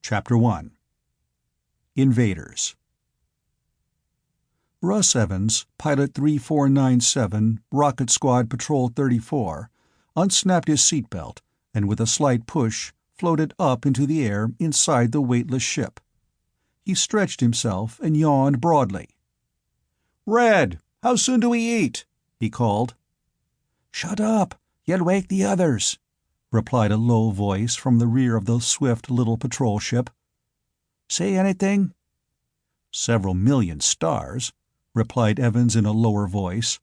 Chapter 1 Invaders. Russ Evans, Pilot 3497, Rocket Squad Patrol 34, unsnapped his seatbelt and with a slight push floated up into the air inside the weightless ship. He stretched himself and yawned broadly. "Red, how soon do we eat?" he called. "Shut up! You'll wake the others," replied a low voice from the rear of the swift little patrol ship. "Say anything?" "Several million stars," replied Evans in a lower voice.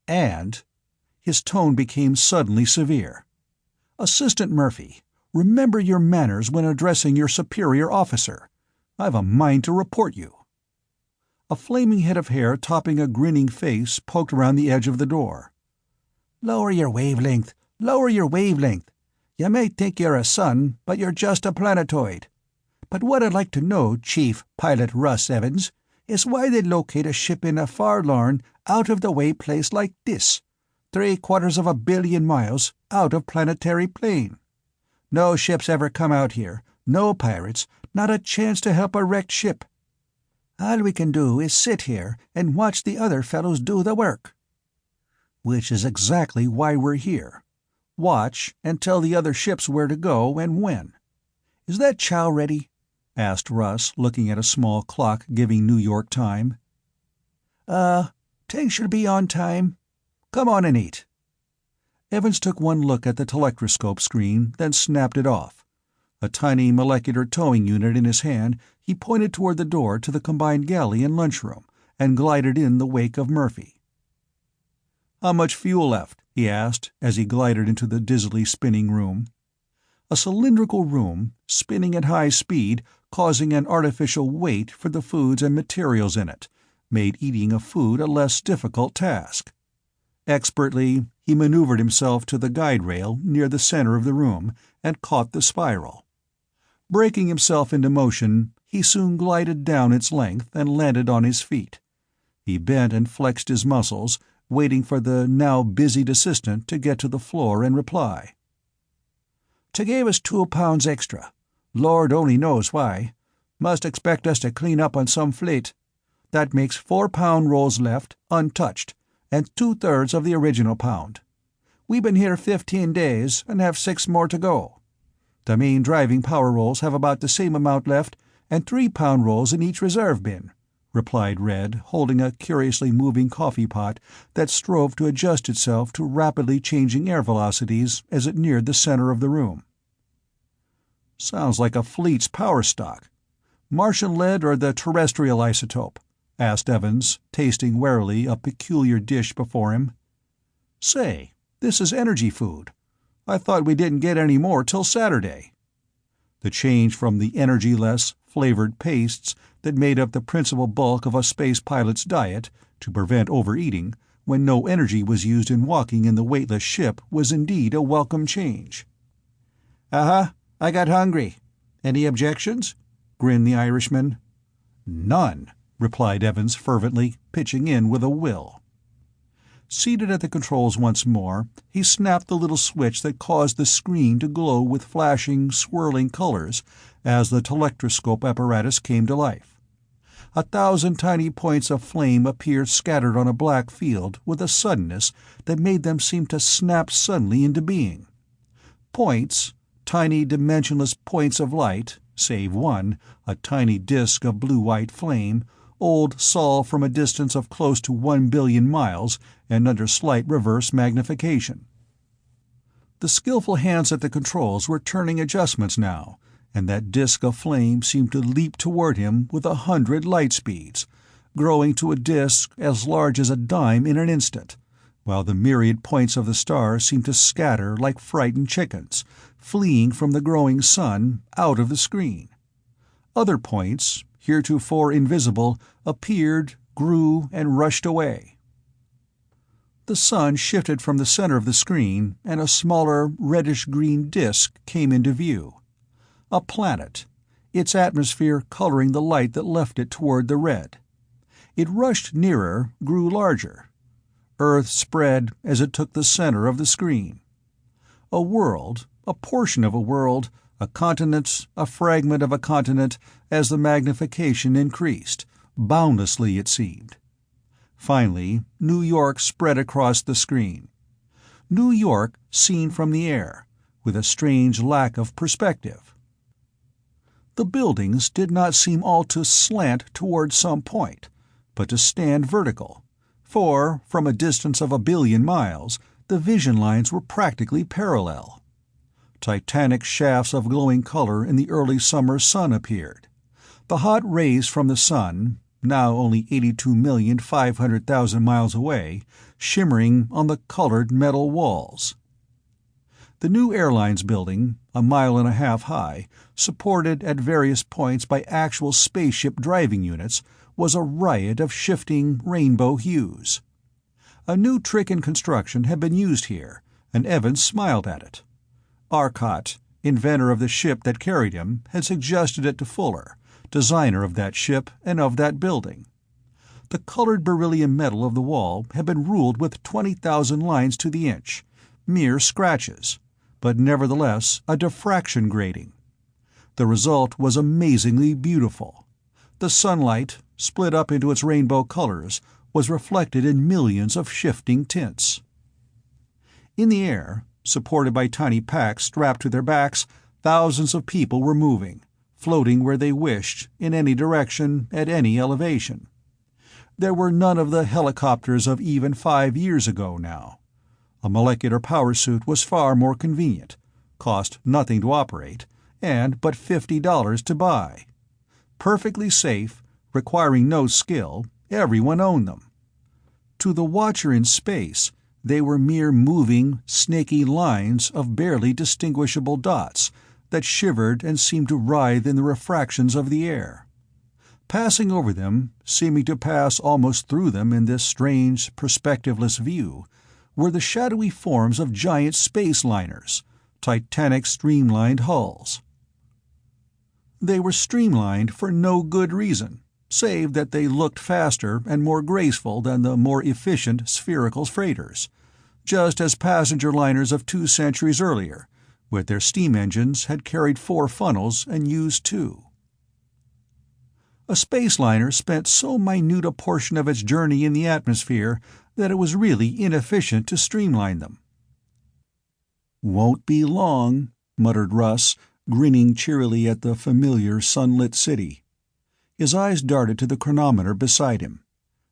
"And—" his tone became suddenly severe. "Assistant Murphy, remember your manners when addressing your superior officer. I've a mind to report you." A flaming head of hair topping a grinning face poked around the edge of the door. "Lower your wavelength! Lower your wavelength! You may think you're a sun, but you're just a planetoid. But what I'd like to know, Chief Pilot Russ Evans, is why they locate a ship in a forlorn, out-of-the-way place like this, 750 million miles out of planetary plane. No ships ever come out here, no pirates, not a chance to help a wrecked ship. All we can do is sit here and watch the other fellows do the work." "Which is exactly why we're here. Watch and tell the other ships where to go and when. Is that chow ready?" asked Russ, looking at a small clock giving New York time. Tank should be on time. Come on and eat." Evans took one look at the telectroscope screen, then snapped it off. A tiny molecular towing unit in his hand, he pointed toward the door to the combined galley and lunchroom, and glided in the wake of Murphy. "How much fuel left?" he asked, as he glided into the dizzily spinning room. A cylindrical room, spinning at high speed, causing an artificial weight for the foods and materials in it, made eating of food a less difficult task. Expertly, he maneuvered himself to the guide rail near the center of the room, and caught the spiral. Breaking himself into motion, he soon glided down its length and landed on his feet. He bent and flexed his muscles, waiting for the now busied assistant to get to the floor and reply. "To gave us 2 pounds extra. Lord only knows why. Must expect us to clean up on some fleet. That makes 4-pound rolls left, untouched, and 2/3 of the original pound. We've been here 15 days, and have 6 more to go. The main driving power rolls have about the same amount left, and 3-pound rolls in each reserve bin," replied Red, holding a curiously moving coffee pot that strove to adjust itself to rapidly changing air velocities as it neared the center of the room. "Sounds like a fleet's power stock. Martian lead or the terrestrial isotope?" asked Evans, tasting warily a peculiar dish before him. "Say, this is energy food. I thought we didn't get any more till Saturday." The change from the energy-less, flavored pastes that made up the principal bulk of a space pilot's diet, to prevent overeating, when no energy was used in walking in the weightless ship, was indeed a welcome change. "Uh-huh. I got hungry. Any objections?" grinned the Irishman. "None," replied Evans fervently, pitching in with a will. Seated at the controls once more, he snapped the little switch that caused the screen to glow with flashing, swirling colors as the telectroscope apparatus came to life. 1,000 tiny points of flame appeared scattered on a black field with a suddenness that made them seem to snap suddenly into being. Points, tiny dimensionless points of light, save one, a tiny disk of blue-white flame, old Sol from a distance of close to 1 billion miles and under slight reverse magnification. The skillful hands at the controls were turning adjustments now, and that disk of flame seemed to leap toward him with 100 light speeds, growing to a disk as large as a dime in an instant, while the myriad points of the star seemed to scatter like frightened chickens, fleeing from the growing sun out of the screen. Other points, heretofore invisible, appeared, grew, and rushed away. The sun shifted from the center of the screen, and a smaller, reddish-green disk came into view. A planet, its atmosphere coloring the light that left it toward the red. It rushed nearer, grew larger. Earth spread as it took the center of the screen. A world, a portion of a world, A continent, a fragment of a continent, as the magnification increased, boundlessly it seemed. Finally, New York spread across the screen. New York seen from the air, with a strange lack of perspective. The buildings did not seem all to slant toward some point, but to stand vertical, for, from a distance of 1 billion miles, the vision lines were practically parallel. Titanic shafts of glowing color in the early summer sun appeared. The hot rays from the sun, now only 82,500,000 miles away, shimmering on the colored metal walls. The new airlines building, 1.5 miles high, supported at various points by actual spaceship driving units, was a riot of shifting rainbow hues. A new trick in construction had been used here, and Evans smiled at it. Arcot, inventor of the ship that carried him, had suggested it to Fuller, designer of that ship and of that building. The colored beryllium metal of the wall had been ruled with 20,000 lines to the inch, mere scratches, but nevertheless a diffraction grating. The result was amazingly beautiful. The sunlight, split up into its rainbow colors, was reflected in millions of shifting tints. In the air, supported by tiny packs strapped to their backs, thousands of people were moving, floating where they wished, in any direction, at any elevation. There were none of the helicopters of even 5 years ago now. A molecular power suit was far more convenient, cost nothing to operate, and but $50 to buy. Perfectly safe, requiring no skill, everyone owned them. To the watcher in space, they were mere moving, snaky lines of barely distinguishable dots that shivered and seemed to writhe in the refractions of the air. Passing over them, seeming to pass almost through them in this strange, perspectiveless view, were the shadowy forms of giant space liners, titanic streamlined hulls. They were streamlined for no good reason, save that they looked faster and more graceful than the more efficient spherical freighters, just as passenger liners of 2 centuries earlier, with their steam engines, had carried 4 funnels and used 2. A space liner spent so minute a portion of its journey in the atmosphere that it was really inefficient to streamline them. "Won't be long," muttered Russ, grinning cheerily at the familiar sunlit city. His eyes darted to the chronometer beside him.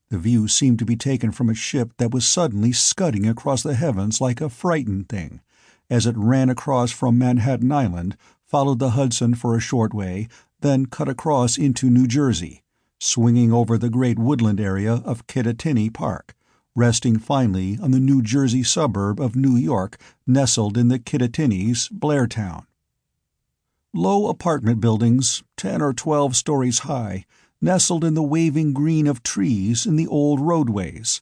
The view seemed to be taken from a ship that was suddenly scudding across the heavens like a frightened thing, as it ran across from Manhattan Island, followed the Hudson for a short way, then cut across into New Jersey, swinging over the great woodland area of Kittatinny Park, resting finally on the New Jersey suburb of New York nestled in the Kittatinnies, Blairtown. Low apartment buildings, 10 or 12 stories high, nestled in the waving green of trees in the old roadways.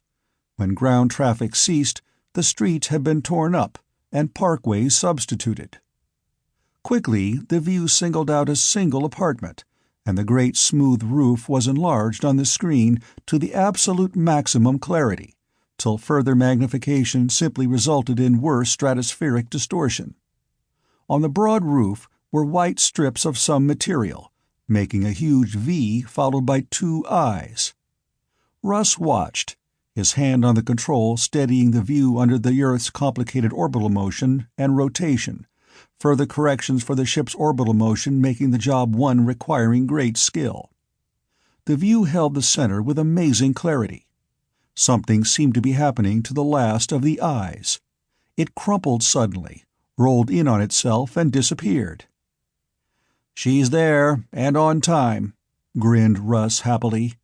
When ground traffic ceased, the streets had been torn up and parkways substituted. Quickly, the view singled out a single apartment, and the great smooth roof was enlarged on the screen to the absolute maximum clarity, till further magnification simply resulted in worse stratospheric distortion. On the broad roof were white strips of some material, making a huge V followed by 2 eyes. Russ watched, his hand on the control steadying the view under the Earth's complicated orbital motion and rotation, further corrections for the ship's orbital motion making the job one requiring great skill. The view held the center with amazing clarity. Something seemed to be happening to the last of the eyes. It crumpled suddenly, rolled in on itself, and disappeared. "She's there, and on time," grinned Russ happily.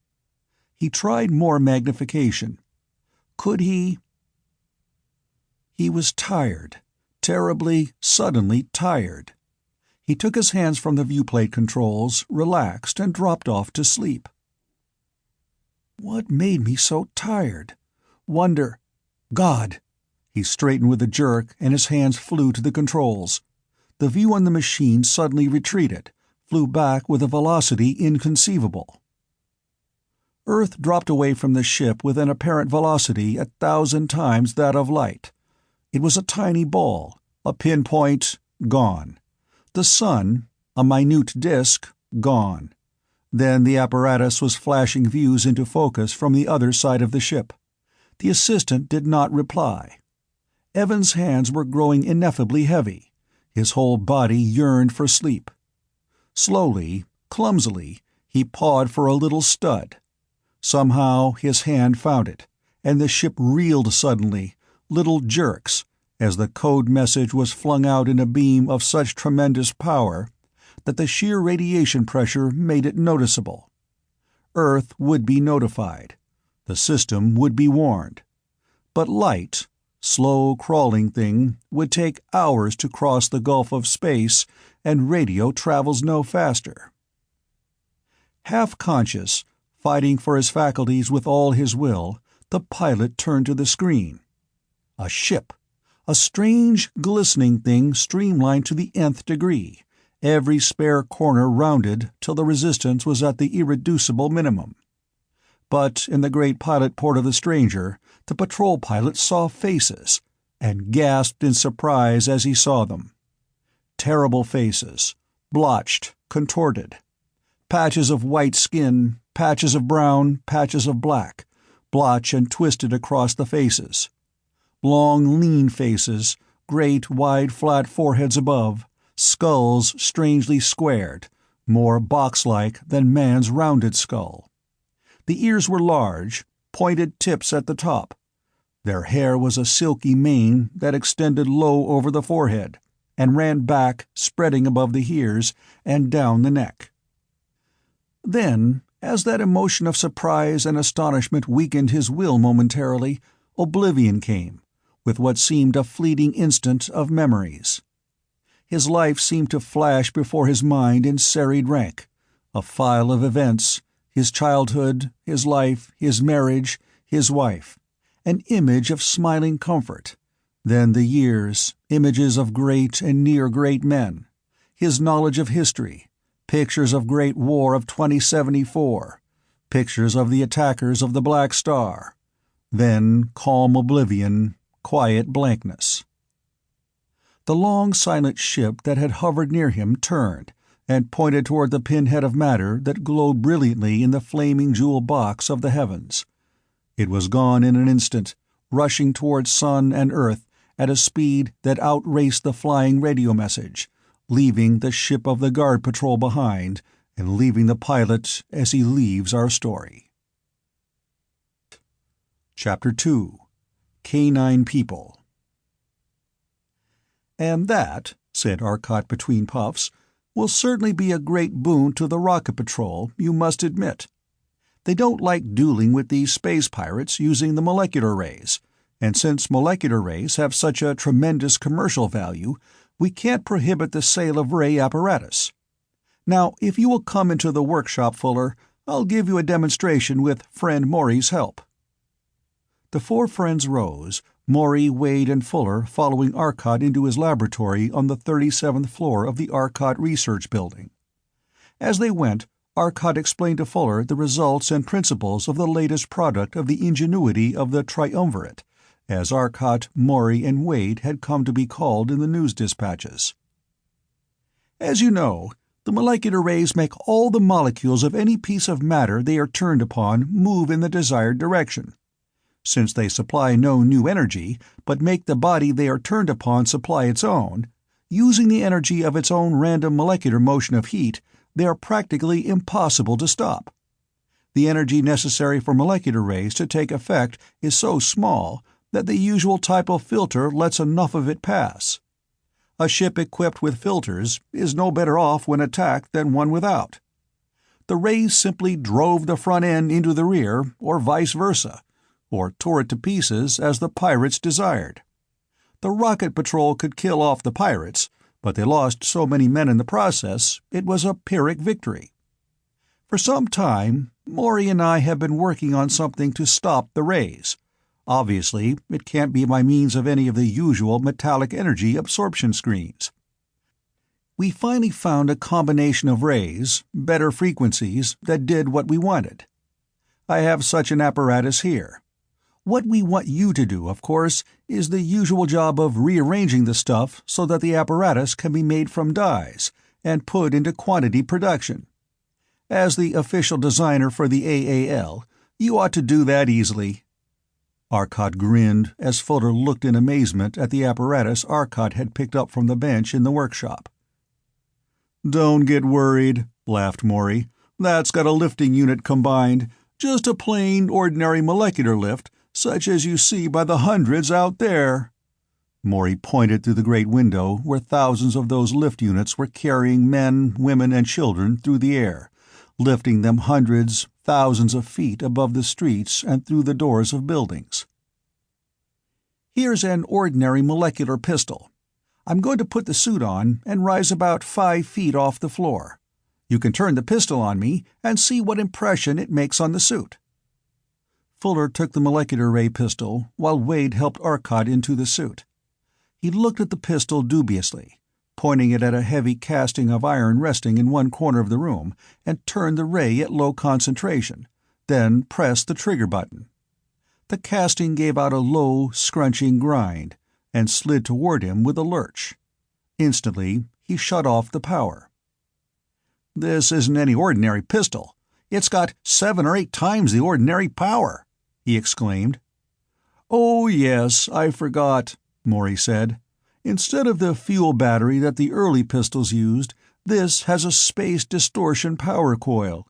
He tried more magnification. Could he? He was tired, terribly, suddenly tired. He took his hands from the viewplate controls, relaxed, and dropped off to sleep. What made me so tired? Wonder. God! He straightened with a jerk, and his hands flew to the controls. The view on the machine suddenly retreated, flew back with a velocity inconceivable. Earth dropped away from the ship with an apparent velocity 1,000 times that of light. It was a tiny ball, a pinpoint, gone. The sun, a minute disk, gone. Then the apparatus was flashing views into focus from the other side of the ship. The assistant did not reply. Evans' hands were growing ineffably heavy. His whole body yearned for sleep. Slowly, clumsily, he pawed for a little stud. Somehow his hand found it, and the ship reeled suddenly, little jerks, as the code message was flung out in a beam of such tremendous power that the sheer radiation pressure made it noticeable. Earth would be notified. The system would be warned. But light, slow crawling thing, would take hours to cross the gulf of space, and radio travels no faster. Half-conscious, fighting for his faculties with all his will, the pilot turned to the screen. A ship. A strange, glistening thing streamlined to the nth degree, every spare corner rounded till the resistance was at the irreducible minimum. But in the great pilot port of the stranger, the patrol pilot saw faces, and gasped in surprise as he saw them. Terrible faces, blotched, contorted. Patches of white skin, patches of brown, patches of black, blotched and twisted across the faces. Long, lean faces, great, wide, flat foreheads above, skulls strangely squared, more box-like than man's rounded skull. The ears were large, pointed tips at the top. Their hair was a silky mane that extended low over the forehead, and ran back, spreading above the ears, and down the neck. Then, as that emotion of surprise and astonishment weakened his will momentarily, oblivion came, with what seemed a fleeting instant of memories. His life seemed to flash before his mind in serried rank, a file of events, his childhood, his life, his marriage, his wife, an image of smiling comfort, then the years, images of great and near-great men, his knowledge of history, pictures of Great War of 2074, pictures of the attackers of the Black Star, then calm oblivion, quiet blankness. The long, silent ship that had hovered near him turned and pointed toward the pinhead of matter that glowed brilliantly in the flaming jewel box of the heavens. It was gone in an instant, rushing toward sun and earth at a speed that outraced the flying radio message, leaving the ship of the guard patrol behind, and leaving the pilot as he leaves our story. Chapter 2. Canine People. "And that," said Arcot between puffs, "will certainly be a great boon to the rocket patrol, you must admit. They don't like dueling with these space pirates using the molecular rays, and since molecular rays have such a tremendous commercial value, we can't prohibit the sale of ray apparatus. Now, if you will come into the workshop, Fuller, I'll give you a demonstration with friend Maury's help." The four friends rose, Maury, Wade, and Fuller following Arcot into his laboratory on the 37th floor of the Arcot Research Building. As they went, Arcot explained to Fuller the results and principles of the latest product of the ingenuity of the triumvirate, as Arcot, Maury, and Wade had come to be called in the news dispatches. "As you know, the molecular rays make all the molecules of any piece of matter they are turned upon move in the desired direction. Since they supply no new energy, but make the body they are turned upon supply its own, using the energy of its own random molecular motion of heat, they are practically impossible to stop. The energy necessary for molecular rays to take effect is so small that the usual type of filter lets enough of it pass. A ship equipped with filters is no better off when attacked than one without. The rays simply drove the front end into the rear, or vice versa, or tore it to pieces as the pirates desired. The rocket patrol could kill off the pirates, but they lost so many men in the process, it was a Pyrrhic victory. For some time, Maury and I have been working on something to stop the rays. Obviously, it can't be by means of any of the usual metallic energy absorption screens. We finally found a combination of rays, better frequencies, that did what we wanted. I have such an apparatus here. What we want you to do, of course, is the usual job of rearranging the stuff so that the apparatus can be made from dies and put into quantity production. As the official designer for the AAL, you ought to do that easily." Arcot grinned as Fuller looked in amazement at the apparatus Arcot had picked up from the bench in the workshop. "Don't get worried," laughed Maury. "That's got a lifting unit combined. Just a plain, ordinary molecular lift, such as you see by the hundreds out there." Maury pointed through the great window where thousands of those lift units were carrying men, women, and children through the air, lifting them hundreds, thousands of feet above the streets and through the doors of buildings. "Here's an ordinary molecular pistol. I'm going to put the suit on and rise about 5 feet off the floor. You can turn the pistol on me and see what impression it makes on the suit." Fuller took the molecular ray pistol while Wade helped Arcot into the suit. He looked at the pistol dubiously, pointing it at a heavy casting of iron resting in one corner of the room, and turned the ray at low concentration, then pressed the trigger button. The casting gave out a low, scrunching grind, and slid toward him with a lurch. Instantly, he shut off the power. "This isn't any ordinary pistol. It's got 7 or 8 times the ordinary power," he exclaimed. "Oh, yes, I forgot," Maury said. "Instead of the fuel battery that the early pistols used, this has a space distortion power coil.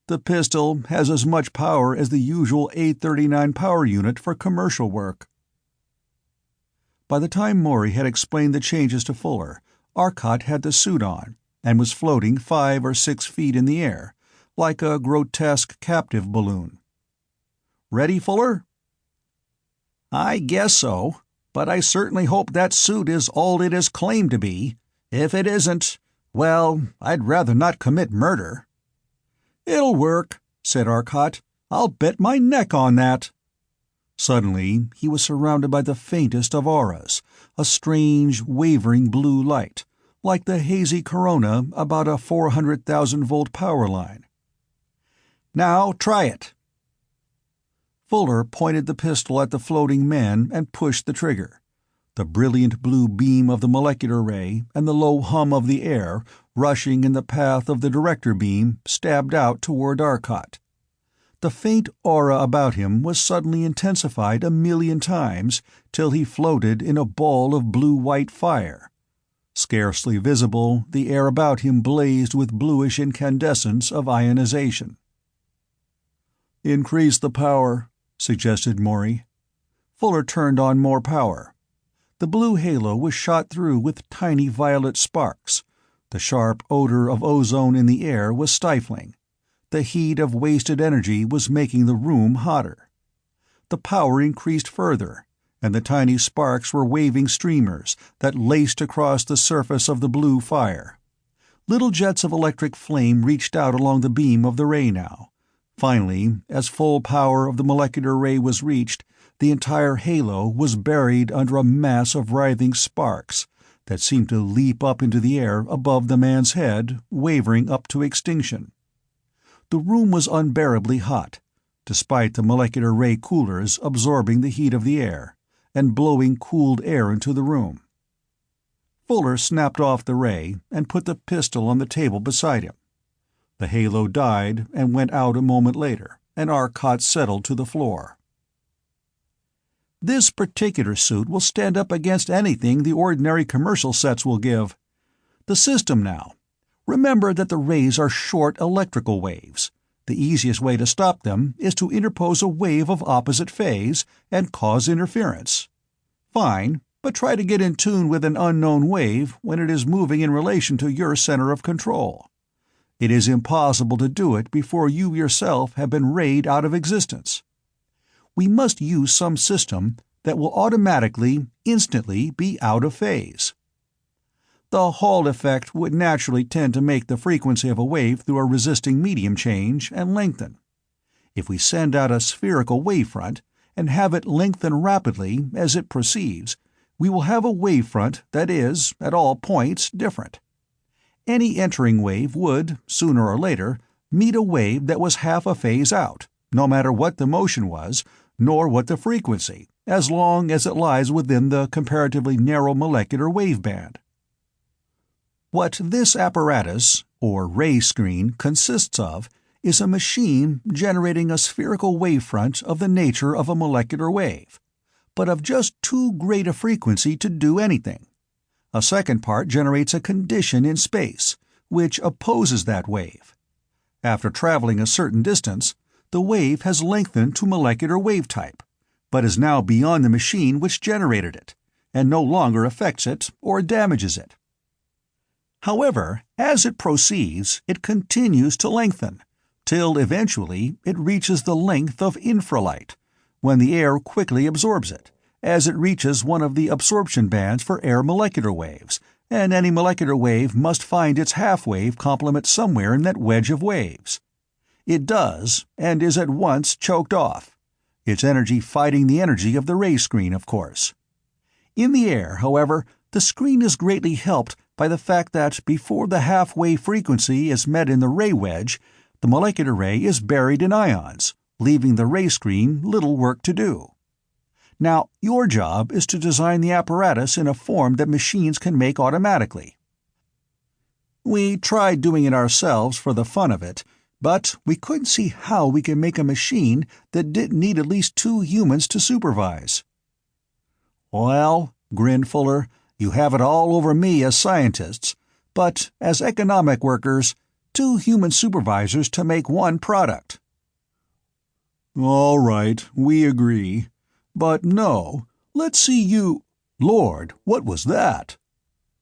The pistol has as much power as the usual 839 power unit for commercial work." By the time Maury had explained the changes to Fuller, Arcot had the suit on, and was floating 5 or 6 feet in the air, like a grotesque captive balloon. "Ready, Fuller?" "I guess so, but I certainly hope that suit is all it is claimed to be. If it isn't, well, I'd rather not commit murder." "It'll work," said Arcot. "I'll bet my neck on that." Suddenly, he was surrounded by the faintest of auras, a strange, wavering blue light, like the hazy corona about a 400,000-volt power line. "Now try it." Fuller pointed the pistol at the floating man and pushed the trigger. The brilliant blue beam of the molecular ray and the low hum of the air, rushing in the path of the director beam, stabbed out toward Arcot. The faint aura about him was suddenly intensified 1,000,000 times, till he floated in a ball of blue-white fire. Scarcely visible, the air about him blazed with bluish incandescence of ionization. "Increase the power," suggested Maury. Fuller turned on more power. The blue halo was shot through with tiny violet sparks. The sharp odor of ozone in the air was stifling. The heat of wasted energy was making the room hotter. The power increased further, and the tiny sparks were waving streamers that laced across the surface of the blue fire. Little jets of electric flame reached out along the beam of the ray now. Finally, as full power of the molecular ray was reached, the entire halo was buried under a mass of writhing sparks that seemed to leap up into the air above the man's head, wavering up to extinction. The room was unbearably hot, despite the molecular ray coolers absorbing the heat of the air, and blowing cooled air into the room. Fuller snapped off the ray and put the pistol on the table beside him. The halo died and went out a moment later, and Arcot settled to the floor. "This particular suit will stand up against anything the ordinary commercial sets will give. The system now. Remember that the rays are short electrical waves. The easiest way to stop them is to interpose a wave of opposite phase and cause interference. Fine, but try to get in tune with an unknown wave when it is moving in relation to your center of control. It is impossible to do it before you yourself have been rayed out of existence. We must use some system that will automatically, instantly be out of phase. The Hall effect would naturally tend to make the frequency of a wave through a resisting medium change and lengthen. If we send out a spherical wavefront and have it lengthen rapidly as it proceeds, we will have a wavefront that is, at all points, different. Any entering wave would, sooner or later, meet a wave that was half a phase out, no matter what the motion was, nor what the frequency, as long as it lies within the comparatively narrow molecular wave band. What this apparatus, or ray screen, consists of is a machine generating a spherical wavefront of the nature of a molecular wave, but of just too great a frequency to do anything. A second part generates a condition in space, which opposes that wave. After traveling a certain distance, the wave has lengthened to molecular wave type, but is now beyond the machine which generated it, and no longer affects it or damages it. However, as it proceeds, it continues to lengthen, till eventually it reaches the length of infralight, when the air quickly absorbs it, as it reaches one of the absorption bands for air molecular waves, and any molecular wave must find its half-wave complement somewhere in that wedge of waves. It does, and is at once choked off, its energy fighting the energy of the ray screen, of course. In the air, however, the screen is greatly helped by the fact that before the half-wave frequency is met in the ray wedge, the molecular ray is buried in ions, leaving the ray screen little work to do. Now, your job is to design the apparatus in a form that machines can make automatically. We tried doing it ourselves for the fun of it, but we couldn't see how we could make a machine that didn't need at least 2 humans to supervise. Well, grinned Fuller, you have it all over me as scientists, but as economic workers, 2 human supervisors to make one product. All right, we agree. But no, let's see you— Lord, what was that?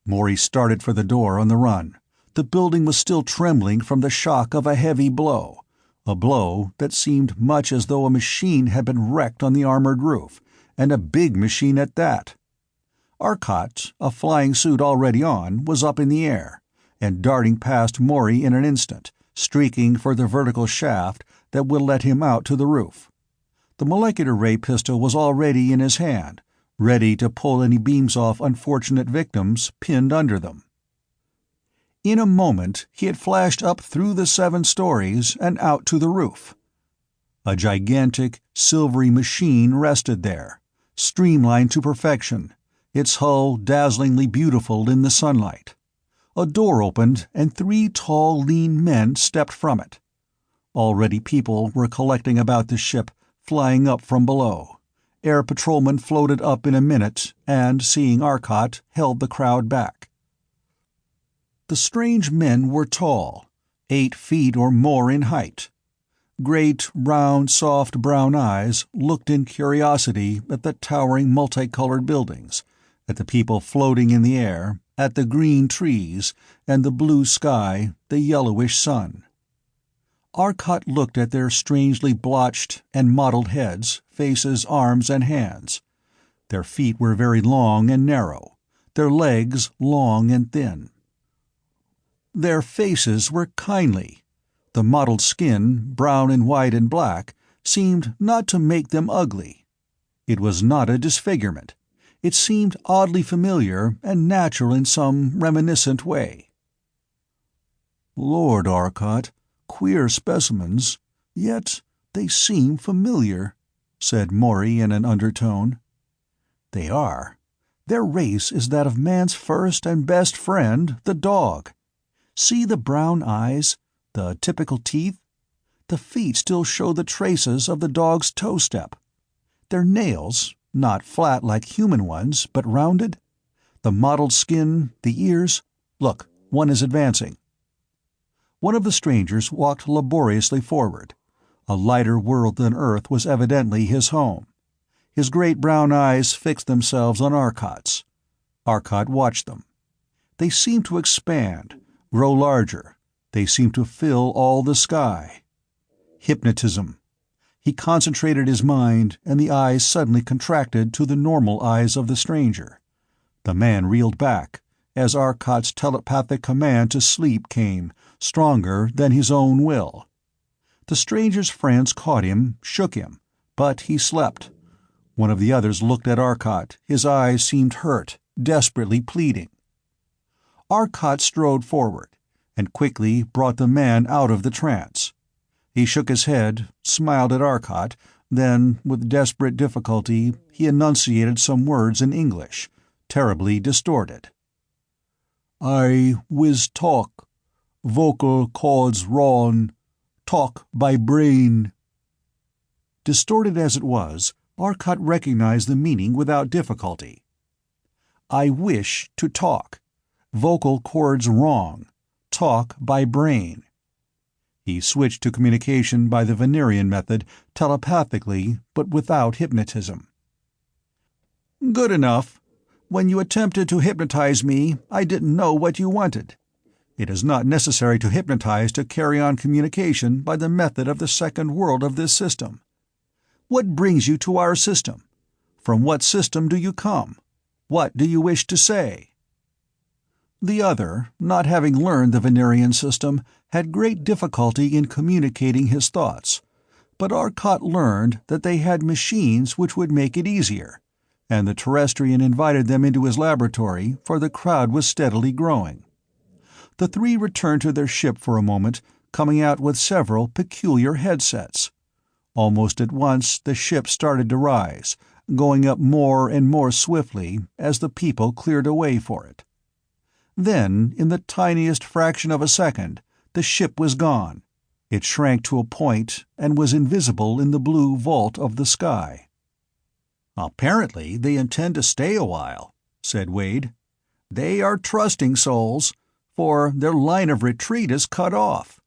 Morey started for the door on the run. The building was still trembling from the shock of a heavy blow, a blow that seemed much as though a machine had been wrecked on the armored roof, and a big machine at that. Arcot, a flying suit already on, was up in the air, and darting past Morey in an instant, streaking for the vertical shaft that would let him out to the roof. The molecular ray pistol was already in his hand, ready to pull any beams off unfortunate victims pinned under them. In a moment he had flashed up through the 7 stories and out to the roof. A gigantic, silvery machine rested there, streamlined to perfection, its hull dazzlingly beautiful in the sunlight. A door opened and 3 tall, lean men stepped from it. Already people were collecting about the ship, flying up from below. Air patrolmen floated up in a minute and, seeing Arcot, held the crowd back. The strange men were tall, 8 feet or more in height. Great, round, soft brown eyes looked in curiosity at the towering multicolored buildings, at the people floating in the air, at the green trees, and the blue sky, the yellowish sun. Arcot looked at their strangely blotched and mottled heads, faces, arms, and hands. Their feet were very long and narrow, their legs long and thin. Their faces were kindly. The mottled skin, brown and white and black, seemed not to make them ugly. It was not a disfigurement. It seemed oddly familiar and natural in some reminiscent way. Lord, Arcot, queer specimens, yet they seem familiar, said Morey in an undertone. They are. Their race is that of man's first and best friend, the dog. See the brown eyes, the typical teeth? The feet still show the traces of the dog's toe step. Their nails, not flat like human ones, but rounded. The mottled skin, the ears. Look, one is advancing. One of the strangers walked laboriously forward. A lighter world than Earth was evidently his home. His great brown eyes fixed themselves on Arcot's. Arcot watched them. They seemed to expand, grow larger. They seemed to fill all the sky. Hypnotism. He concentrated his mind, and the eyes suddenly contracted to the normal eyes of the stranger. The man reeled back, as Arcot's telepathic command to sleep came, stronger than his own will. The stranger's friends caught him, shook him, but he slept. One of the others looked at Arcot. His eyes seemed hurt, desperately pleading. Arcot strode forward, and quickly brought the man out of the trance. He shook his head, smiled at Arcot, Then, with desperate difficulty, he enunciated some words in English, terribly distorted. "I whiz talk. Vocal cords rawn. Talk by brain." Distorted as it was, Arcot recognized the meaning without difficulty. "I wish to talk. Vocal cords wrong. Talk by brain." He switched to communication by the Venerian method, telepathically, but without hypnotism. "Good enough. When you attempted to hypnotize me, I didn't know what you wanted. It is not necessary to hypnotize to carry on communication by the method of the second world of this system. What brings you to our system? From what system do you come? What do you wish to say?" The other, not having learned the Venerian system, had great difficulty in communicating his thoughts, but Arcot learned that they had machines which would make it easier, and the Terrestrian invited them into his laboratory, for the crowd was steadily growing. The three returned to their ship for a moment, coming out with several peculiar headsets. Almost at once the ship started to rise, going up more and more swiftly as the people cleared a way for it. Then, in the tiniest fraction of a second, the ship was gone. It shrank to a point and was invisible in the blue vault of the sky. "Apparently they intend to stay a while," said Wade. "They are trusting souls, for their line of retreat is cut off.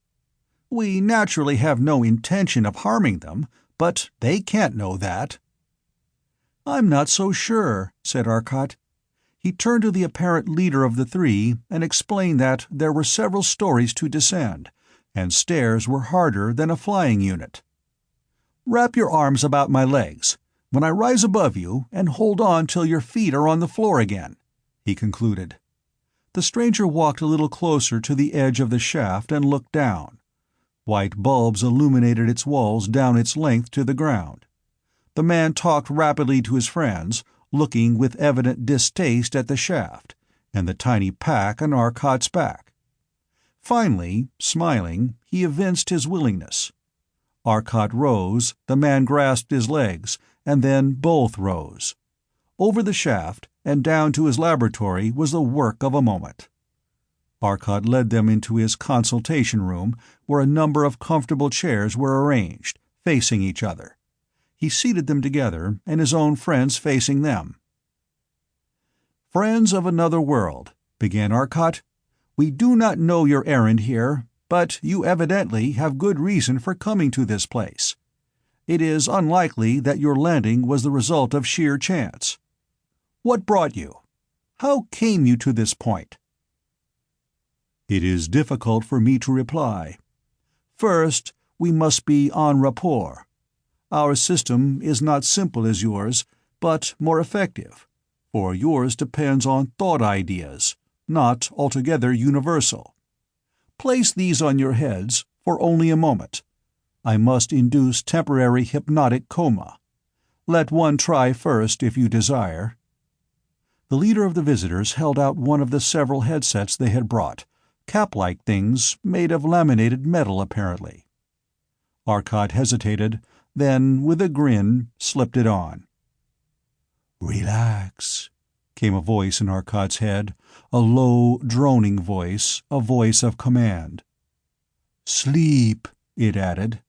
We naturally have no intention of harming them, but they can't know that." "I'm not so sure," said Arcot. He turned to the apparent leader of the three and explained that there were several stories to descend, and stairs were harder than a flying unit. "Wrap your arms about my legs, when I rise above you, and hold on till your feet are on the floor again," he concluded. The stranger walked a little closer to the edge of the shaft and looked down. White bulbs illuminated its walls down its length to the ground. The man talked rapidly to his friends, looking with evident distaste at the shaft, and the tiny pack on Arcot's back. Finally, smiling, he evinced his willingness. Arcot rose, the man grasped his legs, and then both rose. Over the shaft, and down to his laboratory was the work of a moment. Arcot led them into his consultation room, where a number of comfortable chairs were arranged, facing each other. He seated them together, and his own friends facing them. "Friends of another world," began Arcot, "we do not know your errand here, but you evidently have good reason for coming to this place. It is unlikely that your landing was the result of sheer chance. What brought you? How came you to this point?" "It is difficult for me to reply. First, we must be en rapport. Our system is not simple as yours, but more effective, for yours depends on thought ideas, not altogether universal. Place these on your heads for only a moment. I must induce temporary hypnotic coma. Let one try first if you desire." The leader of the visitors held out one of the several headsets they had brought, cap-like things made of laminated metal apparently. Arcot hesitated, then, with a grin, slipped it on. "Relax," came a voice in Arcot's head, a low, droning voice, a voice of command. "Sleep," it added.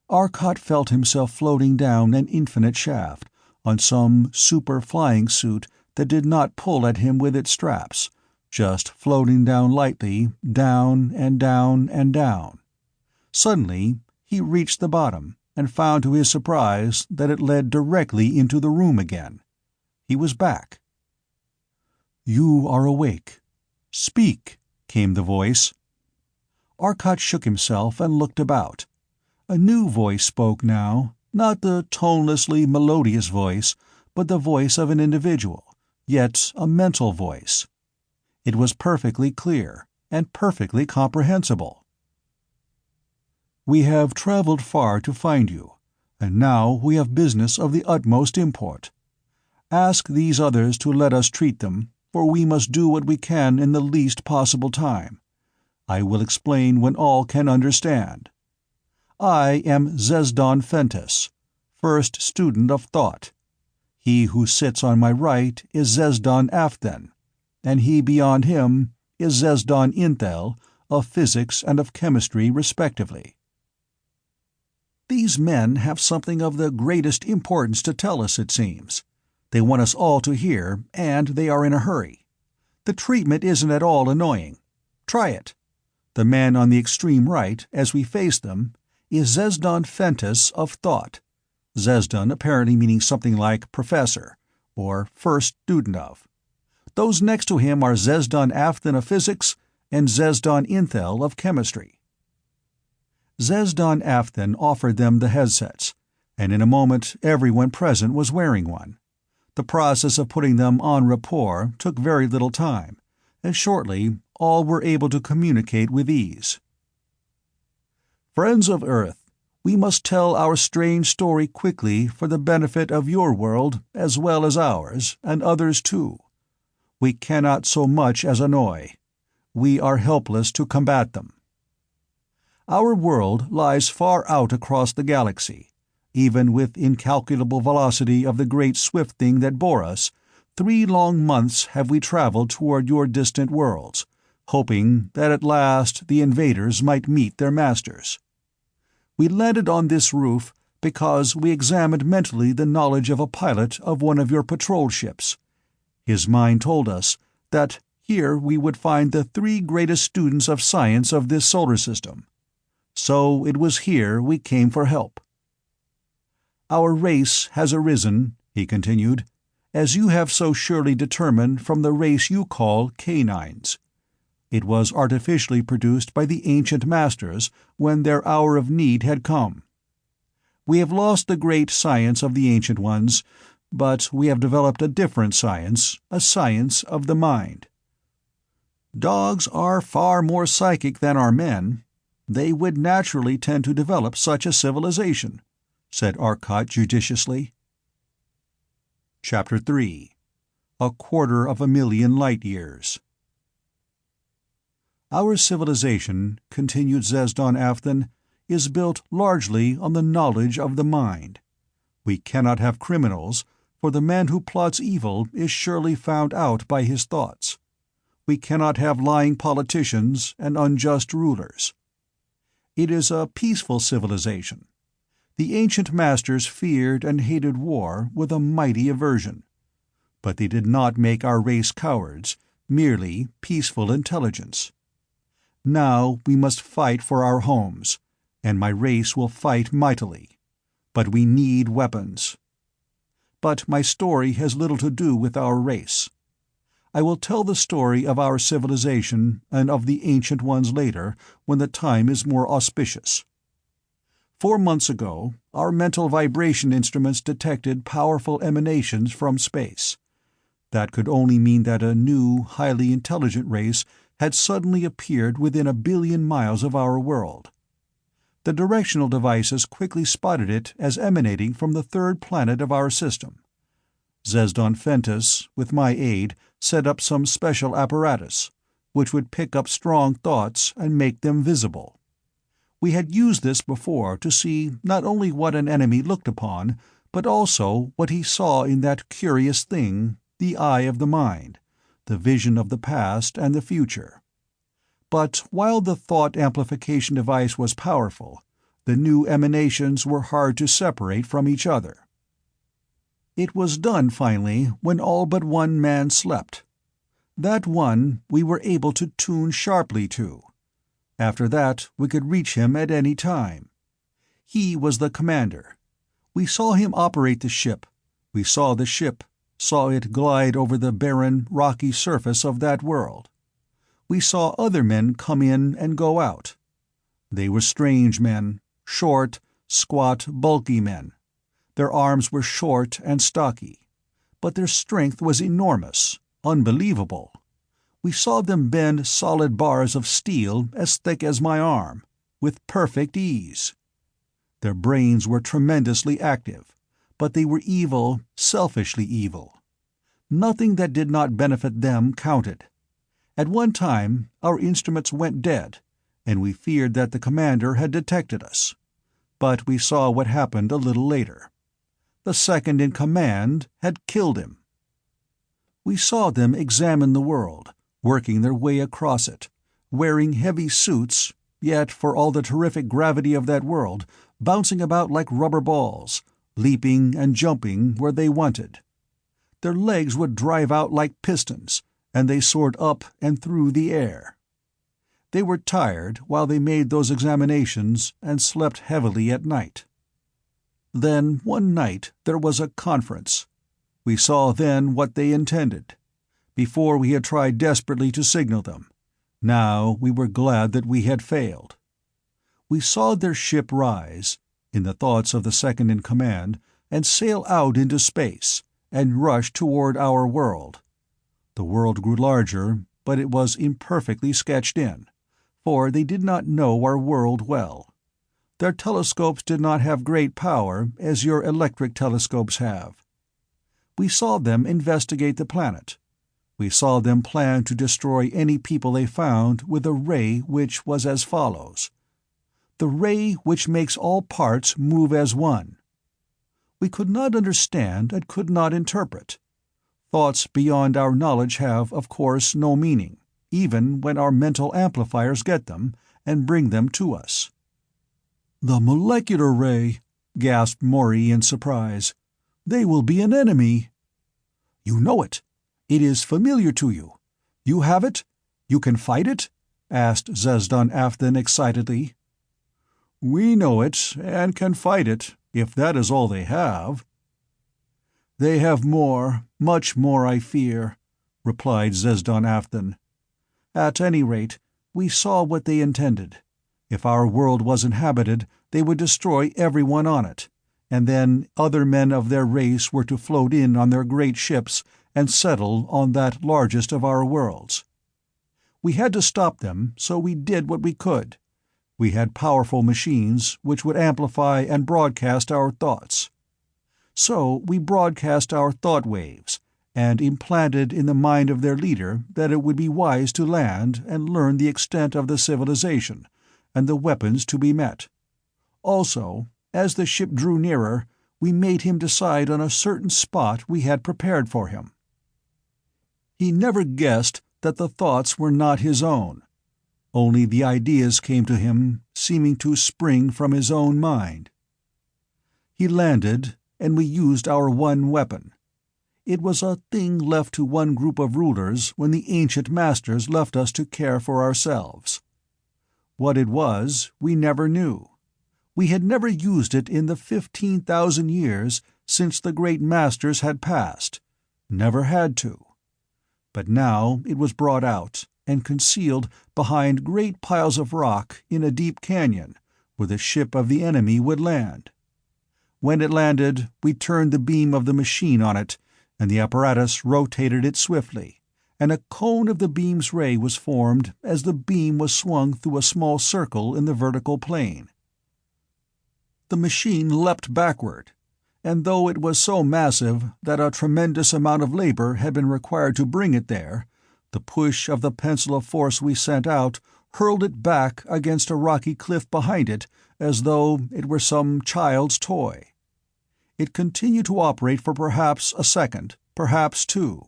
Arcot felt himself floating down an infinite shaft, on some super-flying suit that did not pull at him with its straps, just floating down lightly, down and down and down. Suddenly, he reached the bottom, and found to his surprise that it led directly into the room again. He was back. "You are awake. Speak," came the voice. Arcot shook himself and looked about. A new voice spoke now, not the tonelessly melodious voice, but the voice of an individual, yet a mental voice. It was perfectly clear, and perfectly comprehensible. "We have traveled far to find you, and now we have business of the utmost import. Ask these others to let us treat them, for we must do what we can in the least possible time. I will explain when all can understand. I am Zesdon Fentis, first student of thought. He who sits on my right is Zesdan Afthen, and he beyond him is Zesdan Inthel, of physics and of chemistry respectively. These men have something of the greatest importance to tell us, it seems. They want us all to hear, and they are in a hurry. The treatment isn't at all annoying. Try it. The man on the extreme right, as we face them, is Zesdan Fentis of thought. Zesdan apparently meaning something like professor, or first student of. Those next to him are Zesdan Afthen of physics and Zesdan Inthel of chemistry. Zesdan Afthen offered them the headsets, and in a moment everyone present was wearing one. The process of putting them en rapport took very little time, and shortly all were able to communicate with ease. Friends of Earth, we must tell our strange story quickly for the benefit of your world as well as ours, and others too. We cannot so much as annoy. We are helpless to combat them. Our world lies far out across the galaxy. Even with incalculable velocity of the great swift thing that bore us, 3 long months have we traveled toward your distant worlds, hoping that at last the invaders might meet their masters. We landed on this roof because we examined mentally the knowledge of a pilot of one of your patrol ships. His mind told us that here we would find the 3 greatest students of science of this solar system. So it was here we came for help. Our race has arisen, he continued, as you have so surely determined from the race you call canines. It was artificially produced by the ancient masters when their hour of need had come. We have lost the great science of the ancient ones, but we have developed a different science, a science of the mind. Dogs are far more psychic than are men. They would naturally tend to develop such a civilization, said Arcot judiciously. Chapter 3. 250,000 light-years. Our civilization, continued Zesdan Afthen, is built largely on the knowledge of the mind. We cannot have criminals, for the man who plots evil is surely found out by his thoughts. We cannot have lying politicians and unjust rulers. It is a peaceful civilization. The ancient masters feared and hated war with a mighty aversion. But they did not make our race cowards, merely peaceful intelligence. Now we must fight for our homes, and my race will fight mightily. But we need weapons. But my story has little to do with our race. I will tell the story of our civilization and of the ancient ones later, when the time is more auspicious. 4 months ago, our mental vibration instruments detected powerful emanations from space. That could only mean that a new, highly intelligent race had suddenly appeared within 1 billion miles of our world. The directional devices quickly spotted it as emanating from the 3rd planet of our system. Zesdan Fentis, with my aid, set up some special apparatus, which would pick up strong thoughts and make them visible. We had used this before to see not only what an enemy looked upon, but also what he saw in that curious thing, the eye of the mind, the vision of the past and the future. But while the thought amplification device was powerful, the new emanations were hard to separate from each other. It was done finally when all but one man slept. That one we were able to tune sharply to. After that we could reach him at any time. He was the commander. We saw him operate the ship. We saw the ship, saw it glide over the barren, rocky surface of that world. We saw other men come in and go out. They were strange men, short, squat, bulky men. Their arms were short and stocky, but their strength was enormous, unbelievable. We saw them bend solid bars of steel as thick as my arm, with perfect ease. Their brains were tremendously active, but they were evil, selfishly evil. Nothing that did not benefit them counted. At one time, our instruments went dead, and we feared that the commander had detected us. But we saw what happened a little later. The second in command had killed him. We saw them examine the world, working their way across it, wearing heavy suits, yet for all the terrific gravity of that world, bouncing about like rubber balls, leaping and jumping where they wanted. Their legs would drive out like pistons, and they soared up and through the air. They were tired while they made those examinations and slept heavily at night. Then one night there was a conference. We saw then what they intended. Before we had tried desperately to signal them. Now we were glad that we had failed. We saw their ship rise, in the thoughts of the second in command, and sail out into space, and rush toward our world. The world grew larger, but it was imperfectly sketched in, for they did not know our world well. Their telescopes did not have great power as your electric telescopes have. We saw them investigate the planet. We saw them plan to destroy any people they found with a ray which was as follows: the ray which makes all parts move as one. We could not understand and could not interpret. Thoughts beyond our knowledge have, of course, no meaning, even when our mental amplifiers get them and bring them to us. "The molecular ray," gasped Maury in surprise. "They will be an enemy." "You know it. It is familiar to you. You have it? You can fight it?" asked Zesdan Afton excitedly. "We know it, and can fight it, if that is all they have." "They have more, much more, I fear," replied Zesdan Afton. "At any rate, we saw what they intended. If our world was inhabited, they would destroy everyone on it, and then other men of their race were to float in on their great ships and settle on that largest of our worlds. We had to stop them, so we did what we could. We had powerful machines which would amplify and broadcast our thoughts. So we broadcast our thought waves, and implanted in the mind of their leader that it would be wise to land and learn the extent of the civilization, and the weapons to be met. Also, as the ship drew nearer, we made him decide on a certain spot we had prepared for him. He never guessed that the thoughts were not his own. Only the ideas came to him, seeming to spring from his own mind. He landed, and we used our one weapon. It was a thing left to one group of rulers when the ancient masters left us to care for ourselves. What it was, we never knew. We had never used it in the 15,000 years since the great masters had passed. Never had to. But now it was brought out, and concealed behind great piles of rock in a deep canyon, where the ship of the enemy would land. When it landed, we turned the beam of the machine on it, and the apparatus rotated it swiftly, and a cone of the beam's ray was formed as the beam was swung through a small circle in the vertical plane. The machine leapt backward, and though it was so massive that a tremendous amount of labor had been required to bring it there, the push of the pencil of force we sent out hurled it back against a rocky cliff behind it as though it were some child's toy. It continued to operate for perhaps a second, perhaps two.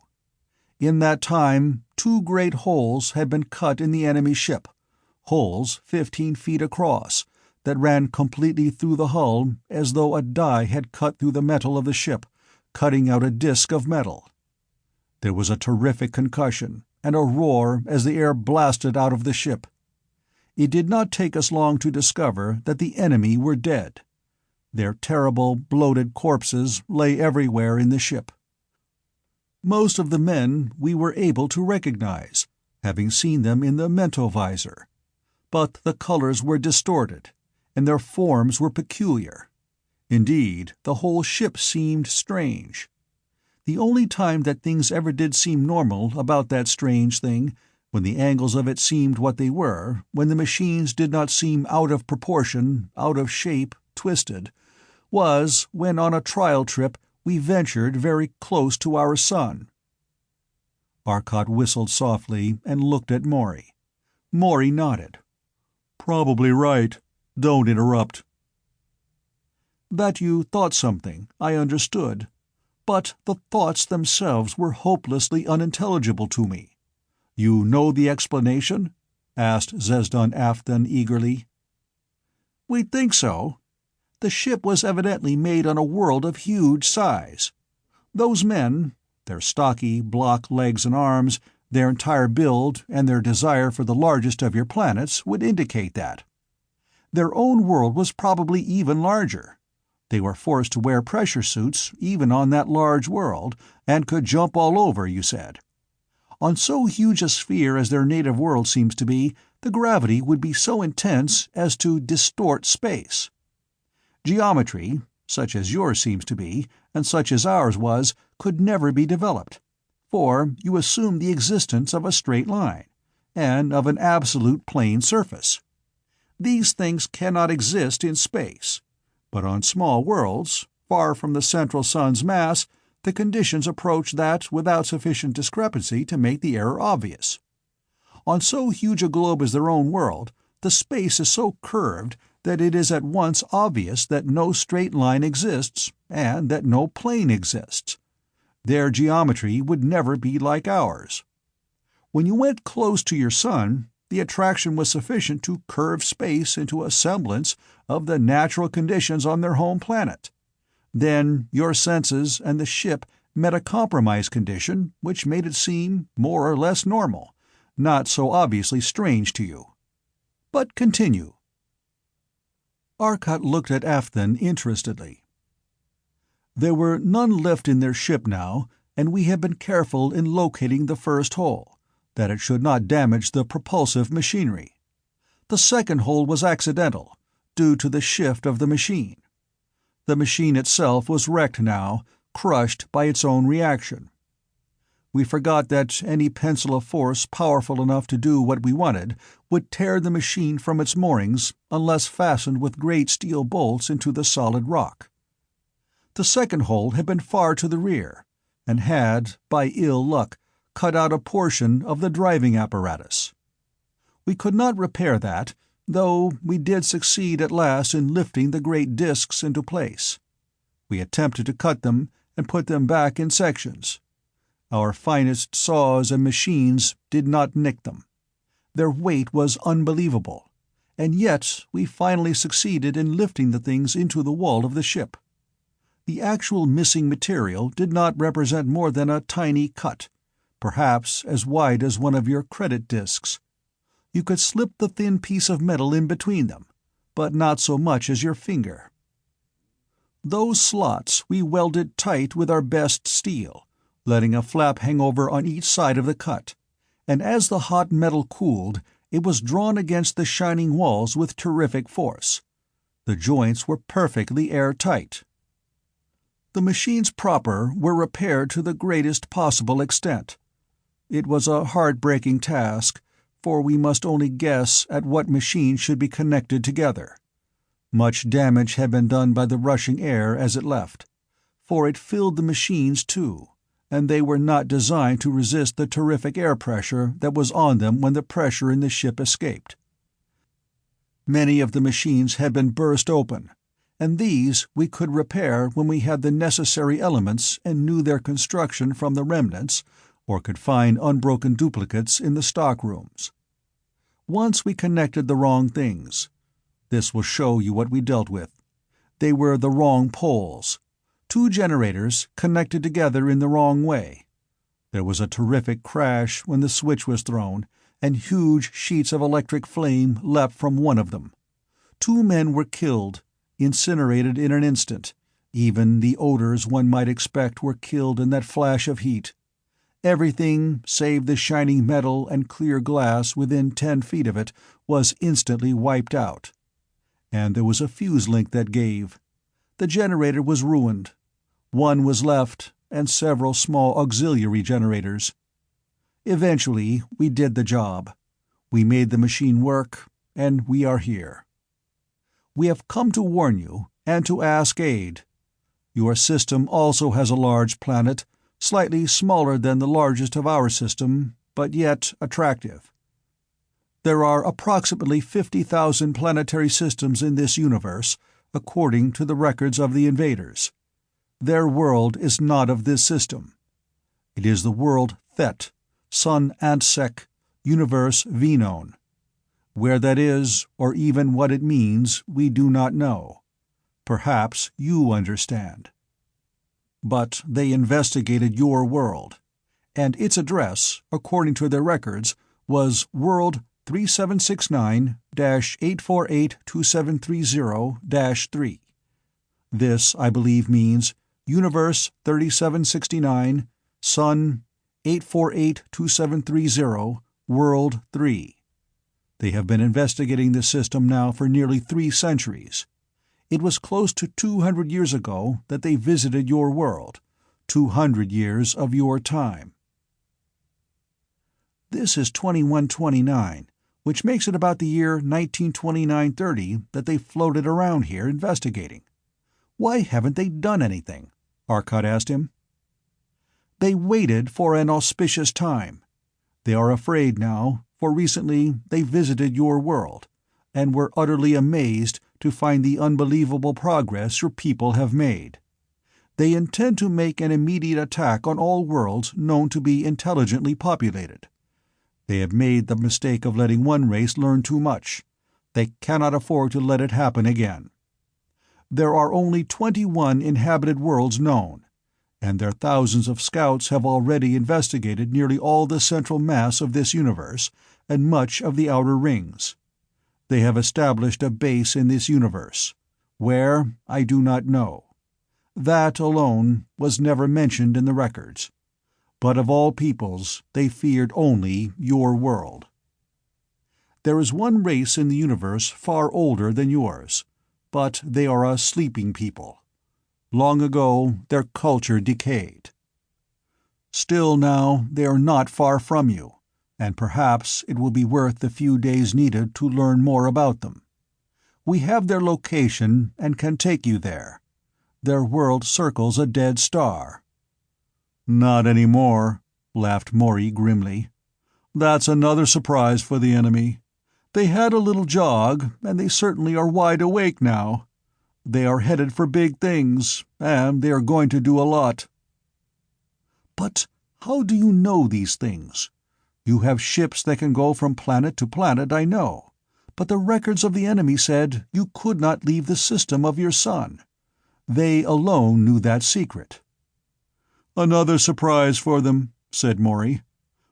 In that time, 2 great holes had been cut in the enemy ship, holes 15 feet across, that ran completely through the hull as though a die had cut through the metal of the ship, cutting out a disk of metal. There was a terrific concussion, and a roar as the air blasted out of the ship. It did not take us long to discover that the enemy were dead. Their terrible, bloated corpses lay everywhere in the ship. Most of the men we were able to recognize, having seen them in the mentovisor, but the colors were distorted, and their forms were peculiar. Indeed, the whole ship seemed strange. The only time that things ever did seem normal about that strange thing, when the angles of it seemed what they were, when the machines did not seem out of proportion, out of shape, twisted, was when on a trial trip we ventured very close to our sun. Arcot whistled softly and looked at Maury. Maury nodded. "Probably right. Don't interrupt." That you thought something, I understood, but the thoughts themselves were hopelessly unintelligible to me. You know the explanation?" asked Zesdan Afthan eagerly. "We think so. The ship was evidently made on a world of huge size. Those men, their stocky, block legs and arms, their entire build, and their desire for the largest of your planets would indicate that. Their own world was probably even larger. They were forced to wear pressure suits even on that large world, and could jump all over, you said. On so huge a sphere as their native world seems to be, the gravity would be so intense as to distort space. Geometry, such as yours seems to be, and such as ours was, could never be developed, for you assume the existence of a straight line, and of an absolute plane surface. These things cannot exist in space, but on small worlds, far from the central sun's mass, the conditions approach that without sufficient discrepancy to make the error obvious. On so huge a globe as their own world, the space is so curved that it is at once obvious that no straight line exists, and that no plane exists. Their geometry would never be like ours. When you went close to your sun, the attraction was sufficient to curve space into a semblance of the natural conditions on their home planet. Then your senses and the ship met a compromise condition which made it seem more or less normal, not so obviously strange to you. But continue." Arcot looked at Afthan interestedly. "There were none left in their ship now, and we have been careful in locating the first hole, that it should not damage the propulsive machinery. The second hole was accidental, due to the shift of the machine. The machine itself was wrecked now, crushed by its own reaction. We forgot that any pencil of force powerful enough to do what we wanted would tear the machine from its moorings unless fastened with great steel bolts into the solid rock. The second hole had been far to the rear, and had, by ill luck, cut out a portion of the driving apparatus. We could not repair that, though we did succeed at last in lifting the great discs into place. We attempted to cut them and put them back in sections. Our finest saws and machines did not nick them. Their weight was unbelievable, and yet we finally succeeded in lifting the things into the wall of the ship. The actual missing material did not represent more than a tiny cut, perhaps as wide as one of your credit discs. You could slip the thin piece of metal in between them, but not so much as your finger. Those slots we welded tight with our best steel, letting a flap hang over on each side of the cut, and as the hot metal cooled, it was drawn against the shining walls with terrific force. The joints were perfectly airtight. The machines proper were repaired to the greatest possible extent. It was a heart-breaking task, for we must only guess at what machines should be connected together. Much damage had been done by the rushing air as it left, for it filled the machines too, and they were not designed to resist the terrific air pressure that was on them when the pressure in the ship escaped. Many of the machines had been burst open, and these we could repair when we had the necessary elements and knew their construction from the remnants, or could find unbroken duplicates in the stock rooms. Once we connected the wrong things. This will show you what we dealt with. They were the wrong poles. 2 generators connected together in the wrong way. There was a terrific crash when the switch was thrown, and huge sheets of electric flame leapt from one of them. 2 men were killed, incinerated in an instant. Even the odors one might expect were killed in that flash of heat. Everything, save the shining metal and clear glass within 10 feet of it, was instantly wiped out. And there was a fuse link that gave. The generator was ruined. One was left, and several small auxiliary generators. Eventually, we did the job. We made the machine work, and we are here. We have come to warn you, and to ask aid. Your system also has a large planet, slightly smaller than the largest of our system, but yet attractive. There are approximately 50,000 planetary systems in this universe, according to the records of the Invaders. Their world is not of this system. It is the world Thet, Sun Antsec, Universe Venon. Where that is, or even what it means, we do not know. Perhaps you understand. But they investigated your world, and its address, according to their records, was World 3769-848-2730-3. This, I believe, means Universe 3769, Sun 848-2730, World 3. They have been investigating this system now for nearly 3 centuries. It was close to 200 years ago that they visited your world, 200 years of your time. This is 2129, which makes it about the year 1929-30 that they floated around here investigating. Why haven't they done anything? Arcot asked him. They waited for an auspicious time. They are afraid now, for recently they visited your world, and were utterly amazed to find the unbelievable progress your people have made. They intend to make an immediate attack on all worlds known to be intelligently populated. They have made the mistake of letting one race learn too much. They cannot afford to let it happen again. There are only 21 inhabited worlds known, and their thousands of scouts have already investigated nearly all the central mass of this universe and much of the outer rings. They have established a base in this universe. Where, I do not know. That alone was never mentioned in the records. But of all peoples, they feared only your world. There is one race in the universe far older than yours, but they are a sleeping people. Long ago, their culture decayed. Still now, they are not far from you, and perhaps it will be worth the few days needed to learn more about them. We have their location and can take you there. Their world circles a dead star." "Not any more," laughed Maury grimly. "That's another surprise for the enemy. They had a little jog, and they certainly are wide awake now. They are headed for big things, and they are going to do a lot." "But how do you know these things? You have ships that can go from planet to planet, I know, but the records of the enemy said you could not leave the system of your sun. They alone knew that secret." "Another surprise for them," said Maury.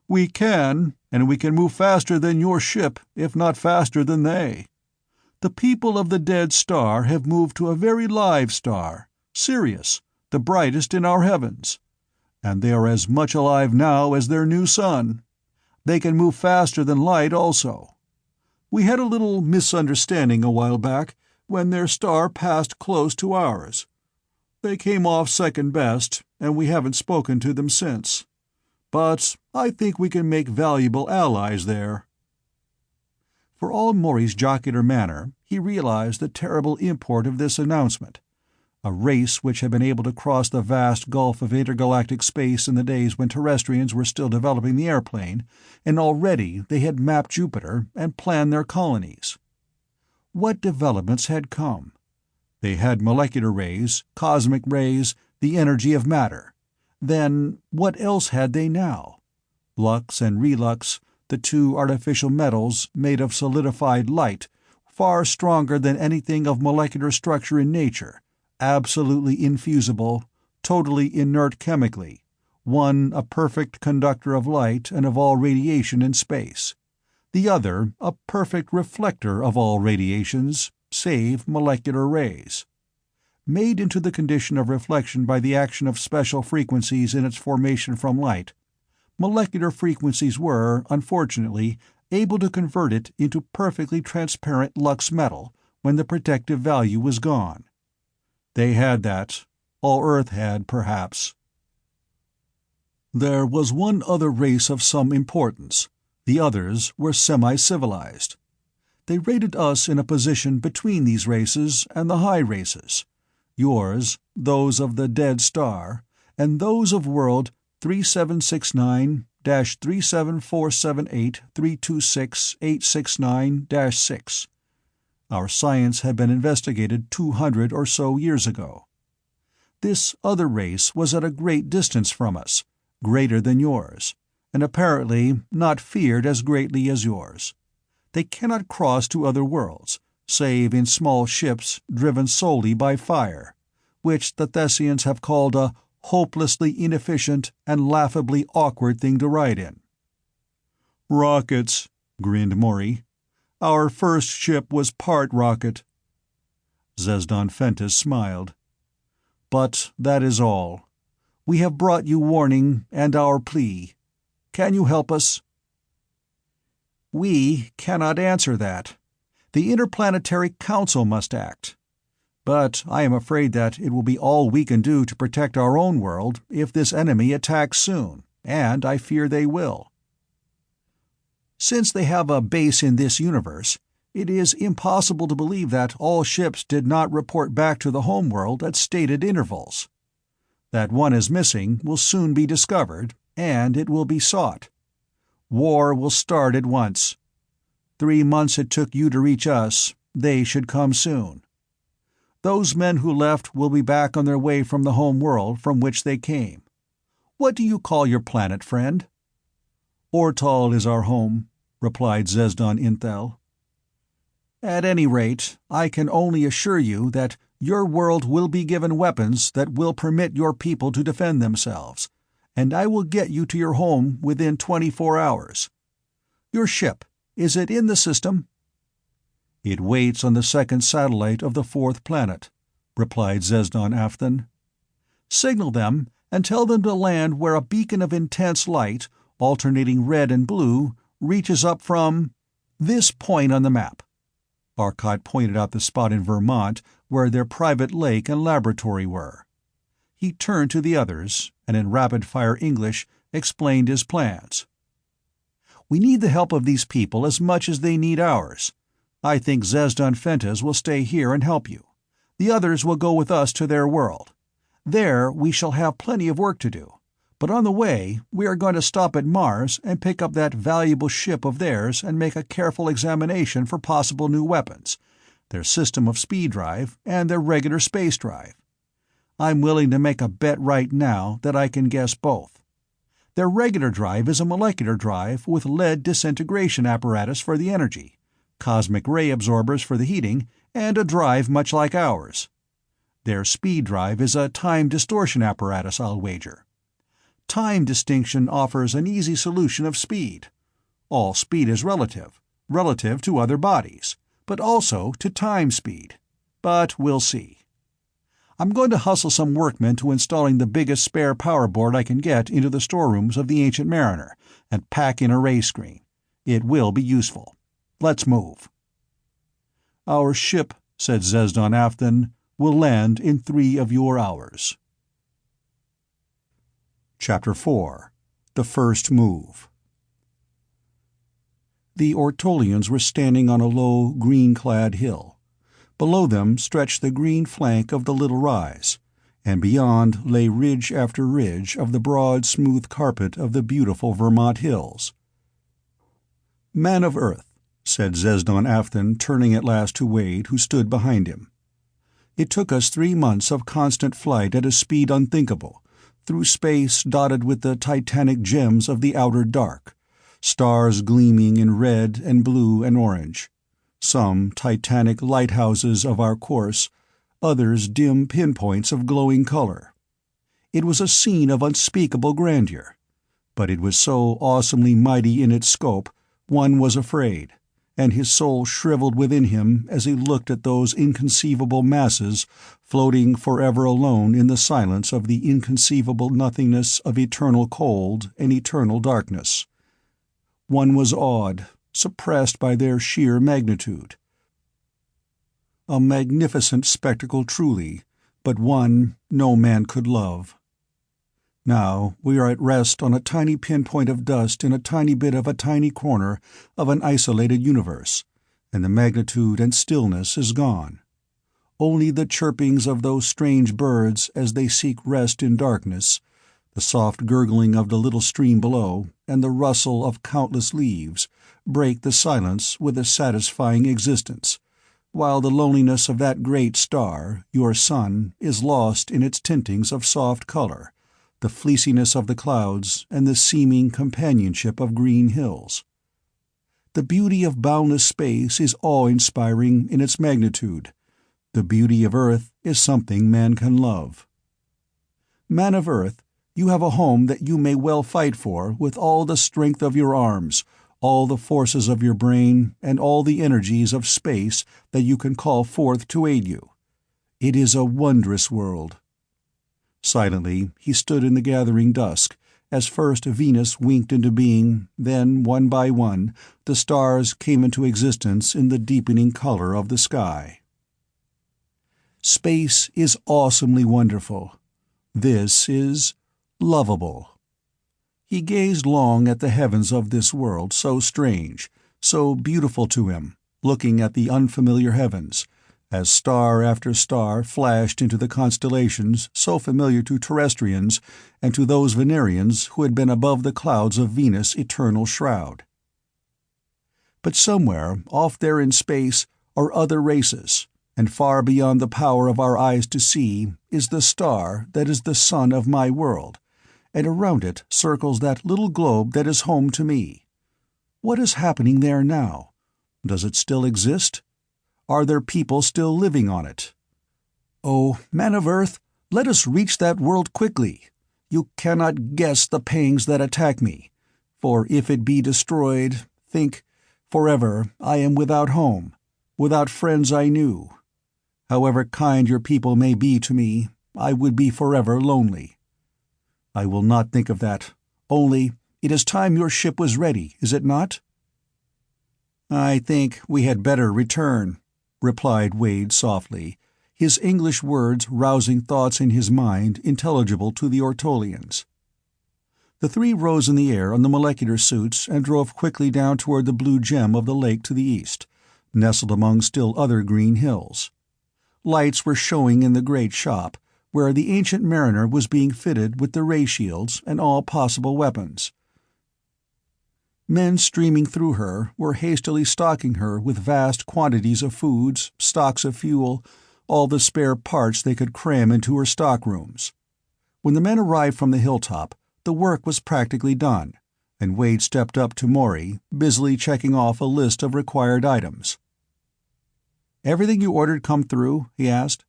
"We can, and we can move faster than your ship, if not faster than they. The people of the dead star have moved to a very live star, Sirius, the brightest in our heavens. And they are as much alive now as their new sun. They can move faster than light also. We had a little misunderstanding a while back, when their star passed close to ours. They came off second best, and we haven't spoken to them since. But I think we can make valuable allies there." For all Maury's jocular manner, he realized the terrible import of this announcement. A race which had been able to cross the vast gulf of intergalactic space in the days when Terrestrians were still developing the airplane, and already they had mapped Jupiter and planned their colonies. What developments had come? They had molecular rays, cosmic rays, the energy of matter. Then what else had they now? Lux and relux, the two artificial metals made of solidified light, far stronger than anything of molecular structure in nature, absolutely infusible, totally inert chemically, one a perfect conductor of light and of all radiation in space, the other a perfect reflector of all radiations, save molecular rays. Made into the condition of reflection by the action of special frequencies in its formation from light, molecular frequencies were, unfortunately, able to convert it into perfectly transparent lux metal when the protective value was gone. They had that. All Earth had, perhaps. There was one other race of some importance. The others were semi-civilized. They rated us in a position between these races and the high races. Yours, those of the dead star, and those of world 3769-37478-326-869-6. Our science had been investigated 200 or so years ago. This other race was at a great distance from us, greater than yours, and apparently not feared as greatly as yours. They cannot cross to other worlds, save in small ships driven solely by fire, which the Thessians have called a hopelessly inefficient and laughably awkward thing to ride in. "Rockets," grinned Maury. "Our first ship was part rocket." Zesdan Fentis smiled. "But that is all. We have brought you warning and our plea. Can you help us?" "We cannot answer that. The Interplanetary Council must act. But I am afraid that it will be all we can do to protect our own world if this enemy attacks soon, and I fear they will. Since they have a base in this universe, it is impossible to believe that all ships did not report back to the homeworld at stated intervals. That one is missing will soon be discovered, and it will be sought. War will start at once. 3 months it took you to reach us, they should come soon. Those men who left will be back on their way from the home world from which they came. What do you call your planet, friend?" "Ortal is our home," replied Zesdan Inthel. "At any rate, I can only assure you that your world will be given weapons that will permit your people to defend themselves, and I will get you to your home within 24 hours. Your ship, is it in the system?" "It waits on the second satellite of the 4th planet," replied Zesdan Afthan. "Signal them and tell them to land where a beacon of intense light, alternating red and blue, reaches up from this point on the map." Arcot pointed out the spot in Vermont where their private lake and laboratory were. He turned to the others, and in rapid-fire English explained his plans. "We need the help of these people as much as they need ours. I think Zesdan Fentis will stay here and help you. The others will go with us to their world. There we shall have plenty of work to do. But on the way, we are going to stop at Mars and pick up that valuable ship of theirs and make a careful examination for possible new weapons, their system of speed drive, and their regular space drive. I'm willing to make a bet right now that I can guess both. Their regular drive is a molecular drive with lead disintegration apparatus for the energy, cosmic ray absorbers for the heating, and a drive much like ours. Their speed drive is a time distortion apparatus, I'll wager. Time distinction offers an easy solution of speed. All speed is relative, relative to other bodies, but also to time speed. But we'll see. I'm going to hustle some workmen to installing the biggest spare power board I can get into the storerooms of the Ancient Mariner and pack in a ray screen. It will be useful. Let's move." "Our ship," said Zesdan Afthan, "will land in 3 of your hours." Chapter 4: The First Move. The Ortolians were standing on a low, green-clad hill. Below them stretched the green flank of the little rise, and beyond lay ridge after ridge of the broad, smooth carpet of the beautiful Vermont hills. "Man of Earth," said Zesdan Afthan, turning at last to Wade, who stood behind him. "It took us 3 months of constant flight at a speed unthinkable, through space dotted with the titanic gems of the outer dark, stars gleaming in red and blue and orange, some titanic lighthouses of our course, others dim pinpoints of glowing color. It was a scene of unspeakable grandeur, but it was so awesomely mighty in its scope, one was afraid, and his soul shriveled within him as he looked at those inconceivable masses floating forever alone in the silence of the inconceivable nothingness of eternal cold and eternal darkness. One was awed, suppressed by their sheer magnitude. A magnificent spectacle truly, but one no man could love. Now we are at rest on a tiny pinpoint of dust in a tiny bit of a tiny corner of an isolated universe, and the magnitude and stillness is gone. Only the chirpings of those strange birds as they seek rest in darkness, the soft gurgling of the little stream below, and the rustle of countless leaves break the silence with a satisfying existence, while the loneliness of that great star, your sun, is lost in its tintings of soft color, the fleeciness of the clouds, and the seeming companionship of green hills. The beauty of boundless space is awe-inspiring in its magnitude. The beauty of Earth is something man can love. Man of Earth, you have a home that you may well fight for with all the strength of your arms, all the forces of your brain, and all the energies of space that you can call forth to aid you. It is a wondrous world. Silently, he stood in the gathering dusk, as first Venus winked into being, then, one by one, the stars came into existence in the deepening color of the sky. Space is awesomely wonderful. This is lovable. He gazed long at the heavens of this world so strange, so beautiful to him, looking at the unfamiliar heavens, as star after star flashed into the constellations so familiar to terrestrians and to those Venerians who had been above the clouds of Venus' eternal shroud. But somewhere, off there in space, are other races, and far beyond the power of our eyes to see is the star that is the sun of my world, and around it circles that little globe that is home to me. What is happening there now? Does it still exist? Are there people still living on it? Oh, man of Earth, let us reach that world quickly. You cannot guess the pangs that attack me, for if it be destroyed, think, forever I am without home, without friends I knew. However kind your people may be to me, I would be forever lonely. I will not think of that. Only, it is time your ship was ready, is it not? I think we had better return, replied Wade softly, his English words rousing thoughts in his mind intelligible to the Ortolians. The three rose in the air on the molecular suits and drove quickly down toward the blue gem of the lake to the east, nestled among still other green hills. Lights were showing in the great shop, where the Ancient Mariner was being fitted with the ray shields and all possible weapons. Men streaming through her were hastily stocking her with vast quantities of foods, stocks of fuel, all the spare parts they could cram into her stockrooms. When the men arrived from the hilltop, the work was practically done, and Wade stepped up to Maury, busily checking off a list of required items. "Everything you ordered come through?" he asked.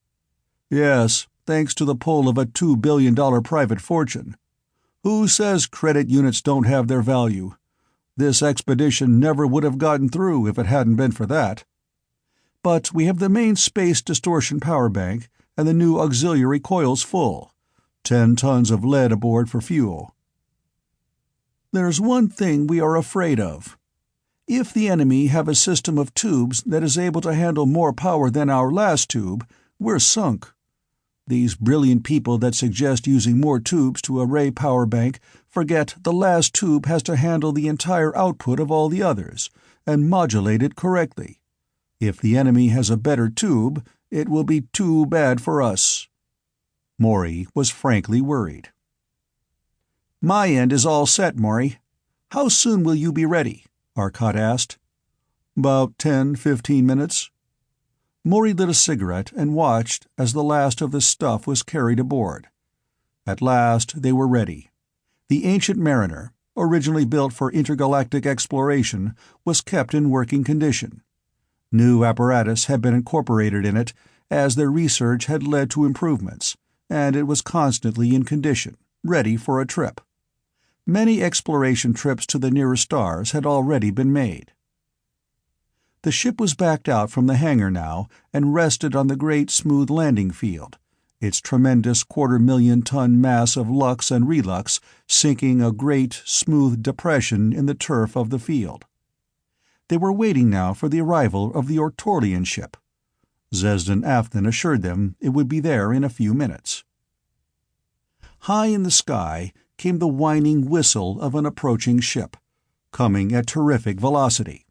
"Yes, thanks to the pull of a $2 billion private fortune. Who says credit units don't have their value? This expedition never would have gotten through if it hadn't been for that. But we have the main space distortion power bank and the new auxiliary coils full. 10 tons of lead aboard for fuel. There's one thing we are afraid of. If the enemy have a system of tubes that is able to handle more power than our last tube, we're sunk. These brilliant people that suggest using more tubes to a ray power bank forget the last tube has to handle the entire output of all the others, and modulate it correctly. If the enemy has a better tube, it will be too bad for us." Maury was frankly worried. "My end is all set, Maury. How soon will you be ready?" Arcot asked. "About 10-15 minutes." Maury lit a cigarette and watched as the last of the stuff was carried aboard. At last they were ready. The Ancient Mariner, originally built for intergalactic exploration, was kept in working condition. New apparatus had been incorporated in it as their research had led to improvements, and it was constantly in condition, ready for a trip. Many exploration trips to the nearer stars had already been made. The ship was backed out from the hangar now and rested on the great smooth landing field, its tremendous 250,000-ton mass of lux and relux sinking a great, smooth depression in the turf of the field. They were waiting now for the arrival of the Ortolian ship. Zesden Afton assured them it would be there in a few minutes. High in the sky came the whining whistle of an approaching ship, coming at terrific velocity.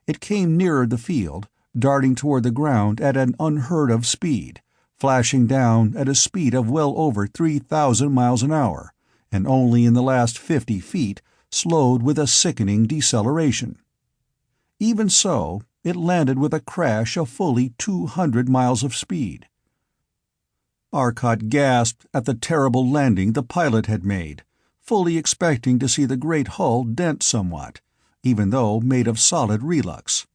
It came nearer the field, darting toward the ground at an unheard-of speed, flashing down at a speed of well over 3,000 miles an hour, and only in the last 50 feet slowed with a sickening deceleration. Even so, it landed with a crash of fully 200 miles of speed. Arcot gasped at the terrible landing the pilot had made, fully expecting to see the great hull dent somewhat, even though made of solid relux.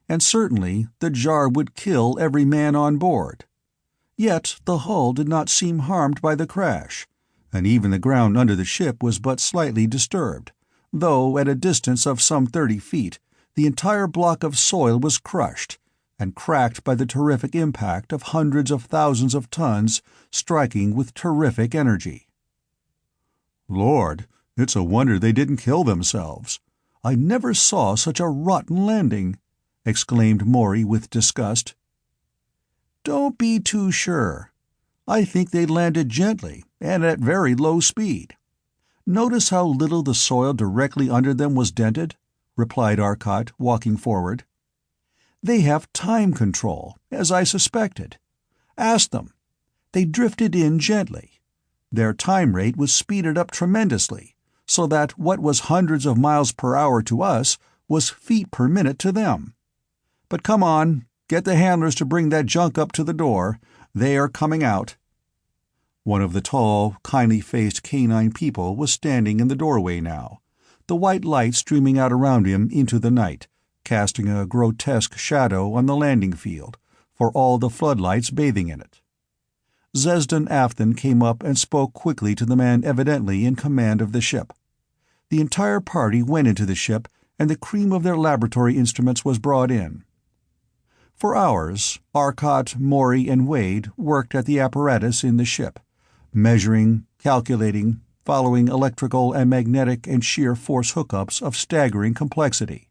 And certainly the jar would kill every man on board. Yet the hull did not seem harmed by the crash, and even the ground under the ship was but slightly disturbed, though at a distance of some 30 feet the entire block of soil was crushed and cracked by the terrific impact of hundreds of thousands of tons striking with terrific energy. "Lord, it's a wonder they didn't kill themselves. I never saw such a rotten landing," exclaimed Maury with disgust. "Don't be too sure. I think they landed gently and at very low speed. Notice how little the soil directly under them was dented," replied Arcot, walking forward. "They have time control, as I suspected. Ask them. They drifted in gently. Their time rate was speeded up tremendously, so that what was hundreds of miles per hour to us was feet per minute to them. But come on, get the handlers to bring that junk up to the door. They are coming out." One of the tall, kindly-faced canine people was standing in the doorway now, the white light streaming out around him into the night, casting a grotesque shadow on the landing field, for all the floodlights bathing in it. Zesden Afton came up and spoke quickly to the man evidently in command of the ship. The entire party went into the ship, and the cream of their laboratory instruments was brought in. For hours, Arcot, Maury, and Wade worked at the apparatus in the ship, measuring, calculating, following electrical and magnetic and shear force hookups of staggering complexity.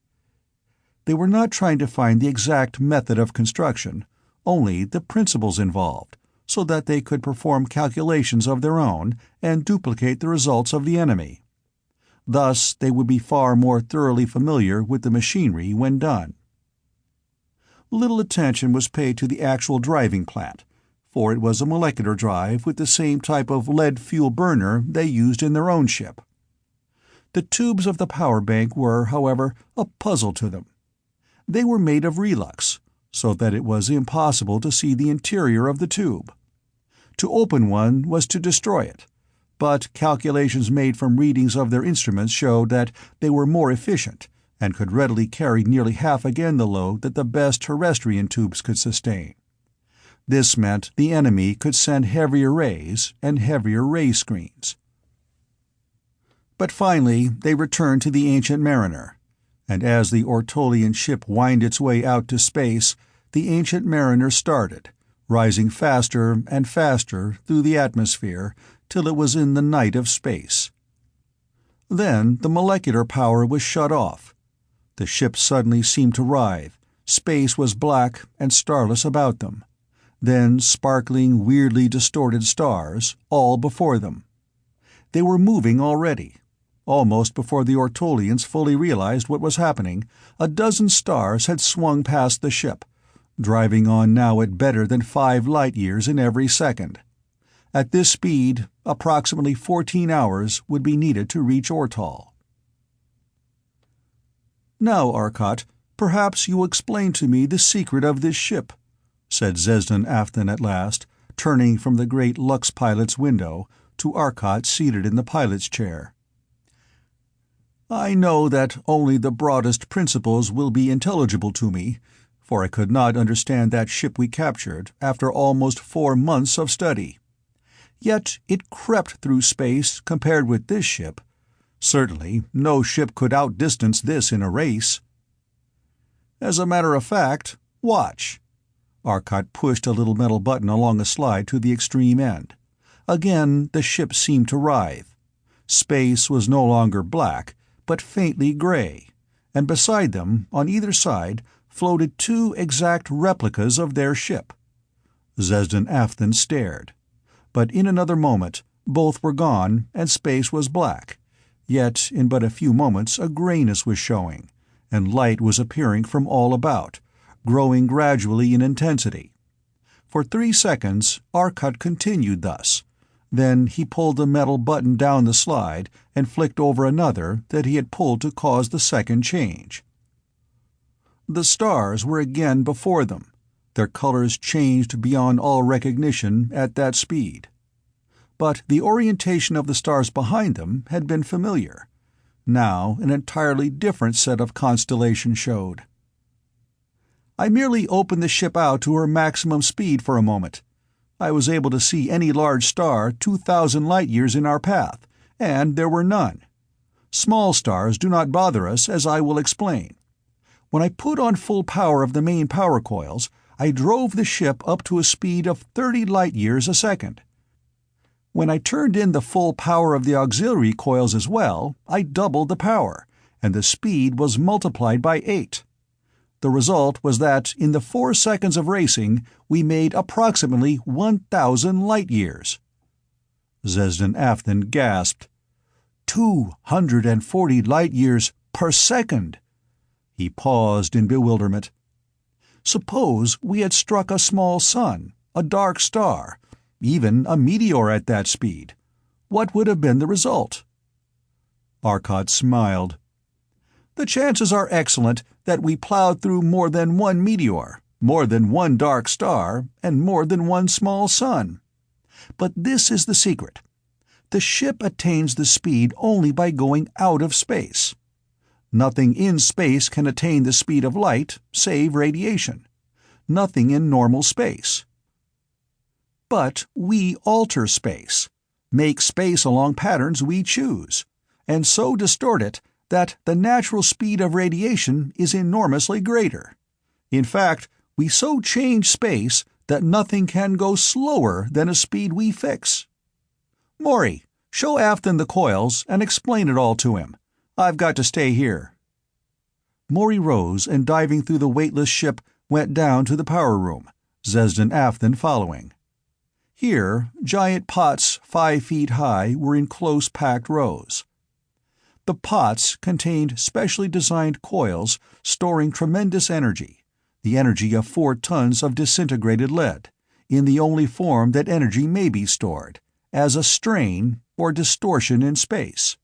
They were not trying to find the exact method of construction, only the principles involved, so that they could perform calculations of their own and duplicate the results of the enemy. Thus they would be far more thoroughly familiar with the machinery when done. Little attention was paid to the actual driving plant, for it was a molecular drive with the same type of lead fuel burner they used in their own ship. The tubes of the power bank were, however, a puzzle to them. They were made of relux, so that it was impossible to see the interior of the tube. To open one was to destroy it, but calculations made from readings of their instruments showed that they were more efficient and could readily carry nearly half again the load that the best terrestrian tubes could sustain. This meant the enemy could send heavier rays and heavier ray screens. But finally they returned to the Ancient Mariner, and as the Ortolian ship whined its way out to space, the Ancient Mariner started, rising faster and faster through the atmosphere till it was in the night of space. Then the molecular power was shut off. The ship suddenly seemed to writhe. Space was black and starless about them. Then sparkling, weirdly distorted stars, all before them. They were moving already. Almost before the Ortolians fully realized what was happening, a dozen stars had swung past the ship, driving on now at better than 5 light-years in every second. At this speed, approximately 14 hours would be needed to reach Ortal. "Now, Arcot, perhaps you will explain to me the secret of this ship," said Zesden Afton at last, turning from the great Lux pilot's window to Arcot seated in the pilot's chair. "I know that only the broadest principles will be intelligible to me, for I could not understand that ship we captured after almost 4 months of study. Yet it crept through space compared with this ship. Certainly no ship could outdistance this in a race. As a matter of fact, watch." Arcot pushed a little metal button along a slide to the extreme end. Again the ship seemed to writhe. Space was no longer black, but faintly gray, and beside them, on either side, floated 2 exact replicas of their ship. Zesden Afton stared. But in another moment, both were gone and space was black. Yet in but a few moments a grayness was showing, and light was appearing from all about, growing gradually in intensity. For 3 seconds Arcot continued thus. Then he pulled the metal button down the slide and flicked over another that he had pulled to cause the second change. The stars were again before them. Their colors changed beyond all recognition at that speed. But the orientation of the stars behind them had been familiar. Now an entirely different set of constellations showed. I merely opened the ship out to her maximum speed for a moment. I was able to see any large star 2,000 light-years in our path, and there were none. Small stars do not bother us, as I will explain. When I put on full power of the main power coils, I drove the ship up to a speed of 30 light-years a second. When I turned in the full power of the auxiliary coils as well, I doubled the power, and the speed was multiplied by 8. The result was that in the 4 seconds of racing, we made approximately 1,000 light-years. Zesden Afton gasped. 240 light-years per second! He paused in bewilderment. Suppose we had struck a small sun, a dark star, even a meteor at that speed. What would have been the result? Arcot smiled. The chances are excellent that we plowed through more than one meteor, more than one dark star, and more than one small sun. But this is the secret. The ship attains the speed only by going out of space. Nothing in space can attain the speed of light, save radiation. Nothing in normal space. But we alter space, make space along patterns we choose, and so distort it that the natural speed of radiation is enormously greater. In fact, we so change space that nothing can go slower than a speed we fix. Maury, show Afton the coils and explain it all to him. I've got to stay here. Maury rose and, diving through the weightless ship, went down to the power room, Zesden Afton following. Here, giant pots 5 feet high were in close-packed rows. The pots contained specially designed coils storing tremendous energy, the energy of 4 tons of disintegrated lead, in the only form that energy may be stored, as a strain or distortion in space.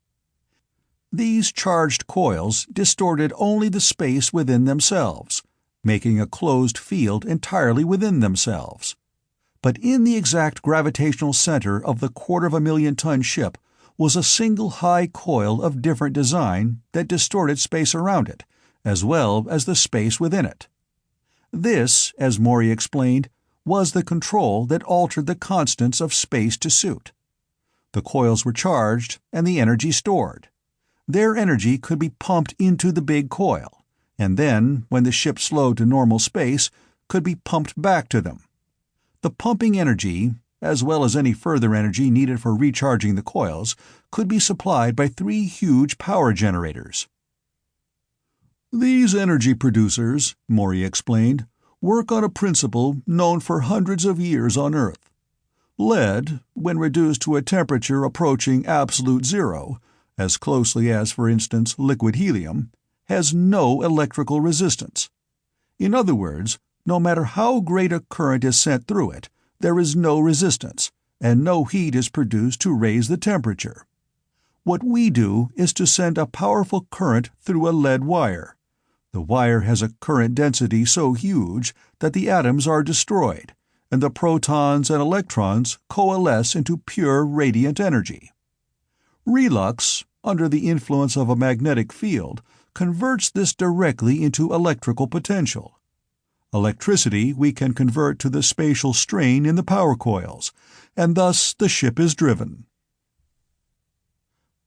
These charged coils distorted only the space within themselves, making a closed field entirely within themselves. But in the exact gravitational center of the 250,000-ton ship was a single high coil of different design that distorted space around it, as well as the space within it. This, as Maury explained, was the control that altered the constants of space to suit. The coils were charged and the energy stored. Their energy could be pumped into the big coil, and then, when the ship slowed to normal space, could be pumped back to them. The pumping energy, as well as any further energy needed for recharging the coils, could be supplied by 3 huge power generators. These energy producers, Maury explained, work on a principle known for hundreds of years on Earth. Lead, when reduced to a temperature approaching absolute zero, as closely as, for instance, liquid helium, has no electrical resistance. In other words, no matter how great a current is sent through it, there is no resistance, and no heat is produced to raise the temperature. What we do is to send a powerful current through a lead wire. The wire has a current density so huge that the atoms are destroyed, and the protons and electrons coalesce into pure radiant energy. Relux, under the influence of a magnetic field, converts this directly into electrical potential. Electricity we can convert to the spatial strain in the power coils, and thus the ship is driven.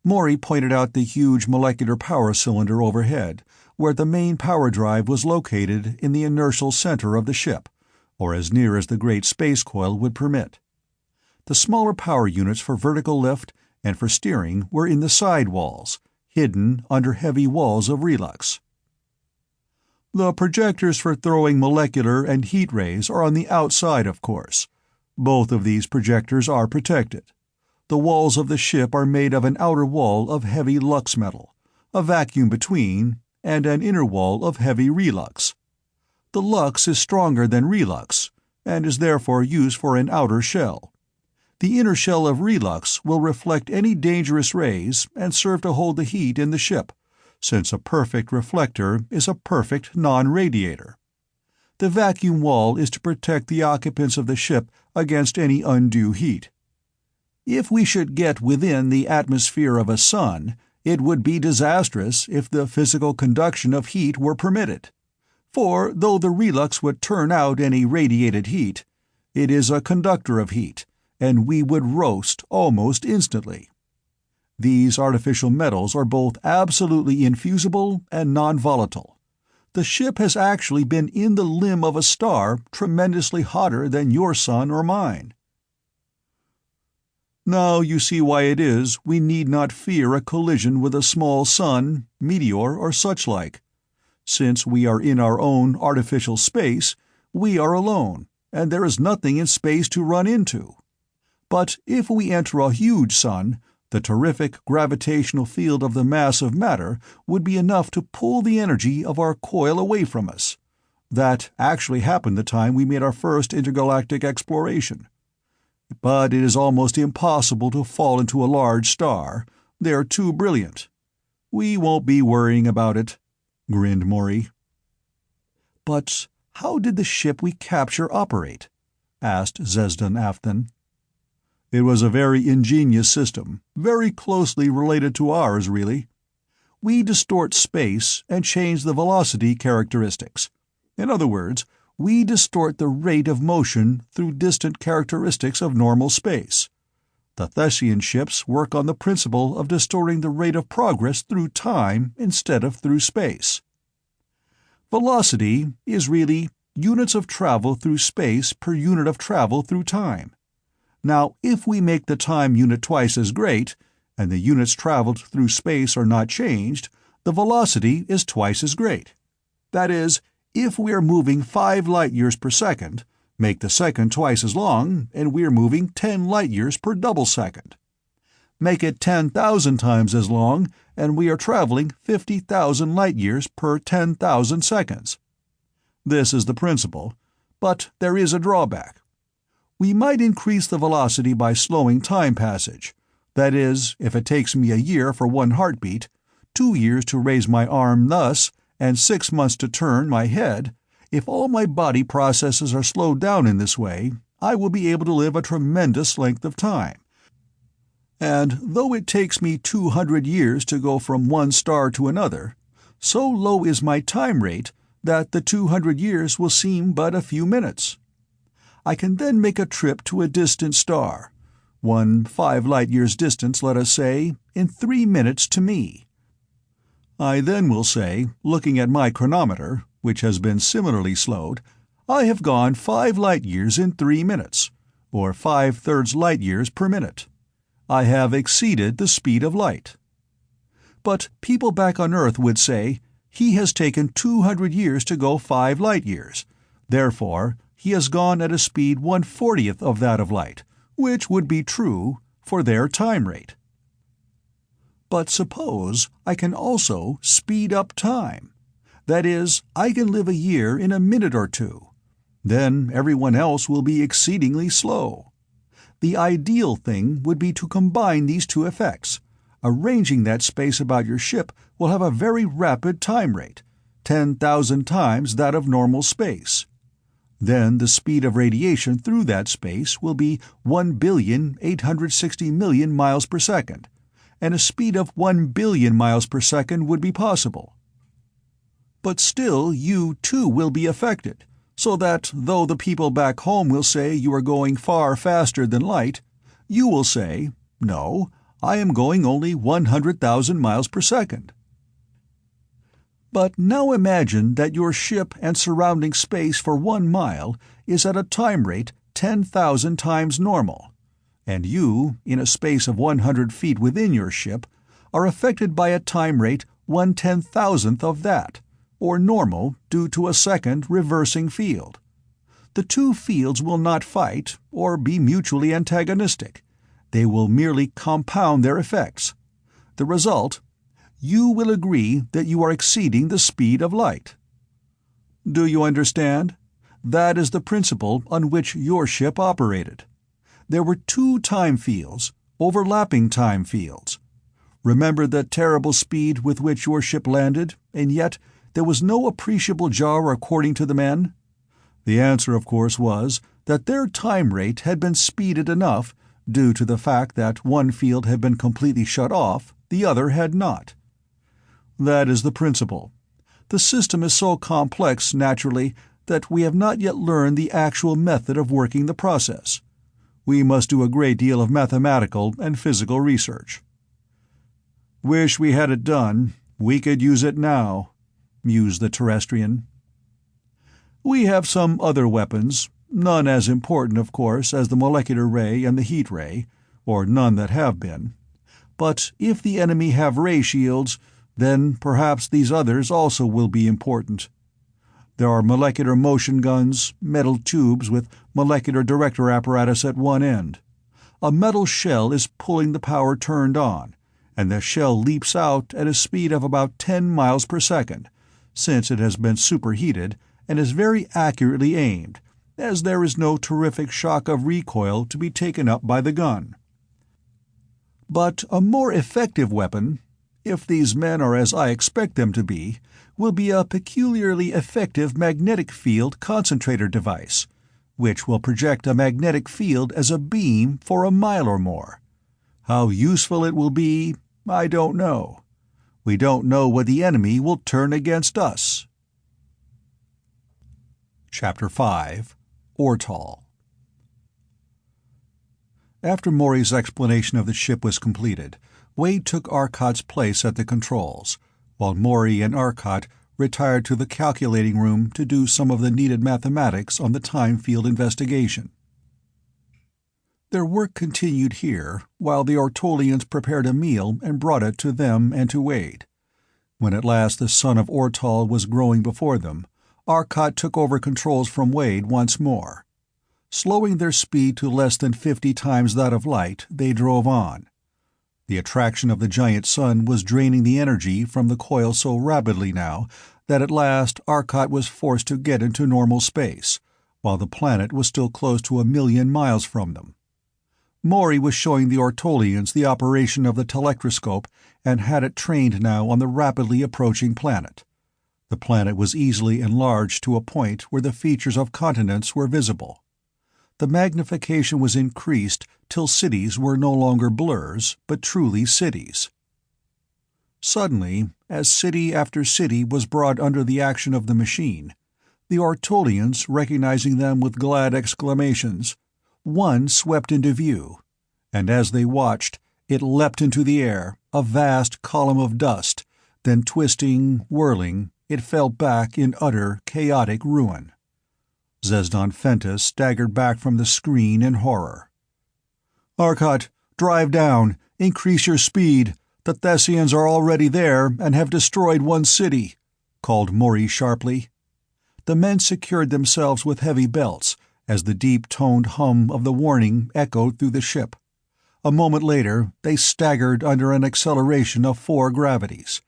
Maury pointed out the huge molecular power cylinder overhead, where the main power drive was located in the inertial center of the ship, or as near as the great space coil would permit. The smaller power units for vertical lift and for steering were in the side walls, hidden under heavy walls of relux. The projectors for throwing molecular and heat rays are on the outside, of course. Both of these projectors are protected. The walls of the ship are made of an outer wall of heavy lux metal, a vacuum between, and an inner wall of heavy relux. The lux is stronger than relux, and is therefore used for an outer shell. The inner shell of relux will reflect any dangerous rays and serve to hold the heat in the ship, since a perfect reflector is a perfect non-radiator. The vacuum wall is to protect the occupants of the ship against any undue heat. If we should get within the atmosphere of a sun, it would be disastrous if the physical conduction of heat were permitted. For though the relux would turn out any radiated heat, it is a conductor of heat, and we would roast almost instantly. These artificial metals are both absolutely infusible and non-volatile. The ship has actually been in the limb of a star tremendously hotter than your sun or mine. Now you see why it is we need not fear a collision with a small sun, meteor, or such like. Since we are in our own artificial space, we are alone, and there is nothing in space to run into. But if we enter a huge sun, the terrific gravitational field of the mass of matter would be enough to pull the energy of our coil away from us. That actually happened the time we made our first intergalactic exploration. But it is almost impossible to fall into a large star. They're too brilliant. We won't be worrying about it, grinned Maury. But how did the ship we capture operate? Asked Zesdan Afton. It was a very ingenious system, very closely related to ours, really. We distort space and change the velocity characteristics. In other words, we distort the rate of motion through distant characteristics of normal space. The Thessian ships work on the principle of distorting the rate of progress through time instead of through space. Velocity is really units of travel through space per unit of travel through time. Now, if we make the time unit twice as great, and the units traveled through space are not changed, the velocity is twice as great. That is, if we are moving 5 light-years per second, make the second twice as long, and we are moving 10 light-years per double second. Make it 10,000 times as long, and we are traveling 50,000 light-years per 10,000 seconds. This is the principle, but there is a drawback. We might increase the velocity by slowing time passage. That is, if it takes me a year for one heartbeat, 2 years to raise my arm thus, and 6 months to turn my head, if all my body processes are slowed down in this way, I will be able to live a tremendous length of time. And though it takes me 200 years to go from one star to another, so low is my time rate that the 200 years will seem but a few minutes. I can then make a trip to a distant star, one 5 light-years distance, let us say, in 3 minutes to me. I then will say, looking at my chronometer, which has been similarly slowed, I have gone 5 light-years in 3 minutes, or 5/3 light-years per minute. I have exceeded the speed of light. But people back on Earth would say, he has taken 200 years to go 5 light-years. Therefore, he has gone at a speed 1/40th of that of light, which would be true for their time rate. But suppose I can also speed up time. That is, I can live a year in a minute or two. Then everyone else will be exceedingly slow. The ideal thing would be to combine these two effects. Arranging that space about your ship will have a very rapid time rate, 10,000 times that of normal space. Then the speed of radiation through that space will be 1,860,000,000 miles per second, and a speed of 1 billion miles per second would be possible. But still you too will be affected, so that though the people back home will say you are going far faster than light, you will say, no, I am going only 100,000 miles per second. But now imagine that your ship and surrounding space for 1 mile is at a time rate 10,000 times normal, and you, in a space of 100 feet within your ship, are affected by a time rate 1/10,000th of that, or normal due to a second reversing field. The two fields will not fight or be mutually antagonistic. They will merely compound their effects. The result: you will agree that you are exceeding the speed of light. Do you understand? That is the principle on which your ship operated. There were two time fields, overlapping time fields. Remember the terrible speed with which your ship landed, and yet there was no appreciable jar according to the men? The answer, of course, was that their time rate had been speeded enough, due to the fact that one field had been completely shut off, the other had not. That is the principle. The system is so complex, naturally, that we have not yet learned the actual method of working the process. We must do a great deal of mathematical and physical research. "Wish we had it done. We could use it now," mused the Terrestrian. "We have some other weapons, none as important, of course, as the molecular ray and the heat ray, or none that have been. But if the enemy have ray shields, then perhaps these others also will be important. There are molecular motion guns, metal tubes with molecular director apparatus at one end. A metal shell is pulling the power turned on, and the shell leaps out at a speed of about 10 miles per second, since it has been superheated, and is very accurately aimed, as there is no terrific shock of recoil to be taken up by the gun. But a more effective weapon, if these men are as I expect them to be, will be a peculiarly effective magnetic field concentrator device, which will project a magnetic field as a beam for a mile or more. How useful it will be, I don't know. We don't know what the enemy will turn against us." Chapter 5. Ortal. After Maury's explanation of the ship was completed, Wade took Arcott's place at the controls, while Maury and Arcott retired to the calculating room to do some of the needed mathematics on the time field investigation. Their work continued here, while the Ortolians prepared a meal and brought it to them and to Wade. When at last the sun of Ortal was growing before them, Arcott took over controls from Wade once more. Slowing their speed to less than 50 times that of light, they drove on. The attraction of the giant sun was draining the energy from the coil so rapidly now that at last Arcott was forced to get into normal space, while the planet was still close to 1,000,000 miles from them. Maury was showing the Ortolians the operation of the telectroscope and had it trained now on the rapidly approaching planet. The planet was easily enlarged to a point where the features of continents were visible. The magnification was increased till cities were no longer blurs, but truly cities. Suddenly, as city after city was brought under the action of the machine, the Ortolians, recognizing them with glad exclamations, one swept into view, and as they watched, it leapt into the air, a vast column of dust, then twisting, whirling, it fell back in utter, chaotic ruin. Zesdan Fentis staggered back from the screen in horror. "Arcott, drive down! Increase your speed! The Thessians are already there and have destroyed one city," called Maury sharply. The men secured themselves with heavy belts, as the deep-toned hum of the warning echoed through the ship. A moment later, they staggered under an acceleration of 4 gravities.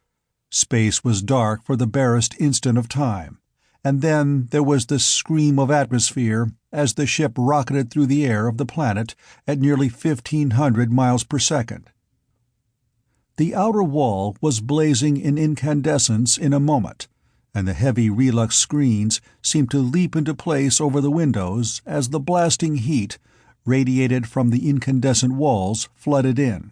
Space was dark for the barest instant of time, and then there was the scream of atmosphere as the ship rocketed through the air of the planet at nearly 1,500 miles per second. The outer wall was blazing in incandescence in a moment, and the heavy relux screens seemed to leap into place over the windows as the blasting heat, radiated from the incandescent walls, flooded in.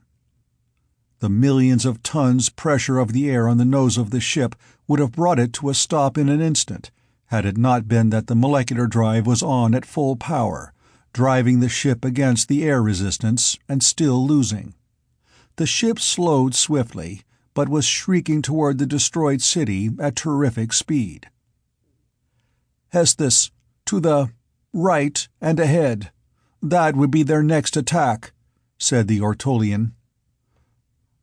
The millions of tons pressure of the air on the nose of the ship would have brought it to a stop in an instant, had it not been that the molecular drive was on at full power, driving the ship against the air resistance, and still losing. The ship slowed swiftly, but was shrieking toward the destroyed city at terrific speed. "Hestus, to the right and ahead. That would be their next attack," said the Ortolian.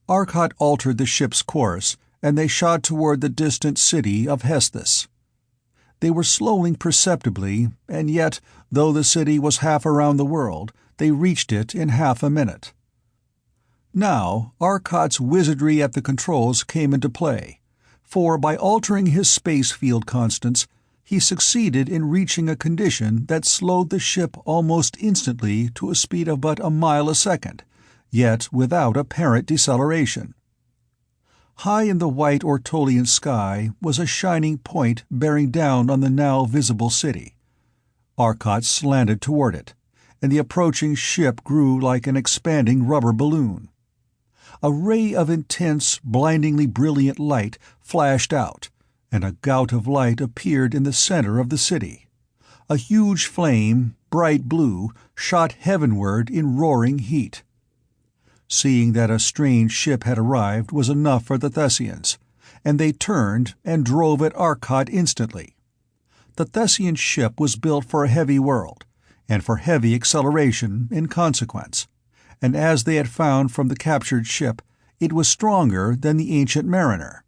Arcott altered the ship's course, and they shot toward the distant city of Hestus. They were slowing perceptibly, and yet, though the city was half around the world, they reached it in half a minute. Now, Arcott's wizardry at the controls came into play, for by altering his space field constants, he succeeded in reaching a condition that slowed the ship almost instantly to a speed of but a mile a second, yet without apparent deceleration. High in the white Ortolian sky was a shining point bearing down on the now visible city. Arcot slanted toward it, and the approaching ship grew like an expanding rubber balloon. A ray of intense, blindingly brilliant light flashed out, and a gout of light appeared in the center of the city. A huge flame, bright blue, shot heavenward in roaring heat. Seeing that a strange ship had arrived was enough for the Thessians, and they turned and drove at Arcot instantly. The Thessian ship was built for a heavy world, and for heavy acceleration in consequence, and as they had found from the captured ship, it was stronger than the Ancient Mariner.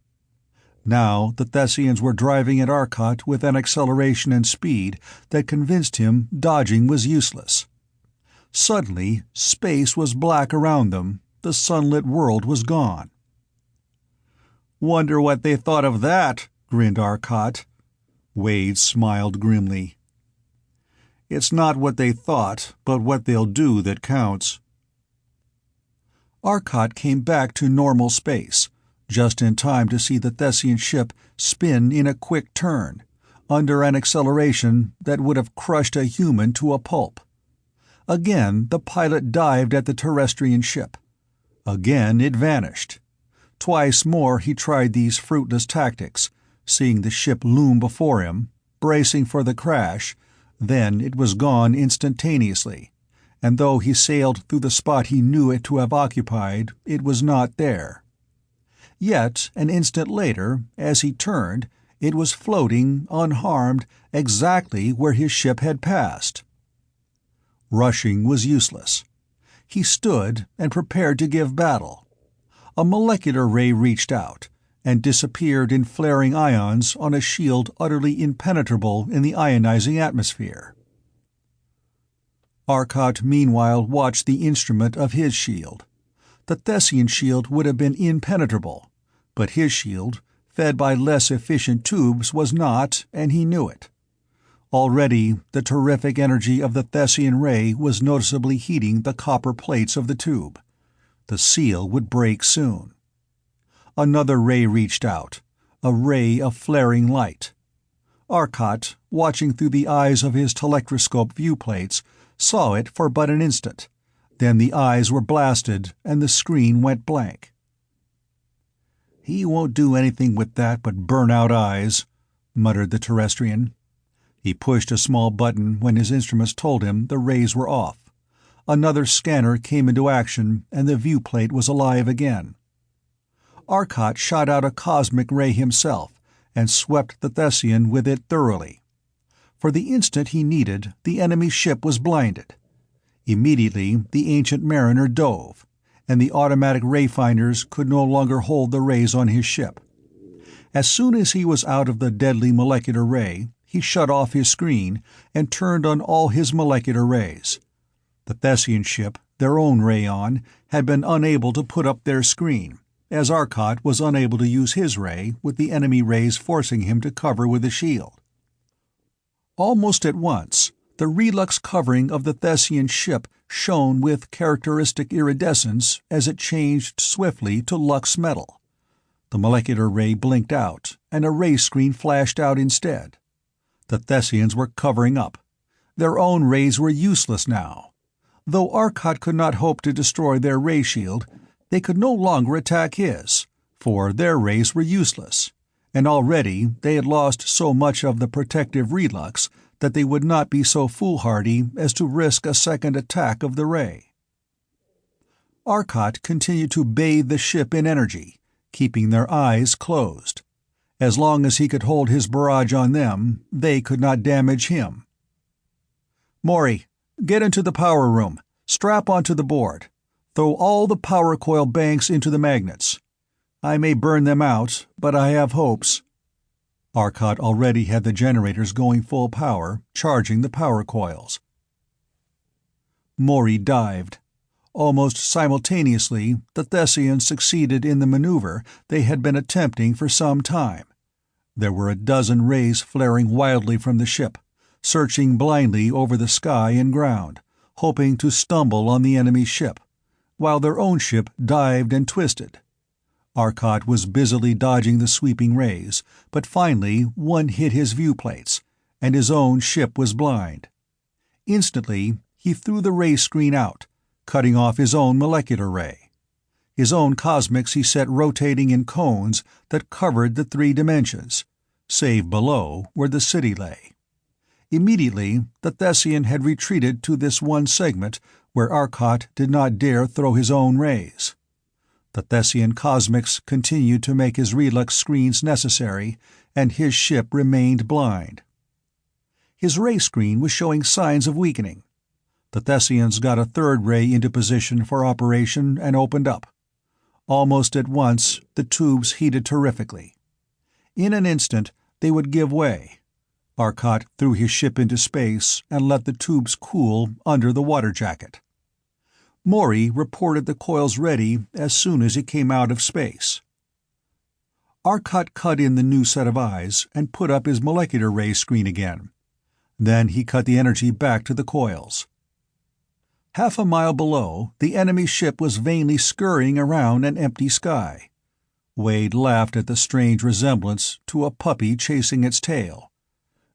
Now the Thessians were driving at Arcot with an acceleration and speed that convinced him dodging was useless. Suddenly, space was black around them, the sunlit world was gone. "Wonder what they thought of that," grinned Arcot. Wade smiled grimly. "It's not what they thought, but what they'll do that counts." Arcot came back to normal space, just in time to see the Thessian ship spin in a quick turn, under an acceleration that would have crushed a human to a pulp. Again the pilot dived at the terrestrian ship. Again it vanished. Twice more he tried these fruitless tactics, seeing the ship loom before him, bracing for the crash. Then it was gone instantaneously, and though he sailed through the spot he knew it to have occupied, it was not there. Yet an instant later, as he turned, it was floating, unharmed, exactly where his ship had passed. Rushing was useless. He stood and prepared to give battle. A molecular ray reached out, and disappeared in flaring ions on a shield utterly impenetrable in the ionizing atmosphere. Arcot meanwhile watched the instrument of his shield. The Thessian shield would have been impenetrable, but his shield, fed by less efficient tubes, was not, and he knew it. Already the terrific energy of the Thessian ray was noticeably heating the copper plates of the tube. The seal would break soon. Another ray reached out, a ray of flaring light. Arcot, watching through the eyes of his telectroscope viewplates, saw it for but an instant. Then the eyes were blasted and the screen went blank. "He won't do anything with that but burn out eyes," muttered the Terrestrian. He pushed a small button when his instruments told him the rays were off. Another scanner came into action and the viewplate was alive again. Arcot shot out a cosmic ray himself and swept the Thessian with it thoroughly. For the instant he needed, the enemy ship was blinded. Immediately the Ancient Mariner dove, and the automatic ray finders could no longer hold the rays on his ship. As soon as he was out of the deadly molecular ray, he shut off his screen and turned on all his molecular rays. The Thessian ship, their own ray on, had been unable to put up their screen, as Arcot was unable to use his ray with the enemy rays forcing him to cover with a shield. Almost at once, the relux covering of the Thessian ship shone with characteristic iridescence as it changed swiftly to lux metal. The molecular ray blinked out, and a ray screen flashed out instead. The Thessians were covering up. Their own rays were useless now. Though Arcot could not hope to destroy their ray shield, they could no longer attack his, for their rays were useless, and already they had lost so much of the protective relux that they would not be so foolhardy as to risk a second attack of the ray. Arcot continued to bathe the ship in energy, keeping their eyes closed. As long as he could hold his barrage on them, they could not damage him. "Maury, get into the power room. Strap onto the board. Throw all the power coil banks into the magnets. I may burn them out, but I have hopes." Arcot already had the generators going full power, charging the power coils. Maury dived. Almost simultaneously, the Thessians succeeded in the maneuver they had been attempting for some time. There were a dozen rays flaring wildly from the ship, searching blindly over the sky and ground, hoping to stumble on the enemy ship, while their own ship dived and twisted. Arcot was busily dodging the sweeping rays, but finally one hit his viewplates, and his own ship was blind. Instantly, he threw the ray screen out, cutting off his own molecular ray. His own cosmics he set rotating in cones that covered the 3 dimensions, save below where the city lay. Immediately, the Thessian had retreated to this one segment where Arcot did not dare throw his own rays. The Thessian cosmics continued to make his relux screens necessary, and his ship remained blind. His ray screen was showing signs of weakening. The Thessians got a 3rd ray into position for operation and opened up. Almost at once, the tubes heated terrifically. In an instant, they would give way. Arcot threw his ship into space and let the tubes cool under the water jacket. Maury reported the coils ready as soon as he came out of space. Arcot cut in the new set of eyes and put up his molecular ray screen again. Then he cut the energy back to the coils. Half a mile below, the enemy ship was vainly scurrying around an empty sky. Wade laughed at the strange resemblance to a puppy chasing its tail.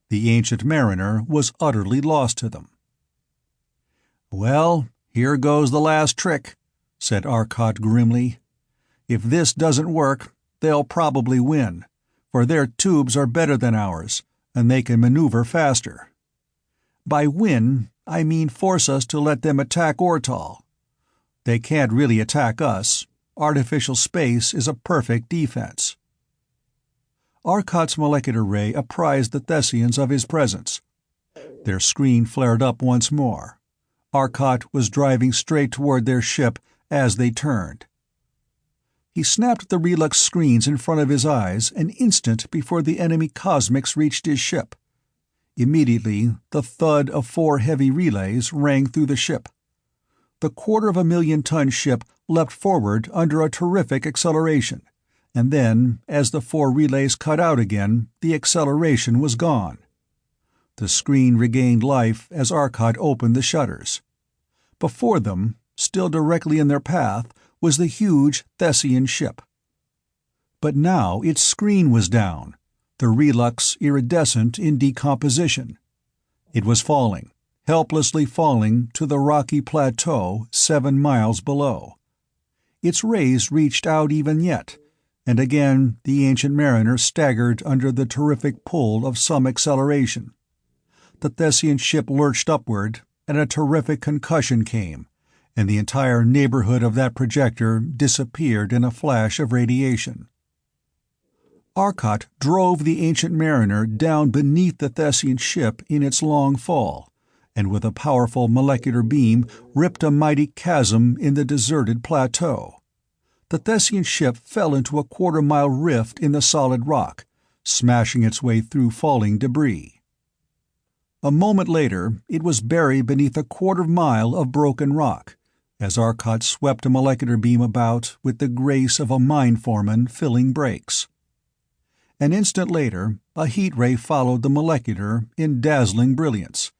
The ancient mariner was utterly lost to them. "Well, here goes the last trick," said Arcot grimly. "If this doesn't work, they'll probably win, for their tubes are better than ours, and they can maneuver faster. By win, I mean force us to let them attack Ortal. They can't really attack us. Artificial space is a perfect defense." Arcot's molecular ray apprised the Thessians of his presence. Their screen flared up once more. Arcot was driving straight toward their ship as they turned. He snapped the relux screens in front of his eyes an instant before the enemy cosmics reached his ship. Immediately, the thud of 4 heavy relays rang through the ship. The 250,000-ton ship leapt forward under a terrific acceleration, and then, as the 4 relays cut out again, the acceleration was gone. The screen regained life as Arcot opened the shutters. Before them, still directly in their path, was the huge Thessian ship. But now its screen was down, the relux iridescent in decomposition. It was falling, helplessly falling to the rocky plateau 7 miles below. Its rays reached out even yet, and again the ancient mariner staggered under the terrific pull of some acceleration. The Thessian ship lurched upward, and a terrific concussion came, and the entire neighborhood of that projector disappeared in a flash of radiation. Arcot drove the ancient mariner down beneath the Thessian ship in its long fall, and with a powerful molecular beam ripped a mighty chasm in the deserted plateau. The Thessian ship fell into a 1/4-mile rift in the solid rock, smashing its way through falling debris. A moment later, it was buried beneath a 1/4 mile of broken rock, as Arcot swept a molecular beam about with the grace of a mine foreman filling breaks. An instant later, a heat ray followed the molecular in dazzling brilliance.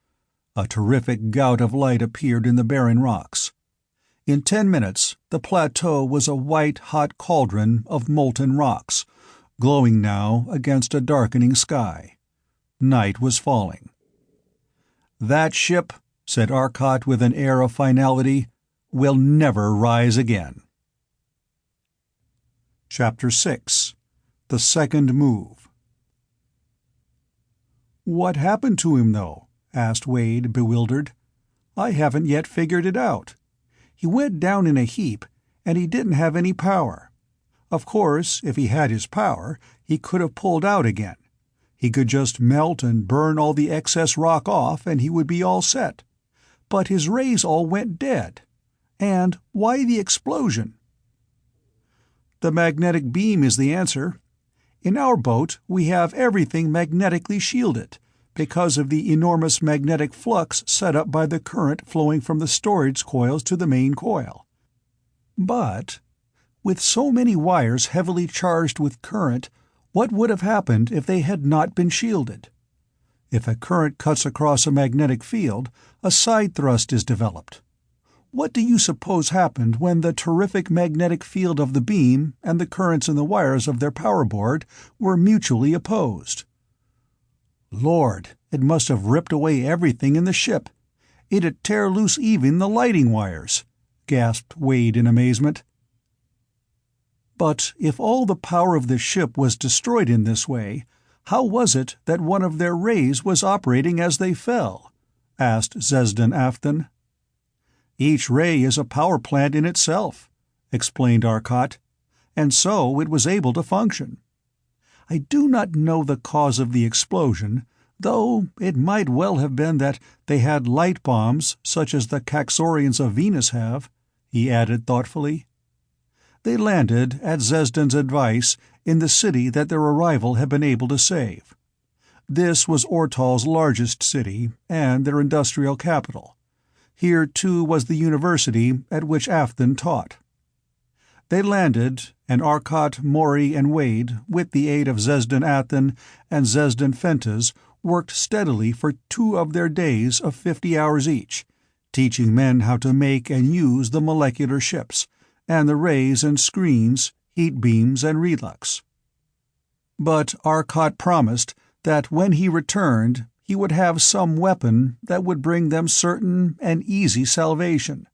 A terrific gout of light appeared in the barren rocks. In 10 minutes, the plateau was a white-hot cauldron of molten rocks, glowing now against a darkening sky. Night was falling. "That ship," said Arcot with an air of finality, "will never rise again." Chapter 6. The Second Move. "What happened to him, though?" asked Wade, bewildered. "I haven't yet figured it out. He went down in a heap, and he didn't have any power. Of course, if he had his power, he could have pulled out again. He could just melt and burn all the excess rock off, and he would be all set. But his rays all went dead. And why the explosion?" "The magnetic beam is the answer. In our boat, we have everything magnetically shielded, because of the enormous magnetic flux set up by the current flowing from the storage coils to the main coil. But, with so many wires heavily charged with current, what would have happened if they had not been shielded? If a current cuts across a magnetic field, a side thrust is developed. what do you suppose happened when the terrific magnetic field of the beam and the currents in the wires of their power board were mutually opposed?" "Lord, it must have ripped away everything in the ship. It'd tear loose even the lighting wires," gasped Wade in amazement. "But if all the power of the ship was destroyed in this way, how was it that one of their rays was operating as they fell?" asked Zesden Afton. "Each ray is a power plant in itself," explained Arcot, "and so it was able to function. I do not know the cause of the explosion, though it might well have been that they had light bombs such as the Caxorians of Venus have," he added thoughtfully. They landed, at Zesden's advice, in the city that their arrival had been able to save. This was Ortal's largest city, and their industrial capital. Here, too, was the university at which Afton taught. They landed, and Arcot, Maury, and Wade, with the aid of Zesden Afton and Zesden Fentis, worked steadily for 2 of their days of 50 hours each, teaching men how to make and use the molecular ships, and the rays and screens, heat beams and relux. But Arcot promised that when he returned he would have some weapon that would bring them certain and easy salvation.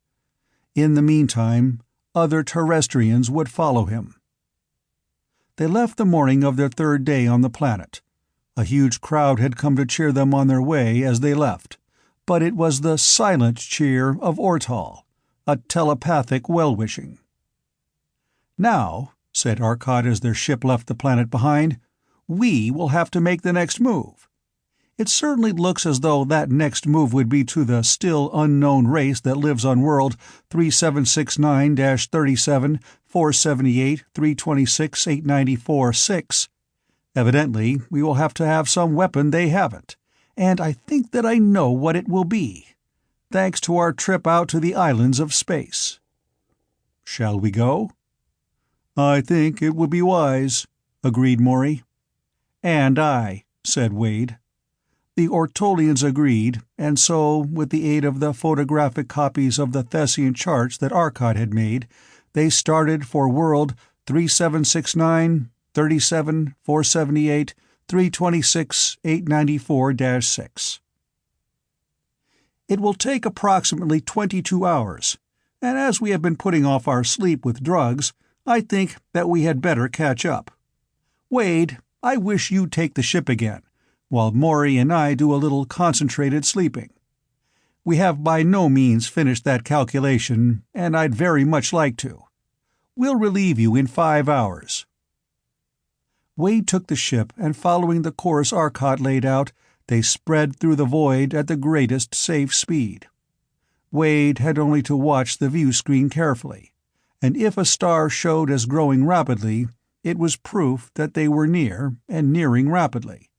In the meantime, other Terrestrians would follow him. They left the morning of their 3rd day on the planet. A huge crowd had come to cheer them on their way as they left, but it was the silent cheer of Ortal, a telepathic well-wishing. "Now," said Arcot as their ship left the planet behind, "we will have to make the next move. It certainly looks as though that next move would be to the still unknown race that lives on world 3769-37, 478-326-894-6. Evidently, we will have to have some weapon they haven't, and I think that I know what it will be, thanks to our trip out to the islands of space." "Shall we go?" "I think it would be wise," agreed Maury. "And I," said Wade. The Ortolians agreed, and so, with the aid of the photographic copies of the Thessian charts that Arcot had made, they started for world 3769, 37, 478, 326, 894-6. "It will take approximately 22 hours, and as we have been putting off our sleep with drugs, I think that we had better catch up. Wade, I wish you'd take the ship again, while Maury and I do a little concentrated sleeping. We have by no means finished that calculation, and I'd very much like to. We'll relieve you in 5 hours." Wade took the ship, and following the course Arcot laid out, they sped through the void at the greatest safe speed. Wade had only to watch the view screen carefully, and if a star showed as growing rapidly, it was proof that they were near, and nearing rapidly.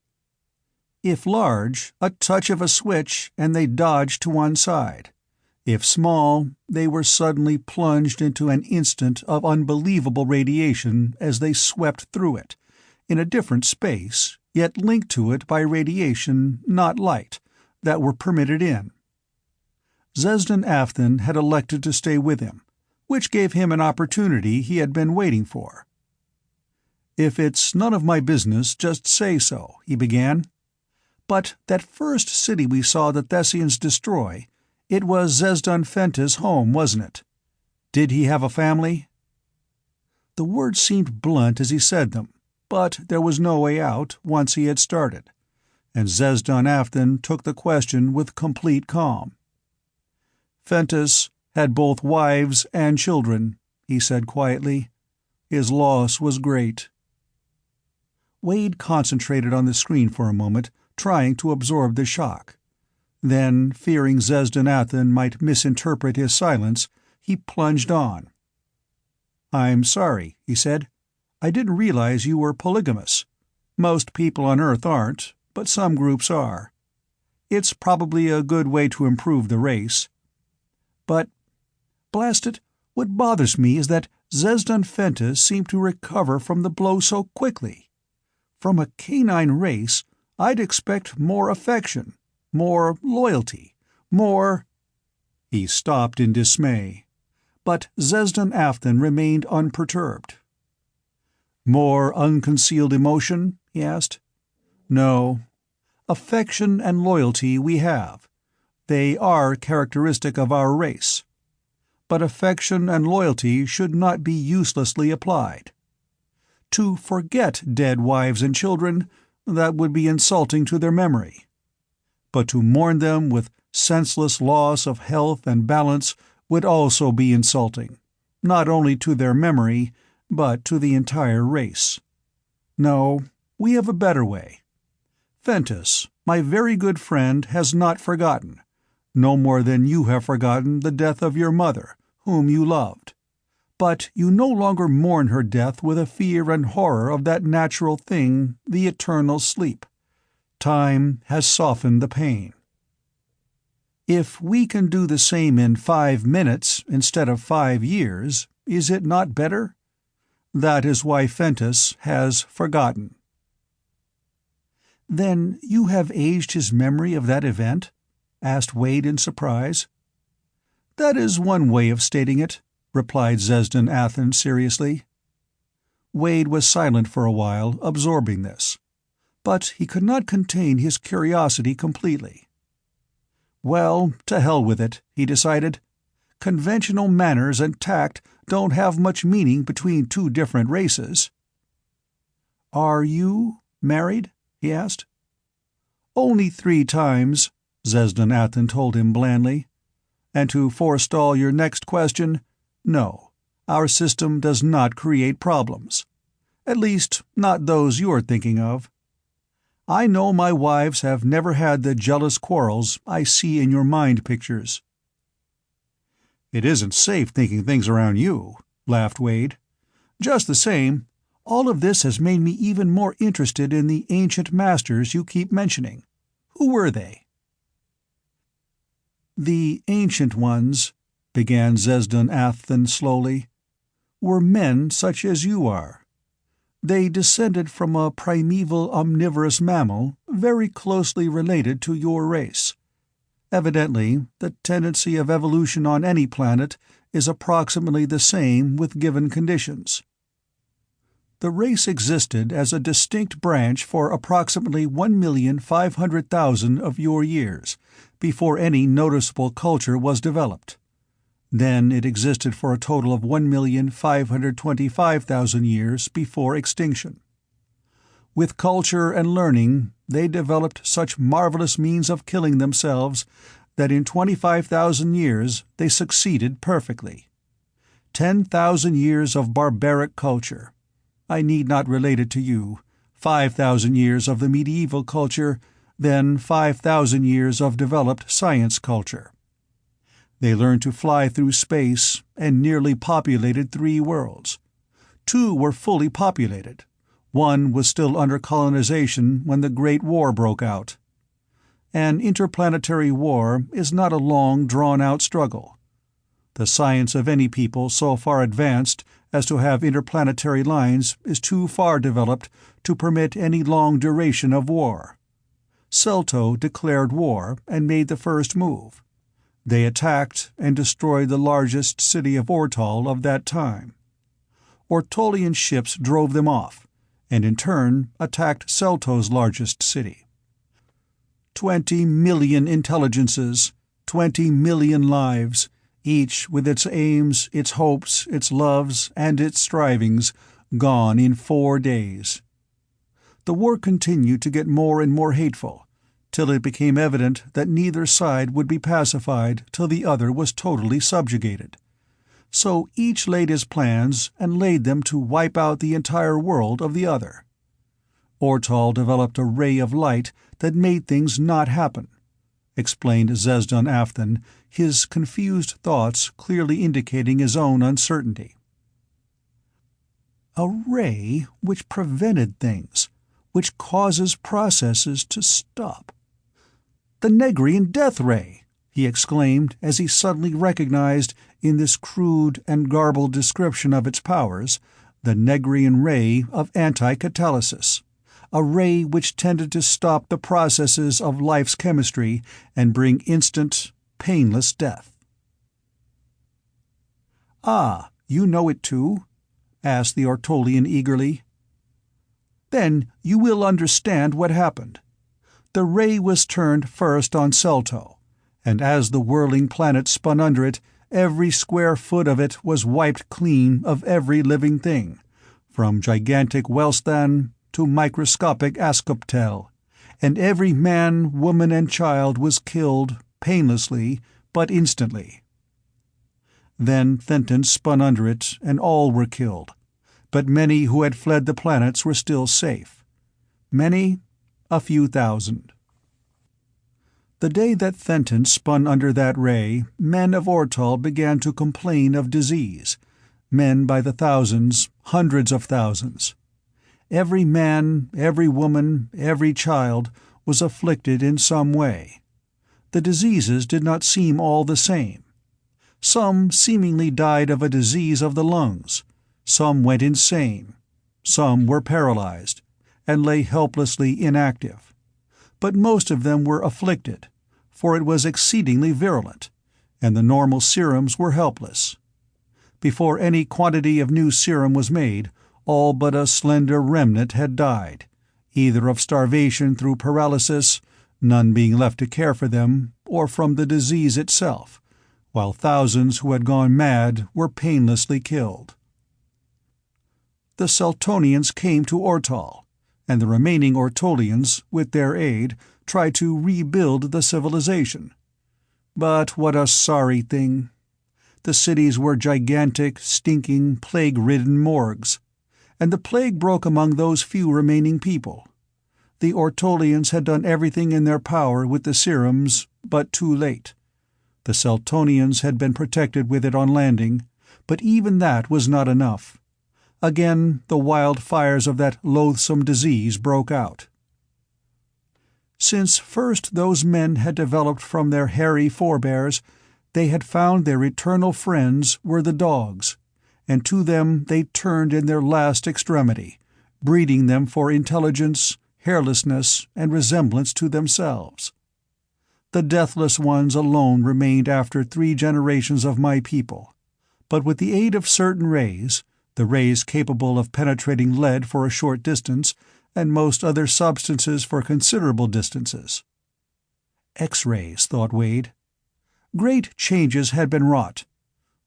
If large, a touch of a switch and they dodged to one side. If small, they were suddenly plunged into an instant of unbelievable radiation as they swept through it, in a different space, yet linked to it by radiation, not light, that were permitted in. Zesden Afton had elected to stay with him, which gave him an opportunity he had been waiting for. "If it's none of my business, just say so," he began. "But that first city we saw the Thessians destroy, it was Zesden Fentis' home, wasn't it? Did he have a family?" The words seemed blunt as he said them, but there was no way out once he had started, and Zesden Afton took the question with complete calm. "Fentis had both wives and children," he said quietly. "His loss was great." Wade concentrated on the screen for a moment, trying to absorb the shock. Then, fearing Zesden Afton might misinterpret his silence, he plunged on. "I'm sorry," he said. "I didn't realize you were polygamous. Most people on Earth aren't, but some groups are. It's probably a good way to improve the race. But, blast it, what bothers me is that Zesden Fentis seemed to recover from the blow so quickly. From a canine race, I'd expect more affection, more loyalty, more—" He stopped in dismay, but Zesden Afton remained unperturbed. "More unconcealed emotion?" he asked. "No. Affection and loyalty we have. They are characteristic of our race. But affection and loyalty should not be uselessly applied. To forget dead wives and children, that would be insulting to their memory. But to mourn them with senseless loss of health and balance would also be insulting, not only to their memory, but to the entire race. No, we have a better way. Fentus, my very good friend, has not forgotten, no more than you have forgotten the death of your mother, whom you loved. But you no longer mourn her death with a fear and horror of that natural thing, the eternal sleep. Time has softened the pain. If we can do the same in 5 minutes instead of 5 years, is it not better? That is why Fentus has forgotten." "Then you have aged his memory of that event?" asked Wade in surprise. "That is one way of stating it," replied Zesden Athan seriously. Wade was silent for a while, absorbing this. But he could not contain his curiosity completely. "Well, to hell with it," he decided. "Conventional manners and tact don't have much meaning between two different races." "Are you married?" he asked. "Only 3 times," Zesden Athan told him blandly. "And to forestall your next question, no, our system does not create problems. At least, not those you're thinking of. I know my wives have never had the jealous quarrels I see in your mind pictures." "It isn't safe thinking things around you," laughed Wade. "Just the same, all of this has made me even more interested in the ancient masters you keep mentioning. Who were they?" "The ancient ones," began Zesden Athan slowly, "were men such as you are. They descended from a primeval omnivorous mammal very closely related to your race. Evidently, the tendency of evolution on any planet is approximately the same with given conditions. The race existed as a distinct branch for approximately 1,500,000 of your years, before any noticeable culture was developed. Then it existed for a total of 1,525,000 years before extinction. With culture and learning, they developed such marvelous means of killing themselves that in 25,000 years they succeeded perfectly. 10,000 years of barbaric culture. I need not relate it to you. 5,000 years of the medieval culture, then 5,000 years of developed science culture. They learned to fly through space and nearly populated 3 worlds. 2 were fully populated. 1 was still under colonization when the Great War broke out. An interplanetary war is not a long, drawn-out struggle. The science of any people so far advanced as to have interplanetary lines is too far developed to permit any long duration of war. Celto declared war and made the first move. They attacked and destroyed the largest city of Ortal of that time. Ortolian ships drove them off, and in turn attacked Celto's largest city. 20 million intelligences, 20 million lives, each with its aims, its hopes, its loves, and its strivings, gone in 4 days. The war continued to get more and more hateful, till it became evident that neither side would be pacified till the other was totally subjugated. So each laid his plans and laid them to wipe out the entire world of the other. Ortal developed a ray of light that made things not happen, explained Zesden Afton, his confused thoughts clearly indicating his own uncertainty. A ray which prevented things, which causes processes to stop. "The Negrian death ray!" he exclaimed as he suddenly recognized, in this crude and garbled description of its powers, the Negrian ray of anti-catalysis, a ray which tended to stop the processes of life's chemistry and bring instant, painless death. "Ah, you know it too?" asked the Ortolian eagerly. "Then you will understand what happened. The ray was turned first on Celto, and as the whirling planet spun under it, every square foot of it was wiped clean of every living thing, from gigantic Wellstan to microscopic Askoptel, and every man, woman, and child was killed, painlessly, but instantly. Then Fenton spun under it, and all were killed, but many who had fled the planets were still safe. Many? A few thousand. The day that Fenton spun under that ray, men of Ortal began to complain of disease, men by the thousands, hundreds of thousands. Every man, every woman, every child was afflicted in some way. The diseases did not seem all the same. Some seemingly died of a disease of the lungs, some went insane, some were paralyzed, and lay helplessly inactive. But most of them were afflicted, for it was exceedingly virulent, and the normal serums were helpless. Before any quantity of new serum was made, all but a slender remnant had died, either of starvation through paralysis, none being left to care for them, or from the disease itself, while thousands who had gone mad were painlessly killed. The Celtonians came to Ortal, and the remaining Ortolians, with their aid, tried to rebuild the civilization. But what a sorry thing! The cities were gigantic, stinking, plague-ridden morgues, and the plague broke among those few remaining people. The Ortolians had done everything in their power with the serums, but too late. The Celtonians had been protected with it on landing, but even that was not enough. Again the wild fires of that loathsome disease broke out. Since first those men had developed from their hairy forebears, they had found their eternal friends were the dogs, and to them they turned in their last extremity, breeding them for intelligence, hairlessness, and resemblance to themselves. The deathless ones alone remained after 3 generations of my people, but with the aid of certain rays, the rays capable of penetrating lead for a short distance, and most other substances for considerable distances. X-rays, thought Wade. Great changes had been wrought.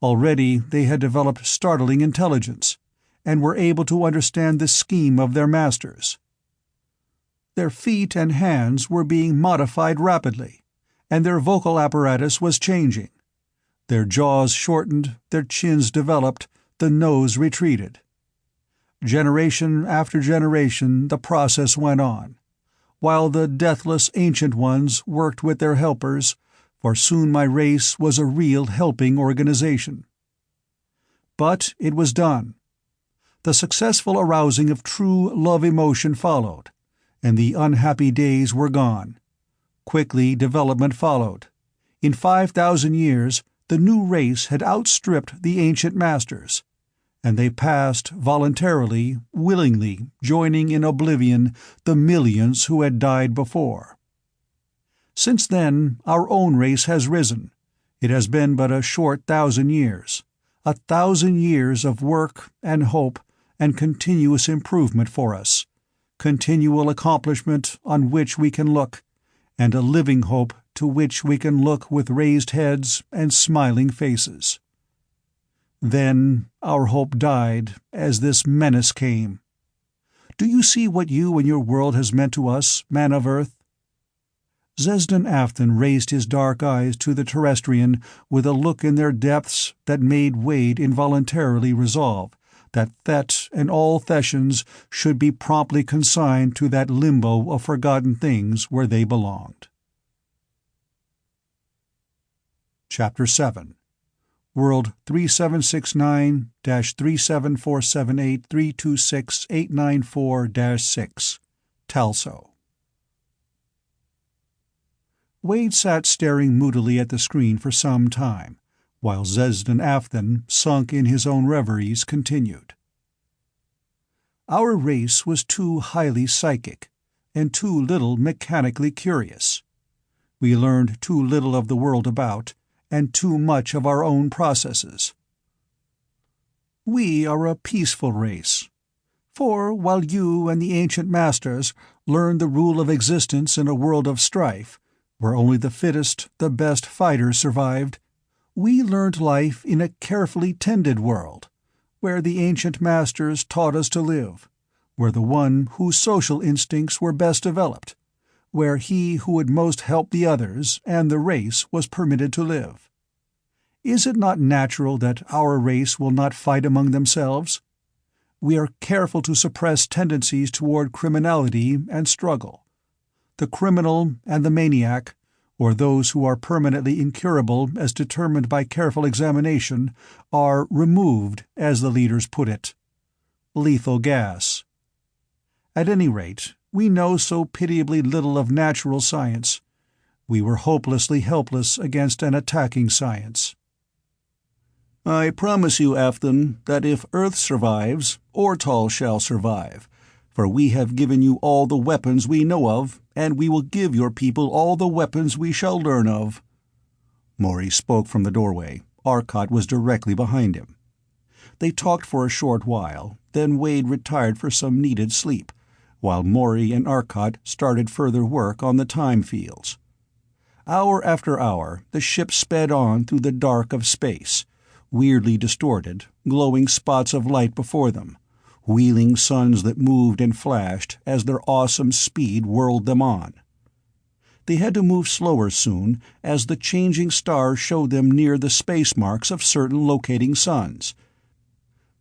Already they had developed startling intelligence, and were able to understand the scheme of their masters. Their feet and hands were being modified rapidly, and their vocal apparatus was changing. Their jaws shortened, their chins developed, the nose retreated. Generation after generation the process went on, while the deathless Ancient Ones worked with their helpers, for soon my race was a real helping organization. But it was done. The successful arousing of true love-emotion followed, and the unhappy days were gone. Quickly development followed. In 5,000 years, the new race had outstripped the ancient masters, and they passed voluntarily, willingly, joining in oblivion the millions who had died before. Since then, our own race has risen. It has been but a short 1,000 years, 1,000 years of work and hope and continuous improvement for us, continual accomplishment on which we can look, and a living hope to which we can look with raised heads and smiling faces. Then our hope died as this menace came. Do you see what you and your world has meant to us, man of Earth? Zesden Afton raised his dark eyes to the Terrestrian with a look in their depths that made Wade involuntarily resolve that Thet and all Thetians should be promptly consigned to that limbo of forgotten things where they belonged. Chapter 7. World 3769-37478-326-894-6, Talso. Wade sat staring moodily at the screen for some time, while Zesden Afton, sunk in his own reveries, continued. Our race was too highly psychic, and too little mechanically curious. We learned too little of the world about, and too much of our own processes. We are a peaceful race. For while you and the ancient masters learned the rule of existence in a world of strife, where only the fittest, the best fighters survived, we learned life in a carefully tended world, where the ancient masters taught us to live, where the one whose social instincts were best developed, where he who would most help the others and the race was permitted to live. Is it not natural that our race will not fight among themselves? We are careful to suppress tendencies toward criminality and struggle. The criminal and the maniac, or those who are permanently incurable as determined by careful examination, are removed, as the leaders put it. Lethal gas. At any rate, we know so pitiably little of natural science. We were hopelessly helpless against an attacking science. I promise you, Afton, that if Earth survives, Ortal shall survive, for we have given you all the weapons we know of, and we will give your people all the weapons we shall learn of. Maury spoke from the doorway. Arcot was directly behind him. They talked for a short while, then Wade retired for some needed sleep, while Maury and Arcot started further work on the time fields. Hour after hour, the ship sped on through the dark of space, weirdly distorted, glowing spots of light before them, wheeling suns that moved and flashed as their awesome speed whirled them on. They had to move slower soon, as the changing stars showed them near the space marks of certain locating suns.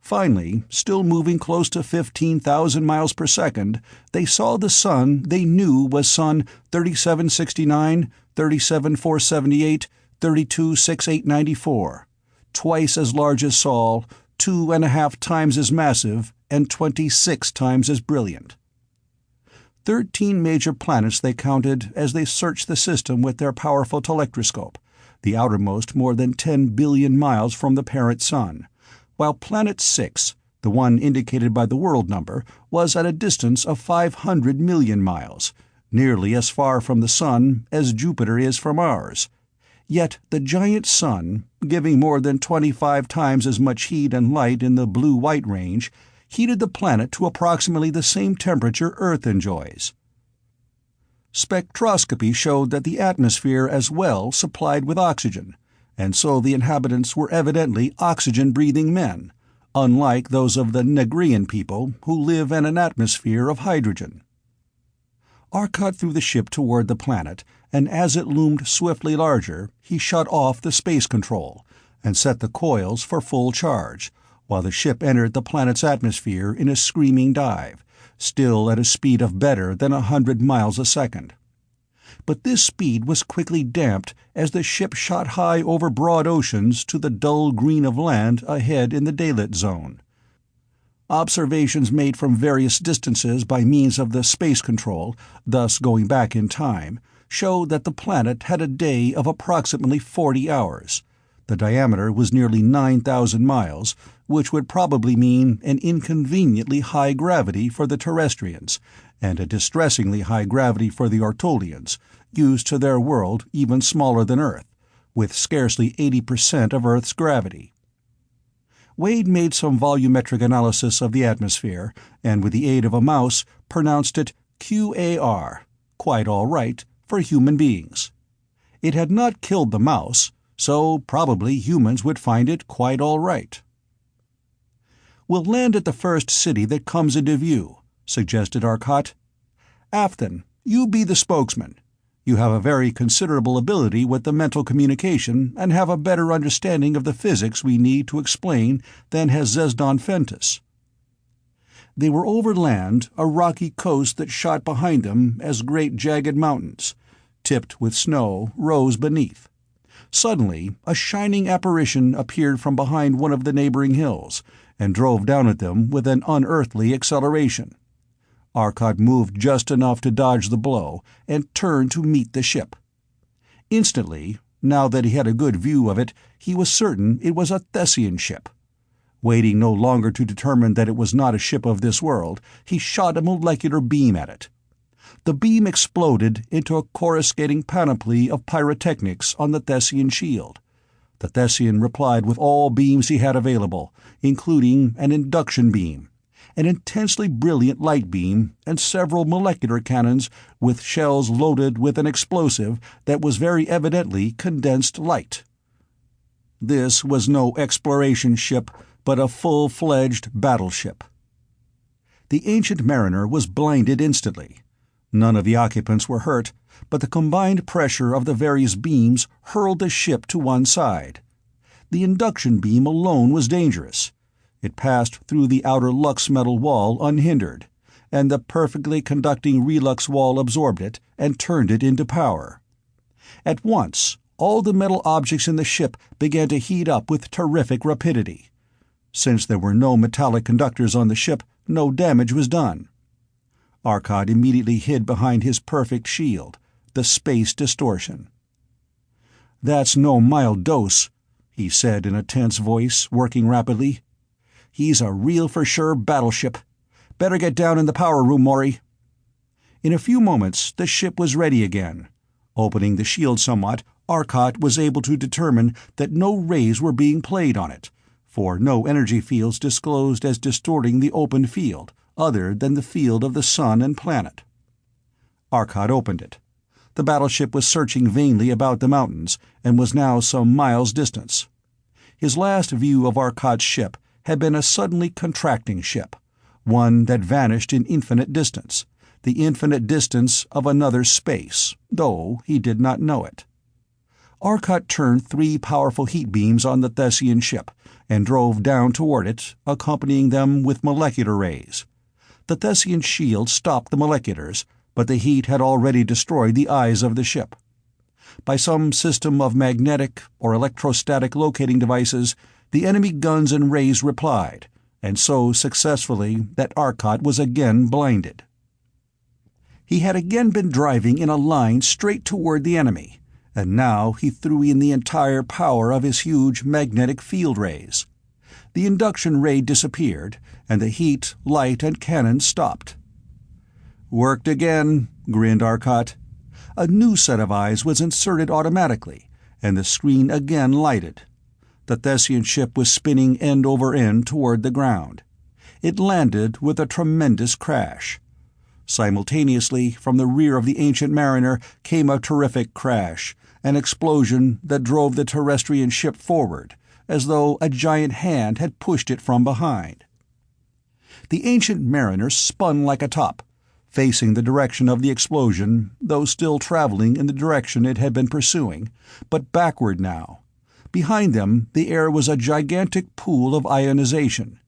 Finally, still moving close to 15,000 miles per second, they saw the sun they knew was Sun 3769, 37478, 326894. Twice as large as Sol, 2.5 times as massive, and 26 times as brilliant. 13 major planets they counted as they searched the system with their powerful telectroscope, the outermost more than 10 billion miles from the parent sun, while Planet 6, the one indicated by the world number, was at a distance of 500 million miles, nearly as far from the sun as Jupiter is from ours. Yet the giant sun, giving more than 25 times as much heat and light in the blue-white range, heated the planet to approximately the same temperature Earth enjoys. Spectroscopy showed that the atmosphere as well supplied with oxygen, and so the inhabitants were evidently oxygen-breathing men, unlike those of the Negrian people who live in an atmosphere of hydrogen. Arcot threw the ship toward the planet, and as it loomed swiftly larger, he shut off the space control and set the coils for full charge, while the ship entered the planet's atmosphere in a screaming dive, still at a speed of better than 100 miles a second. But this speed was quickly damped as the ship shot high over broad oceans to the dull green of land ahead in the daylit zone. Observations made from various distances by means of the space control, thus going back in time, showed that the planet had a day of approximately 40 hours. The diameter was nearly 9,000 miles, which would probably mean an inconveniently high gravity for the terrestrians, and a distressingly high gravity for the Ortolians, used to their world even smaller than Earth, with scarcely 80% of Earth's gravity. Wade made some volumetric analysis of the atmosphere, and with the aid of a mouse pronounced it QAR, quite all right, for human beings. It had not killed the mouse, so probably humans would find it quite all right. "We'll land at the first city that comes into view," suggested Arcot. "Afton, you be the spokesman. You have a very considerable ability with the mental communication and have a better understanding of the physics we need to explain than has Zezdon Fentis." They were over land, a rocky coast that shot behind them as great jagged mountains, tipped with snow, rose beneath. Suddenly, a shining apparition appeared from behind one of the neighboring hills, and drove down at them with an unearthly acceleration. Arcot moved just enough to dodge the blow, and turned to meet the ship. Instantly, now that he had a good view of it, he was certain it was a Thessian ship. Waiting no longer to determine that it was not a ship of this world, he shot a molecular beam at it. The beam exploded into a coruscating panoply of pyrotechnics on the Thessian shield. The Thessian replied with all beams he had available, including an induction beam, an intensely brilliant light beam, and several molecular cannons with shells loaded with an explosive that was very evidently condensed light. This was no exploration ship, but a full-fledged battleship. The Ancient Mariner was blinded instantly. None of the occupants were hurt, but the combined pressure of the various beams hurled the ship to one side. The induction beam alone was dangerous. It passed through the outer lux metal wall unhindered, and the perfectly conducting relux wall absorbed it and turned it into power. At once, all the metal objects in the ship began to heat up with terrific rapidity. Since there were no metallic conductors on the ship, no damage was done. Arcot immediately hid behind his perfect shield, the space distortion. "That's no mild dose," he said in a tense voice, working rapidly. "He's a real for sure battleship. Better get down in the power room, Maury." In a few moments the ship was ready again. Opening the shield somewhat, Arcot was able to determine that no rays were being played on it, for no energy fields disclosed as distorting the open field, other than the field of the sun and planet. Arcot opened it. The battleship was searching vainly about the mountains, and was now some miles distant. His last view of Arcot's ship had been a suddenly contracting ship, one that vanished in infinite distance, the infinite distance of another space, though he did not know it. Arcot turned 3 powerful heat beams on the Thessian ship, and drove down toward it, accompanying them with molecular rays. The Thessian shield stopped the moleculars, but the heat had already destroyed the eyes of the ship. By some system of magnetic or electrostatic locating devices, the enemy guns and rays replied, and so successfully that Arcot was again blinded. He had again been driving in a line straight toward the enemy, and now he threw in the entire power of his huge magnetic field rays. The induction ray disappeared, and the heat, light, and cannon stopped. "Worked again," grinned Arcot. A new set of eyes was inserted automatically, and the screen again lighted. The Thessian ship was spinning end over end toward the ground. It landed with a tremendous crash. Simultaneously, from the rear of the Ancient Mariner came a terrific crash, an explosion that drove the terrestrian ship forward, as though a giant hand had pushed it from behind. The Ancient Mariner spun like a top, facing the direction of the explosion, though still traveling in the direction it had been pursuing, but backward now. Behind them, the air was a gigantic pool of ionization.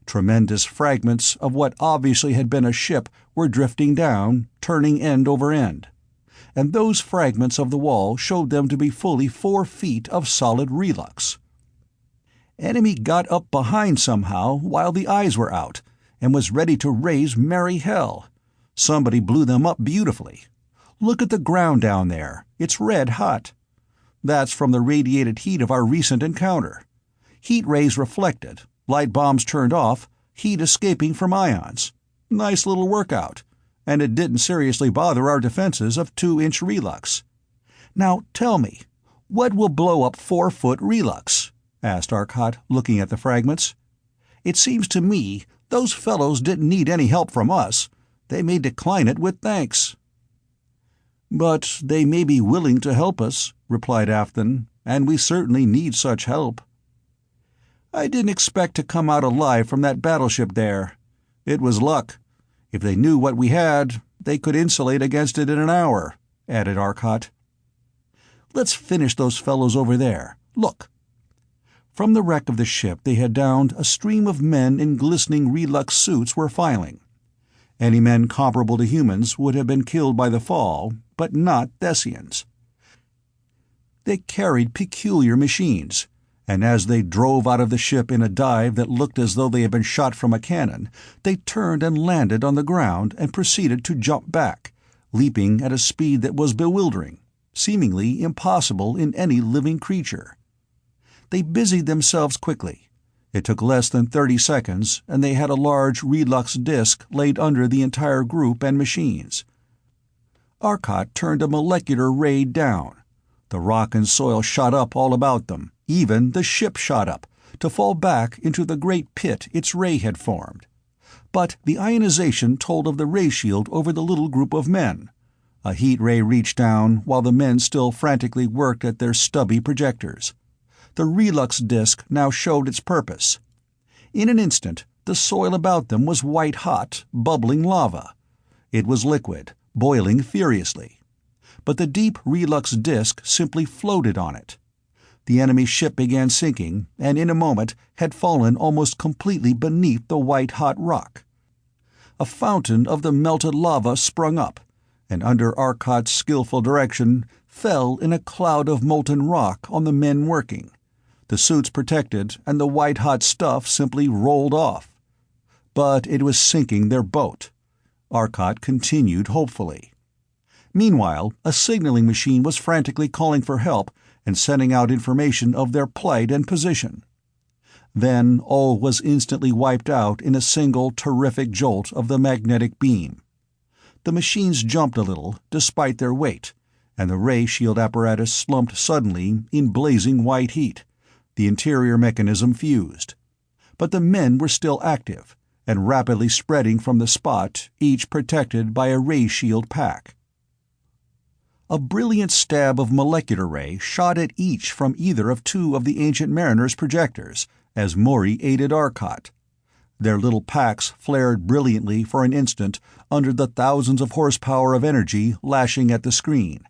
Tremendous fragments of what obviously had been a ship were drifting down, turning end over end. And those fragments of the wall showed them to be fully 4 feet of solid relux. Enemy got up behind somehow while the eyes were out, and was ready to raise merry hell. Somebody blew them up beautifully. Look at the ground down there. It's red hot. That's from the radiated heat of our recent encounter. Heat rays reflected, light bombs turned off, heat escaping from ions. Nice little workout. And it didn't seriously bother our defenses of 2-inch relux. Now tell me, what will blow up 4-foot relux? Asked Arcot, looking at the fragments. It seems to me those fellows didn't need any help from us. They may decline it with thanks. "But they may be willing to help us," replied Afton, "and we certainly need such help." "I didn't expect to come out alive from that battleship there. It was luck. If they knew what we had, they could insulate against it in an hour," added Arcot. "Let's finish those fellows over there. Look." From the wreck of the ship they had downed a stream of men in glistening relux suits were filing. Any men comparable to humans would have been killed by the fall, but not Thessians. They carried peculiar machines, and as they drove out of the ship in a dive that looked as though they had been shot from a cannon, they turned and landed on the ground and proceeded to jump back, leaping at a speed that was bewildering, seemingly impossible in any living creature. They busied themselves quickly. It took less than 30 seconds, and they had a large relux disk laid under the entire group and machines. Arcot turned a molecular ray down. The rock and soil shot up all about them, even the ship shot up, to fall back into the great pit its ray had formed. But the ionization told of the ray shield over the little group of men. A heat ray reached down while the men still frantically worked at their stubby projectors. The relux disk now showed its purpose. In an instant, the soil about them was white-hot, bubbling lava. It was liquid, boiling furiously. But the deep relux disk simply floated on it. The enemy ship began sinking, and in a moment had fallen almost completely beneath the white-hot rock. A fountain of the melted lava sprung up, and under Arcot's skillful direction fell in a cloud of molten rock on the men working. The suits protected, and the white-hot stuff simply rolled off. But it was sinking their boat. Arcot continued hopefully. Meanwhile, a signaling machine was frantically calling for help and sending out information of their plight and position. Then all was instantly wiped out in a single terrific jolt of the magnetic beam. The machines jumped a little, despite their weight, and the ray shield apparatus slumped suddenly in blazing white heat. The interior mechanism fused. But the men were still active, and rapidly spreading from the spot, each protected by a ray shield pack. A brilliant stab of molecular ray shot at each from either of two of the Ancient Mariner's projectors, as Maury aided Arcot. Their little packs flared brilliantly for an instant under the thousands of horsepower of energy lashing at the screen,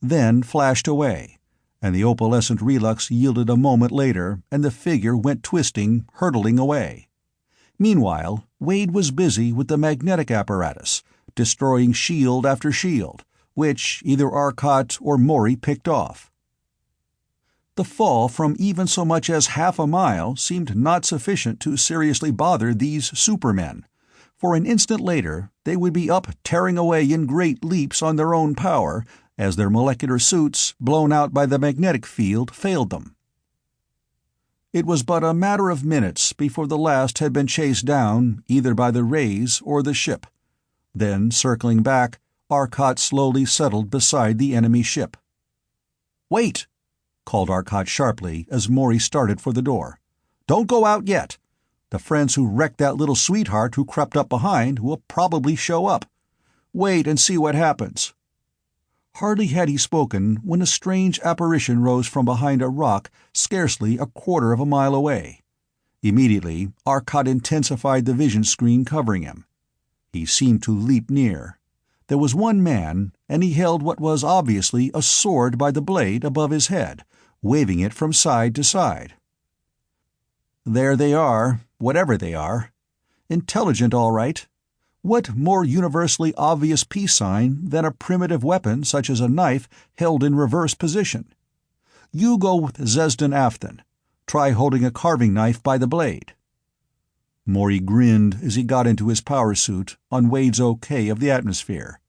then flashed away, and the opalescent relux yielded a moment later, and the figure went twisting, hurtling away. Meanwhile, Wade was busy with the magnetic apparatus, destroying shield after shield, which either Arcot or Maury picked off. The fall from even so much as half a mile seemed not sufficient to seriously bother these supermen, for an instant later they would be up tearing away in great leaps on their own power as their molecular suits, blown out by the magnetic field, failed them. It was but a matter of minutes before the last had been chased down either by the rays or the ship. Then, circling back, Arcot slowly settled beside the enemy ship. "Wait!" called Arcot sharply as Maury started for the door. "Don't go out yet. The friends who wrecked that little sweetheart who crept up behind will probably show up. Wait and see what happens." Hardly had he spoken when a strange apparition rose from behind a rock scarcely a quarter of a mile away. Immediately, Arcot intensified the vision screen covering him. He seemed to leap near. There was one man, and he held what was obviously a sword by the blade above his head, waving it from side to side. There they are, whatever they are. Intelligent, all right. What more universally obvious peace sign than a primitive weapon such as a knife held in reverse position? You go with Zesden Afton. Try holding a carving knife by the blade. Maury grinned as he got into his power suit on Wade's OK of the atmosphere.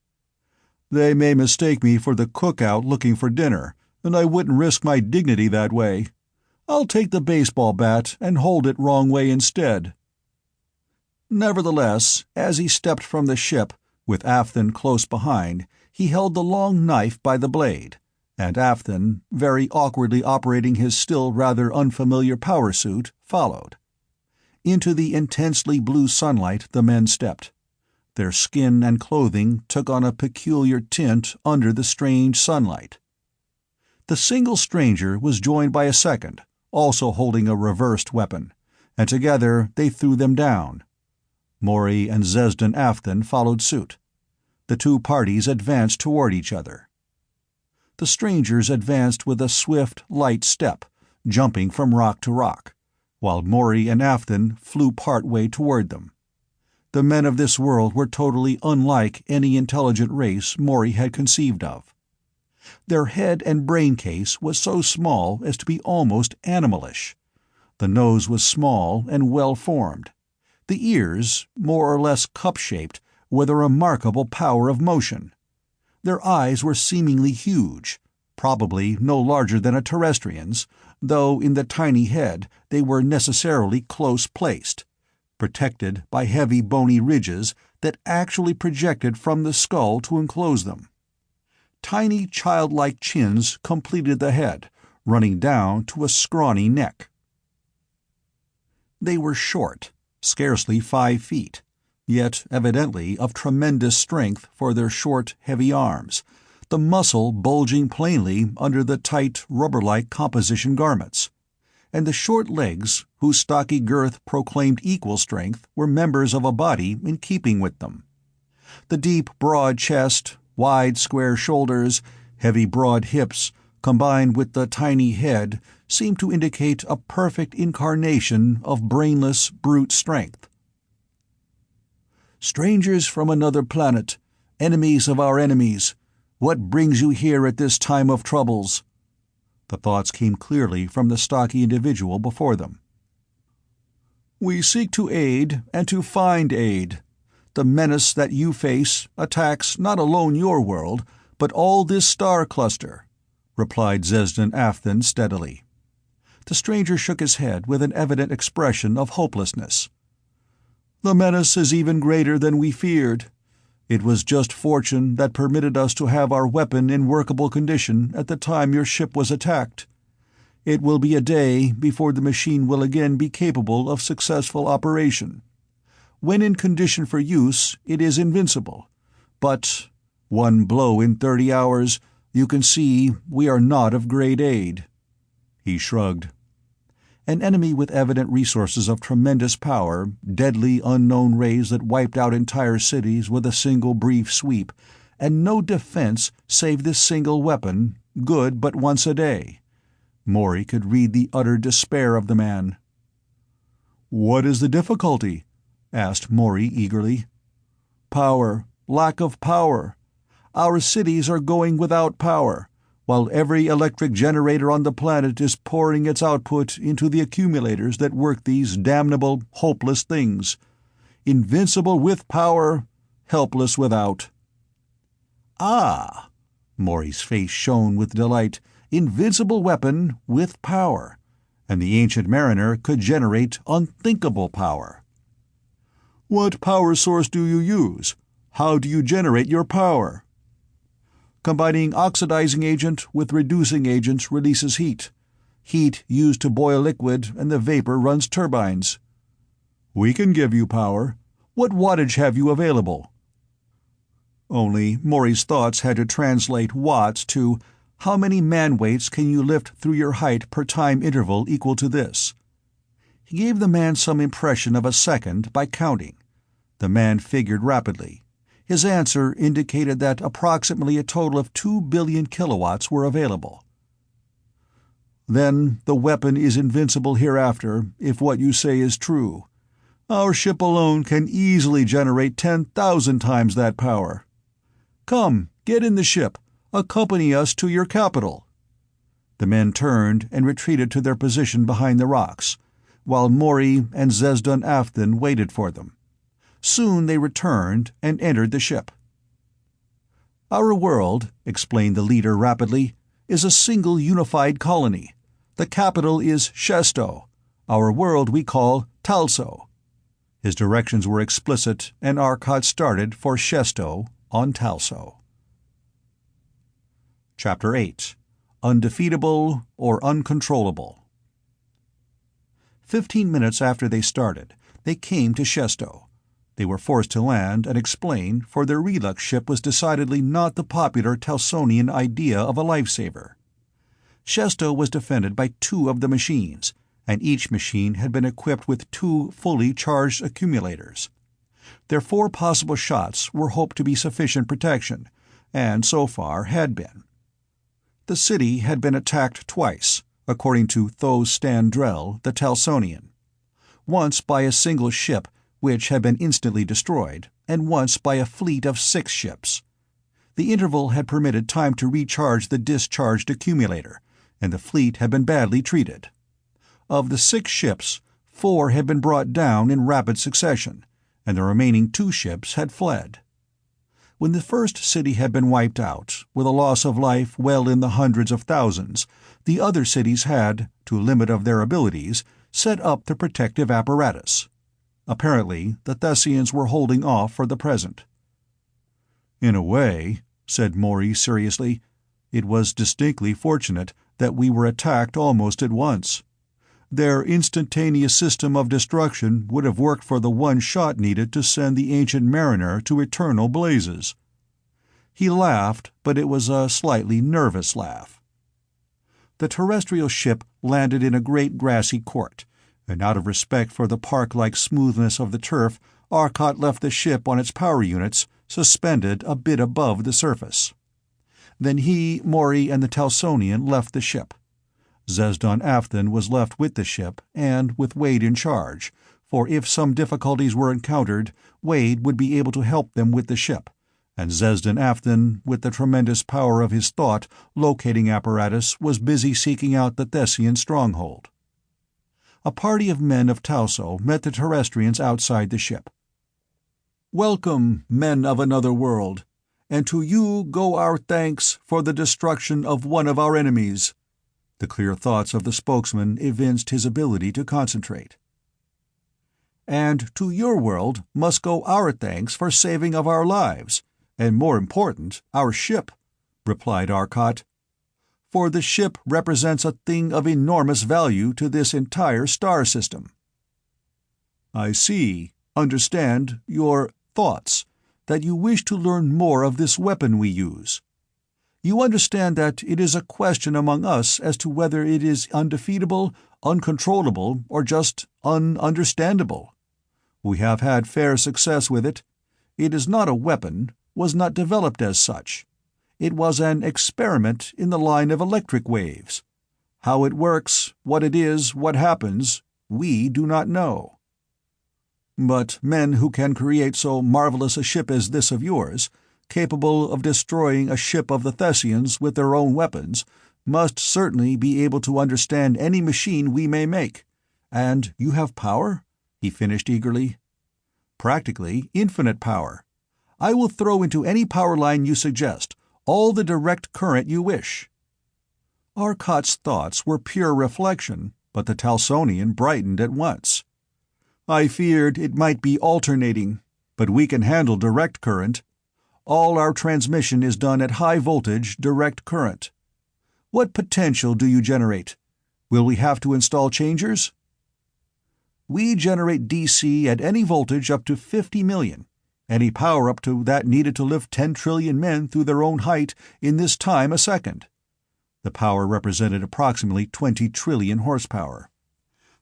"They may mistake me for the cook out looking for dinner, and I wouldn't risk my dignity that way. I'll take the baseball bat and hold it wrong way instead." Nevertheless, as he stepped from the ship, with Afton close behind, he held the long knife by the blade, and Afton, very awkwardly operating his still rather unfamiliar power suit, followed. Into the intensely blue sunlight the men stepped. Their skin and clothing took on a peculiar tint under the strange sunlight. The single stranger was joined by a second, also holding a reversed weapon, and together they threw them down. Maury and Zesden Afton followed suit. The two parties advanced toward each other. The strangers advanced with a swift, light step, jumping from rock to rock, while Maury and Afton flew part way toward them. The men of this world were totally unlike any intelligent race Maury had conceived of. Their head and brain case was so small as to be almost animalish. The nose was small and well-formed. The ears, more or less cup-shaped, with a remarkable power of motion. Their eyes were seemingly huge, probably no larger than a terrestrian's, though in the tiny head they were necessarily close-placed, protected by heavy bony ridges that actually projected from the skull to enclose them. Tiny childlike chins completed the head, running down to a scrawny neck. They were short, scarcely 5 feet, yet evidently of tremendous strength for their short, heavy arms, the muscle bulging plainly under the tight, rubber-like composition garments, and the short legs, whose stocky girth proclaimed equal strength, were members of a body in keeping with them. The deep, broad chest, wide, square shoulders, heavy, broad hips, combined with the tiny head, seemed to indicate a perfect incarnation of brainless, brute strength. "Strangers from another planet, enemies of our enemies, what brings you here at this time of troubles?" The thoughts came clearly from the stocky individual before them. "We seek to aid and to find aid. The menace that you face attacks not alone your world, but all this star cluster," replied Zesdan Afthan steadily. The stranger shook his head with an evident expression of hopelessness. "The menace is even greater than we feared. It was just fortune that permitted us to have our weapon in workable condition at the time your ship was attacked. It will be a day before the machine will again be capable of successful operation. When in condition for use, it is invincible. But one blow in 30 hours, you can see we are not of great aid." He shrugged. An enemy with evident resources of tremendous power, deadly unknown rays that wiped out entire cities with a single brief sweep, and no defense save this single weapon, good but once a day. Maury could read the utter despair of the man. "What is the difficulty?" asked Maury eagerly. "Power. Lack of power. Our cities are going without power, while every electric generator on the planet is pouring its output into the accumulators that work these damnable, hopeless things. Invincible with power, helpless without." "Ah!" Maury's face shone with delight. "Invincible weapon with power. And the ancient mariner could generate unthinkable power." "What power source do you use? How do you generate your power?" "Combining oxidizing agent with reducing agent releases heat. Heat used to boil liquid, and the vapor runs turbines." "We can give you power. What wattage have you available?" Only Maury's thoughts had to translate watts to how many man-weights can you lift through your height per time interval equal to this. He gave the man some impression of a second by counting. The man figured rapidly. His answer indicated that approximately a total of 2 billion kilowatts were available. "Then the weapon is invincible hereafter, if what you say is true. Our ship alone can easily generate 10,000 times that power. Come, get in the ship. Accompany us to your capital." The men turned and retreated to their position behind the rocks, while Maury and Zesdan Afthan waited for them. Soon they returned and entered the ship. "Our world," explained the leader rapidly, "is a single unified colony. The capital is Shesto. Our world we call Talso." His directions were explicit, and Arcot started for Shesto on Talso. Chapter 8. Undefeatable or Uncontrollable. 15 minutes after they started, they came to Shesto. They were forced to land and explain, for their Relux ship was decidedly not the popular Talsonian idea of a lifesaver. Shesto was defended by 2 of the machines, and each machine had been equipped with 2 fully charged accumulators. Their 4 possible shots were hoped to be sufficient protection, and so far had been. The city had been attacked twice, according to Thos Standrel, the Talsonian. Once by a single ship, which had been instantly destroyed, and once by a fleet of 6 ships. The interval had permitted time to recharge the discharged accumulator, and the fleet had been badly treated. Of the 6 ships, 4 had been brought down in rapid succession, and the remaining 2 ships had fled. When the first city had been wiped out, with a loss of life well in the hundreds of thousands, the other cities had, to a limit of their abilities, set up the protective apparatus. Apparently, the Thessians were holding off for the present. "In a way," said Maury seriously. "It was distinctly fortunate that we were attacked almost at once. Their instantaneous system of destruction would have worked for the one shot needed to send the Ancient Mariner to eternal blazes." He laughed, but it was a slightly nervous laugh. The terrestrial ship landed in a great grassy court, and out of respect for the park-like smoothness of the turf, Arcot left the ship on its power units, suspended a bit above the surface. Then he, Maury, and the Talsonian left the ship. Zesdon Afton was left with the ship, and with Wade in charge, for if some difficulties were encountered, Wade would be able to help them with the ship, and Zesdon Afton, with the tremendous power of his thought locating apparatus, was busy seeking out the Thessian stronghold. A party of men of Talso met the Terrestrians outside the ship. "Welcome, men of another world, and to you go our thanks for the destruction of one of our enemies." The clear thoughts of the spokesman evinced his ability to concentrate. "And to your world must go our thanks for saving of our lives, and more important, our ship," replied Arcot. "For the ship represents a thing of enormous value to this entire star system." "I see, understand, your thoughts, that you wish to learn more of this weapon we use. You understand that it is a question among us as to whether it is undefeatable, uncontrollable, or just ununderstandable. We have had fair success with it. It is not a weapon, was not developed as such. It was an experiment in the line of electric waves. How it works, what it is, what happens, we do not know. But men who can create so marvelous a ship as this of yours, capable of destroying a ship of the Thessians with their own weapons, must certainly be able to understand any machine we may make. And you have power?" he finished eagerly. "Practically infinite power. I will throw into any power line you suggest all the direct current you wish." Arcot's thoughts were pure reflection, but the Talsonian brightened at once. "I feared it might be alternating, but we can handle direct current. All our transmission is done at high voltage, direct current. What potential do you generate? Will we have to install changers?" "We generate DC at any voltage up to 50 million. Any power up to that needed to lift 10 trillion men through their own height in this time a second." The power represented approximately 20 trillion horsepower.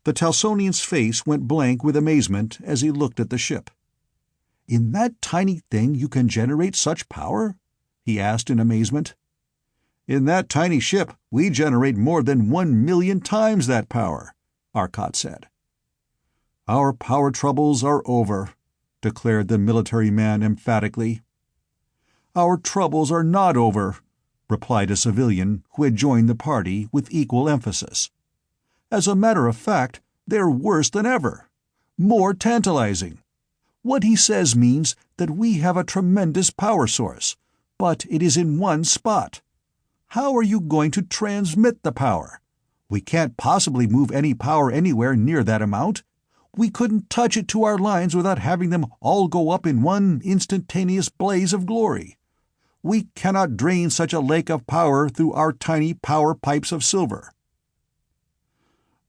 The Talsonian's face went blank with amazement as he looked at the ship. "In that tiny thing you can generate such power?" he asked in amazement. "In that tiny ship we generate more than 1,000,000 times that power," Arcot said. "Our power troubles are over," declared the military man emphatically. "Our troubles are not over," replied a civilian who had joined the party with equal emphasis. "As a matter of fact, they're worse than ever. More tantalizing. What he says means that we have a tremendous power source, but it is in one spot. How are you going to transmit the power? We can't possibly move any power anywhere near that amount. We couldn't touch it to our lines without having them all go up in one instantaneous blaze of glory. We cannot drain such a lake of power through our tiny power pipes of silver."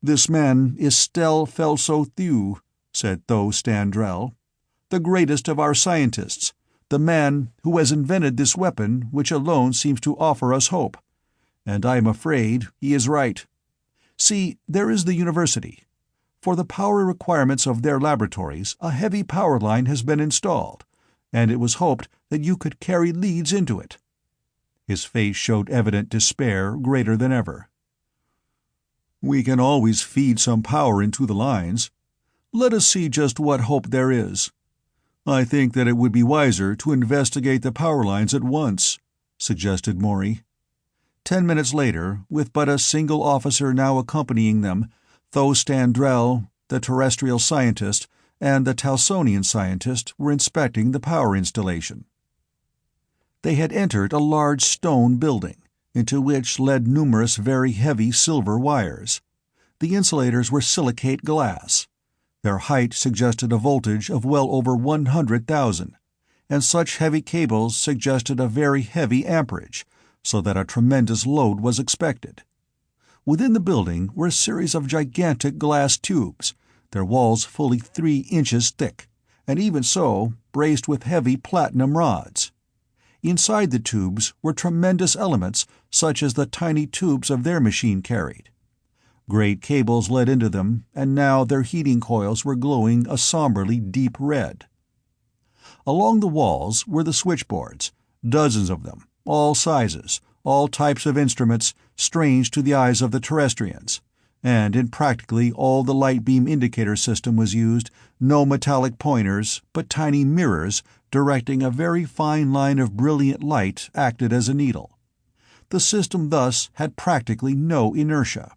"This man is Stel Felso Thew," said Tho Standrel, "the greatest of our scientists, the man who has invented this weapon which alone seems to offer us hope. And I am afraid he is right. See, there is the university. For the power requirements of their laboratories, a heavy power line has been installed, and it was hoped that you could carry leads into it." His face showed evident despair greater than ever. "We can always feed some power into the lines. Let us see just what hope there is. I think that it would be wiser to investigate the power lines at once," suggested Maury. 10 minutes later, with but a single officer now accompanying them, Tho Standrel, the terrestrial scientist, and the Talsonian scientist were inspecting the power installation. They had entered a large stone building, into which led numerous very heavy silver wires. The insulators were silicate glass. Their height suggested a voltage of well over 100,000, and such heavy cables suggested a very heavy amperage, so that a tremendous load was expected. Within the building were a series of gigantic glass tubes, their walls fully 3 inches thick, and even so, braced with heavy platinum rods. Inside the tubes were tremendous elements such as the tiny tubes of their machine carried. Great cables led into them, and now their heating coils were glowing a somberly deep red. Along the walls were the switchboards, dozens of them, all sizes, all types of instruments, strange to the eyes of the terrestrians, and in practically all the light beam indicator system was used, no metallic pointers, but tiny mirrors directing a very fine line of brilliant light acted as a needle. The system thus had practically no inertia.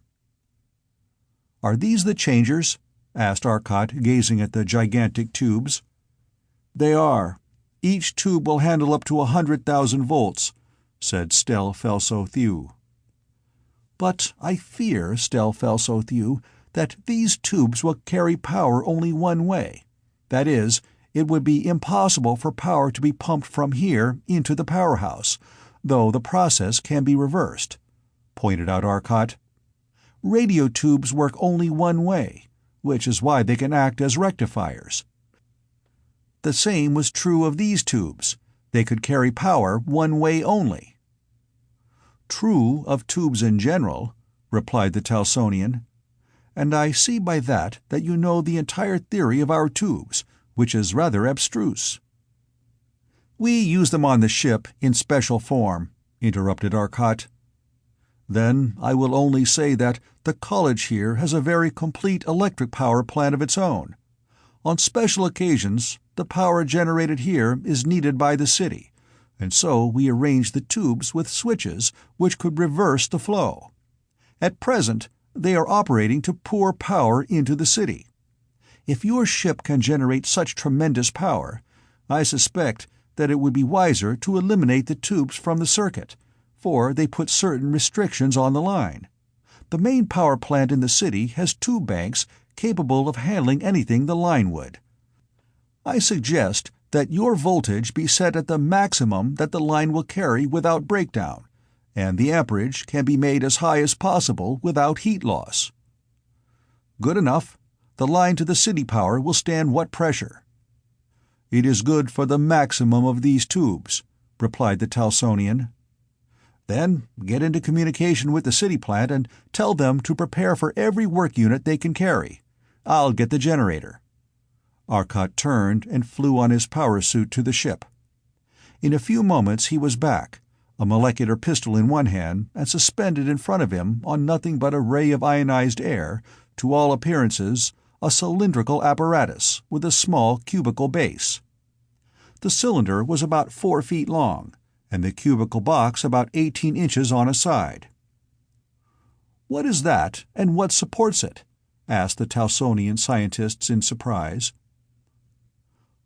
"Are these the changers?" asked Arcot, gazing at the gigantic tubes. "They are. Each tube will handle up to 100,000 volts," said Stel Felso-Thew. "But I fear, Stel Felso-Thew, that these tubes will carry power only one way. That is, it would be impossible for power to be pumped from here into the powerhouse, though the process can be reversed," pointed out Arcot. "Radio tubes work only one way, which is why they can act as rectifiers. The same was true of these tubes. They could carry power one way only." "True of tubes in general," replied the Talsonian. "And I see by that you know the entire theory of our tubes, which is rather abstruse." "We use them on the ship in special form," interrupted Arcot. "Then I will only say that the college here has a very complete electric power plant of its own. On special occasions, the power generated here is needed by the city, and so we arrange the tubes with switches which could reverse the flow. At present, they are operating to pour power into the city. If your ship can generate such tremendous power, I suspect that it would be wiser to eliminate the tubes from the circuit, for they put certain restrictions on the line. The main power plant in the city has tube banks capable of handling anything the line would. I suggest that your voltage be set at the maximum that the line will carry without breakdown, and the amperage can be made as high as possible without heat loss." "Good enough. The line to the city power will stand what pressure?" "It is good for the maximum of these tubes," replied the Talsonian. "Then get into communication with the city plant and tell them to prepare for every work unit they can carry. I'll get the generator." Arcot turned and flew on his power suit to the ship. In a few moments he was back, a molecular pistol in one hand and suspended in front of him on nothing but a ray of ionized air, to all appearances a cylindrical apparatus with a small cubical base. The cylinder was about 4 feet long, and the cubical box about 18 inches on a side. "What is that, and what supports it?" asked the Talsonian scientists in surprise.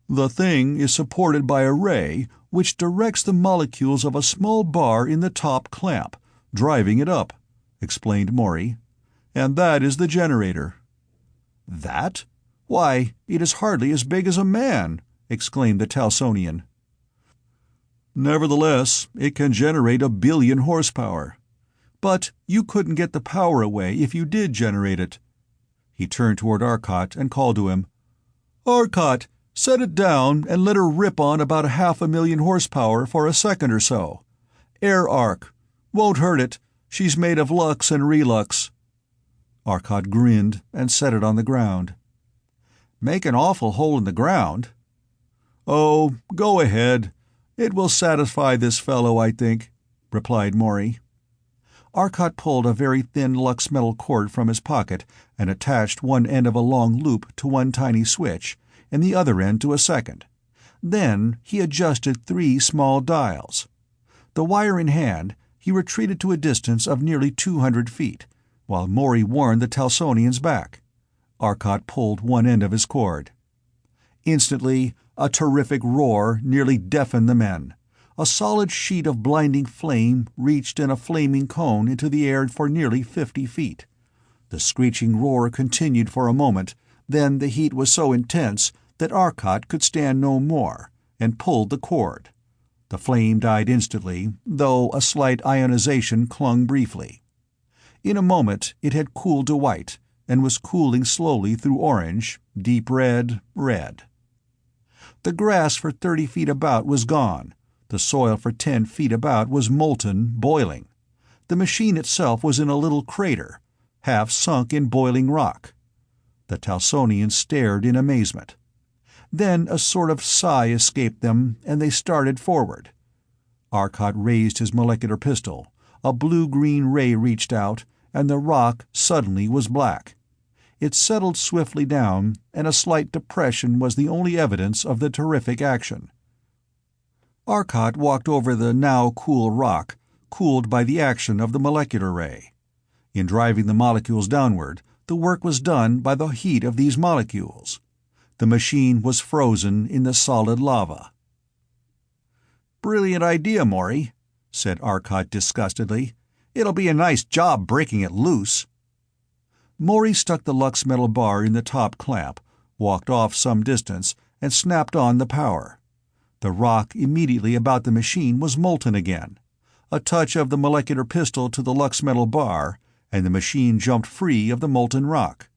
"The thing is supported by a ray which directs the molecules of a small bar in the top clamp, driving it up," explained Maury. "And that is the generator." "That? Why, it is hardly as big as a man!" exclaimed the Talsonian. "Nevertheless, it can generate 1 billion horsepower. But you couldn't get the power away if you did generate it." He turned toward Arcot and called to him, "Arcot, set it down and let her rip on about 500,000 horsepower for a second or so. Air arc. Won't hurt it. She's made of lux and relux." Arcot grinned and set it on the ground. "Make an awful hole in the ground." "Oh, go ahead. It will satisfy this fellow, I think," replied Maury. Arcot pulled a very thin lux metal cord from his pocket and attached one end of a long loop to one tiny switch, and the other end to a second. Then he adjusted 3 small dials. The wire in hand, he retreated to a distance of nearly 200 feet, while Maury warned the Talsonians back. Arcot pulled one end of his cord. Instantly, a terrific roar nearly deafened the men. A solid sheet of blinding flame reached in a flaming cone into the air for nearly 50 feet. The screeching roar continued for a moment, then the heat was so intense that Arcot could stand no more, and pulled the cord. The flame died instantly, though a slight ionization clung briefly. In a moment it had cooled to white, and was cooling slowly through orange, deep red, red. The grass for 30 feet about was gone. The soil for 10 feet about was molten, boiling. The machine itself was in a little crater, half sunk in boiling rock. The Talsonians stared in amazement. Then a sort of sigh escaped them, and they started forward. Arcot raised his molecular pistol. A blue-green ray reached out, and the rock suddenly was black. It settled swiftly down, and a slight depression was the only evidence of the terrific action. Arcot walked over the now cool rock, cooled by the action of the molecular ray. In driving the molecules downward, the work was done by the heat of these molecules. The machine was frozen in the solid lava. "Brilliant idea, Maury," said Arcot disgustedly. "It'll be a nice job breaking it loose." Maury stuck the lux metal bar in the top clamp, walked off some distance, and snapped on the power. The rock immediately about the machine was molten again. A touch of the molecular pistol to the lux metal bar, and the machine jumped free of the molten rock.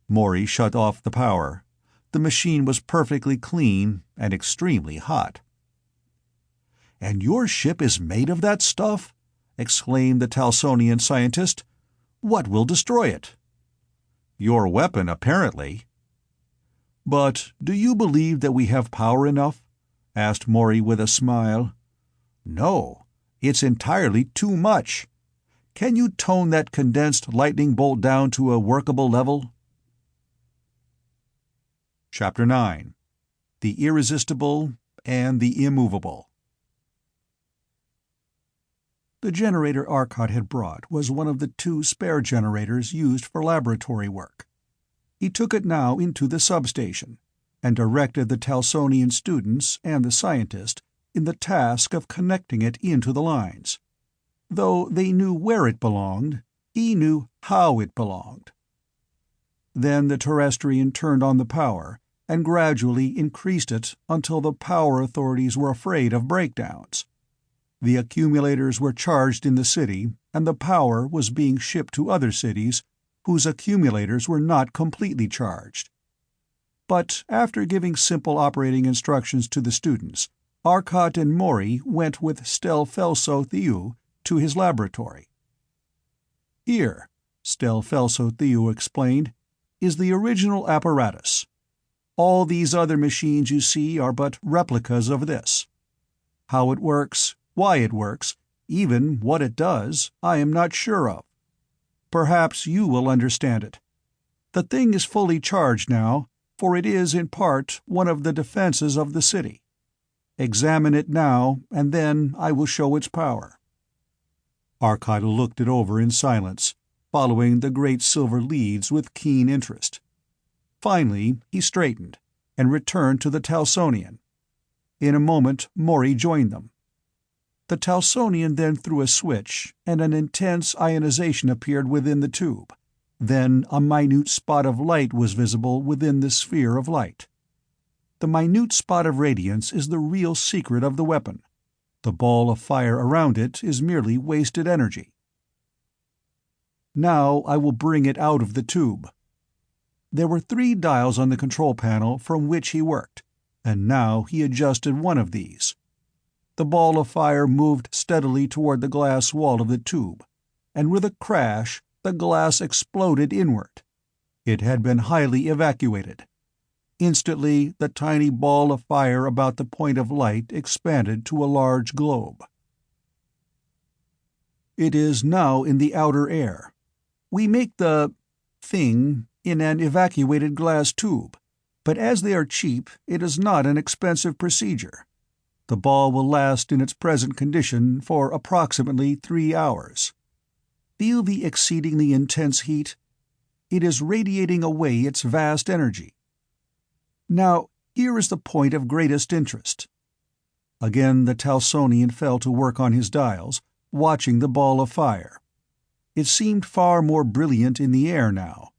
Maury shut off the power. The machine was perfectly clean and extremely hot. "And your ship is made of that stuff?" exclaimed the Talsonian scientist. "What will destroy it?" "Your weapon, apparently." "But do you believe that we have power enough?" asked Maury with a smile. "No, it's entirely too much. Can you tone that condensed lightning bolt down to a workable level?" Chapter 9. The Irresistible and the Immovable. The generator Arcot had brought was one of the 2 spare generators used for laboratory work. He took it now into the substation, and directed the Talsonian students and the scientist in the task of connecting it into the lines. Though they knew where it belonged, he knew how it belonged. Then the Terrestrian turned on the power, and gradually increased it until the power authorities were afraid of breakdowns. The accumulators were charged in the city, and the power was being shipped to other cities whose accumulators were not completely charged. But after giving simple operating instructions to the students, Arcot and Maury went with Stelfelso-Theou to his laboratory. "Here," Stelfelso-Theou explained, "is the original apparatus. All these other machines you see are but replicas of this. How it works, why it works, even what it does, I am not sure of. Perhaps you will understand it. The thing is fully charged now, for it is in part one of the defenses of the city. Examine it now, and then I will show its power." Arcot looked it over in silence, following the great silver leads with keen interest. Finally he straightened, and returned to the Talsonian. In a moment Maury joined them. The Talsonian then threw a switch, and an intense ionization appeared within the tube. Then a minute spot of light was visible within the sphere of light. The minute spot of radiance is the real secret of the weapon. The ball of fire around it is merely wasted energy. Now I will bring it out of the tube. There were 3 dials on the control panel from which he worked, and now he adjusted one of these. The ball of fire moved steadily toward the glass wall of the tube, and with a crash the glass exploded inward. It had been highly evacuated. Instantly the tiny ball of fire about the point of light expanded to a large globe. It is now in the outer air. We make the thing in an evacuated glass tube, but as they are cheap, it is not an expensive procedure. The ball will last in its present condition for approximately 3 hours. Feel the exceedingly intense heat? It is radiating away its vast energy. Now, here is the point of greatest interest." Again the Talsonian fell to work on his dials, watching the ball of fire. It seemed far more brilliant in the air now.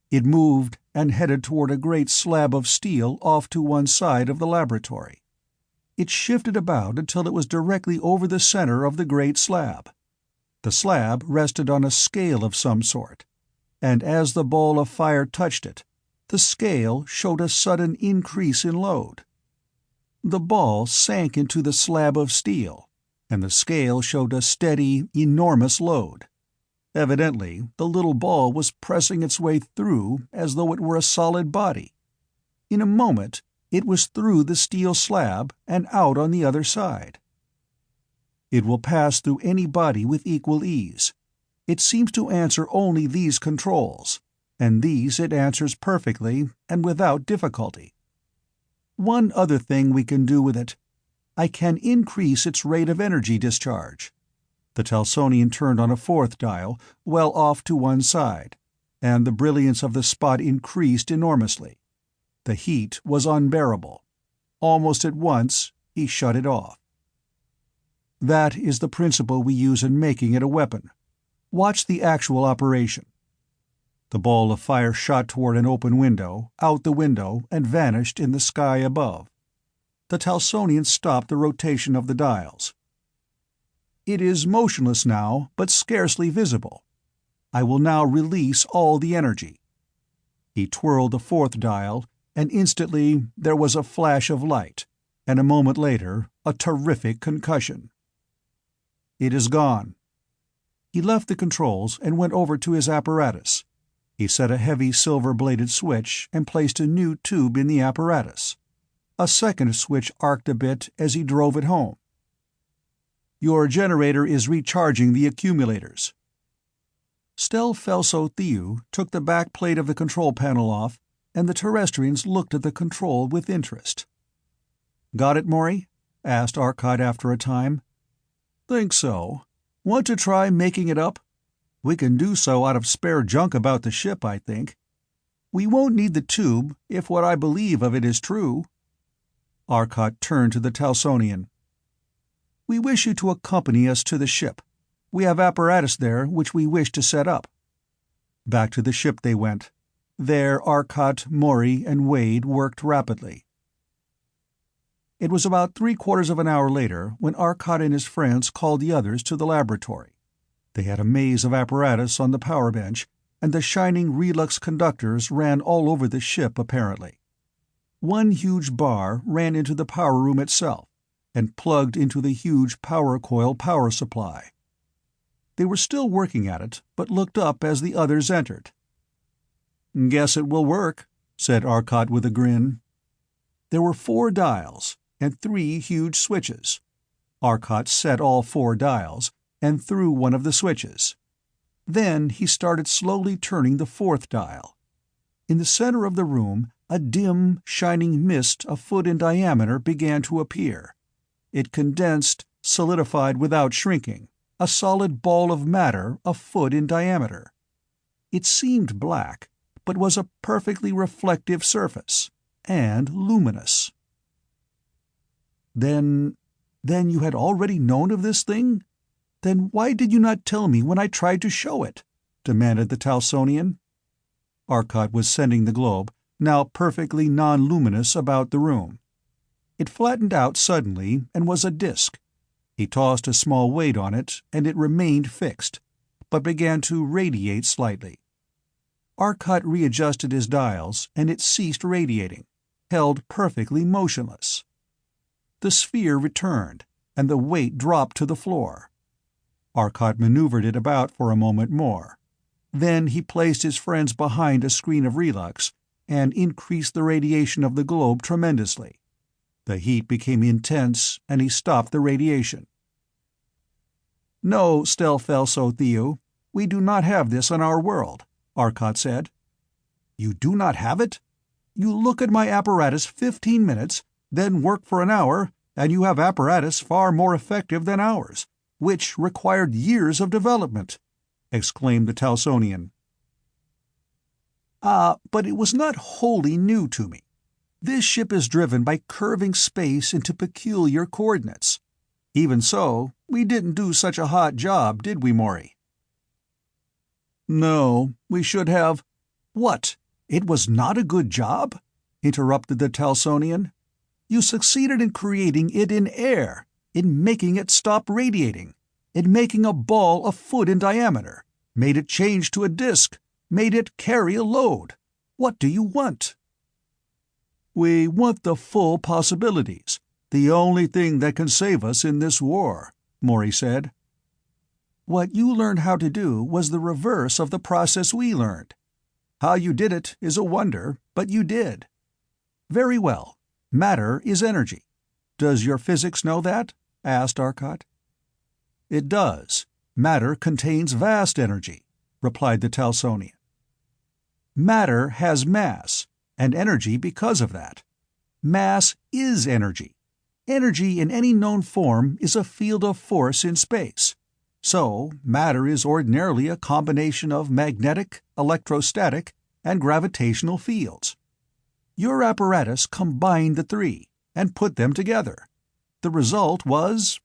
It moved and headed toward a great slab of steel off to one side of the laboratory. It shifted about until it was directly over the center of the great slab. The slab rested on a scale of some sort, and as the ball of fire touched it, the scale showed a sudden increase in load. The ball sank into the slab of steel, and the scale showed a steady, enormous load. Evidently, the little ball was pressing its way through as though it were a solid body. In a moment, it was through the steel slab and out on the other side. It will pass through any body with equal ease. It seems to answer only these controls, and these it answers perfectly and without difficulty. One other thing we can do with it. I can increase its rate of energy discharge. The Telsonian turned on a fourth dial, well off to one side, and the brilliance of the spot increased enormously. The heat was unbearable. Almost at once, he shut it off. That is the principle we use in making it a weapon. Watch the actual operation. The ball of fire shot toward an open window, out the window, and vanished in the sky above. The Telsonian stopped the rotation of the dials. It is motionless now, but scarcely visible. I will now release all the energy. He twirled the fourth dial, and instantly there was a flash of light, and a moment later a terrific concussion. It is gone. He left the controls and went over to his apparatus. He set a heavy silver-bladed switch and placed a new tube in the apparatus. A second switch arced a bit as he drove it home. Your generator is recharging the accumulators. Stelfelso-Theou took the back plate of the control panel off, and the Terrestrians looked at the control with interest. "Got it, Maury?" asked Arcot after a time. "Think so. Want to try making it up? We can do so out of spare junk about the ship, I think. We won't need the tube, if what I believe of it is true." Arcot turned to the Telsonian. "We wish you to accompany us to the ship. We have apparatus there which we wish to set up." Back to the ship they went. There Arcot, Maury, and Wade worked rapidly. It was about 3/4 of an hour later when Arcot and his friends called the others to the laboratory. They had a maze of apparatus on the power bench, and the shining relux conductors ran all over the ship apparently. One huge bar ran into the power room itself, and plugged into the huge power coil power supply. They were still working at it, but looked up as the others entered. "Guess it will work," said Arcot with a grin. There were 4 dials, and 3 huge switches. Arcot set all 4 dials, and threw one of the switches. Then he started slowly turning the 4th dial. In the center of the room, a dim, shining mist a foot in diameter began to appear. It condensed, solidified without shrinking, a solid ball of matter a foot in diameter. It seemed black, but was a perfectly reflective surface, and luminous. Then you had already known of this thing? Then why did you not tell me when I tried to show it?" demanded the Telsonian. Arcot was sending the globe, now perfectly non-luminous, about the room. It flattened out suddenly and was a disk. He tossed a small weight on it, and it remained fixed, but began to radiate slightly. Arcot readjusted his dials, and it ceased radiating, held perfectly motionless. The sphere returned, and the weight dropped to the floor. Arcot maneuvered it about for a moment more. Then he placed his friends behind a screen of relux, and increased the radiation of the globe tremendously. The heat became intense, and he stopped the radiation. "No, Stelfelso-Theou, we do not have this on our world," Arcot said. "You do not have it? You look at my apparatus 15 minutes, then work for an hour, and you have apparatus far more effective than ours, which required years of development," exclaimed the Telsonian. But it was not wholly new to me. This ship is driven by curving space into peculiar coordinates. Even so, we didn't do such a hot job, did we, Maury?" "No, we should have—" "What? It was not a good job?" interrupted the Telsonian. You succeeded in creating it in air, in making it stop radiating, in making a ball a foot in diameter, made it change to a disk, made it carry a load. What do you want?" "We want the full possibilities, the only thing that can save us in this war," Maury said. "What you learned how to do was the reverse of the process we learned. How you did it is a wonder, but you did. Very well. Matter is energy. Does your physics know that?" asked Arcot. "It does. Matter contains vast energy," replied the Talsonian. "Matter has mass, and energy because of that. Mass is energy. Energy in any known form is a field of force in space. So, matter is ordinarily a combination of magnetic, electrostatic, and gravitational fields. Your apparatus combined the three and put them together. The result was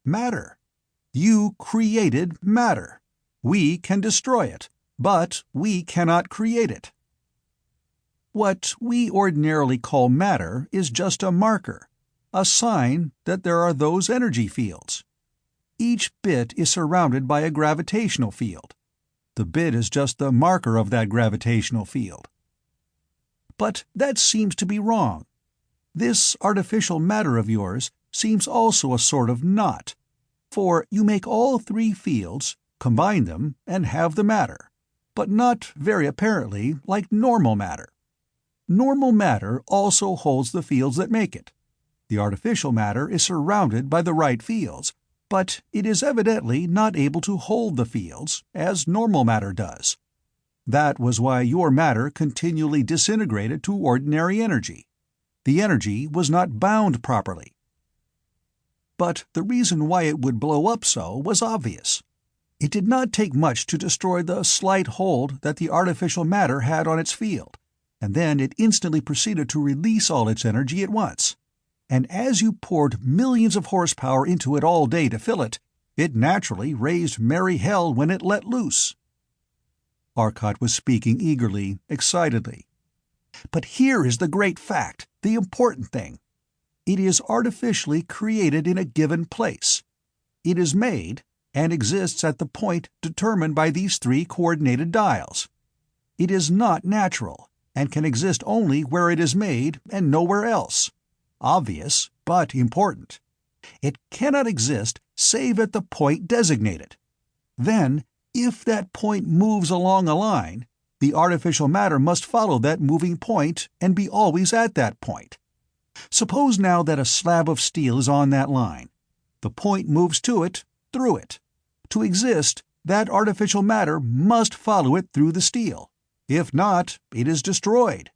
matter. You created matter. We can destroy it, but we cannot create it. What we ordinarily call matter is just a marker, a sign that there are those energy fields. Each bit is surrounded by a gravitational field. The bit is just the marker of that gravitational field. But that seems to be wrong. This artificial matter of yours seems also a sort of knot, for you make all three fields, combine them, and have the matter, but not very apparently like normal matter. Normal matter also holds the fields that make it. The artificial matter is surrounded by the right fields, but it is evidently not able to hold the fields, as normal matter does. That was why your matter continually disintegrated to ordinary energy. The energy was not bound properly. But the reason why it would blow up so was obvious. It did not take much to destroy the slight hold that the artificial matter had on its field, and then it instantly proceeded to release all its energy at once. And as you poured millions of horsepower into it all day to fill it, it naturally raised merry hell when it let loose." Arcot was speaking eagerly, excitedly. "But here is the great fact, the important thing. It is artificially created in a given place. It is made, and exists at the point determined by these three coordinated dials. It is not natural, and can exist only where it is made and nowhere else. Obvious, but important. It cannot exist save at the point designated. Then, if that point moves along a line, the artificial matter must follow that moving point and be always at that point. Suppose now that a slab of steel is on that line. The point moves to it, through it. To exist, that artificial matter must follow it through the steel. If not, it is destroyed.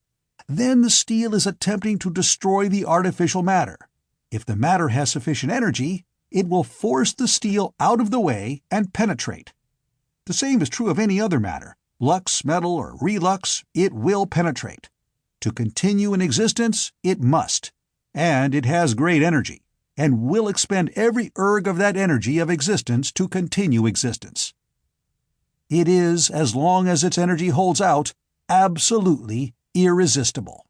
Then the steel is attempting to destroy the artificial matter. If the matter has sufficient energy, it will force the steel out of the way and penetrate. The same is true of any other matter, lux, metal, or relux, it will penetrate. To continue in existence, it must. And it has great energy, and will expend every erg of that energy of existence to continue existence. It is, as long as its energy holds out, absolutely irresistible.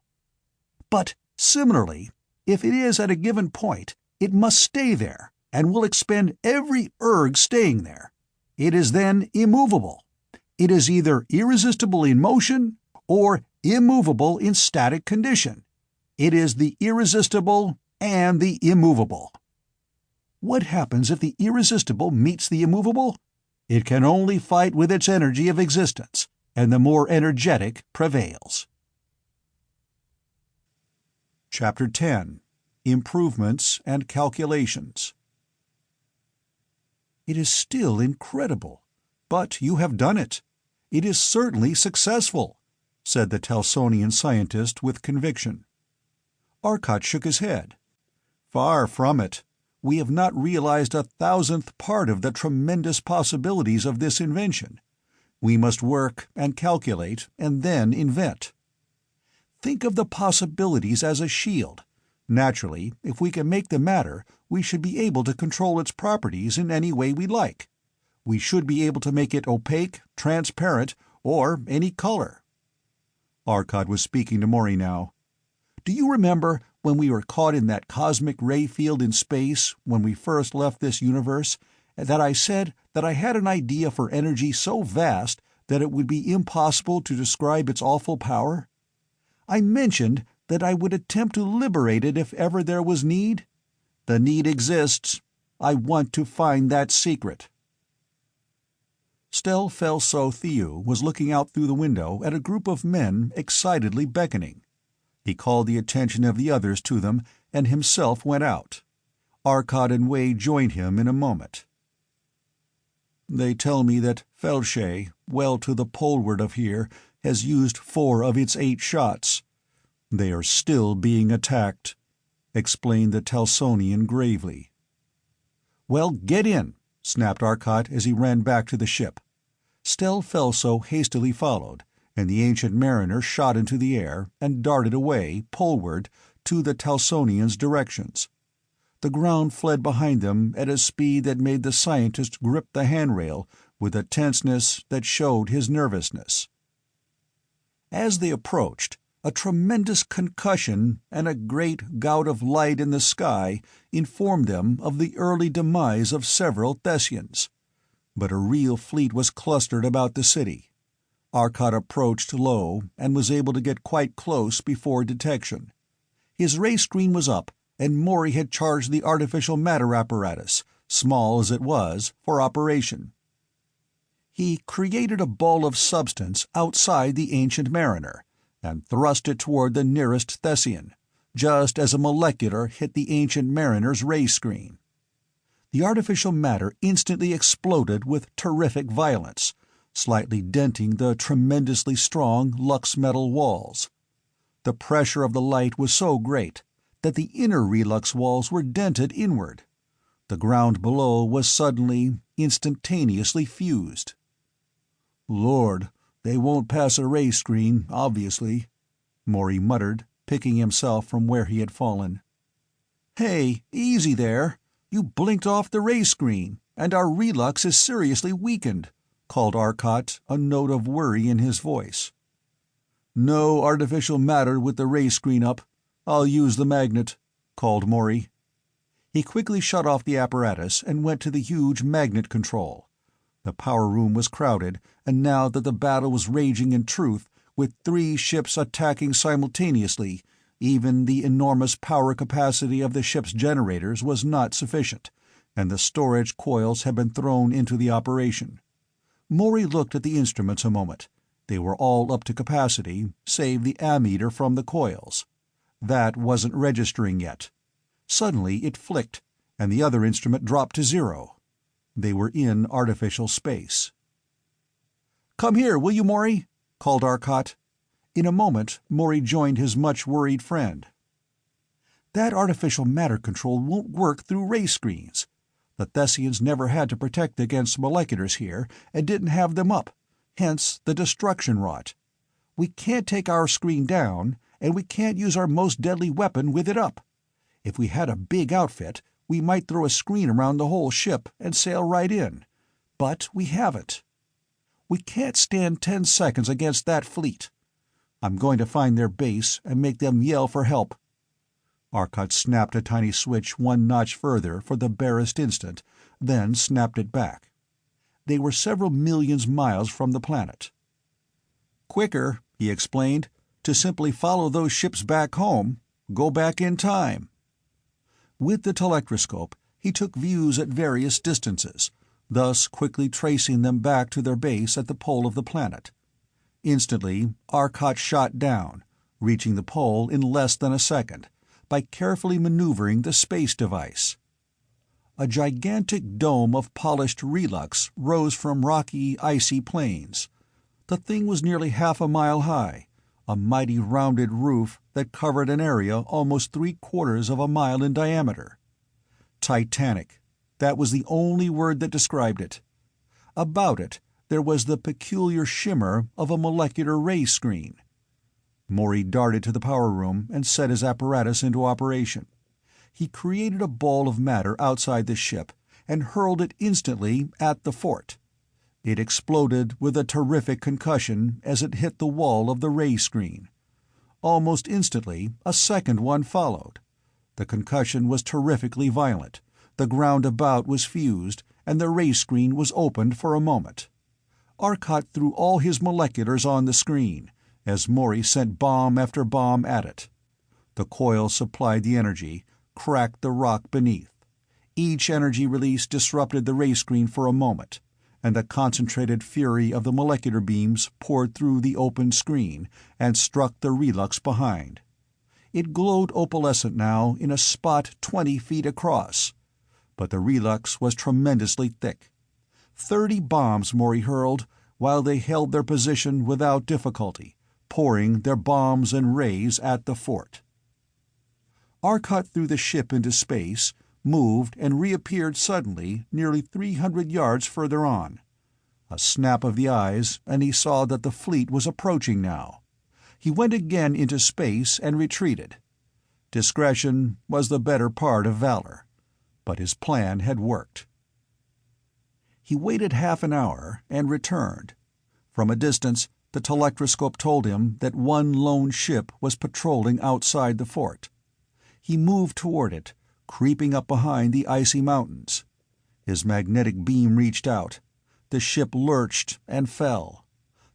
But similarly, if it is at a given point, it must stay there, and will expend every erg staying there. It is then immovable. It is either irresistible in motion or immovable in static condition. It is the irresistible and the immovable. What happens if the irresistible meets the immovable? It can only fight with its energy of existence, and the more energetic prevails. Chapter 10. Improvements and Calculations. "It is still incredible, but you have done it. It is certainly successful," said the Telsonian scientist with conviction. Arcot shook his head. "Far from it. We have not realized 1,000th part of the tremendous possibilities of this invention. We must work and calculate and then invent. Think of the possibilities as a shield. Naturally, if we can make the matter, we should be able to control its properties in any way we like. We should be able to make it opaque, transparent, or any color." Arcot was speaking to Maury now. "Do you remember when we were caught in that cosmic ray field in space when we first left this universe, that I said that I had an idea for energy so vast that it would be impossible to describe its awful power? I mentioned that I would attempt to liberate it if ever there was need. The need exists. I want to find that secret." Stelfelso-Theo was looking out through the window at a group of men excitedly beckoning. He called the attention of the others to them and himself went out. Arcot and Wade joined him in a moment. "They tell me that Felshe, well to the poleward of here, has used 4 of its 8 shots. They are still being attacked," explained the Telsonian gravely. "Well, get in," snapped Arcot as he ran back to the ship. Stelfelso hastily followed, and the Ancient Mariner shot into the air and darted away, poleward, to the Telsonian's directions. The ground fled behind them at a speed that made the scientist grip the handrail with a tenseness that showed his nervousness. As they approached, a tremendous concussion and a great gout of light in the sky informed them of the early demise of several Thessians. But a real fleet was clustered about the city. Arcot approached low and was able to get quite close before detection. His ray screen was up, and Maury had charged the artificial matter apparatus, small as it was, for operation. He created a ball of substance outside the Ancient Mariner, and thrust it toward the nearest Thessian, just as a molecular hit the Ancient Mariner's ray screen. The artificial matter instantly exploded with terrific violence, slightly denting the tremendously strong Lux metal walls. The pressure of the light was so great that the inner relux walls were dented inward. The ground below was suddenly, instantaneously fused. "Lord, they won't pass a ray screen, obviously," Maury muttered, picking himself from where he had fallen. "Hey, easy there. You blinked off the ray screen, and our relux is seriously weakened," called Arcot, a note of worry in his voice. "No artificial matter with the ray screen up. I'll use the magnet," called Maury. He quickly shut off the apparatus and went to the huge magnet control. The power room was crowded, and now that the battle was raging in truth, with 3 ships attacking simultaneously, even the enormous power capacity of the ship's generators was not sufficient, and the storage coils had been thrown into the operation. Maury looked at the instruments a moment. They were all up to capacity, save the ammeter from the coils. That wasn't registering yet. Suddenly it flicked, and the other instrument dropped to 0. They were in artificial space. "Come here, will you, Maury?" called Arcot. In a moment, Maury joined his much-worried friend. "That artificial matter control won't work through ray screens. The Thessians never had to protect against moleculars here, and didn't have them up, hence the destruction wrought. We can't take our screen down, and we can't use our most deadly weapon with it up. If we had a big outfit, we might throw a screen around the whole ship and sail right in. But we haven't. We can't stand 10 seconds against that fleet. I'm going to find their base and make them yell for help." Arcot snapped a tiny switch 1 notch further for the barest instant, then snapped it back. They were several millions miles from the planet. "Quicker," he explained, "to simply follow those ships back home. Go back in time." With the telectroscope, he took views at various distances, thus quickly tracing them back to their base at the pole of the planet. Instantly, Arcot shot down, reaching the pole in less than a second, by carefully maneuvering the space device. A gigantic dome of polished relux rose from rocky, icy plains. The thing was nearly half a mile high, a mighty rounded roof that covered an area almost 3/4 of a mile in diameter. Titanic. That was the only word that described it. About it, there was the peculiar shimmer of a molecular ray screen. Maury darted to the power room and set his apparatus into operation. He created a ball of matter outside the ship and hurled it instantly at the fort. It exploded with a terrific concussion as it hit the wall of the ray screen. Almost instantly, a second one followed. The concussion was terrifically violent, the ground about was fused, and the ray screen was opened for a moment. Arcot threw all his moleculars on the screen, as Maury sent bomb after bomb at it. The coil supplied the energy, cracked the rock beneath. Each energy release disrupted the ray screen for a moment, and the concentrated fury of the molecular beams poured through the open screen and struck the relux behind. It glowed opalescent now in a spot 20 feet across, but the relux was tremendously thick. 30 bombs Maury hurled, while they held their position without difficulty, pouring their bombs and rays at the fort. Arcot threw the ship into space, moved, and reappeared suddenly nearly 300 yards further on. A snap of the eyes, and he saw that the fleet was approaching now. He went again into space and retreated. Discretion was the better part of valor, but his plan had worked. He waited half an hour and returned. From a distance, the telectroscope told him that one lone ship was patrolling outside the fort. He moved toward it, creeping up behind the icy mountains. His magnetic beam reached out. The ship lurched and fell.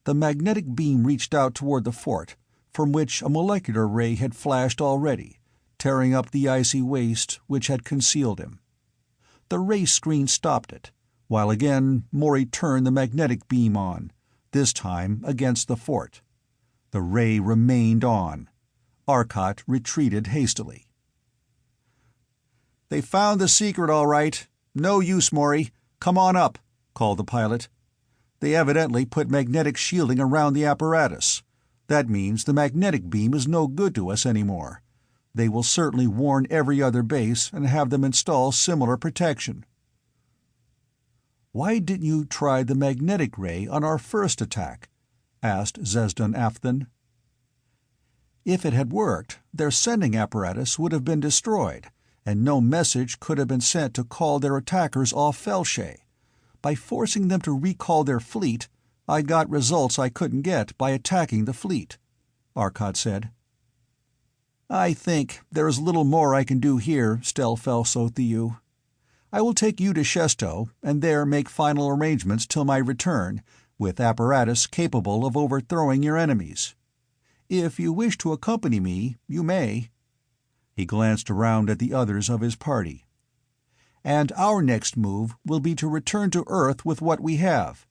The magnetic beam reached out toward the fort, from which a molecular ray had flashed already, tearing up the icy waste which had concealed him. The ray screen stopped it, while again Maury turned the magnetic beam on, this time against the fort. The ray remained on. Arcot retreated hastily. "They found the secret all right. No use, Maury. Come on up," called the pilot. "They evidently put magnetic shielding around the apparatus. That means the magnetic beam is no good to us anymore. They will certainly warn every other base and have them install similar protection." "Why didn't you try the magnetic ray on our first attack?" asked Zesdan Afthan. "If it had worked, their sending apparatus would have been destroyed, and no message could have been sent to call their attackers off Felshay. By forcing them to recall their fleet, I got results I couldn't get by attacking the fleet," Arcot said. "I think there is little more I can do here, Stelfelso-Thew. I will take you to Shesto, and there make final arrangements till my return, with apparatus capable of overthrowing your enemies. If you wish to accompany me, you may." He glanced around at the others of his party. "And our next move will be to return to Earth with what we have.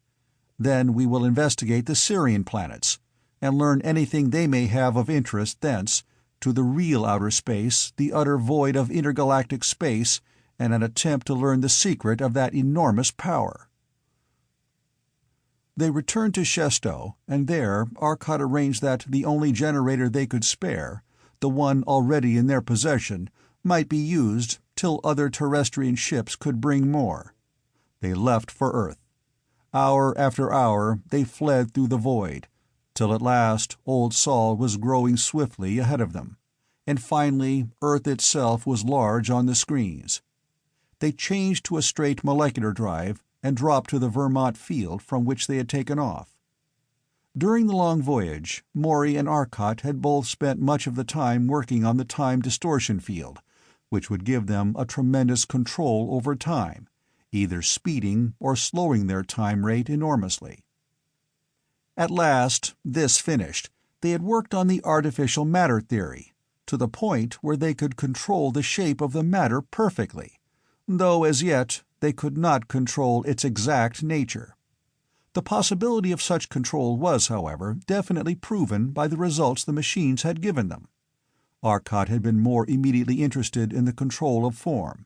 Then we will investigate the Sirian planets, and learn anything they may have of interest thence, to the real outer space, the utter void of intergalactic space, and an attempt to learn the secret of that enormous power." They returned to Shesto, and there Arcot arranged that the only generator they could spare, the one already in their possession, might be used till other terrestrian ships could bring more. They left for Earth. Hour after hour they fled through the void, till at last Old Sol was growing swiftly ahead of them, and finally Earth itself was large on the screens. They changed to a straight molecular drive and dropped to the Vermont field from which they had taken off. During the long voyage, Maury and Arcot had both spent much of the time working on the time distortion field, which would give them a tremendous control over time, either speeding or slowing their time rate enormously. At last, this finished, they had worked on the artificial matter theory, to the point where they could control the shape of the matter perfectly, though as yet they could not control its exact nature. The possibility of such control was, however, definitely proven by the results the machines had given them. Arcot had been more immediately interested in the control of form.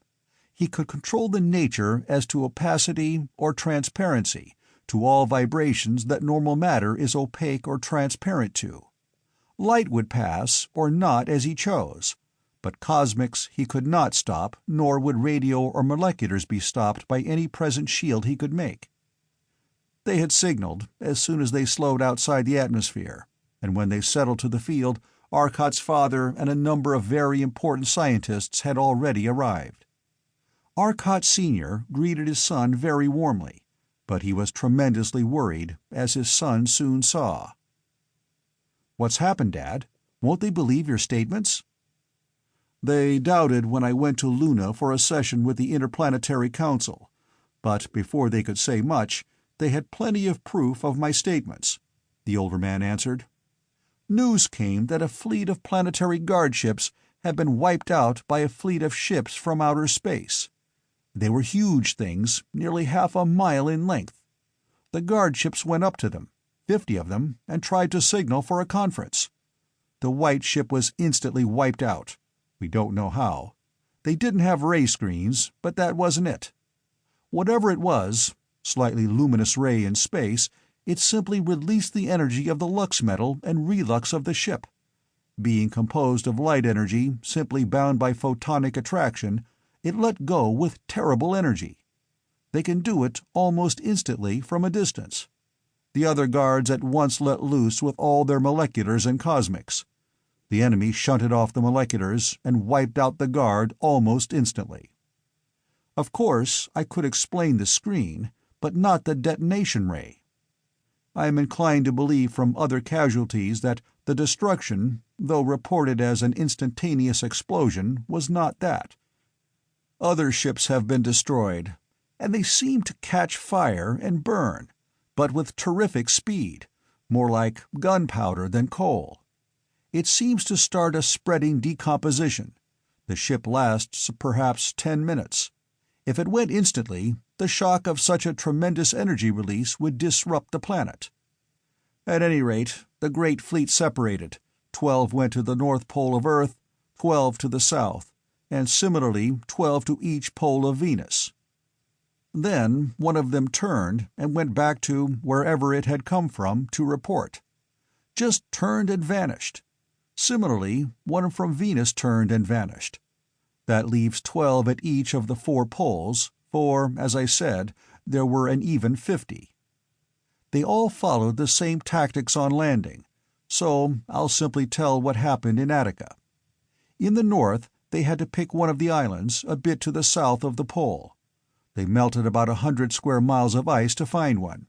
He could control the nature as to opacity or transparency, to all vibrations that normal matter is opaque or transparent to. Light would pass or not as he chose, but cosmics he could not stop, nor would radio or moleculars be stopped by any present shield he could make. They had signaled as soon as they slowed outside the atmosphere, and when they settled to the field, Arcot's father and a number of very important scientists had already arrived. Arcot Sr. greeted his son very warmly, but he was tremendously worried, as his son soon saw. "What's happened, Dad? Won't they believe your statements?" "They doubted when I went to Luna for a session with the Interplanetary Council, but before they could say much, they had plenty of proof of my statements," the older man answered. "News came that a fleet of planetary guard ships had been wiped out by a fleet of ships from outer space. They were huge things, nearly half a mile in length. The guard ships went up to them, 50 of them, and tried to signal for a conference. The white ship was instantly wiped out. We don't know how. They didn't have ray screens, but that wasn't it. Whatever it was, slightly luminous ray in space, it simply released the energy of the lux metal and relux of the ship. Being composed of light energy simply bound by photonic attraction, it let go with terrible energy. They can do it almost instantly from a distance. The other guards at once let loose with all their moleculars and cosmics. The enemy shunted off the moleculars and wiped out the guard almost instantly. Of course, I could explain the screen, but not the detonation ray. I am inclined to believe from other casualties that the destruction, though reported as an instantaneous explosion, was not that. Other ships have been destroyed, and they seem to catch fire and burn, but with terrific speed, more like gunpowder than coal. It seems to start a spreading decomposition. The ship lasts perhaps 10 minutes. If it went instantly, the shock of such a tremendous energy release would disrupt the planet. At any rate, the great fleet separated. 12 went to the North Pole of Earth, 12 to the South, and similarly 12 to each pole of Venus. Then one of them turned and went back to wherever it had come from to report. Just turned and vanished. Similarly, one from Venus turned and vanished. That leaves 12 at each of the 4 poles, for, as I said, there were an even 50. They all followed the same tactics on landing, so I'll simply tell what happened in Attica. In the north, they had to pick one of the islands a bit to the south of the pole. They melted about 100 square miles of ice to find one.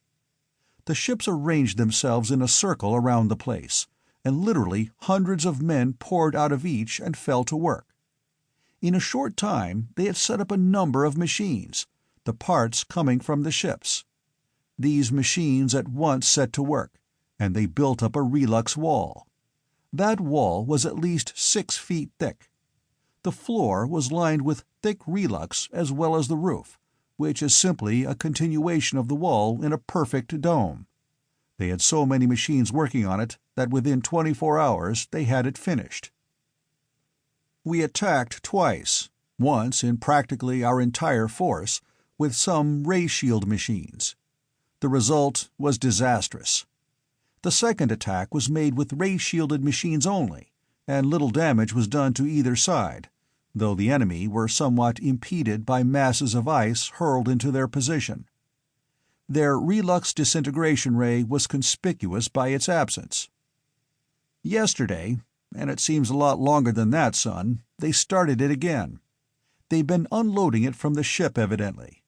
The ships arranged themselves in a circle around the place, and literally hundreds of men poured out of each and fell to work. In a short time they had set up a number of machines, the parts coming from the ships. These machines at once set to work, and they built up a relux wall. That wall was at least 6 feet thick. The floor was lined with thick relux as well as the roof, which is simply a continuation of the wall in a perfect dome. They had so many machines working on it that within 24 hours they had it finished. We attacked twice, once in practically our entire force, with some ray shield machines. The result was disastrous. The second attack was made with ray-shielded machines only, and little damage was done to either side, though the enemy were somewhat impeded by masses of ice hurled into their position. Their relux disintegration ray was conspicuous by its absence. Yesterday, and it seems a lot longer than that, son, they started it again. They've been unloading it from the ship, evidently.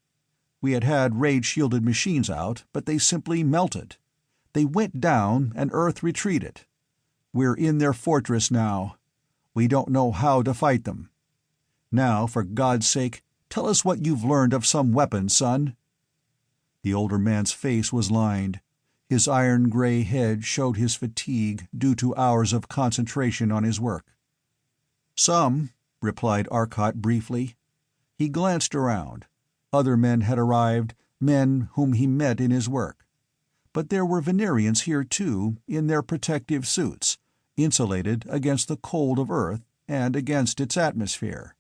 We had ray-shielded machines out, but they simply melted. They went down, and Earth retreated. We're in their fortress now. We don't know how to fight them. Now, for God's sake, tell us what you've learned of some weapons, son." The older man's face was lined. His iron-gray head showed his fatigue due to hours of concentration on his work. "Some," replied Arcot briefly. He glanced around. Other men had arrived, men whom he met in his work. But there were Venerians here too, in their protective suits, insulated against the cold of Earth and against its atmosphere.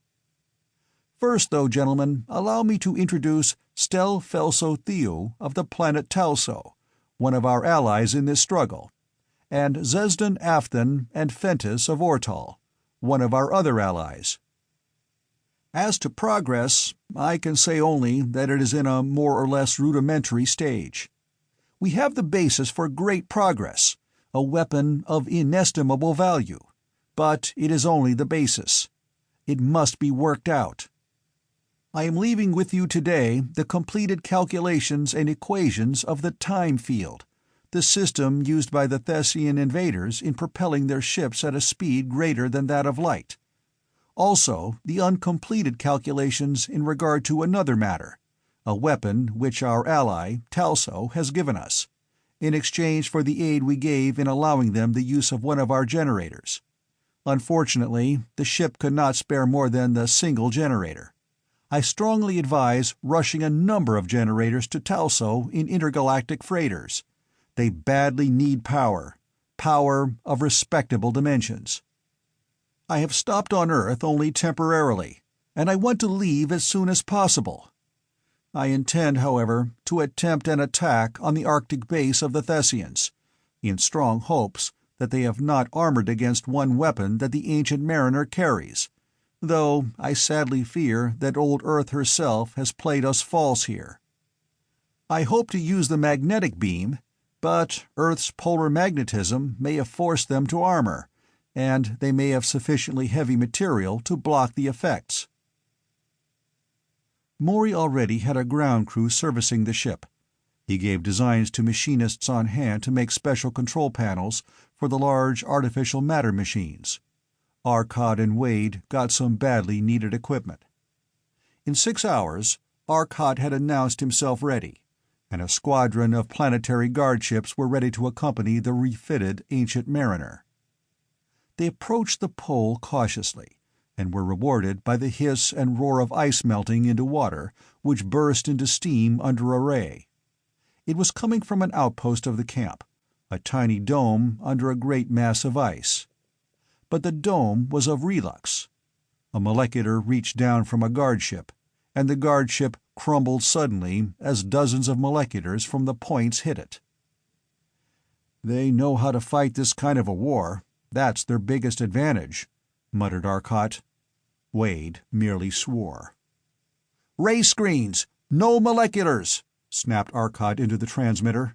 "First, though, gentlemen, allow me to introduce Stel Felso Theo of the planet Talso, one of our allies in this struggle, and Zesdan Afthan and Fentis of Ortal, one of our other allies. As to progress, I can say only that it is in a more or less rudimentary stage. We have the basis for great progress, a weapon of inestimable value, but it is only the basis. It must be worked out. I am leaving with you today the completed calculations and equations of the time field, the system used by the Thessian invaders in propelling their ships at a speed greater than that of light. Also, the uncompleted calculations in regard to another matter, a weapon which our ally, Talso, has given us, in exchange for the aid we gave in allowing them the use of one of our generators. Unfortunately, the ship could not spare more than the single generator. I strongly advise rushing a number of generators to Talso in intergalactic freighters. They badly need power of respectable dimensions. I have stopped on Earth only temporarily, and I want to leave as soon as possible. I intend, however, to attempt an attack on the Arctic base of the Thessians, in strong hopes that they have not armored against one weapon that the ancient mariner carries, though I sadly fear that old Earth herself has played us false here. I hope to use the magnetic beam, but Earth's polar magnetism may have forced them to armor, and they may have sufficiently heavy material to block the effects. Maury already had a ground crew servicing the ship. He gave designs to machinists on hand to make special control panels for the large artificial matter machines. Arcot and Wade got some badly needed equipment. In 6 hours, Arcot had announced himself ready, and a squadron of planetary guard ships were ready to accompany the refitted Ancient Mariner. They approached the pole cautiously, and were rewarded by the hiss and roar of ice melting into water, which burst into steam under a ray. It was coming from an outpost of the camp, a tiny dome under a great mass of ice. But the dome was of relux. A molecular reached down from a guard ship, and the guard ship crumbled suddenly as dozens of moleculars from the points hit it. "They know how to fight this kind of a war. That's their biggest advantage," muttered Arcot. Wade merely swore. "Ray screens! No moleculars!" snapped Arcot into the transmitter.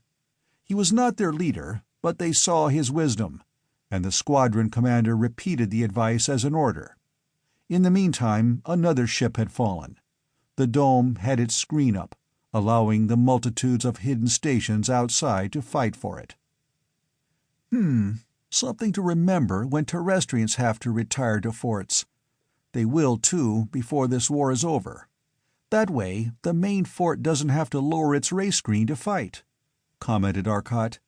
He was not their leader, but they saw his wisdom, and the squadron commander repeated the advice as an order. In the meantime, another ship had fallen. The dome had its screen up, allowing the multitudes of hidden stations outside to fight for it. Something to remember when Terrestrians have to retire to forts. They will, too, before this war is over. That way, the main fort doesn't have to lower its ray screen to fight," commented Arcot.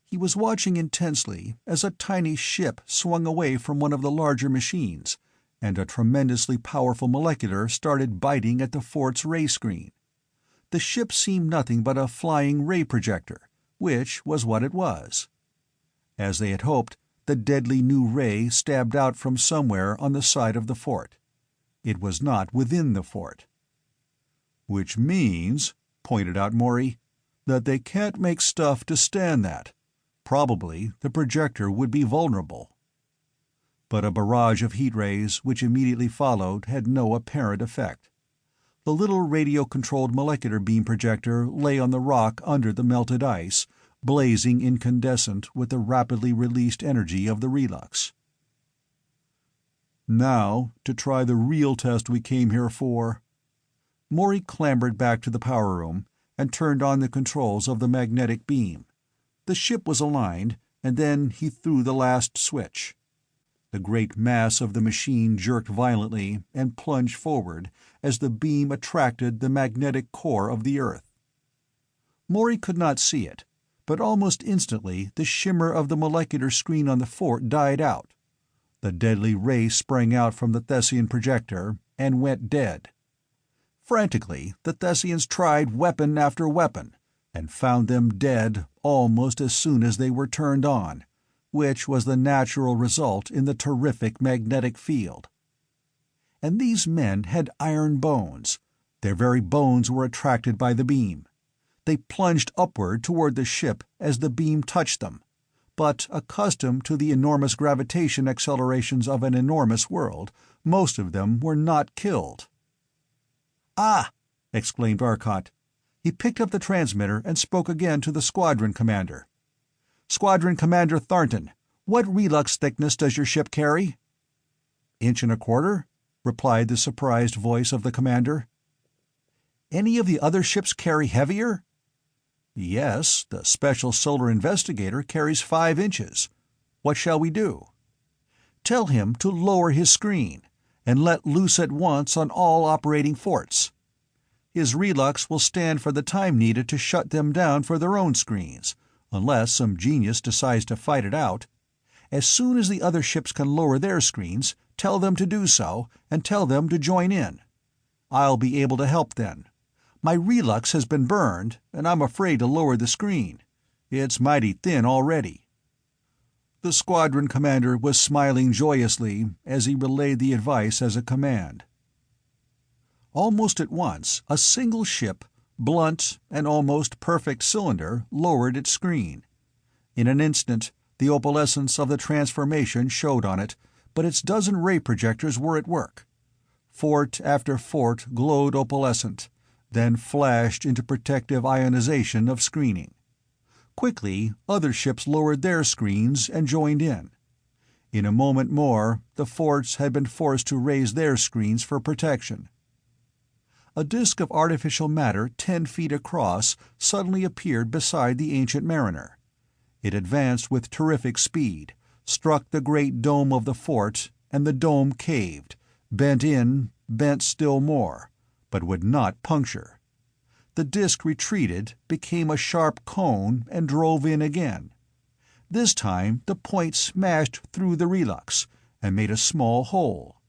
He was watching intensely as a tiny ship swung away from one of the larger machines, and a tremendously powerful molecular started biting at the fort's ray screen. The ship seemed nothing but a flying ray projector, which was what it was. As they had hoped, the deadly new ray stabbed out from somewhere on the side of the fort. It was not within the fort. "Which means," pointed out Maury, "that they can't make stuff to stand that. Probably the projector would be vulnerable." But a barrage of heat rays which immediately followed had no apparent effect. The little radio-controlled molecular beam projector lay on the rock under the melted ice, blazing incandescent with the rapidly released energy of the relux. "Now, to try the real test we came here for." Maury clambered back to the power room and turned on the controls of the magnetic beam. The ship was aligned, and then he threw the last switch. The great mass of the machine jerked violently and plunged forward as the beam attracted the magnetic core of the Earth. Maury could not see it, but almost instantly the shimmer of the molecular screen on the fort died out. The deadly ray sprang out from the Thessian projector and went dead. Frantically, the Thessians tried weapon after weapon, and found them dead almost as soon as they were turned on, which was the natural result in the terrific magnetic field. And these men had iron bones. Their very bones were attracted by the beam. They plunged upward toward the ship as the beam touched them, but accustomed to the enormous gravitation accelerations of an enormous world, most of them were not killed. "Ah!" exclaimed Arcot. He picked up the transmitter and spoke again to the squadron commander. "Squadron Commander Thornton, what relux thickness does your ship carry?" "1 1/4", replied the surprised voice of the commander. "Any of the other ships carry heavier?" "Yes, the special solar investigator carries 5 inches. What shall we do?" "Tell him to lower his screen, and let loose at once on all operating forts. His relux will stand for the time needed to shut them down for their own screens, unless some genius decides to fight it out. As soon as the other ships can lower their screens, tell them to do so, and tell them to join in. I'll be able to help then. My relux has been burned, and I'm afraid to lower the screen. It's mighty thin already." The squadron commander was smiling joyously as he relayed the advice as a command. Almost at once, a single ship, blunt, and almost perfect cylinder, lowered its screen. In an instant, the opalescence of the transformation showed on it, but its dozen ray projectors were at work. Fort after fort glowed opalescent, then flashed into protective ionization of screening. Quickly, other ships lowered their screens and joined in. In a moment more, the forts had been forced to raise their screens for protection. A disk of artificial matter 10 feet across suddenly appeared beside the Ancient Mariner. It advanced with terrific speed, struck the great dome of the fort, and the dome caved, bent still more, but would not puncture. The disk retreated, became a sharp cone, and drove in again. This time the point smashed through the relux, and made a small hole.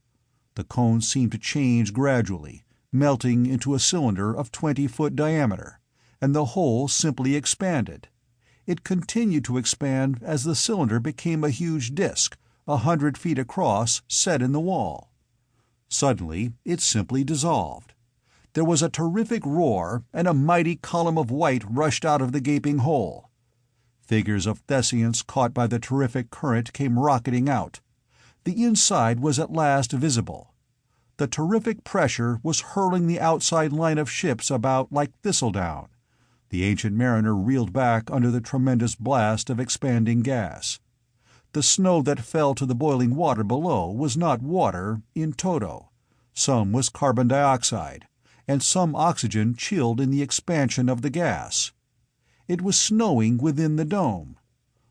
The cone seemed to change gradually, melting into a cylinder of 20-foot diameter, and the hole simply expanded. It continued to expand as the cylinder became a huge disk, 100 feet across, set in the wall. Suddenly it simply dissolved. There was a terrific roar, and a mighty column of white rushed out of the gaping hole. Figures of Thessians caught by the terrific current came rocketing out. The inside was at last visible. The terrific pressure was hurling the outside line of ships about like thistledown. The Ancient Mariner reeled back under the tremendous blast of expanding gas. The snow that fell to the boiling water below was not water in toto. Some was carbon dioxide, and some oxygen chilled in the expansion of the gas. It was snowing within the dome.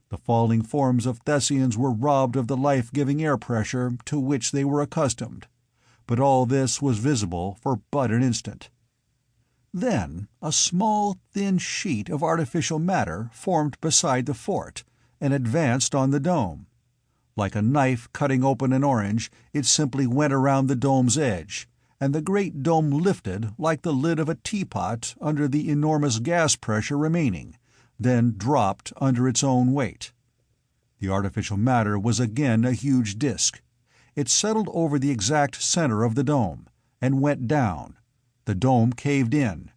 The falling forms of Thessians were robbed of the life-giving air pressure to which they were accustomed. But all this was visible for but an instant. Then a small, thin sheet of artificial matter formed beside the fort and advanced on the dome. Like a knife cutting open an orange, it simply went around the dome's edge, and the great dome lifted like the lid of a teapot under the enormous gas pressure remaining, then dropped under its own weight. The artificial matter was again a huge disk. It settled over the exact center of the dome, and went down. The dome caved in.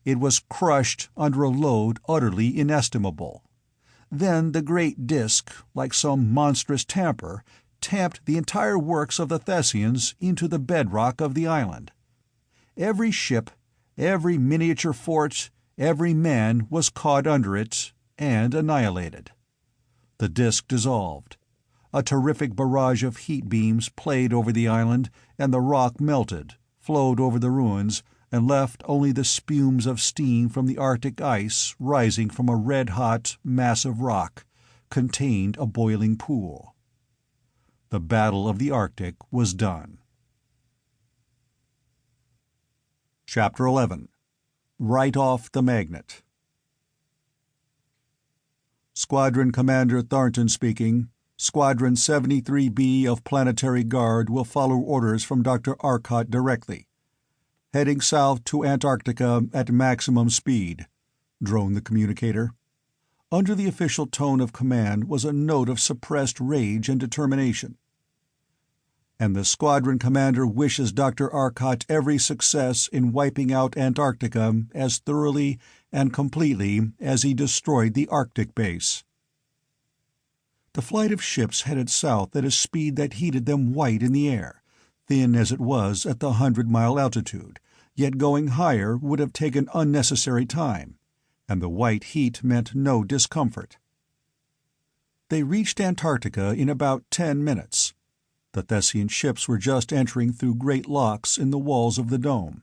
It was crushed under a load utterly inestimable. Then the great disk, like some monstrous tamper, tamped the entire works of the Thessians into the bedrock of the island. Every ship, every miniature fort, every man was caught under it and annihilated. The disk dissolved. A terrific barrage of heat beams played over the island, and the rock melted, flowed over the ruins, and left only the spumes of steam from the Arctic ice rising from a red-hot mass of rock, contained a boiling pool. The Battle of the Arctic was done. Chapter 11. Right Off the Magnet. Squadron Commander Thornton speaking. Squadron 73B of Planetary Guard will follow orders from Dr. Arcot directly. Heading south to Antarctica at maximum speed, droned the communicator. Under the official tone of command was a note of suppressed rage and determination. And the squadron commander wishes Dr. Arcot every success in wiping out Antarctica as thoroughly and completely as he destroyed the Arctic base. The flight of ships headed south at a speed that heated them white in the air, thin as it was at the 100-mile altitude, yet going higher would have taken unnecessary time, and the white heat meant no discomfort. They reached Antarctica in about 10 minutes. The Thessian ships were just entering through great locks in the walls of the dome.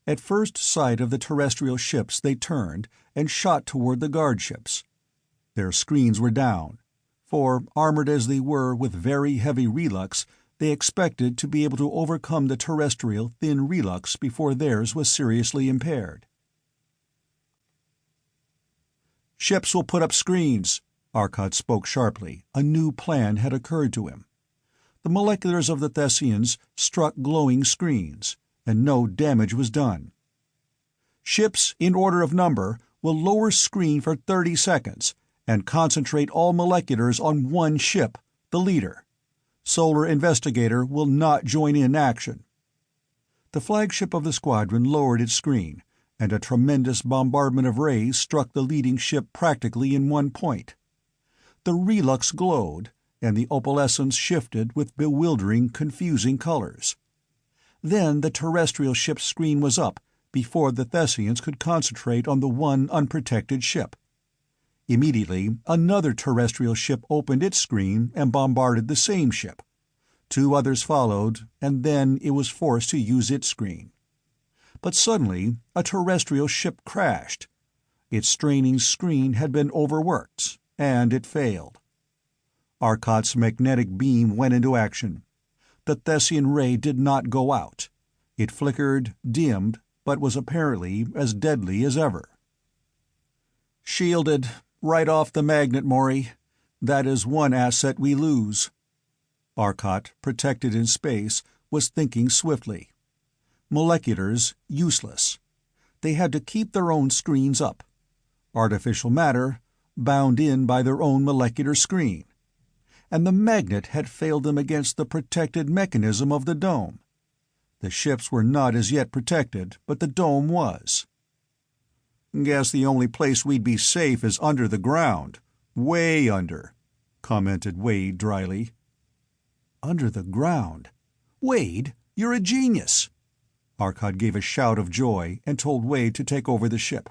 At first sight of the terrestrial ships they turned and shot toward the guard ships. Their screens were down, for, armored as they were with very heavy relux, they expected to be able to overcome the terrestrial thin relux before theirs was seriously impaired. "Ships will put up screens," Arcot spoke sharply. A new plan had occurred to him. The moleculars of the Thessians struck glowing screens, and no damage was done. "Ships, in order of number, will lower screen for 30 seconds, and concentrate all moleculars on one ship, the leader. Solar Investigator will not join in action." The flagship of the squadron lowered its screen, and a tremendous bombardment of rays struck the leading ship practically in one point. The relux glowed, and the opalescence shifted with bewildering, confusing colors. Then the terrestrial ship's screen was up before the Thessians could concentrate on the one unprotected ship. Immediately, another terrestrial ship opened its screen and bombarded the same ship. 2 others followed, and then it was forced to use its screen. But suddenly, a terrestrial ship crashed. Its straining screen had been overworked, and it failed. Arcot's magnetic beam went into action. The Thessian ray did not go out. It flickered, dimmed, but was apparently as deadly as ever. "Shielded. Right off the magnet, Maury. That is one asset we lose." Arcot, protected in space, was thinking swiftly. Moleculars, useless. They had to keep their own screens up. Artificial matter, bound in by their own molecular screen. And the magnet had failed them against the protected mechanism of the dome. The ships were not as yet protected, but the dome was. "Guess the only place we'd be safe is under the ground. Way under," commented Wade dryly. "Under the ground? Wade, you're a genius!" Arcot gave a shout of joy and told Wade to take over the ship.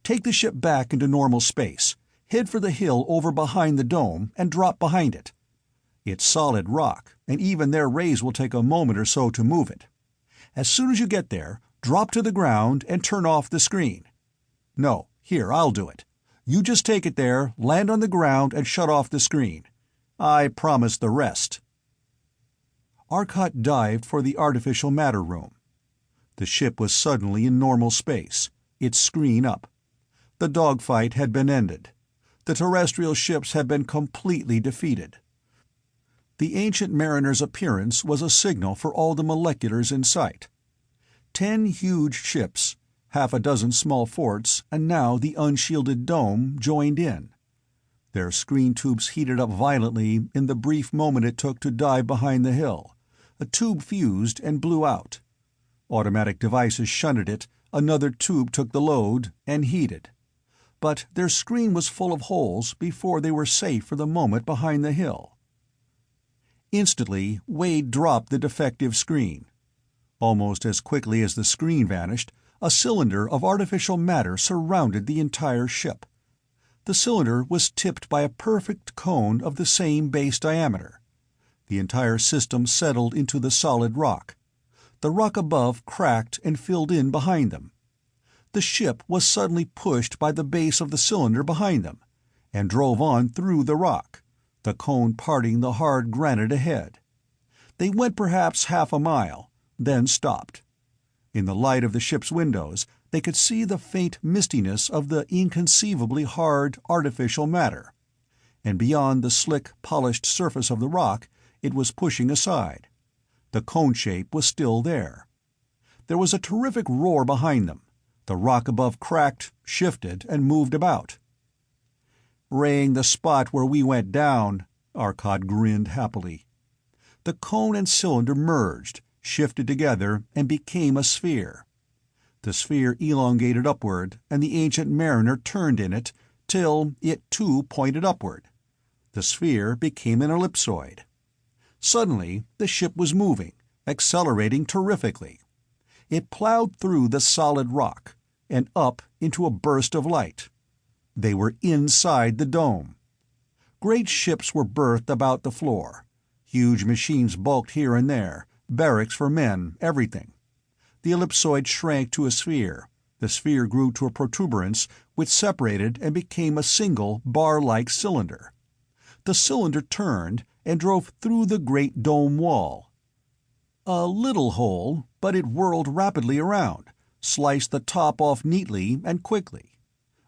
"Take the ship back into normal space. Head for the hill over behind the dome and drop behind it. It's solid rock, and even their rays will take a moment or so to move it. As soon as you get there, drop to the ground and turn off the screen. No, here, I'll do it. You just take it there, land on the ground, and shut off the screen. I promise the rest." Arcot dived for the artificial matter room. The ship was suddenly in normal space, its screen up. The dogfight had been ended. The terrestrial ships had been completely defeated. The Ancient Mariner's appearance was a signal for all the moleculars in sight. 10 huge ships, half a dozen small forts, and now the unshielded dome joined in. Their screen tubes heated up violently in the brief moment it took to dive behind the hill. A tube fused and blew out. Automatic devices shunted it, another tube took the load, and heated. But their screen was full of holes before they were safe for the moment behind the hill. Instantly, Wade dropped the defective screen. Almost as quickly as the screen vanished, a cylinder of artificial matter surrounded the entire ship. The cylinder was tipped by a perfect cone of the same base diameter. The entire system settled into the solid rock. The rock above cracked and filled in behind them. The ship was suddenly pushed by the base of the cylinder behind them, and drove on through the rock, the cone parting the hard granite ahead. They went perhaps half a mile, then stopped. In the light of the ship's windows, they could see the faint mistiness of the inconceivably hard, artificial matter. And beyond the slick, polished surface of the rock, it was pushing aside. The cone shape was still there. There was a terrific roar behind them. The rock above cracked, shifted, and moved about. "Raying the spot where we went down," Arcot grinned happily. The cone and cylinder merged, shifted together, and became a sphere. The sphere elongated upward, and the Ancient Mariner turned in it, till it too pointed upward. The sphere became an ellipsoid. Suddenly the ship was moving, accelerating terrifically. It plowed through the solid rock, and up into a burst of light. They were inside the dome. Great ships were berthed about the floor. Huge machines bulked here and there, barracks for men, everything. The ellipsoid shrank to a sphere. The sphere grew to a protuberance, which separated and became a single, bar-like cylinder. The cylinder turned and drove through the great dome wall. A little hole, but it whirled rapidly around, sliced the top off neatly and quickly.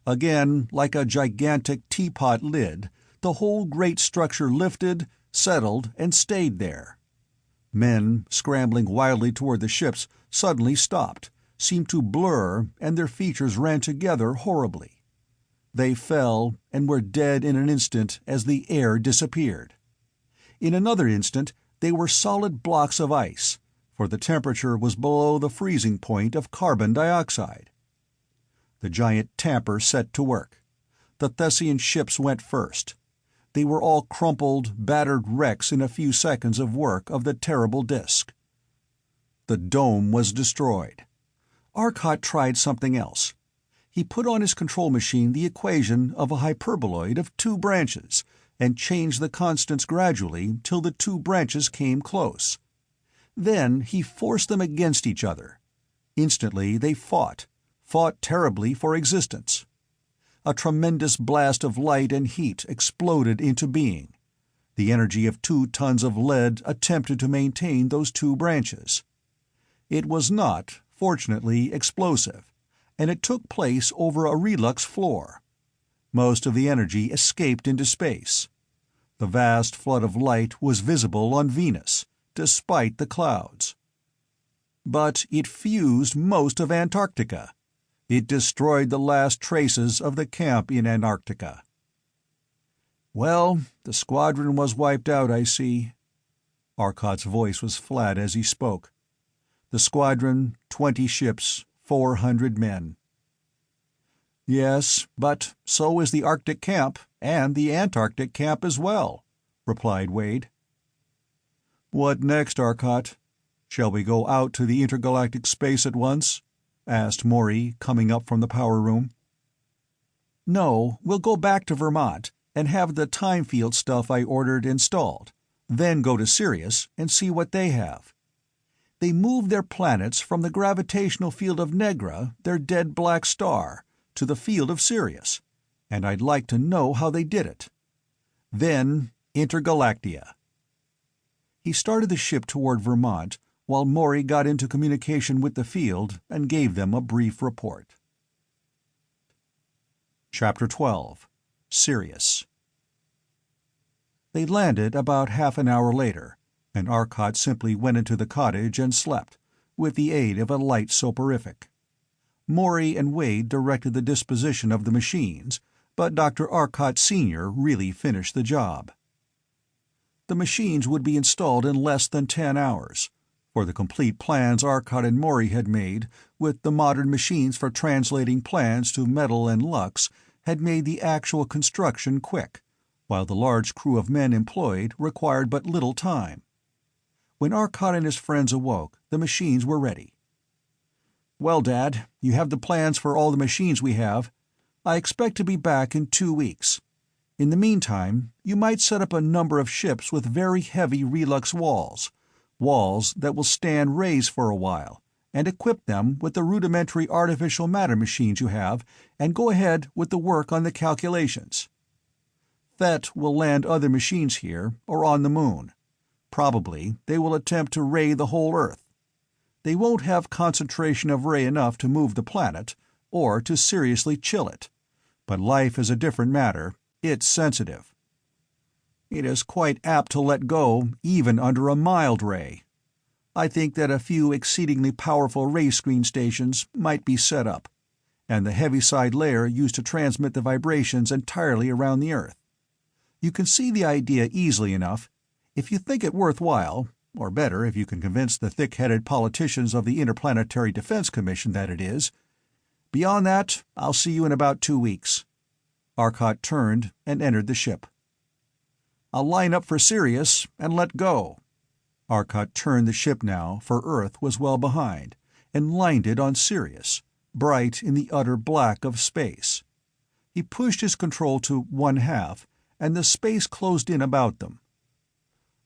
Again, like a gigantic teapot lid, the whole great structure lifted, settled, and stayed there. Men, scrambling wildly toward the ships, suddenly stopped, seemed to blur, and their features ran together horribly. They fell and were dead in an instant as the air disappeared. In another instant they were solid blocks of ice, for the temperature was below the freezing point of carbon dioxide. The giant tamper set to work. The Thessian ships went first. They were all crumpled, battered wrecks in a few seconds of work of the terrible disk. The dome was destroyed. Arcot tried something else. He put on his control machine the equation of a hyperboloid of two branches, and changed the constants gradually till the two branches came close. Then he forced them against each other. Instantly they fought terribly for existence. A tremendous blast of light and heat exploded into being. The energy of 2 tons of lead attempted to maintain those two branches. It was not, fortunately, explosive, and it took place over a relux floor. Most of the energy escaped into space. The vast flood of light was visible on Venus, despite the clouds. But it fused most of Antarctica. It destroyed the last traces of the camp in Antarctica. "Well, the squadron was wiped out, I see." Arcot's voice was flat as he spoke. "The squadron, 20 ships, 400 men." "Yes, but so is the Arctic camp, and the Antarctic camp as well," replied Wade. "What next, Arcot? Shall we go out to the intergalactic space at once?" asked Maury, coming up from the power room. "No, we'll go back to Vermont and have the time field stuff I ordered installed, then go to Sirius and see what they have. They moved their planets from the gravitational field of Negra, their dead black star, to the field of Sirius, and I'd like to know how they did it. Then Intergalactia." He started the ship toward Vermont, while Maury got into communication with the field and gave them a brief report. Chapter 12. Sirius. They landed about half an hour later, and Arcot simply went into the cottage and slept, with the aid of a light soporific. Maury and Wade directed the disposition of the machines, but Dr. Arcot Sr. really finished the job. The machines would be installed in less than 10 hours, for the complete plans Arcot and Maury had made, with the modern machines for translating plans to metal and lux, had made the actual construction quick, while the large crew of men employed required but little time. When Arcot and his friends awoke, the machines were ready. "Well, Dad, you have the plans for all the machines we have. I expect to be back in 2 weeks. In the meantime, you might set up a number of ships with very heavy relux walls that will stand raised for a while, and equip them with the rudimentary artificial matter machines you have, and go ahead with the work on the calculations. Thet will land other machines here, or on the moon. Probably they will attempt to ray the whole Earth. They won't have concentration of ray enough to move the planet, or to seriously chill it. But life is a different matter. It's sensitive. It is quite apt to let go, even under a mild ray. I think that a few exceedingly powerful ray screen stations might be set up, and the heaviside layer used to transmit the vibrations entirely around the Earth. You can see the idea easily enough, if you think it worthwhile, or better, if you can convince the thick-headed politicians of the Interplanetary Defense Commission that it is. Beyond that, I'll see you in about 2 weeks." Arcot turned and entered the ship. "I'll line up for Sirius and let go." Arcot turned the ship now, for Earth was well behind, and lined it on Sirius, bright in the utter black of space. He pushed his control to 1/2, and the space closed in about them.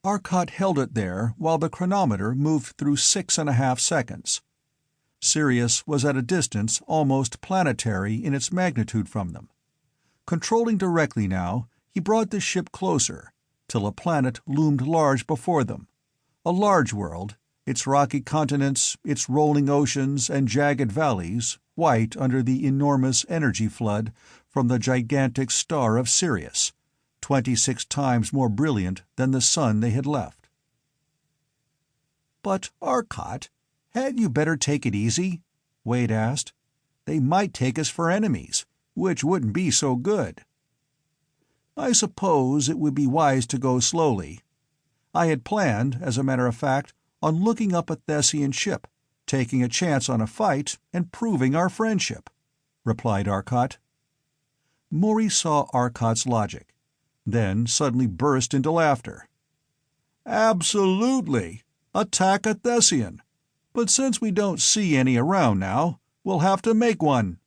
Arcot held it there while the chronometer moved through 6.5 seconds. Sirius was at a distance almost planetary in its magnitude from them. Controlling directly now, he brought the ship closer, till a planet loomed large before them. A large world, its rocky continents, its rolling oceans and jagged valleys, white under the enormous energy flood from the gigantic star of Sirius, 26 times more brilliant than the sun they had left. "But, Arcot, hadn't you better take it easy?" Wade asked. "They might take us for enemies, which wouldn't be so good." "I suppose it would be wise to go slowly. I had planned, as a matter of fact, on looking up a Thessian ship, taking a chance on a fight, and proving our friendship," replied Arcot. Maury saw Arcot's logic, then suddenly burst into laughter. "Absolutely! Attack a Thessian! But since we don't see any around now, we'll have to make one."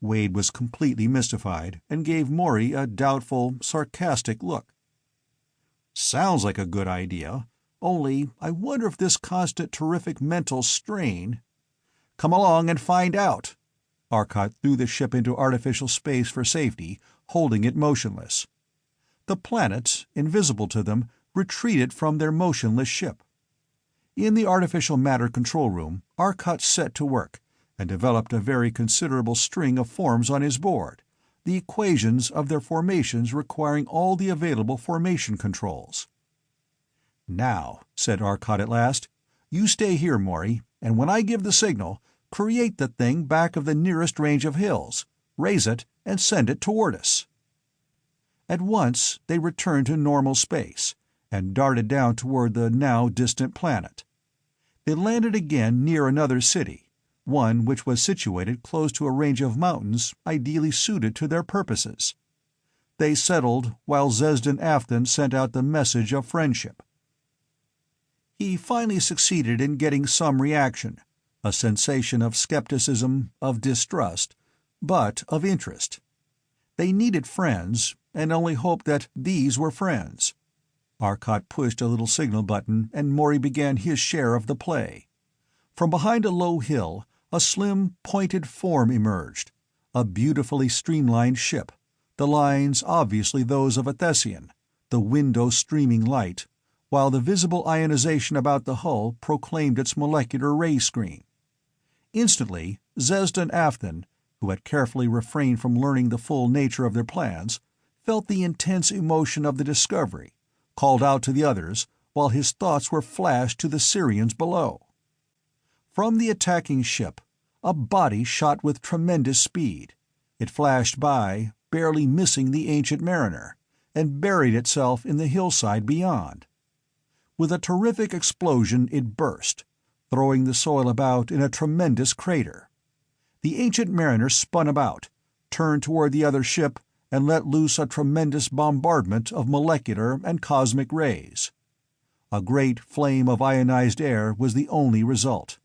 Wade was completely mystified and gave Maury a doubtful, sarcastic look. "Sounds like a good idea, only I wonder if this constant terrific mental strain—" "Come along and find out." Arcot threw the ship into artificial space for safety, holding it motionless. The planet, invisible to them, retreated from their motionless ship. In the artificial matter control room, Arcot set to work and developed a very considerable string of forms on his board, the equations of their formations requiring all the available formation controls. "Now," said Arcot at last, "you stay here, Maury, and when I give the signal, create the thing back of the nearest range of hills, raise it, and send it toward us." At once they returned to normal space, and darted down toward the now distant planet. They landed again near another city, one which was situated close to a range of mountains ideally suited to their purposes. They settled while Zesden Afton sent out the message of friendship. He finally succeeded in getting some reaction, a sensation of skepticism, of distrust, but of interest. They needed friends, and only hoped that these were friends. Arcot pushed a little signal button, and Maury began his share of the play. From behind a low hill, a slim, pointed form emerged, a beautifully streamlined ship, the lines obviously those of a Thessian, the window streaming light, while the visible ionization about the hull proclaimed its molecular ray screen. Instantly, Zesden Afton, who had carefully refrained from learning the full nature of their plans, felt the intense emotion of the discovery, called out to the others, while his thoughts were flashed to the Syrians below. From the attacking ship, a body shot with tremendous speed. It flashed by, barely missing the Ancient Mariner, and buried itself in the hillside beyond. With a terrific explosion it burst, throwing the soil about in a tremendous crater. The Ancient Mariner spun about, turned toward the other ship, and let loose a tremendous bombardment of molecular and cosmic rays. A great flame of ionized air was the only result.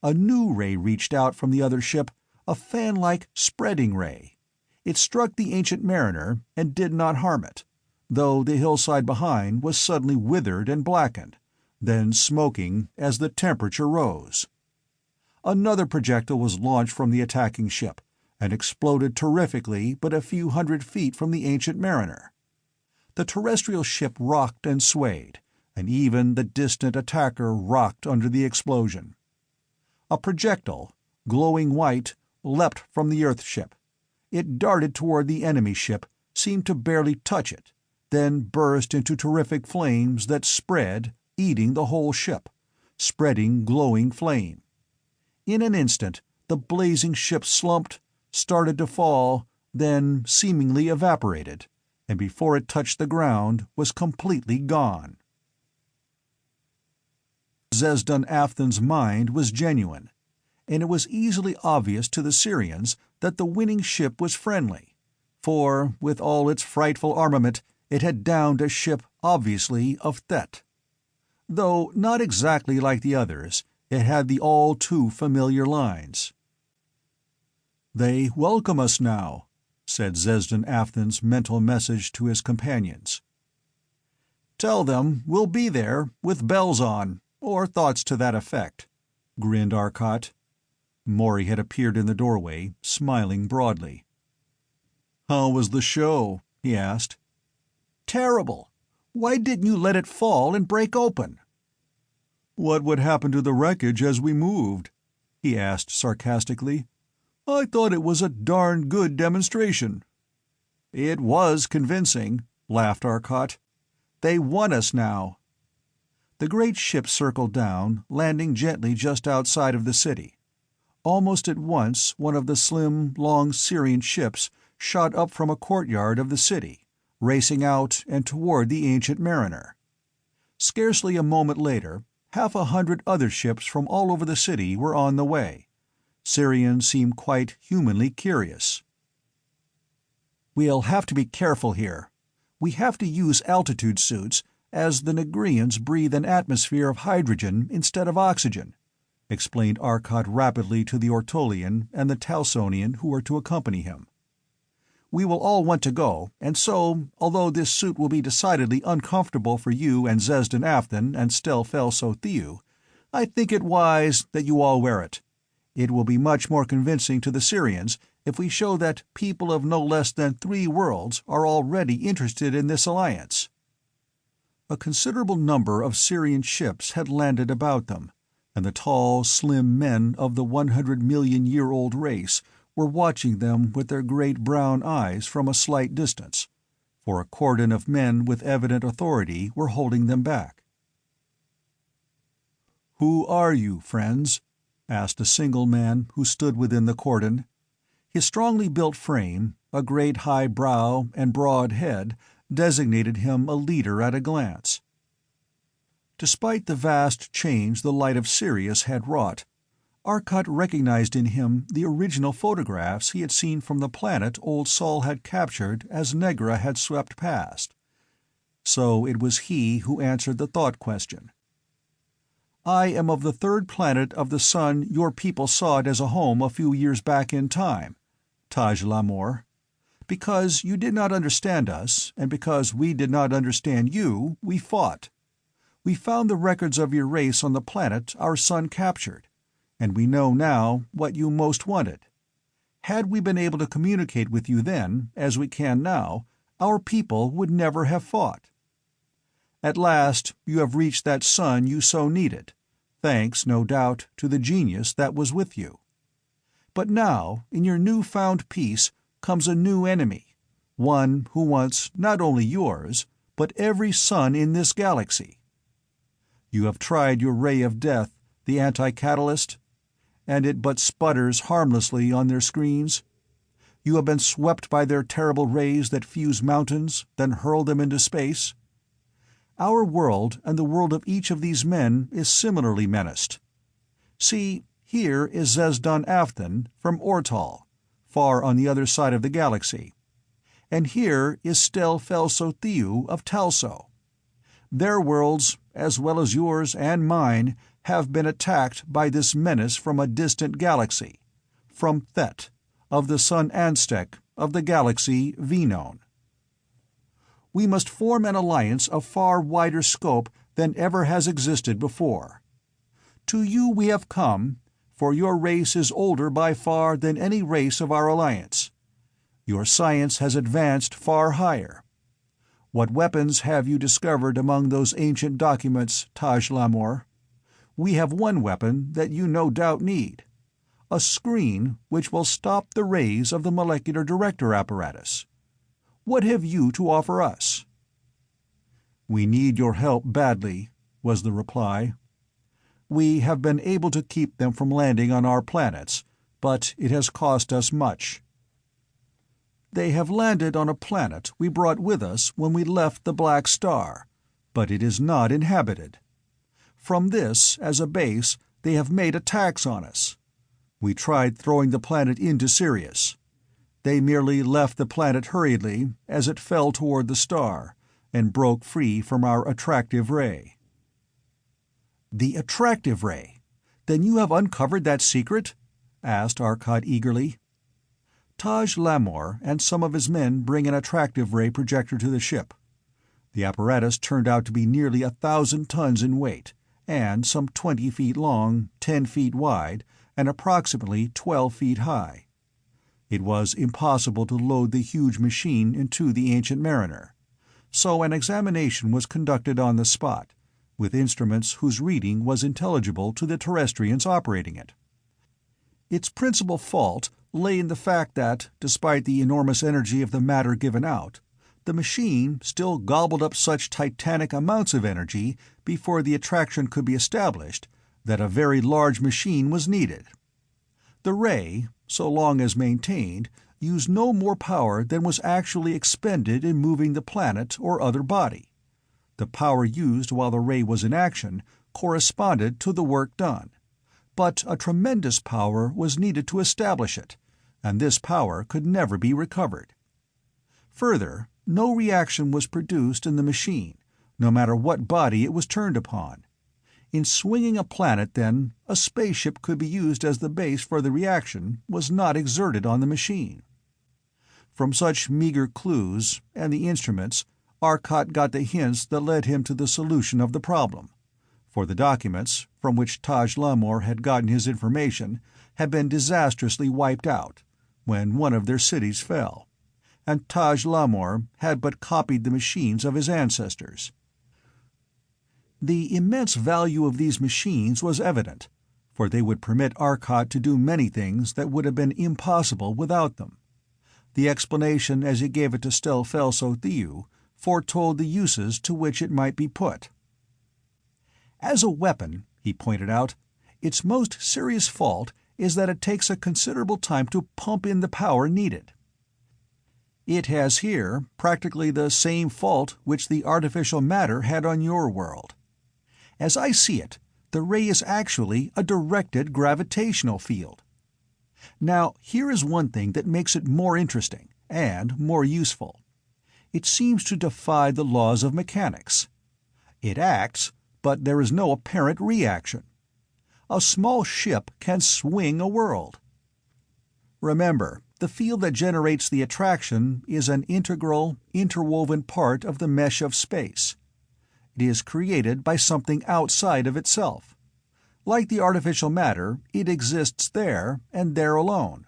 A new ray reached out from the other ship, a fan-like spreading ray. It struck the Ancient Mariner and did not harm it, though the hillside behind was suddenly withered and blackened, then smoking as the temperature rose. Another projectile was launched from the attacking ship, and exploded terrifically but a few hundred feet from the Ancient Mariner. The terrestrial ship rocked and swayed, and even the distant attacker rocked under the explosion. A projectile, glowing white, leapt from the Earth ship. It darted toward the enemy ship, seemed to barely touch it, then burst into terrific flames that spread, eating the whole ship, spreading glowing flame. In an instant, the blazing ship slumped, started to fall, then seemingly evaporated, and before it touched the ground was completely gone. Zesden Afton's mind was genuine, and it was easily obvious to the Syrians that the winning ship was friendly, for, with all its frightful armament, it had downed a ship obviously of Thet. Though not exactly like the others, it had the all-too-familiar lines. "They welcome us now," said Zesden Afton's mental message to his companions. "Tell them we'll be there, with bells on," or thoughts to that effect. grinned Arcot. Maury had appeared in the doorway, smiling broadly. "How was the show?" he asked. "Terrible. Why didn't you let it fall and break open?" "What would happen to the wreckage as we moved?" he asked sarcastically. "I thought it was a darn good demonstration." "It was convincing," laughed Arcot. "They want us now." The great ship circled down, landing gently just outside of the city. Almost at once one of the slim, long Syrian ships shot up from a courtyard of the city, racing out and toward the Ancient Mariner. Scarcely a moment later, 100 other ships from all over the city were on the way. Syrians seemed quite humanly curious. "We'll have to be careful here. We have to use altitude suits, as the Negreans breathe an atmosphere of hydrogen instead of oxygen," explained Arcot rapidly to the Ortolian and the Talsonian who were to accompany him. "We will all want to go, and so, although this suit will be decidedly uncomfortable for you and Zesden Afton and Stel Felso Thew, I think it wise that you all wear it. It will be much more convincing to the Syrians if we show that people of no less than 3 worlds are already interested in this alliance." A considerable number of Syrian ships had landed about them, and the tall, slim men of the 100-million-year-old race were watching them with their great brown eyes from a slight distance, for a cordon of men with evident authority were holding them back. "Who are you, friends?" asked a single man who stood within the cordon. His strongly built frame, a great high brow and broad head designated him a leader at a glance. Despite the vast change the light of Sirius had wrought, Arcot recognized in him the original photographs he had seen from the planet old Sol had captured as Negra had swept past. So it was he who answered the thought question. "I am of the 3rd planet of the sun your people saw it as a home a few years back in time, Taj Lamor. Because you did not understand us, and because we did not understand you, we fought. We found the records of your race on the planet our sun captured, and we know now what you most wanted. Had we been able to communicate with you then, as we can now, our people would never have fought. At last you have reached that sun you so needed, thanks, no doubt, to the genius that was with you. But now, in your new-found peace, comes a new enemy, one who wants not only yours, but every sun in this galaxy. You have tried your ray of death, the anti-catalyst, and it but sputters harmlessly on their screens. You have been swept by their terrible rays that fuse mountains, then hurl them into space. Our world and the world of each of these men is similarly menaced. See, here is Zesdan Afton from Ortal, far on the other side of the galaxy, and here is Stel Felso Thew of Talso. Their worlds, as well as yours and mine, have been attacked by this menace from a distant galaxy, from Thet, of the sun Anstec, of the galaxy Venone. We must form an alliance of far wider scope than ever has existed before. To you we have come, for your race is older by far than any race of our alliance. Your science has advanced far higher. What weapons have you discovered among those ancient documents, Taj Lamor? We have one weapon that you no doubt need, a screen which will stop the rays of the molecular director apparatus. What have you to offer us?" "We need your help badly," was the reply. "We have been able to keep them from landing on our planets, but it has cost us much. They have landed on a planet we brought with us when we left the Black Star, but it is not inhabited. From this, as a base, they have made attacks on us. We tried throwing the planet into Sirius. They merely left the planet hurriedly as it fell toward the star, and broke free from our attractive ray." "The attractive ray? Then you have uncovered that secret?" asked Arcot eagerly. "Taj Lamor and some of his men bring an attractive ray projector to the ship. The apparatus turned out to be nearly 1,000 tons in weight, and some 20 feet long, 10 feet wide, and approximately 12 feet high. It was impossible to load the huge machine into the Ancient Mariner, so an examination was conducted on the spot, with instruments whose reading was intelligible to the terrestrians operating it. Its principal fault lay in the fact that, despite the enormous energy of the matter given out, the machine still gobbled up such titanic amounts of energy before the attraction could be established that a very large machine was needed. The ray, so long as maintained, used no more power than was actually expended in moving the planet or other body. The power used while the ray was in action corresponded to the work done, but a tremendous power was needed to establish it, and this power could never be recovered. Further, no reaction was produced in the machine, no matter what body it was turned upon. In swinging a planet, then, a spaceship could be used as the base for the reaction was not exerted on the machine. From such meager clues, and the instruments, Arcot got the hints that led him to the solution of the problem, for the documents, from which Taj Lamor had gotten his information, had been disastrously wiped out when one of their cities fell, and Taj Lamor had but copied the machines of his ancestors. The immense value of these machines was evident, for they would permit Arcot to do many things that would have been impossible without them. The explanation as he gave it to Stelfelso Thiu foretold the uses to which it might be put. As a weapon, he pointed out, its most serious fault is that it takes a considerable time to pump in the power needed. It has here practically the same fault which the artificial matter had on your world. As I see it, the ray is actually a directed gravitational field. Now, here is one thing that makes it more interesting and more useful. It seems to defy the laws of mechanics. It acts, but there is no apparent reaction. A small ship can swing a world. Remember, the field that generates the attraction is an integral, interwoven part of the mesh of space. It is created by something outside of itself. Like the artificial matter, it exists there, and there alone.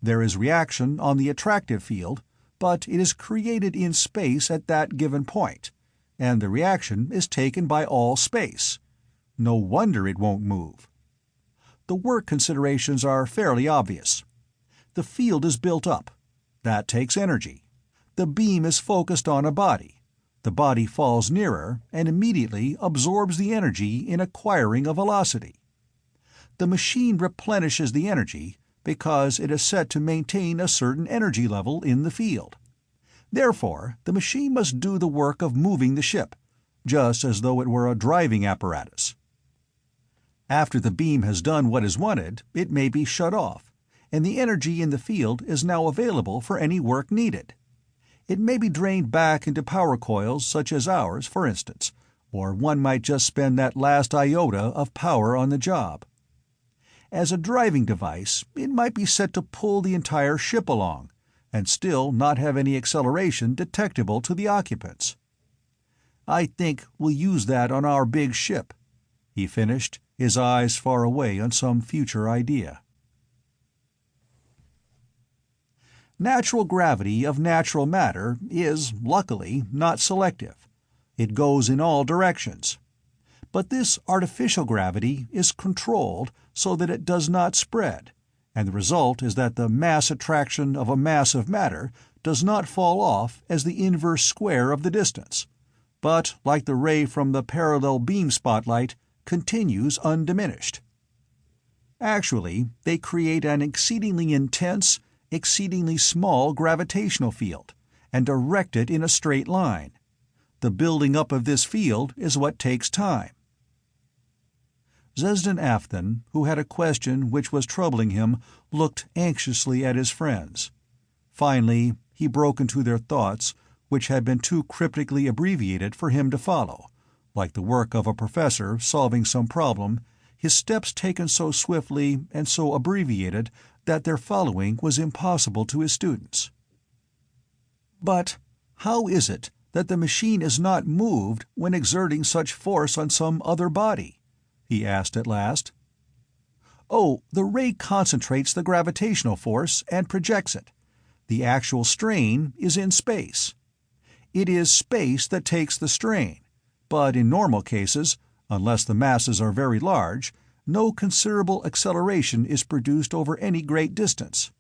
There is reaction on the attractive field, but it is created in space at that given point, and the reaction is taken by all space. No wonder it won't move. The work considerations are fairly obvious. The field is built up. That takes energy. The beam is focused on a body. The body falls nearer and immediately absorbs the energy in acquiring a velocity. The machine replenishes the energy because it is set to maintain a certain energy level in the field. Therefore, the machine must do the work of moving the ship, just as though it were a driving apparatus. After the beam has done what is wanted, it may be shut off, and the energy in the field is now available for any work needed. It may be drained back into power coils such as ours, for instance, or one might just spend that last iota of power on the job. As a driving device, it might be set to pull the entire ship along, and still not have any acceleration detectable to the occupants. I think we'll use that on our big ship, he finished, his eyes far away on some future idea. Natural gravity of natural matter is, luckily, not selective. It goes in all directions. But this artificial gravity is controlled so that it does not spread, and the result is that the mass attraction of a mass of matter does not fall off as the inverse square of the distance, but, like the ray from the parallel beam spotlight, continues undiminished. Actually, they create an exceedingly intense, exceedingly small gravitational field, and direct it in a straight line. The building up of this field is what takes time. Zesden Afthan, who had a question which was troubling him, looked anxiously at his friends. Finally, he broke into their thoughts, which had been too cryptically abbreviated for him to follow, like the work of a professor solving some problem, his steps taken so swiftly and so abbreviated that their following was impossible to his students. But how is it that the machine is not moved when exerting such force on some other body? he asked at last. "Oh, the ray concentrates the gravitational force and projects it. The actual strain is in space. It is space that takes the strain, but in normal cases, unless the masses are very large, no considerable acceleration is produced over any great distance.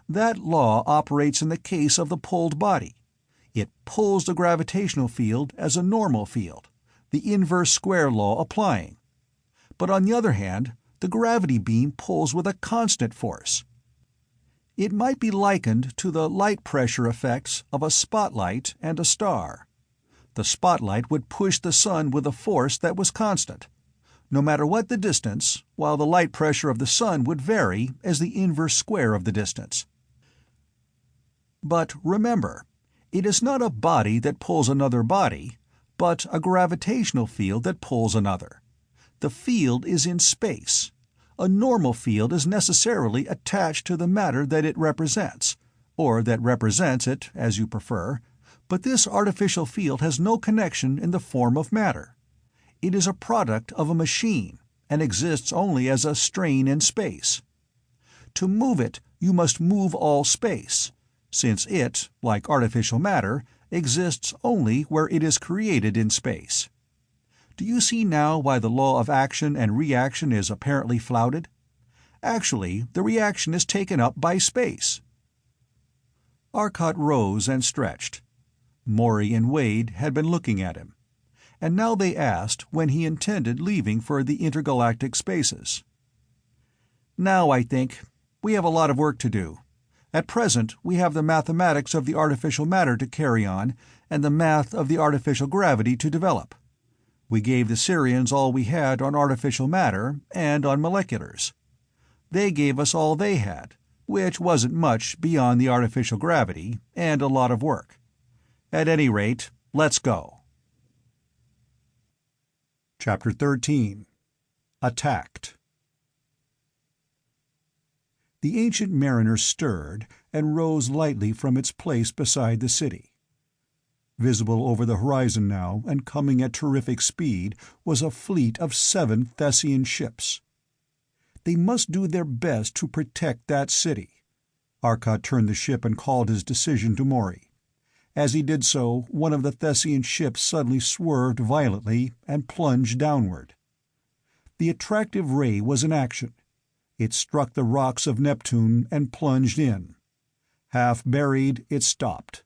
That law operates in the case of the pulled body. It pulls the gravitational field as a normal field, the inverse square law applying. But on the other hand, the gravity beam pulls with a constant force. It might be likened to the light pressure effects of a spotlight and a star. The spotlight would push the sun with a force that was constant, no matter what the distance, while the light pressure of the sun would vary as the inverse square of the distance. But remember, it is not a body that pulls another body, but a gravitational field that pulls another. The field is in space. A normal field is necessarily attached to the matter that it represents, or that represents it, as you prefer, but this artificial field has no connection in the form of matter. It is a product of a machine, and exists only as a strain in space. To move it, you must move all space, since it, like artificial matter, exists only where it is created in space. Do you see now why the law of action and reaction is apparently flouted? Actually, the reaction is taken up by space." Arcot rose and stretched. Maury and Wade had been looking at him, and now they asked when he intended leaving for the intergalactic spaces. "Now, I think. We have a lot of work to do. At present, we have the mathematics of the artificial matter to carry on, and the math of the artificial gravity to develop. We gave the Syrians all we had on artificial matter and on moleculars. They gave us all they had, which wasn't much beyond the artificial gravity, and a lot of work. At any rate, let's go." Chapter 13. Attacked. The Ancient Mariner stirred and rose lightly from its place beside the city. Visible over the horizon now, and coming at terrific speed, was a fleet of 7 Thessian ships. They must do their best to protect that city. Arcot turned the ship and called his decision to Maury. As he did so, one of the Thessian ships suddenly swerved violently and plunged downward. The attractive ray was in action. It struck the rocks of Neptune and plunged in. Half buried, it stopped.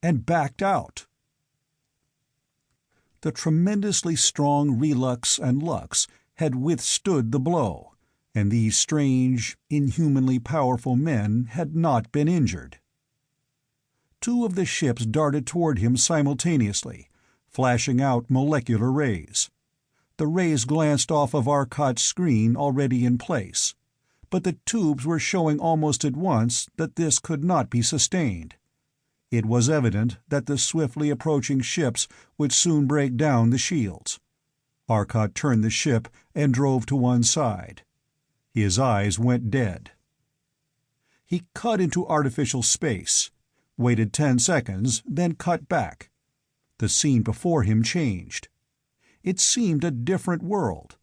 And backed out. The tremendously strong relux and lux had withstood the blow, and these strange, inhumanly powerful men had not been injured. 2 of the ships darted toward him simultaneously, flashing out molecular rays. The rays glanced off of Arcot's screen already in place, but the tubes were showing almost at once that this could not be sustained. It was evident that the swiftly approaching ships would soon break down the shields. Arcot turned the ship and drove to one side. His eyes went dead. He cut into artificial space, waited 10 seconds, then cut back. The scene before him changed. It seemed a different world.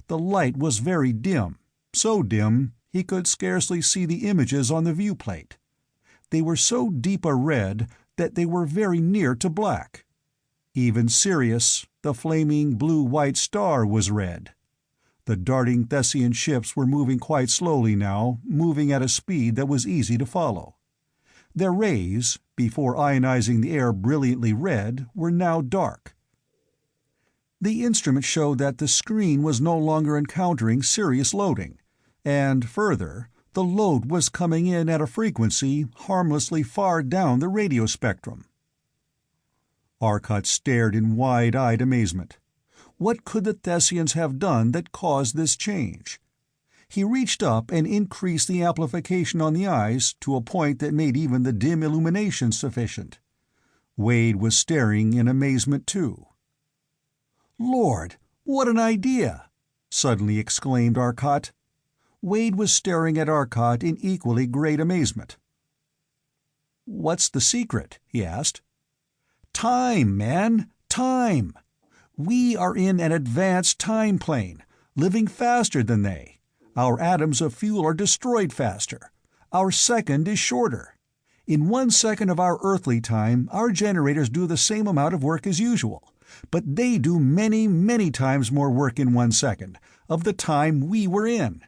The light was very dim, so dim he could scarcely see the images on the viewplate. They were so deep a red that they were very near to black. Even Sirius, the flaming blue-white star, was red. The darting Thessian ships were moving quite slowly now, moving at a speed that was easy to follow. Their rays, before ionizing the air brilliantly red, were now dark. The instrument showed that the screen was no longer encountering Sirius loading, and, further, the load was coming in at a frequency harmlessly far down the radio spectrum. Arcot stared in wide-eyed amazement. What could the Thessians have done that caused this change? He reached up and increased the amplification on the eyes to a point that made even the dim illumination sufficient. Wade was staring in amazement too. "Lord, what an idea!" suddenly exclaimed Arcot. Wade was staring at Arcot in equally great amazement. "What's the secret?" he asked. "Time, man, time! We are in an advanced time plane, living faster than they. Our atoms of fuel are destroyed faster. Our second is shorter. In 1 second of our earthly time, our generators do the same amount of work as usual, but they do many, many times more work in 1 second of the time we were in.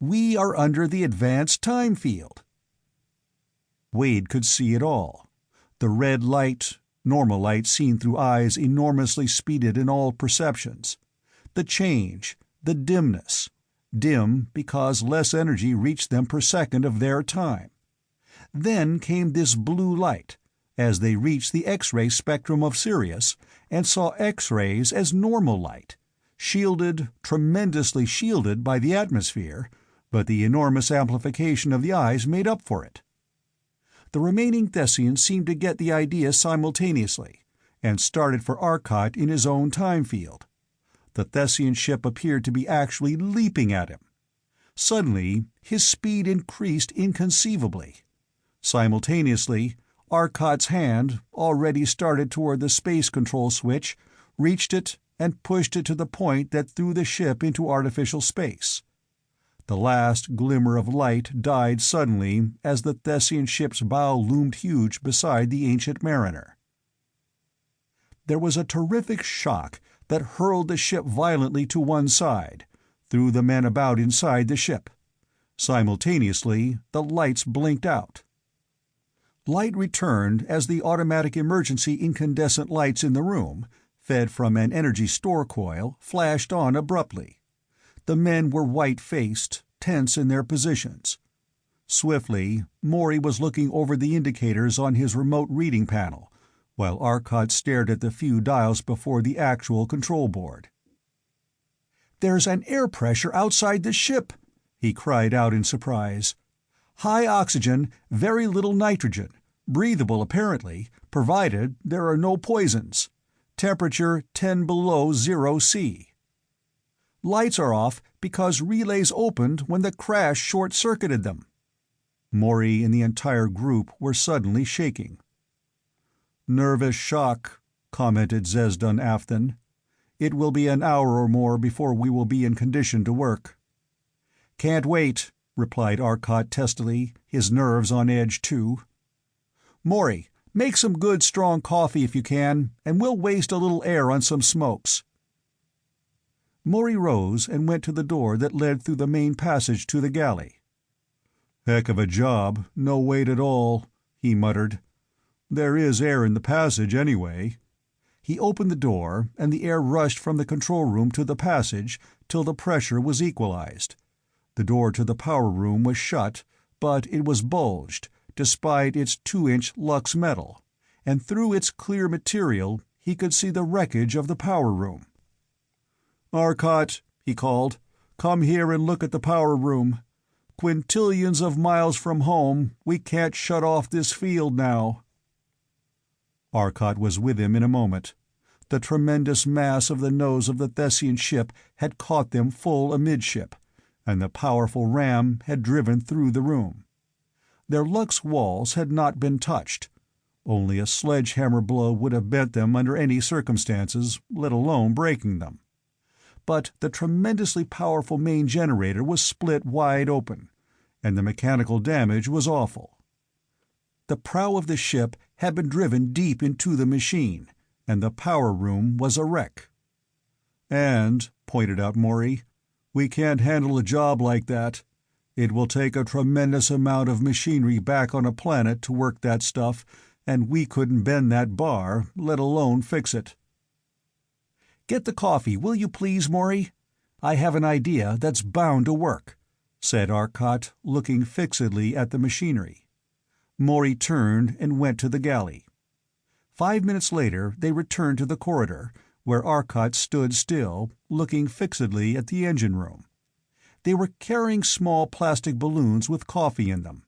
We are under the advanced time field." Wade could see it all. The red light, normal light seen through eyes enormously speeded in all perceptions. The change, the dimness. Dim because less energy reached them per second of their time. Then came this blue light, as they reached the X-ray spectrum of Sirius and saw X-rays as normal light, shielded, tremendously shielded by the atmosphere, but the enormous amplification of the eyes made up for it. The remaining Thessians seemed to get the idea simultaneously, and started for Arcot in his own time field. The Thessian ship appeared to be actually leaping at him. Suddenly, his speed increased inconceivably. Simultaneously, Arcot's hand, already started toward the space control switch, reached it and pushed it to the point that threw the ship into artificial space. The last glimmer of light died suddenly as the Thessian ship's bow loomed huge beside the Ancient Mariner. There was a terrific shock that hurled the ship violently to one side, threw the men about inside the ship. Simultaneously, the lights blinked out. Light returned as the automatic emergency incandescent lights in the room, fed from an energy store coil, flashed on abruptly. The men were white-faced, tense in their positions. Swiftly, Morey was looking over the indicators on his remote reading panel, while Arcot stared at the few dials before the actual control board. "There's an air pressure outside the ship!" he cried out in surprise. "High oxygen, very little nitrogen. Breathable, apparently, provided there are no poisons. Temperature 10 below 0°C. Lights are off because relays opened when the crash short-circuited them." Morey and the entire group were suddenly shaking. "Nervous shock," commented Zesdan Afton. "It will be an hour or more before we will be in condition to work." "Can't wait," replied Arcot testily, his nerves on edge too. "Morey, make some good strong coffee if you can, and we'll waste a little air on some smokes." Morey rose and went to the door that led through the main passage to the galley. "Heck of a job, no wait at all," he muttered. "There is air in the passage, anyway." He opened the door, and the air rushed from the control room to the passage till the pressure was equalized. The door to the power room was shut, but it was bulged, despite its 2-inch lux metal, and through its clear material he could see the wreckage of the power room. "Arcot," he called, "come here and look at the power room. Quintillions of miles from home, we can't shut off this field now." Arcot was with him in a moment. The tremendous mass of the nose of the Thessian ship had caught them full amidship, and the powerful ram had driven through the room. Their lux walls had not been touched. Only a sledgehammer blow would have bent them under any circumstances, let alone breaking them. But the tremendously powerful main generator was split wide open, and the mechanical damage was awful. The prow of the ship had been driven deep into the machine, and the power room was a wreck. "And," pointed out Morey, "we can't handle a job like that. It will take a tremendous amount of machinery back on a planet to work that stuff, and we couldn't bend that bar, let alone fix it." "Get the coffee, will you please, Morey? I have an idea that's bound to work," said Arcot, looking fixedly at the machinery. Morey turned and went to the galley. 5 minutes later they returned to the corridor, where Arcot stood still, looking fixedly at the engine room. They were carrying small plastic balloons with coffee in them.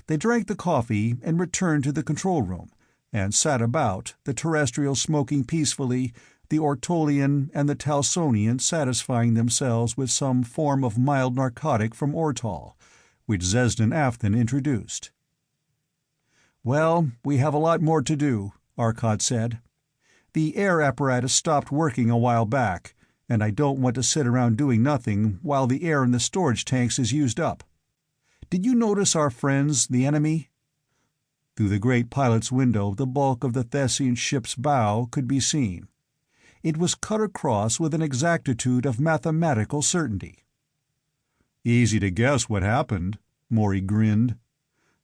They drank the coffee and returned to the control room, and sat about, the terrestrials smoking peacefully, the Ortolian and the Talsonian satisfying themselves with some form of mild narcotic from Ortol, which Zesdan Afton introduced. "Well, we have a lot more to do," Arcot said. The air apparatus stopped working a while back, and I don't want to sit around doing nothing while the air in the storage tanks is used up. Did you notice our friends, the enemy?" Through the great pilot's window the bulk of the Thessian ship's bow could be seen. It was cut across with an exactitude of mathematical certainty. "Easy to guess what happened," Morey grinned.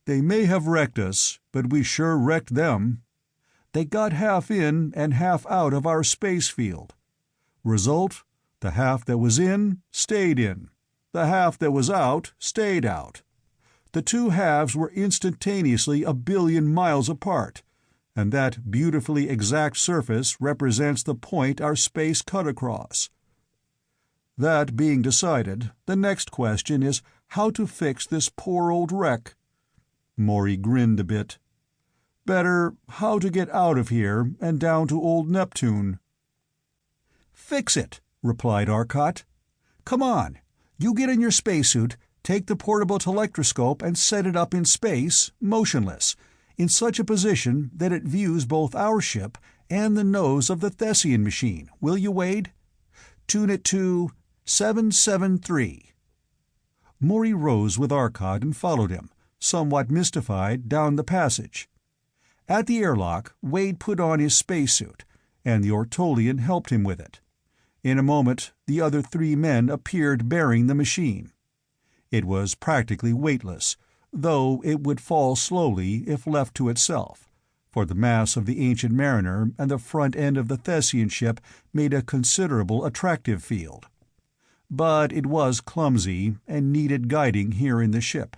"They may have wrecked us, but we sure wrecked them. They got half in and half out of our space field. Result, the half that was in stayed in. The half that was out stayed out. The two halves were instantaneously 1,000,000,000 miles apart, and that beautifully exact surface represents the point our space cut across. That being decided, the next question is how to fix this poor old wreck." Morey grinned a bit. "Better, how to get out of here and down to old Neptune." "Fix it," replied Arcot. "Come on. You get in your spacesuit, take the portable telectroscope and set it up in space, motionless, in such a position that it views both our ship and the nose of the Thessian machine, will you, Wade? Tune it to 773. Morey rose with Arcot and followed him, somewhat mystified, down the passage. At the airlock, Wade put on his spacesuit, and the Ortolian helped him with it. In a moment, the other three men appeared bearing the machine. It was practically weightless, though it would fall slowly if left to itself, for the mass of the Ancient Mariner and the front end of the Thessian ship made a considerable attractive field. But it was clumsy and needed guiding here in the ship.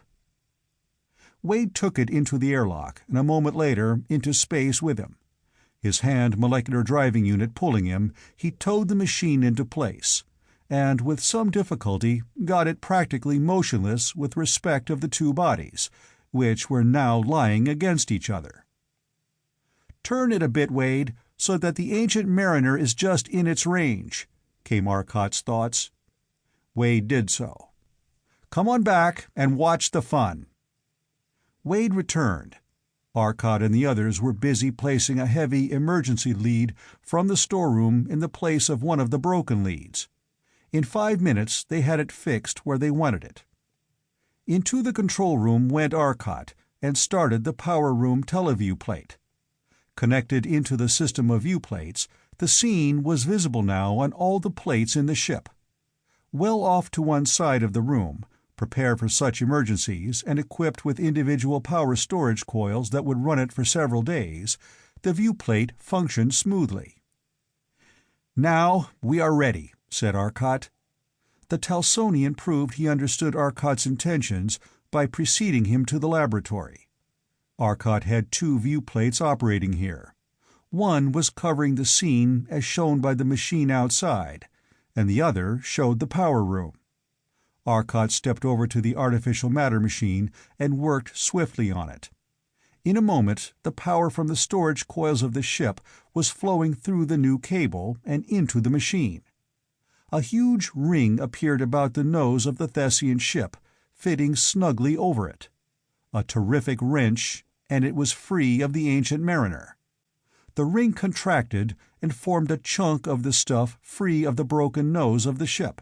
Wade took it into the airlock, and a moment later into space with him. His hand molecular driving unit pulling him, he towed the machine into place, and with some difficulty got it practically motionless with respect of the two bodies, which were now lying against each other. "Turn it a bit, Wade, so that the Ancient Mariner is just in its range," came Arcot's thoughts. Wade did so. "Come on back and watch the fun." Wade returned. Arcot and the others were busy placing a heavy emergency lead from the storeroom in the place of one of the broken leads. In 5 minutes they had it fixed where they wanted it. Into the control room went Arcot and started the power room teleview plate. Connected into the system of viewplates, the scene was visible now on all the plates in the ship. Well off to one side of the room, prepared for such emergencies and equipped with individual power storage coils that would run it for several days, the viewplate functioned smoothly. "Now we are ready," said Arcot. The Talsonian proved he understood Arcot's intentions by preceding him to the laboratory. Arcot had 2 viewplates operating here. One was covering the scene as shown by the machine outside, and the other showed the power room. Arcot stepped over to the artificial matter machine and worked swiftly on it. In a moment the power from the storage coils of the ship was flowing through the new cable and into the machine. A huge ring appeared about the nose of the Thessian ship, fitting snugly over it. A terrific wrench, and it was free of the Ancient Mariner. The ring contracted and formed a chunk of the stuff free of the broken nose of the ship.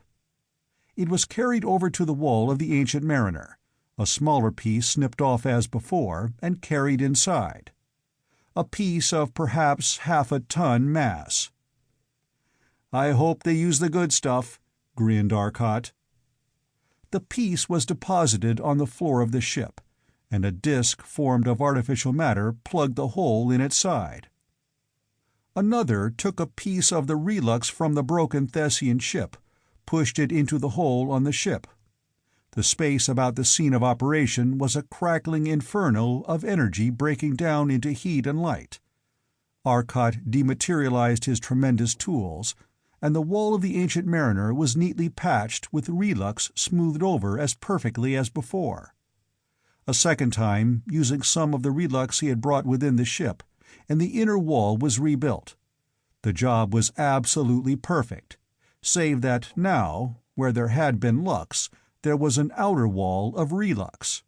It was carried over to the wall of the Ancient Mariner, a smaller piece snipped off as before and carried inside. A piece of perhaps half a ton mass. "I hope they use the good stuff," grinned Arcot. The piece was deposited on the floor of the ship, and a disk formed of artificial matter plugged the hole in its side. Another took a piece of the relux from the broken Thessian ship, pushed it into the hole on the ship. The space about the scene of operation was a crackling inferno of energy breaking down into heat and light. Arcot dematerialized his tremendous tools, and the wall of the Ancient Mariner was neatly patched with relux smoothed over as perfectly as before. A second time, using some of the relux he had brought within the ship, and the inner wall was rebuilt. The job was absolutely perfect, save that now, where there had been lux, there was an outer wall of relux.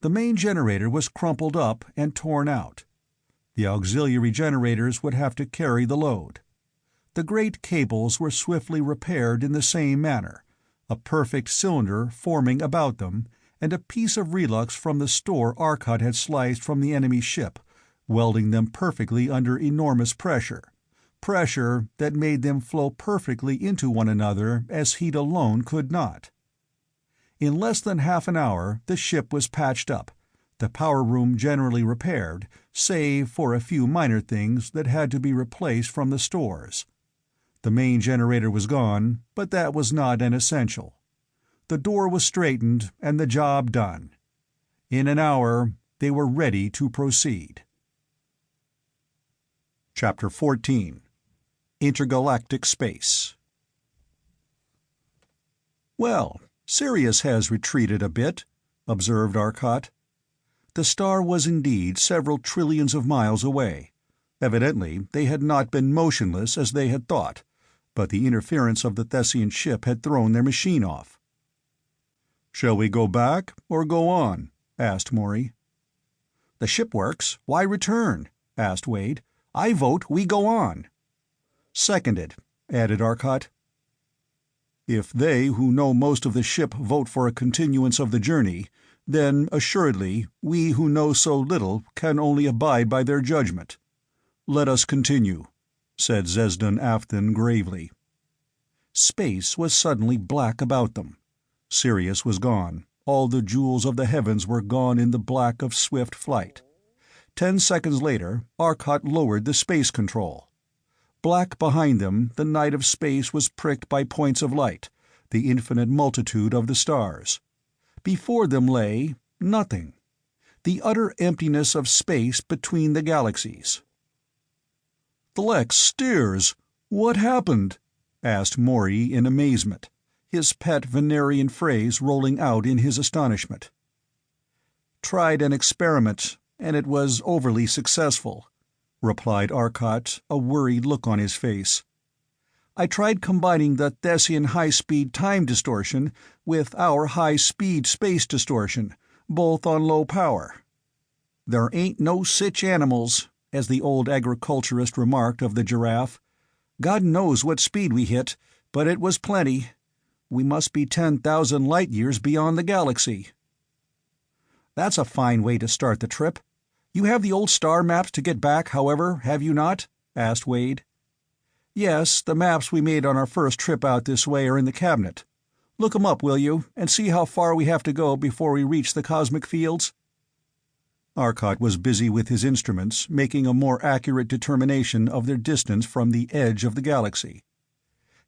The main generator was crumpled up and torn out. The auxiliary generators would have to carry the load. The great cables were swiftly repaired in the same manner, a perfect cylinder forming about them, and a piece of relux from the store Arcot had sliced from the enemy ship, welding them perfectly under enormous pressure that made them flow perfectly into one another as heat alone could not. In less than half an hour the ship was patched up, the power room generally repaired, save for a few minor things that had to be replaced from the stores. The main generator was gone, but that was not an essential. The door was straightened and the job done. In an hour they were ready to proceed. Chapter 14. Intergalactic Space. "Well, Sirius has retreated a bit," observed Arcot. The star was indeed several trillions of miles away. Evidently they had not been motionless as they had thought, but the interference of the Thessian ship had thrown their machine off. "Shall we go back, or go on?" asked Maury. "The ship works. Why return?" asked Wade. "I vote we go on." "Seconded," added Arcot. "If they who know most of the ship vote for a continuance of the journey, then assuredly we who know so little can only abide by their judgment. Let us continue," said Zesdan Afton gravely. Space was suddenly black about them. Sirius was gone. All the jewels of the heavens were gone in the black of swift flight. 10 seconds later, Arcot lowered the space control. Black behind them, the night of space was pricked by points of light, the infinite multitude of the stars. Before them lay nothing. The utter emptiness of space between the galaxies. "Thlex steers! What happened?" asked Maury in amazement, his pet Venerian phrase rolling out in his astonishment. "Tried an experiment, and it was overly successful," replied Arcot, a worried look on his face. "I tried combining the Thessian high-speed time distortion with our high-speed space distortion, both on low power. There ain't no sich animals, as the old agriculturist remarked of the giraffe. God knows what speed we hit, but it was plenty. We must be 10,000 light-years beyond the galaxy." "That's a fine way to start the trip. You have the old star maps to get back, however, have you not?" asked Wade. "Yes, the maps we made on our first trip out this way are in the cabinet. Look 'em up, will you, and see how far we have to go before we reach the cosmic fields?" Arcot was busy with his instruments, making a more accurate determination of their distance from the edge of the galaxy.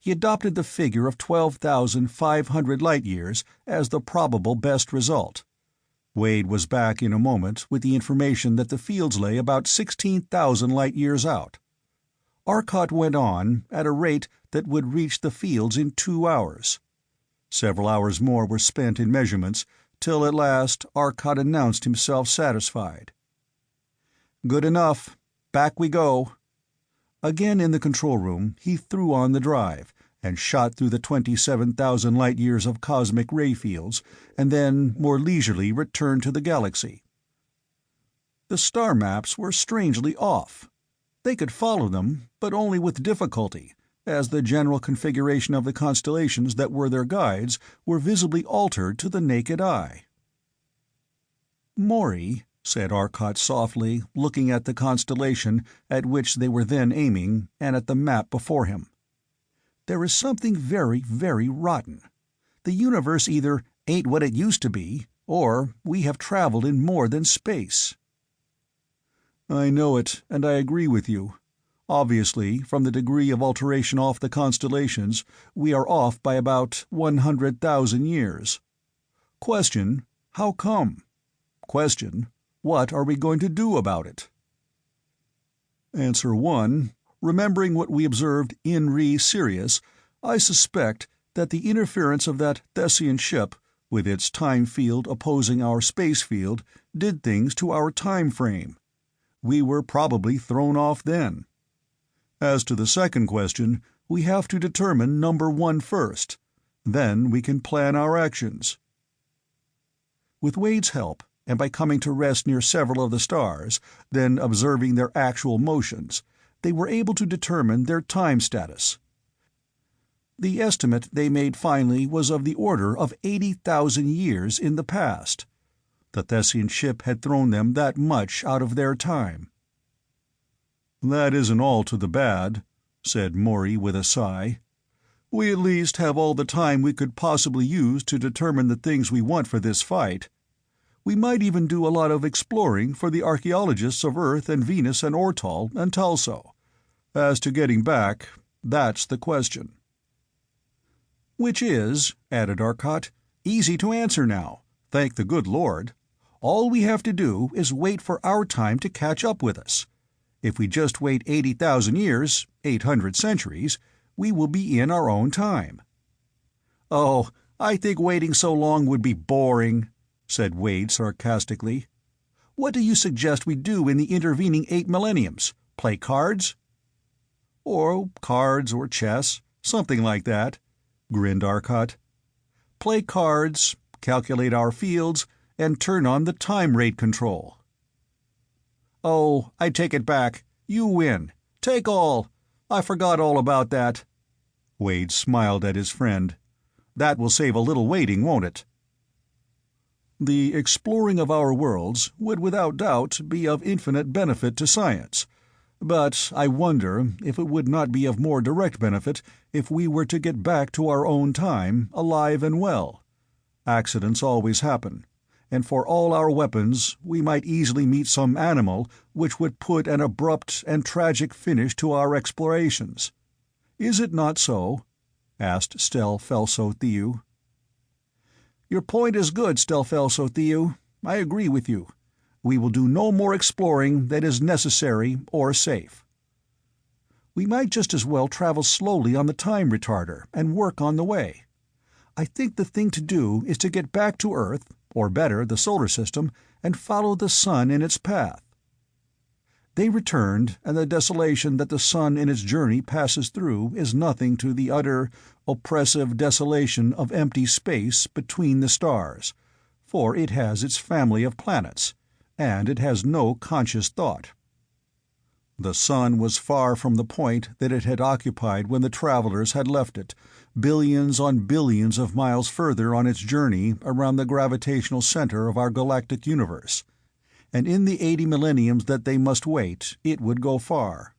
He adopted the figure of 12,500 light-years as the probable best result. Wade was back in a moment with the information that the fields lay about 16,000 light-years out. Arcot went on at a rate that would reach the fields in 2 hours. Several hours more were spent in measurements, till at last Arcot announced himself satisfied. "Good enough. Back we go." Again in the control room, he threw on the drive, and shot through the 27,000 light-years of cosmic ray fields, and then more leisurely returned to the galaxy. The star maps were strangely off. They could follow them, but only with difficulty, as the general configuration of the constellations that were their guides were visibly altered to the naked eye. "Maury," said Arcot softly, looking at the constellation at which they were then aiming, and at the map before him, "there is something very, very rotten. The universe either ain't what it used to be, or we have traveled in more than space." "I know it, and I agree with you. Obviously, from the degree of alteration off the constellations, we are off by about 100,000 years. Question, how come? Question, what are we going to do about it?" Answer 1. Remembering what we observed in re Sirius, I suspect that the interference of that Thessian ship, with its time field opposing our space field, did things to our time frame. We were probably thrown off then. As to the second question, we have to determine number 1 first. Then we can plan our actions. With Wade's help, and by coming to rest near several of the stars, then observing their actual motions, they were able to determine their time status. The estimate they made finally was of the order of 80,000 years in the past. The Thessian ship had thrown them that much out of their time. "That isn't all to the bad," said Maury with a sigh. "We at least have all the time we could possibly use to determine the things we want for this fight. We might even do a lot of exploring for the archaeologists of Earth and Venus and Ortal and Talso. As to getting back, that's the question." "Which is," added Arcot, "easy to answer now, thank the good Lord. All we have to do is wait for our time to catch up with us. If we just wait 80,000 years, 800 centuries, we will be in our own time." "Oh, I think waiting so long would be boring," said Wade sarcastically. "What do you suggest we do in the intervening 8 millenniums? Play cards?" "Or cards or chess, something like that," grinned Arcot. "Play cards, calculate our fields, and turn on the time rate control." "Oh, I take it back. You win. Take all. I forgot all about that." Wade smiled at his friend. "That will save a little waiting, won't it?" "The exploring of our worlds would without doubt be of infinite benefit to science, but I wonder if it would not be of more direct benefit if we were to get back to our own time, alive and well. Accidents always happen, and for all our weapons we might easily meet some animal which would put an abrupt and tragic finish to our explorations. Is it not so?" asked Stel-Felso-Theo. "Your point is good, Stel-Felso-Theo. I agree with you. We will do no more exploring than is necessary or safe. We might just as well travel slowly on the time retarder and work on the way. I think the thing to do is to get back to Earth, or better, the solar system, and follow the sun in its path." They returned, and the desolation that the sun in its journey passes through is nothing to the utter, oppressive desolation of empty space between the stars, for it has its family of planets, and it has no conscious thought. The sun was far from the point that it had occupied when the travelers had left it, billions on billions of miles further on its journey around the gravitational center of our galactic universe, and in the 80 millenniums that they must wait, it would go far.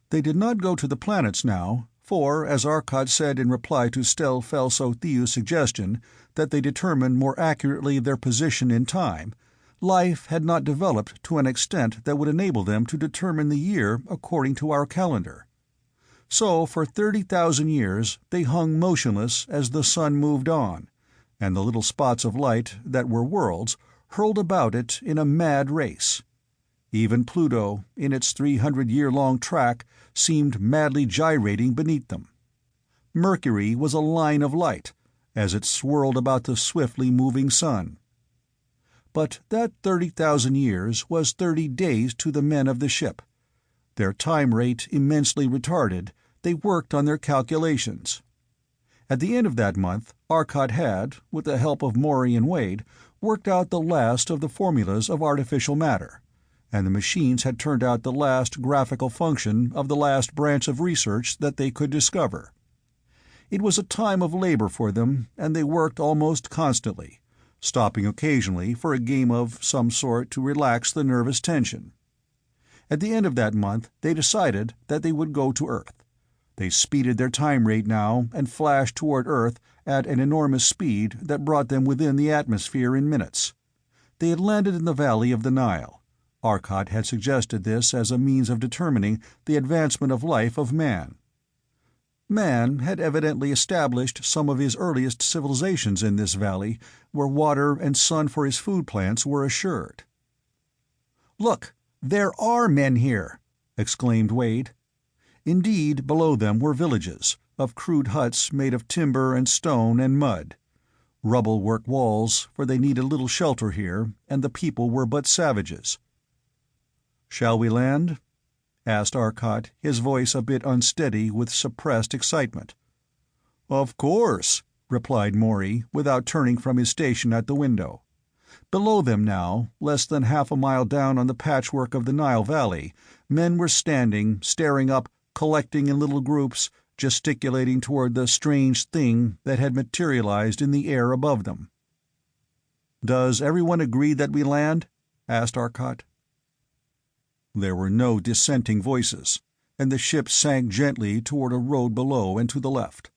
They did not go to the planets now, for, as Arcot said in reply to Stel-Felso-Theo's suggestion that they determine more accurately their position in time, life had not developed to an extent that would enable them to determine the year according to our calendar. So for 30,000 years they hung motionless as the sun moved on, and the little spots of light that were worlds hurled about it in a mad race. Even Pluto, in its 300-year-long track, seemed madly gyrating beneath them. Mercury was a line of light, as it swirled about the swiftly moving sun. But that 30,000 years was 30 days to the men of the ship. Their time rate immensely retarded, they worked on their calculations. At the end of that month, Arcot had, with the help of Maury and Wade, worked out the last of the formulas of artificial matter, and the machines had turned out the last graphical function of the last branch of research that they could discover. It was a time of labor for them, and they worked almost constantly, stopping occasionally for a game of some sort to relax the nervous tension. At the end of that month they decided that they would go to Earth. They speeded their time rate now and flashed toward Earth at an enormous speed that brought them within the atmosphere in minutes. They had landed in the valley of the Nile. Arcot had suggested this as a means of determining the advancement of life of man. Man had evidently established some of his earliest civilizations in this valley, where water and sun for his food plants were assured. "Look, there are men here!" exclaimed Wade. Indeed, below them were villages, of crude huts made of timber and stone and mud. Rubble-work walls, for they needed little shelter here, and the people were but savages. "Shall we land?" asked Arcot, his voice a bit unsteady with suppressed excitement. "Of course," replied Maury, without turning from his station at the window. Below them now, less than half a mile down on the patchwork of the Nile Valley, men were standing, staring up, collecting in little groups, gesticulating toward the strange thing that had materialized in the air above them. "Does everyone agree that we land?" asked Arcot. There were no dissenting voices, and the ship sank gently toward a road below and to the left.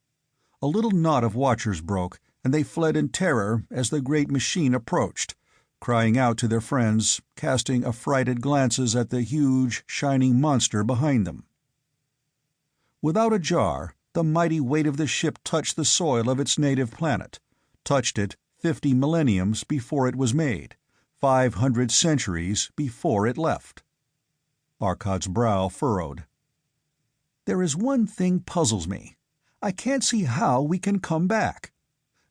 A little knot of watchers broke, and they fled in terror as the great machine approached, crying out to their friends, casting affrighted glances at the huge, shining monster behind them. Without a jar, the mighty weight of the ship touched the soil of its native planet, touched it 50 millenniums before it was made, 500 centuries before it left. Arcot's brow furrowed. "There is one thing puzzles me. I can't see how we can come back.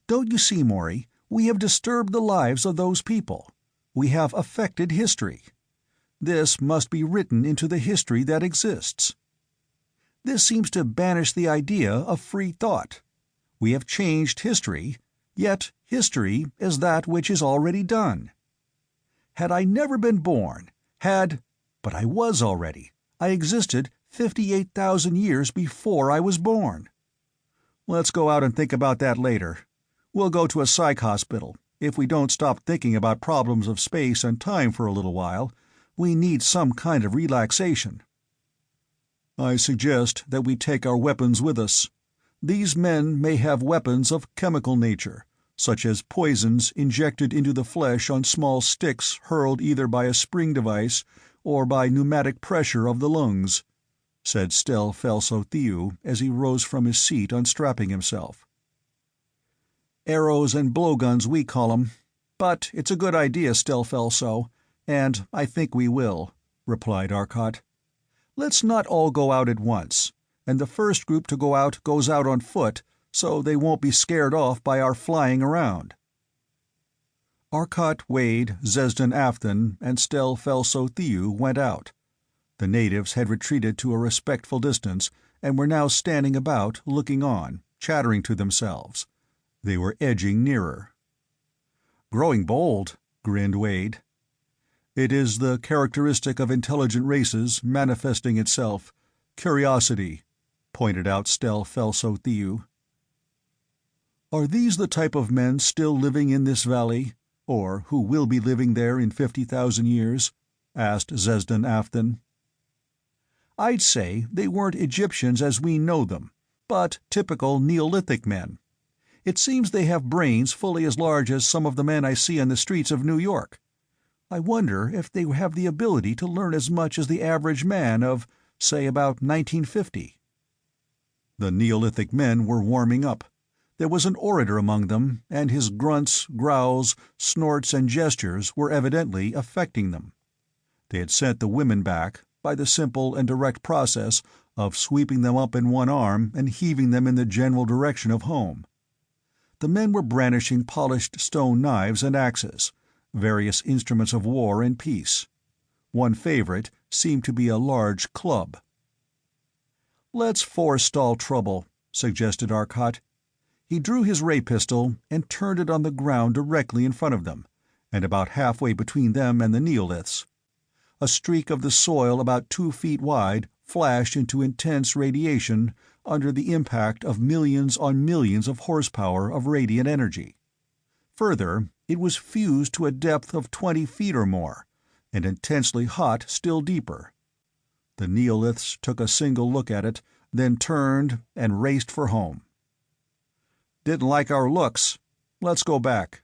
Don't you see, Maury, we have disturbed the lives of those people. We have affected history. This must be written into the history that exists. This seems to banish the idea of free thought. We have changed history, yet history is that which is already done. Had I never been born, but I was already. I existed 58,000 years before I was born. Let's go out and think about that later. We'll go to a psych hospital. If we don't stop thinking about problems of space and time for a little while, we need some kind of relaxation." "I suggest that we take our weapons with us. These men may have weapons of chemical nature, such as poisons injected into the flesh on small sticks hurled either by a spring device or by pneumatic pressure of the lungs," said Stel Felso-Thew as he rose from his seat, unstrapping himself. "Arrows and blowguns we call 'em. But it's a good idea, Stel Felso, and I think we will," replied Arcot. "Let's not all go out at once, and the first group to go out goes out on foot, so they won't be scared off by our flying around." Arcot, Wade, Zesden Afton, and Stel Felso-Thew went out. The natives had retreated to a respectful distance, and were now standing about, looking on, chattering to themselves. They were edging nearer. "Growing bold," grinned Wade. "It is the characteristic of intelligent races manifesting itself. Curiosity," pointed out Stel Felso-Thew. "Are these the type of men still living in this valley, or who will be living there in 50,000 years?" asked Zesden Afton. "I'd say they weren't Egyptians as we know them, but typical Neolithic men. It seems they have brains fully as large as some of the men I see on the streets of New York. I wonder if they have the ability to learn as much as the average man of, say, about 1950. The Neolithic men were warming up. There was an orator among them, and his grunts, growls, snorts, and gestures were evidently affecting them. They had sent the women back, by the simple and direct process of sweeping them up in one arm and heaving them in the general direction of home. The men were brandishing polished stone knives and axes, various instruments of war and peace. One favorite seemed to be a large club. "Let's forestall trouble," suggested Arcot. He drew his ray pistol and turned it on the ground directly in front of them, and about halfway between them and the Neoliths. A streak of the soil about 2 feet wide flashed into intense radiation under the impact of millions on millions of horsepower of radiant energy. Further, it was fused to a depth of 20 feet or more, and intensely hot still deeper. The Neoliths took a single look at it, then turned and raced for home. "Didn't like our looks. Let's go back."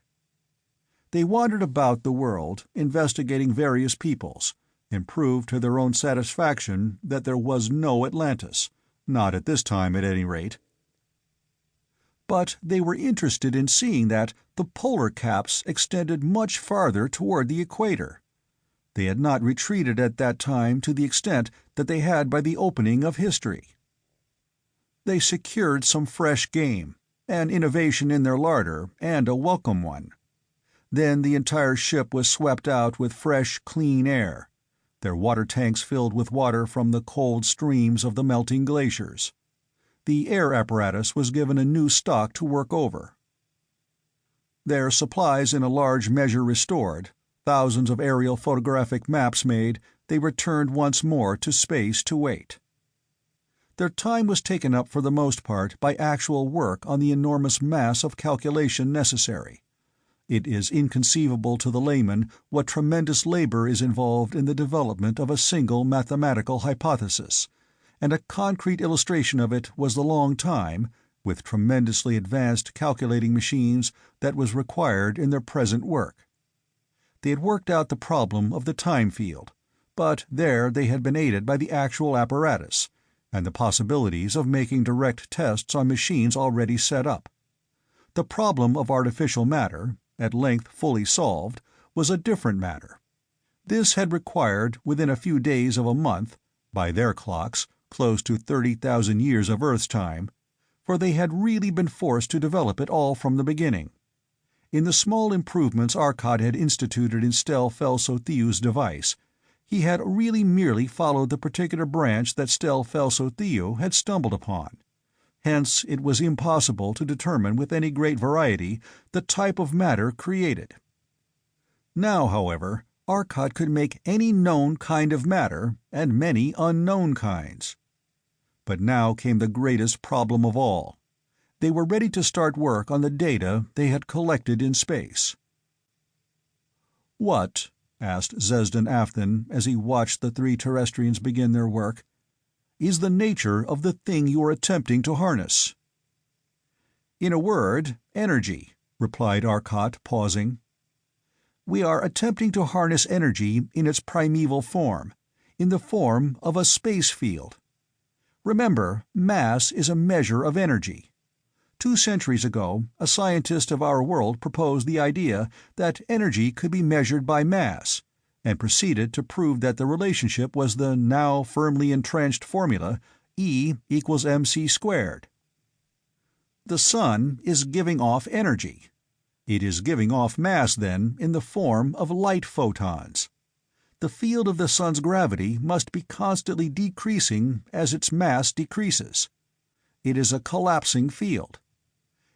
They wandered about the world, investigating various peoples, and proved to their own satisfaction that there was no Atlantis, not at this time at any rate. But they were interested in seeing that the polar caps extended much farther toward the equator. They had not retreated at that time to the extent that they had by the opening of history. They secured some fresh game, an innovation in their larder, and a welcome one. Then the entire ship was swept out with fresh, clean air, their water tanks filled with water from the cold streams of the melting glaciers. The air apparatus was given a new stock to work over. Their supplies in a large measure restored, thousands of aerial photographic maps made, they returned once more to space to wait. Their time was taken up for the most part by actual work on the enormous mass of calculation necessary. It is inconceivable to the layman what tremendous labor is involved in the development of a single mathematical hypothesis, and a concrete illustration of it was the long time, with tremendously advanced calculating machines, that was required in their present work. They had worked out the problem of the time field, but there they had been aided by the actual apparatus, and the possibilities of making direct tests on machines already set up. The problem of artificial matter, at length fully solved, was a different matter. This had required, within a few days of a month, by their clocks, close to 30,000 years of Earth's time, for they had really been forced to develop it all from the beginning. In the small improvements Arcot had instituted in Stel-Fel-Sothiu's device, he had really merely followed the particular branch that Stel-Fel-Sothiu had stumbled upon. Hence it was impossible to determine with any great variety the type of matter created. Now, however, Arcot could make any known kind of matter, and many unknown kinds. But now came the greatest problem of all. They were ready to start work on the data they had collected in space. "What," asked Zesden Afton as he watched the three Terrestrians begin their work, "is the nature of the thing you are attempting to harness?" "In a word, energy," replied Arcot, pausing. "We are attempting to harness energy in its primeval form, in the form of a space field. Remember, mass is a measure of energy. 2 centuries ago, a scientist of our world proposed the idea that energy could be measured by mass, and proceeded to prove that the relationship was the now firmly entrenched formula E equals mc². The sun is giving off energy. It is giving off mass, then, in the form of light photons. The field of the sun's gravity must be constantly decreasing as its mass decreases. It is a collapsing field.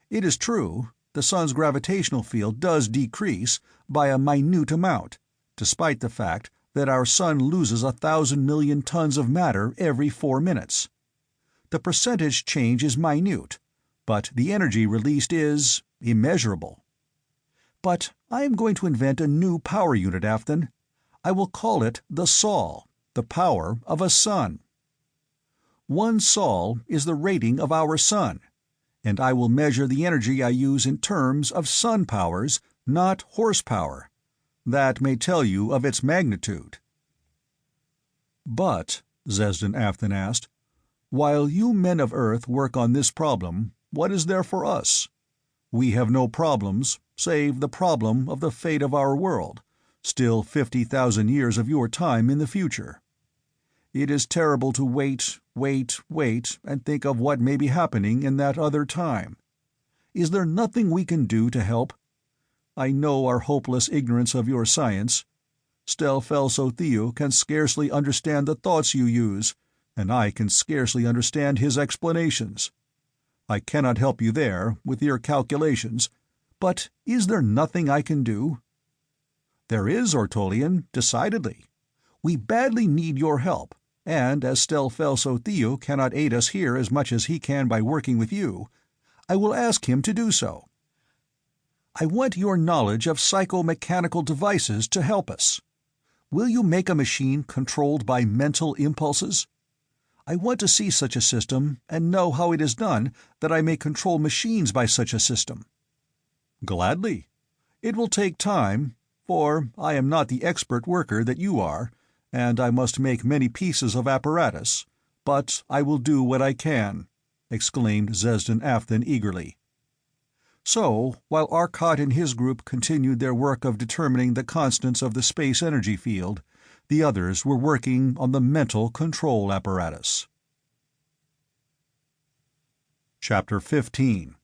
It is true, the sun's gravitational field does decrease by a minute amount, despite the fact that our sun loses 1,000 million tons of matter every 4 minutes. The percentage change is minute, but the energy released is immeasurable. But I am going to invent a new power unit, Afton. I will call it the Sol, the power of a sun. 1 Sol is the rating of our sun, and I will measure the energy I use in terms of sun powers, not horsepower. That may tell you of its magnitude." "But," Zesden Afton asked, "while you men of Earth work on this problem, what is there for us? We have no problems, save the problem of the fate of our world, still 50,000 years of your time in the future. It is terrible to wait, and think of what may be happening in that other time. Is there nothing we can do to help? I know our hopeless ignorance of your science. Stel-Fel-Sothiu can scarcely understand the thoughts you use, and I can scarcely understand his explanations. I cannot help you there, with your calculations, but is there nothing I can do?" "There is, Ortolian, decidedly. We badly need your help, and as Stel-Fel-Sothiu cannot aid us here as much as he can by working with you, I will ask him to do so. I want your knowledge of psychomechanical devices to help us. Will you make a machine controlled by mental impulses? I want to see such a system and know how it is done, that I may control machines by such a system." "Gladly. It will take time, for I am not the expert worker that you are, and I must make many pieces of apparatus, but I will do what I can," exclaimed Zesden Afton eagerly. So, while Arcot and his group continued their work of determining the constants of the space energy field, the others were working on the mental control apparatus. Chapter 15.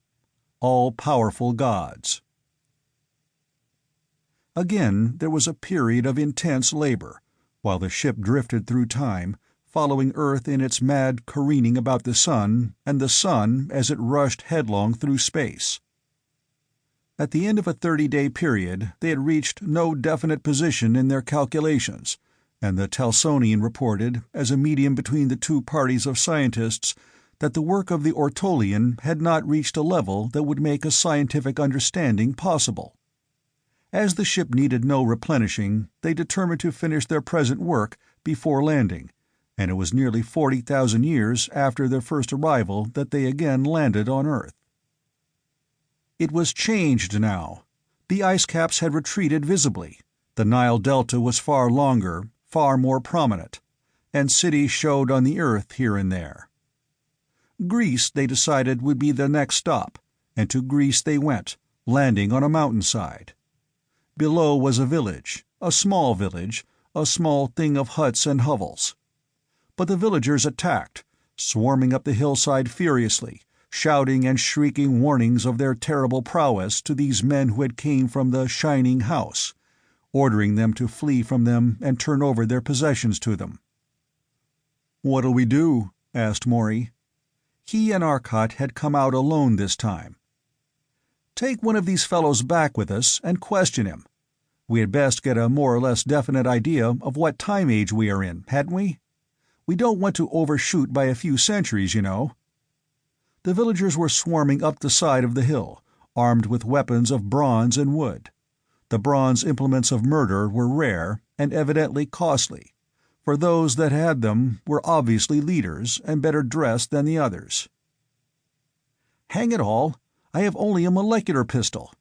All-Powerful Gods. Again there was a period of intense labor, while the ship drifted through time, following Earth in its mad careening about the sun, and the sun as it rushed headlong through space. At the end of a 30-day period, they had reached no definite position in their calculations, and the Telsonian reported, as a medium between the two parties of scientists, that the work of the Ortolian had not reached a level that would make a scientific understanding possible. As the ship needed no replenishing, they determined to finish their present work before landing, and it was nearly 40,000 years after their first arrival that they again landed on Earth. It was changed now. The ice caps had retreated visibly. The Nile Delta was far longer, far more prominent, and cities showed on the Earth here and there. Greece, they decided, would be the next stop, and to Greece they went, landing on a mountainside. Below was a village, a small thing of huts and hovels. But the villagers attacked, swarming up the hillside furiously, shouting and shrieking warnings of their terrible prowess to these men who had came from the shining house, ordering them to flee from them and turn over their possessions to them. "What'll we do?" asked Maury. He and Arcot had come out alone this time. "Take one of these fellows back with us and question him. We had best get a more or less definite idea of what time age we are in, hadn't we? We don't want to overshoot by a few centuries, you know." The villagers were swarming up the side of the hill, armed with weapons of bronze and wood. The bronze implements of murder were rare and evidently costly, for those that had them were obviously leaders and better dressed than the others. "Hang it all, I have only a molecular pistol.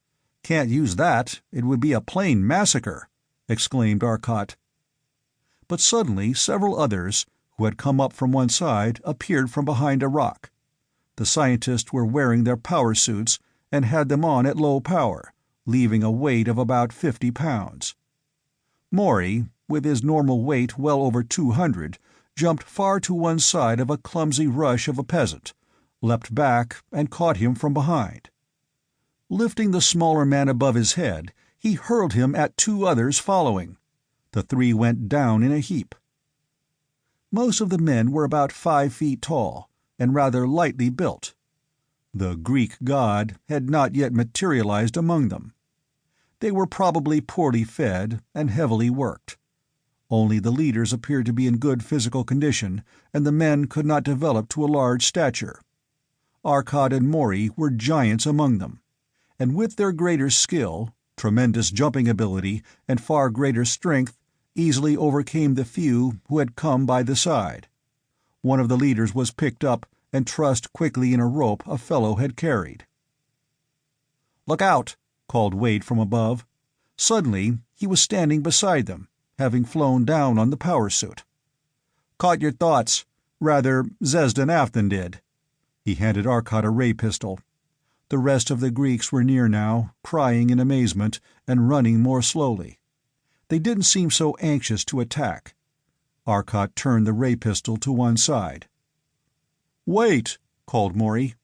Can't use that, it would be a plain massacre," exclaimed Arcot. But suddenly several others, who had come up from one side, appeared from behind a rock. The scientists were wearing their power suits and had them on at low power, leaving a weight of about 50 pounds. Maury, with his normal weight well over 200, jumped far to one side of a clumsy rush of a peasant, leapt back, and caught him from behind. Lifting the smaller man above his head, he hurled him at two others following. The three went down in a heap. Most of the men were about 5 feet tall, and rather lightly built. The Greek god had not yet materialized among them. They were probably poorly fed and heavily worked. Only the leaders appeared to be in good physical condition, and the men could not develop to a large stature. Arcot and Maury were giants among them, and with their greater skill, tremendous jumping ability, and far greater strength, easily overcame the few who had come by the side. One of the leaders was picked up and trussed quickly in a rope a fellow had carried. "Look out!" called Wade from above. Suddenly he was standing beside them, having flown down on the power suit. "Caught your thoughts. Rather, Zesdan Afton did." He handed Arcot a ray pistol. The rest of the Greeks were near now, crying in amazement, and running more slowly. They didn't seem so anxious to attack. Arcot turned the ray pistol to one side. "Wait!" called Maury.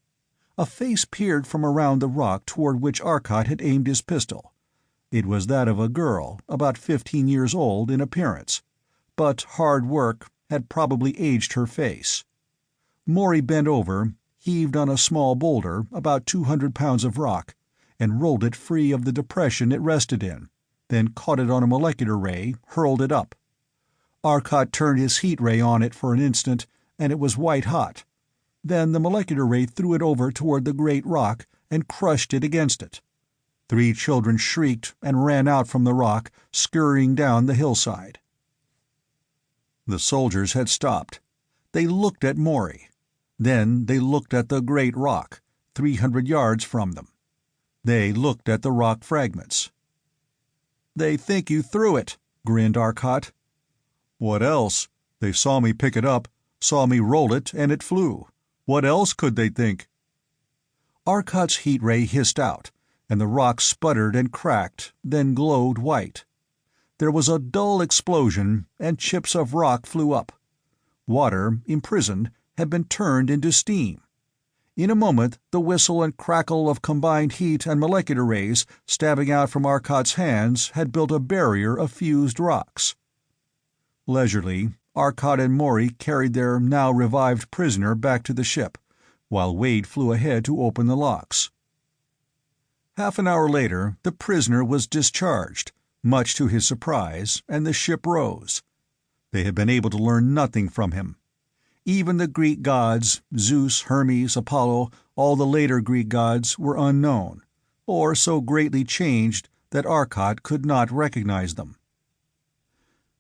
A face peered from around the rock toward which Arcot had aimed his pistol. It was that of a girl, about 15 years old in appearance, but hard work had probably aged her face. Maury bent over, heaved on a small boulder, about 200 pounds of rock, and rolled it free of the depression it rested in, then caught it on a molecular ray, hurled it up. Arcot turned his heat ray on it for an instant, and it was white-hot. Then the molecular ray threw it over toward the great rock and crushed it against it. 3 children shrieked and ran out from the rock, scurrying down the hillside. The soldiers had stopped. They looked at Maury. Then they looked at the great rock, 300 yards from them. They looked at the rock fragments. "They think you threw it," grinned Arcot. "What else? They saw me pick it up, saw me roll it, and it flew. What else could they think?" Arcot's heat ray hissed out, and the rock sputtered and cracked, then glowed white. There was a dull explosion, and chips of rock flew up. Water, imprisoned, had been turned into steam. In a moment the whistle and crackle of combined heat and molecular rays stabbing out from Arcot's hands had built a barrier of fused rocks. Leisurely, Arcot and Maury carried their now revived prisoner back to the ship, while Wade flew ahead to open the locks. Half an hour later, the prisoner was discharged, much to his surprise, and the ship rose. They had been able to learn nothing from him. Even the Greek gods, Zeus, Hermes, Apollo, all the later Greek gods, were unknown, or so greatly changed that Arcot could not recognize them.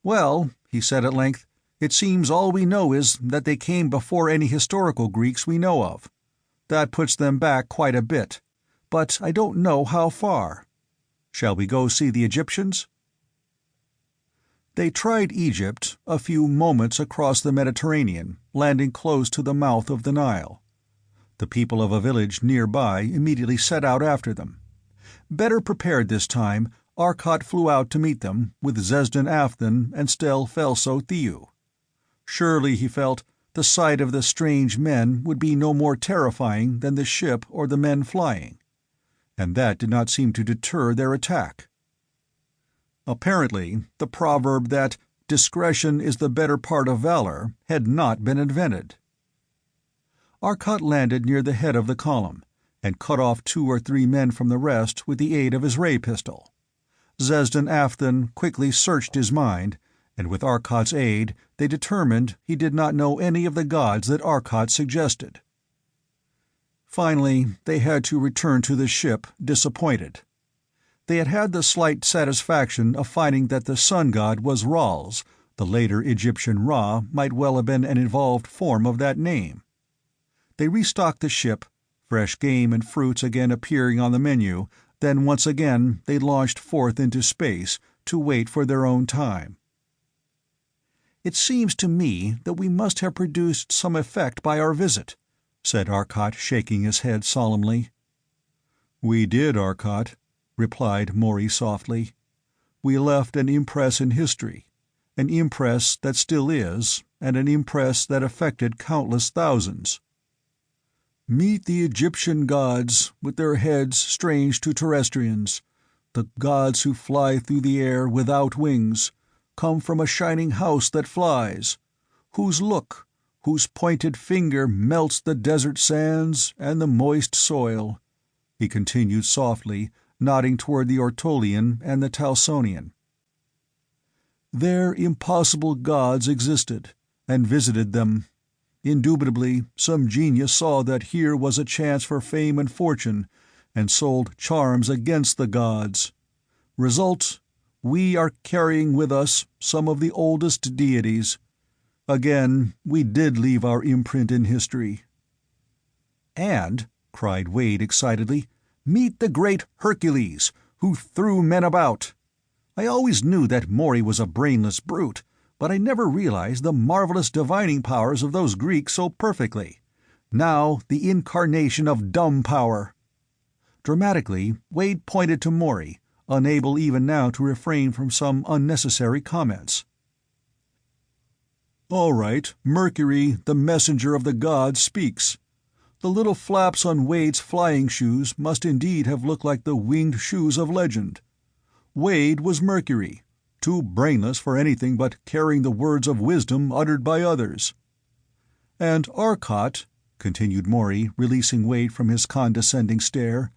"Well," he said at length, "it seems all we know is that they came before any historical Greeks we know of. That puts them back quite a bit, but I don't know how far. Shall we go see the Egyptians?" They tried Egypt, a few moments across the Mediterranean, landing close to the mouth of the Nile. The people of a village nearby immediately set out after them. Better prepared this time, Arcot flew out to meet them, with Zesden Afthan and Stel Felso Thew. Surely, he felt, the sight of the strange men would be no more terrifying than the ship or the men flying. And that did not seem to deter their attack. Apparently, the proverb that discretion is the better part of valor had not been invented. Arcot landed near the head of the column, and cut off 2 or 3 men from the rest with the aid of his ray pistol. Zesden Afthan quickly searched his mind, and with Arcot's aid they determined he did not know any of the gods that Arcot suggested. Finally, they had to return to the ship, disappointed. They had had the slight satisfaction of finding that the sun god was Rals. The later Egyptian Ra might well have been an evolved form of that name. They restocked the ship, fresh game and fruits again appearing on the menu, then once again they launched forth into space to wait for their own time. "It seems to me that we must have produced some effect by our visit," said Arcot, shaking his head solemnly. "We did, Arcot," replied Maury softly. "We left an impress in history, an impress that still is, and an impress that affected countless thousands. Meet the Egyptian gods, with their heads strange to terrestrians, the gods who fly through the air without wings, come from a shining house that flies, whose look, whose pointed finger melts the desert sands and the moist soil," he continued softly, nodding toward the Ortolian and the Talsonian. "Their impossible gods existed, and visited them. Indubitably, some genius saw that here was a chance for fame and fortune, and sold charms against the gods. Result, we are carrying with us some of the oldest deities. Again, we did leave our imprint in history." "And," cried Wade excitedly, "meet the great Hercules, who threw men about. I always knew that Maury was a brainless brute, but I never realized the marvelous divining powers of those Greeks so perfectly. Now the incarnation of dumb power." Dramatically, Wade pointed to Maury, unable even now to refrain from some unnecessary comments. "All right, Mercury, the messenger of the gods, speaks. The little flaps on Wade's flying shoes must indeed have looked like the winged shoes of legend. Wade was Mercury, too brainless for anything but carrying the words of wisdom uttered by others. And Arcot," continued Maury, releasing Wade from his condescending stare,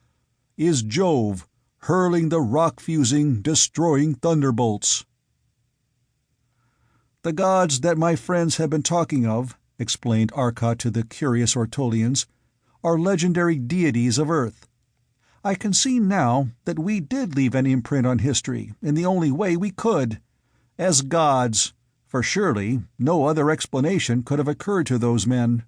"is Jove, hurling the rock-fusing, destroying thunderbolts." "The gods that my friends have been talking of," explained Arcot to the curious Ortolians, "are legendary deities of Earth. I can see now that we did leave an imprint on history in the only way we could, as gods, for surely no other explanation could have occurred to those men."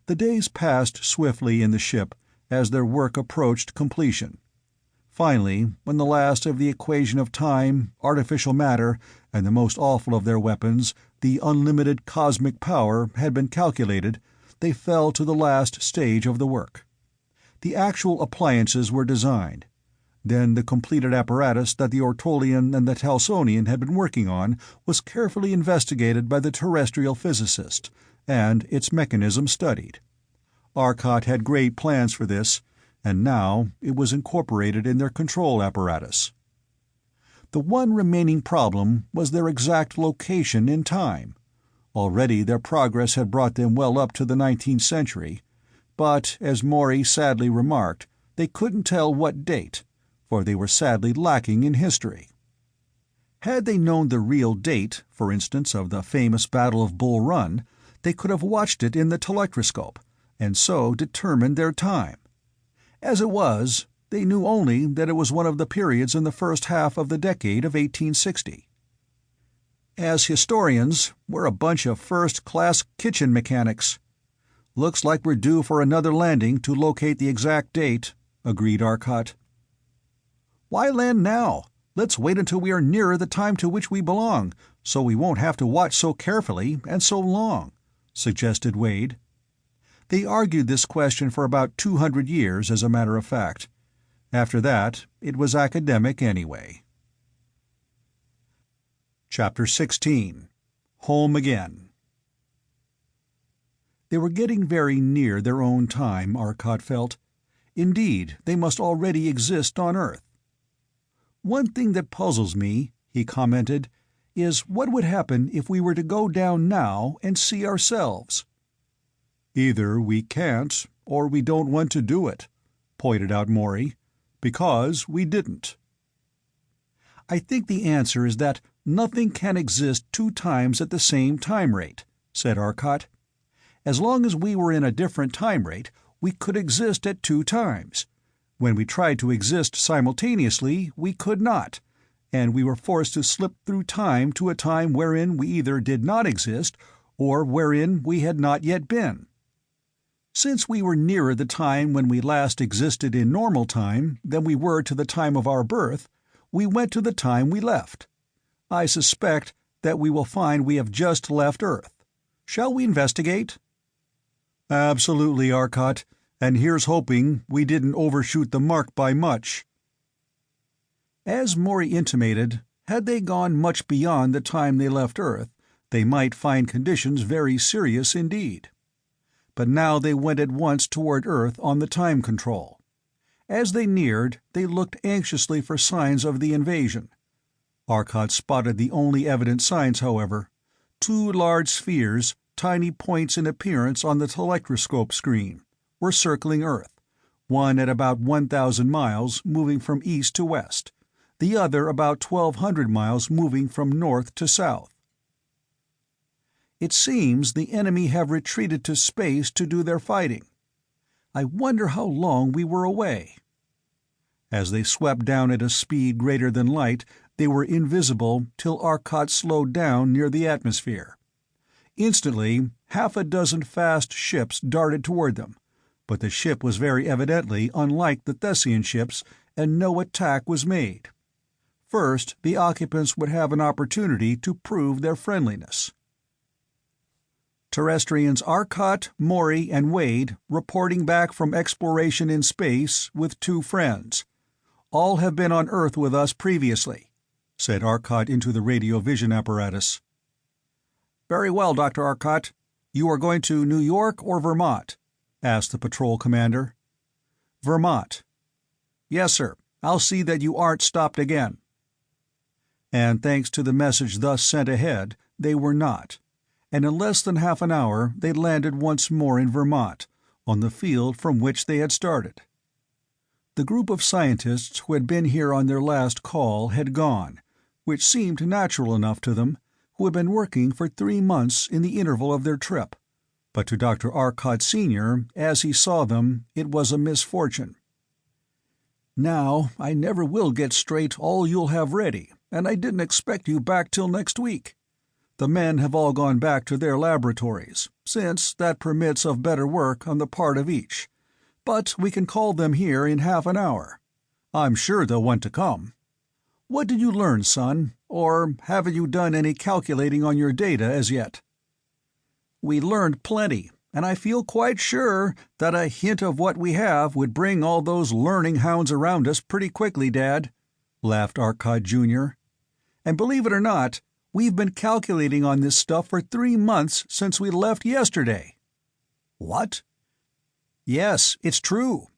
The days passed swiftly in the ship as their work approached completion. Finally, when the last of the equation of time, artificial matter, and the most awful of their weapons, the unlimited cosmic power, had been calculated, they fell to the last stage of the work. The actual appliances were designed. Then the completed apparatus that the Ortolian and the Talsonian had been working on was carefully investigated by the terrestrial physicist, and its mechanism studied. Arcot had great plans for this, and now it was incorporated in their control apparatus. The one remaining problem was their exact location in time. Already their progress had brought them well up to the 19th century, but, as Maury sadly remarked, they couldn't tell what date, for they were sadly lacking in history. Had they known the real date, for instance, of the famous Battle of Bull Run, they could have watched it in the telectroscope, and so determined their time. As it was, they knew only that it was one of the periods in the first half of the decade of 1860. As historians, we're a bunch of first-class kitchen mechanics. Looks like we're due for another landing to locate the exact date, agreed Arcot. Why land now? Let's wait until we are nearer the time to which we belong, so we won't have to watch so carefully and so long, suggested Wade. They argued this question for about 200 years, as a matter of fact. After that, it was academic anyway. Chapter 16. Home Again. They were getting very near their own time, Arcot felt. Indeed, they must already exist on Earth. "One thing that puzzles me," he commented, "is what would happen if we were to go down now and see ourselves?" "Either we can't, or we don't want to do it," pointed out Morey, "because we didn't." "I think the answer is that nothing can exist 2 times at the same time rate," said Arcot. "As long as we were in a different time rate, we could exist at 2 times. When we tried to exist simultaneously, we could not, and we were forced to slip through time to a time wherein we either did not exist or wherein we had not yet been. Since we were nearer the time when we last existed in normal time than we were to the time of our birth, we went to the time we left. I suspect that we will find we have just left Earth. Shall we investigate?" "Absolutely, Arcot, and here's hoping we didn't overshoot the mark by much." As Morey intimated, had they gone much beyond the time they left Earth, they might find conditions very serious indeed. But now they went at once toward Earth on the time control. As they neared, they looked anxiously for signs of the invasion. Arcot spotted the only evident signs, however: 2 large spheres, tiny points in appearance on the telectroscope screen, were circling Earth, one at about 1,000 miles, moving from east to west, the other about 1,200 miles, moving from north to south. "It seems the enemy have retreated to space to do their fighting. I wonder how long we were away." As they swept down at a speed greater than light, they were invisible till Arcot slowed down near the atmosphere. Instantly, half a dozen fast ships darted toward them, but the ship was very evidently unlike the Thessian ships, and no attack was made. First, the occupants would have an opportunity to prove their friendliness. "Terrestrians Arcot, Morey, and Wade reporting back from exploration in space with 2 friends. All have been on Earth with us previously," said Arcot into the radio vision apparatus. "Very well, Dr. Arcot. You are going to New York or Vermont?" asked the patrol commander. "Vermont." "Yes, sir. I'll see that you aren't stopped again." And thanks to the message thus sent ahead, they were not, and in less than half an hour they landed once more in Vermont, on the field from which they had started. The group of scientists who had been here on their last call had gone, which seemed natural enough to them, who had been working for 3 months in the interval of their trip, but to Dr. Arcot Sr., as he saw them, it was a misfortune. "Now, I never will get straight all you'll have ready, and I didn't expect you back till next week. The men have all gone back to their laboratories, since that permits of better work on the part of each, but we can call them here in half an hour. I'm sure they'll want to come. What did you learn, son, or haven't you done any calculating on your data as yet?" "We learned plenty, and I feel quite sure that a hint of what we have would bring all those learning hounds around us pretty quickly, Dad," laughed Arcot Jr. "And believe it or not, we've been calculating on this stuff for 3 months since we left yesterday." "What?" "Yes, it's true.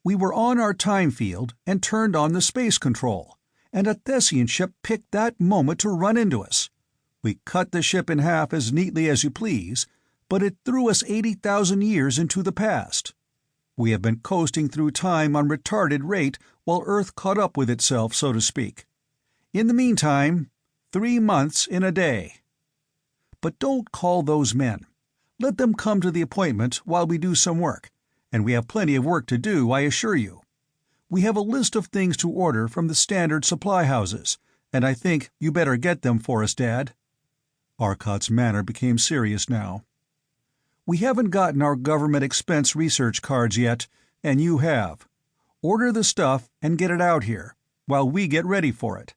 We were on our time field and turned on the space control, and a Thessian ship picked that moment to run into us. We cut the ship in half as neatly as you please, but it threw us 80,000 years into the past. We have been coasting through time on retarded rate while Earth caught up with itself, so to speak. In the meantime, 3 months in a day. But don't call those men. Let them come to the appointment while we do some work, and we have plenty of work to do, I assure you. We have a list of things to order from the standard supply houses, and I think you better get them for us, Dad." Arcott's manner became serious now. "We haven't gotten our government expense research cards yet, and you have. Order the stuff and get it out here, while we get ready for it.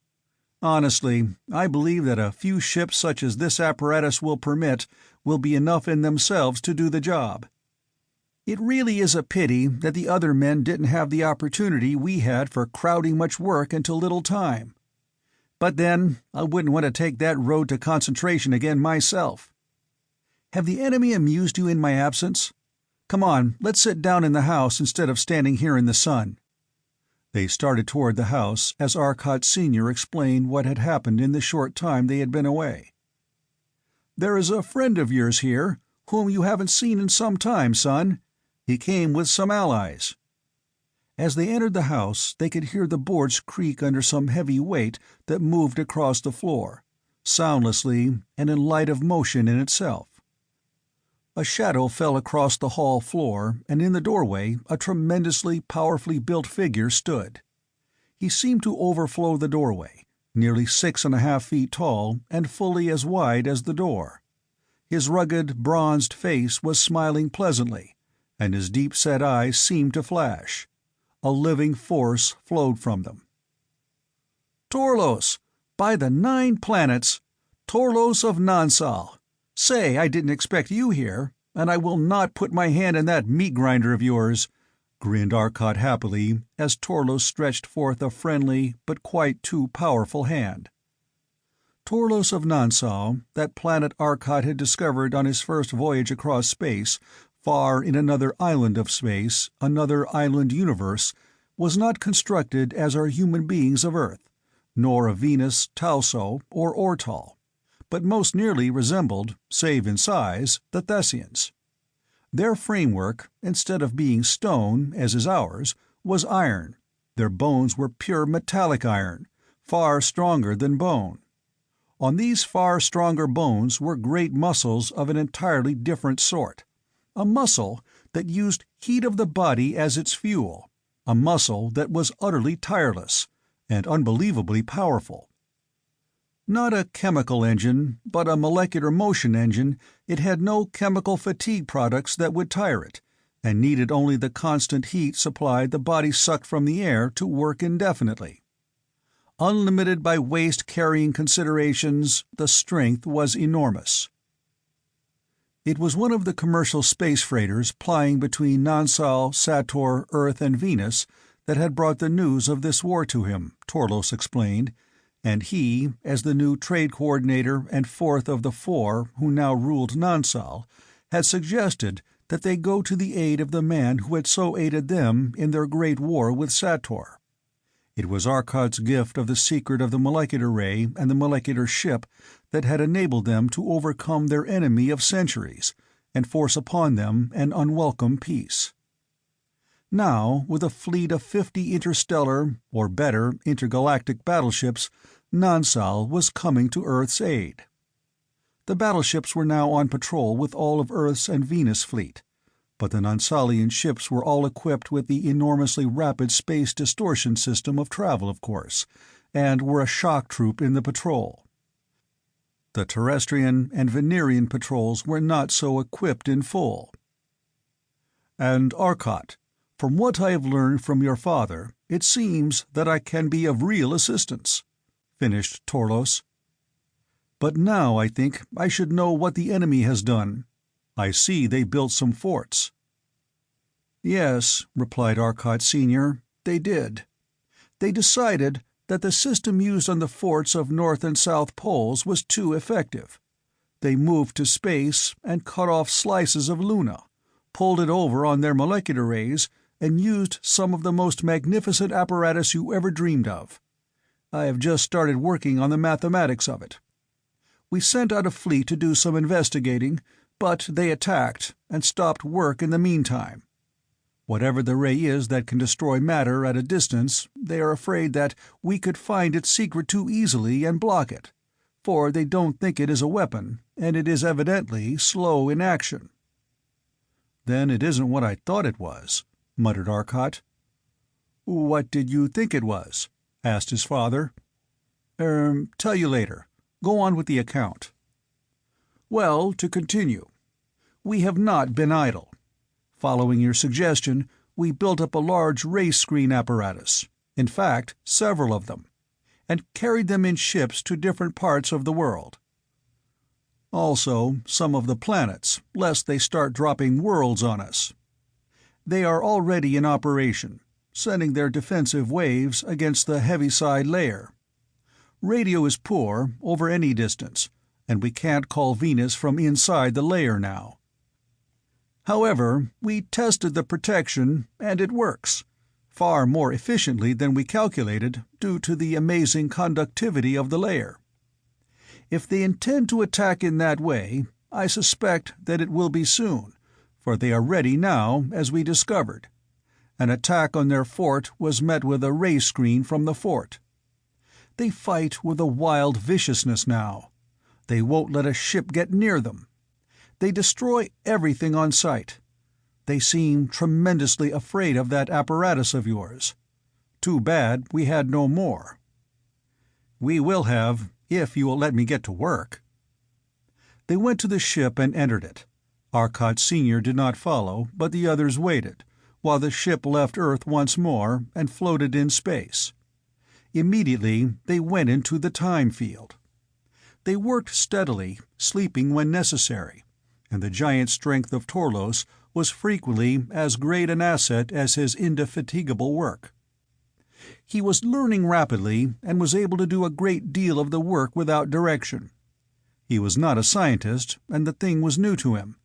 Honestly, I believe that a few ships such as this apparatus will permit will be enough in themselves to do the job. It really is a pity that the other men didn't have the opportunity we had for crowding much work into little time. But then, I wouldn't want to take that road to concentration again myself. Have the enemy amused you in my absence? Come on, let's sit down in the house instead of standing here in the sun." They started toward the house as Arcot Sr. explained what had happened in the short time they had been away. "There is a friend of yours here, whom you haven't seen in some time, son. He came with some allies." As they entered the house, they could hear the boards creak under some heavy weight that moved across the floor, soundlessly and in light of motion in itself. A shadow fell across the hall floor, and in the doorway a tremendously powerfully built figure stood. He seemed to overflow the doorway, nearly 6.5 feet tall and fully as wide as the door. His rugged, bronzed face was smiling pleasantly, and his deep-set eyes seemed to flash. A living force flowed from them. "Torlos! By the 9 planets! Torlos of Nansal! Say, I didn't expect you here, and I will not put my hand in that meat grinder of yours," grinned Arcot happily as Torlos stretched forth a friendly but quite too powerful hand. Torlos of Nansal, that planet Arcot had discovered on his first voyage across space, far in another island of space, another island universe, was not constructed as are human beings of Earth, nor of Venus, Talso, or Ortal, but most nearly resembled, save in size, the Thessians. Their framework, instead of being stone, as is ours, was iron. Their bones were pure metallic iron, far stronger than bone. On these far stronger bones were great muscles of an entirely different sort. A muscle that used heat of the body as its fuel, a muscle that was utterly tireless, and unbelievably powerful. Not a chemical engine, but a molecular motion engine, it had no chemical fatigue products that would tire it, and needed only the constant heat supply the body sucked from the air to work indefinitely. Unlimited by waste-carrying considerations, the strength was enormous. It was one of the commercial space freighters plying between Nansal, Sator, Earth, and Venus that had brought the news of this war to him, Torlos explained, and he, as the new trade coordinator and fourth of the 4 who now ruled Nansal, had suggested that they go to the aid of the man who had so aided them in their great war with Sator. It was Arcot's gift of the secret of the molecular ray and the molecular ship that had enabled them to overcome their enemy of centuries and force upon them an unwelcome peace. Now, with a fleet of 50 interstellar, or better, intergalactic battleships, Nansal was coming to Earth's aid. The battleships were now on patrol with all of Earth's and Venus' fleet, but the Nansalian ships were all equipped with the enormously rapid space distortion system of travel, of course, and were a shock troop in the patrol. The Terrestrian and Venerian patrols were not so equipped in full. "And Arcot, from what I have learned from your father, it seems that I can be of real assistance," finished Torlos. "But now I think I should know what the enemy has done. I see they built some forts." "Yes," replied Arcot Sr., "they did. They decided that the system used on the forts of North and South Poles was too effective. They moved to space and cut off slices of Luna, pulled it over on their molecular rays, and used some of the most magnificent apparatus you ever dreamed of. I have just started working on the mathematics of it. We sent out a fleet to do some investigating, but they attacked and stopped work in the meantime. Whatever the ray is that can destroy matter at a distance, they are afraid that we could find its secret too easily and block it, for they don't think it is a weapon, and it is evidently slow in action." "Then it isn't what I thought it was," muttered Arcot. "What did you think it was?" asked his father. Tell you later. Go on with the account." "Well, to continue. We have not been idle. Following your suggestion, we built up a large ray-screen apparatus, in fact, several of them, and carried them in ships to different parts of the world. Also, some of the planets, lest they start dropping worlds on us. They are already in operation, sending their defensive waves against the heaviside layer. Radio is poor over any distance, and we can't call Venus from inside the layer now. However, we tested the protection, and it works, far more efficiently than we calculated due to the amazing conductivity of the layer. If they intend to attack in that way, I suspect that it will be soon, for they are ready now, as we discovered. An attack on their fort was met with a ray screen from the fort. They fight with a wild viciousness now. They won't let a ship get near them. They destroy everything on sight. They seem tremendously afraid of that apparatus of yours. Too bad we had no more." "We will have, if you will let me get to work." They went to the ship and entered it. Arcot Sr. did not follow, but the others waited, while the ship left Earth once more and floated in space. Immediately they went into the time field. They worked steadily, sleeping when necessary, and the giant strength of Torlos was frequently as great an asset as his indefatigable work. He was learning rapidly and was able to do a great deal of the work without direction. He was not a scientist, and the thing was new to him,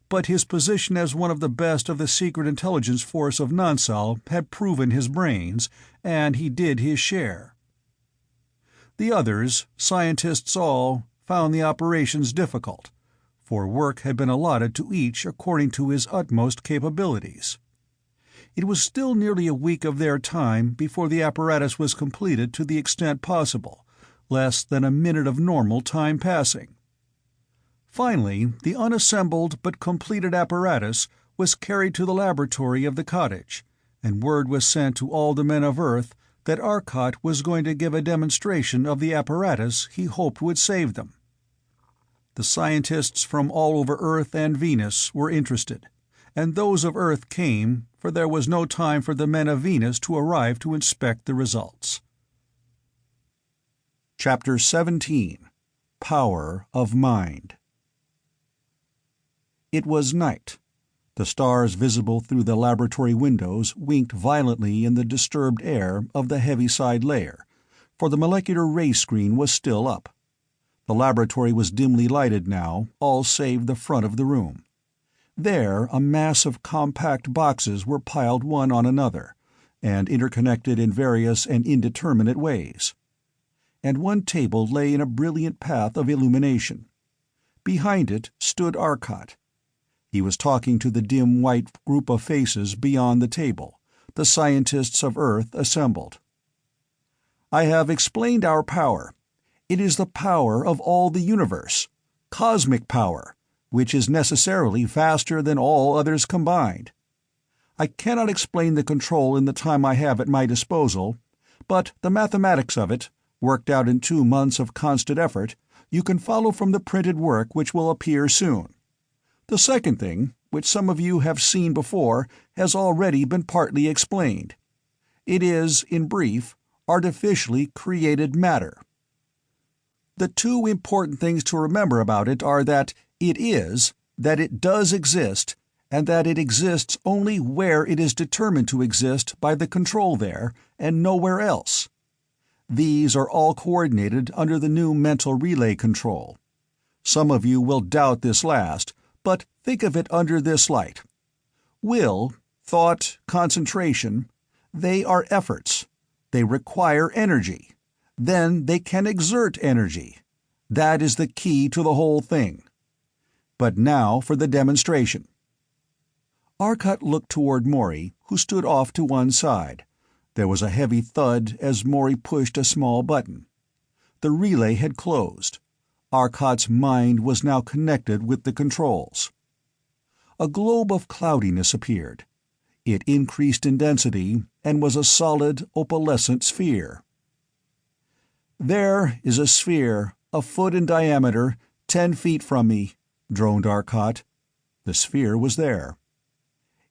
but his position as one of the best of the secret intelligence force of Nansal had proven his brains, and he did his share. The others, scientists all, found the operations difficult, for work had been allotted to each according to his utmost capabilities. It was still nearly a week of their time before the apparatus was completed to the extent possible, less than a minute of normal time passing. Finally, the unassembled but completed apparatus was carried to the laboratory of the cottage, and word was sent to all the men of Earth that Arcot was going to give a demonstration of the apparatus he hoped would save them. The scientists from all over Earth and Venus were interested, and those of Earth came, for there was no time for the men of Venus to arrive to inspect the results. Chapter 17. Power of Mind. It was night. The stars visible through the laboratory windows winked violently in the disturbed air of the heaviside layer, for the molecular ray screen was still up. The laboratory was dimly lighted now, all save the front of the room. There a mass of compact boxes were piled one on another, and interconnected in various and indeterminate ways. And one table lay in a brilliant path of illumination. Behind it stood Arcot. He was talking to the dim white group of faces beyond the table, the scientists of Earth assembled. "I have explained our power. It is the power of all the universe, cosmic power, which is necessarily vaster than all others combined. I cannot explain the control in the time I have at my disposal, but the mathematics of it, worked out in 2 months of constant effort, you can follow from the printed work which will appear soon. The second thing, which some of you have seen before, has already been partly explained. It is, in brief, artificially created matter. The 2 important things to remember about it are that it does exist, and that it exists only where it is determined to exist by the control there, and nowhere else. These are all coordinated under the new mental relay control. Some of you will doubt this last, but think of it under this light. Will, thought, concentration, they are efforts. They require energy. Then they can exert energy. That is the key to the whole thing. But now for the demonstration." Arcot looked toward Maury, who stood off to one side. There was a heavy thud as Maury pushed a small button. The relay had closed. Arcot's mind was now connected with the controls. A globe of cloudiness appeared. It increased in density and was a solid, opalescent sphere. "There is a sphere, a foot in diameter, 10 feet from me," droned Arcot. The sphere was there.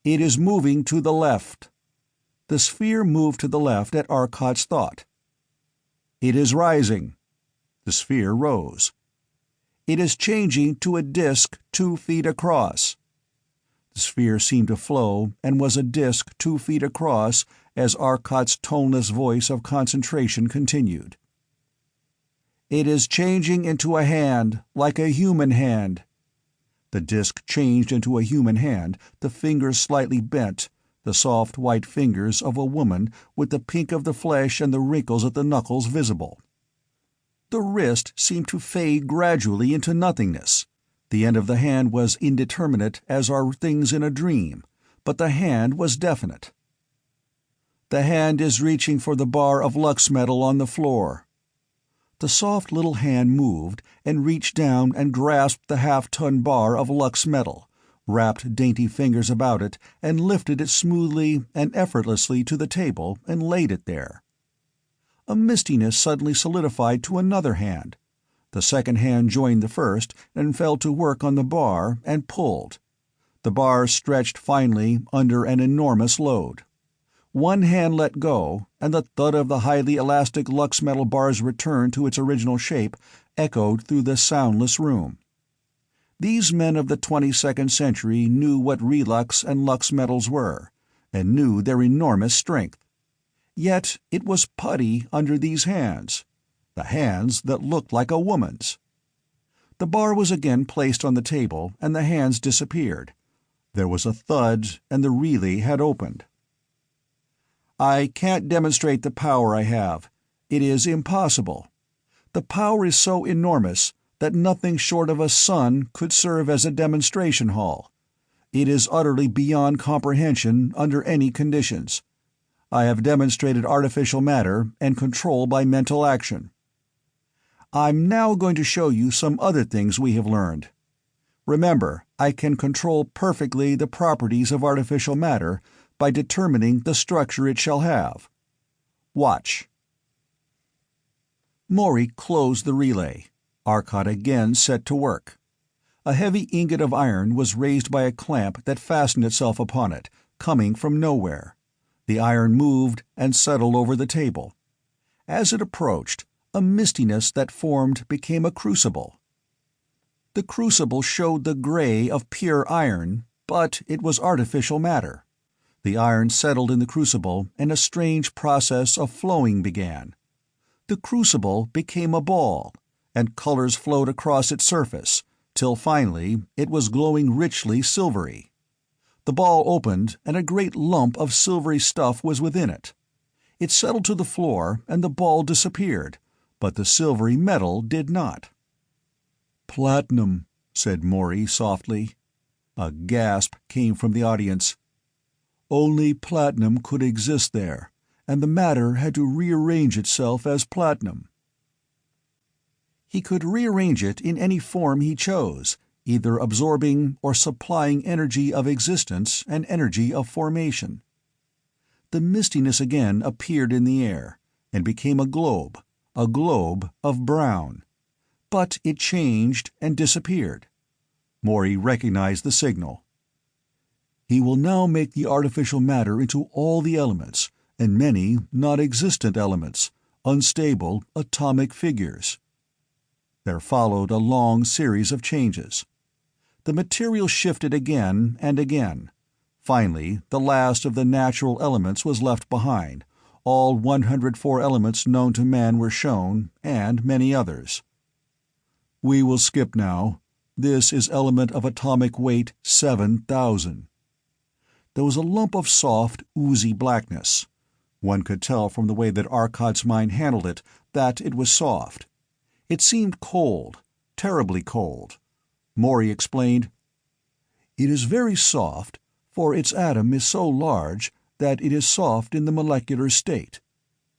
"It is moving to the left." The sphere moved to the left at Arcot's thought. "It is rising." The sphere rose. "It is changing to a disk 2 feet across." The sphere seemed to flow and was a disk 2 feet across as Arcot's toneless voice of concentration continued. "It is changing into a hand, like a human hand." The disk changed into a human hand, the fingers slightly bent, the soft white fingers of a woman with the pink of the flesh and the wrinkles at the knuckles visible. The wrist seemed to fade gradually into nothingness. The end of the hand was indeterminate as are things in a dream, but the hand was definite. "The hand is reaching for the bar of lux metal on the floor." The soft little hand moved and reached down and grasped the half-ton bar of lux metal, wrapped dainty fingers about it, and lifted it smoothly and effortlessly to the table and laid it there. A mistiness suddenly solidified to another hand. The second hand joined the first and fell to work on the bar and pulled. The bar stretched finely under an enormous load. One hand let go, and the thud of the highly elastic lux metal bar's return to its original shape echoed through the soundless room. These men of the 22nd century knew what relux and lux metals were, and knew their enormous strength. Yet it was putty under these hands, the hands that looked like a woman's. The bar was again placed on the table, and the hands disappeared. There was a thud, and the relay had opened. "I can't demonstrate the power I have. It is impossible. The power is so enormous that nothing short of a sun could serve as a demonstration hall. It is utterly beyond comprehension under any conditions. I have demonstrated artificial matter and control by mental action. I'm now going to show you some other things we have learned. Remember, I can control perfectly the properties of artificial matter by determining the structure it shall have. Watch." Maury closed the relay. Arcot again set to work. A heavy ingot of iron was raised by a clamp that fastened itself upon it, coming from nowhere. The iron moved and settled over the table. As it approached, a mistiness that formed became a crucible. The crucible showed the gray of pure iron, but it was artificial matter. The iron settled in the crucible, and a strange process of flowing began. The crucible became a ball, and colors flowed across its surface, till finally it was glowing richly silvery. The ball opened, and a great lump of silvery stuff was within it. It settled to the floor, and the ball disappeared, but the silvery metal did not. "Platinum," said Maury softly. A gasp came from the audience. "Only platinum could exist there, and the matter had to rearrange itself as platinum." He could rearrange it in any form he chose, either absorbing or supplying energy of existence and energy of formation. The mistiness again appeared in the air, and became a globe of brown. But it changed and disappeared. Maury recognized the signal. "He will now make the artificial matter into all the elements, and many non-existent elements, unstable atomic figures." There followed a long series of changes. The material shifted again and again. Finally, the last of the natural elements was left behind. All 104 elements known to man were shown, and many others. "We will skip now. This is element of atomic weight 7,000. There was a lump of soft, oozy blackness. One could tell from the way that Arcot's mind handled it that it was soft. It seemed cold, terribly cold. Maury explained, "It is very soft, for its atom is so large that it is soft in the molecular state.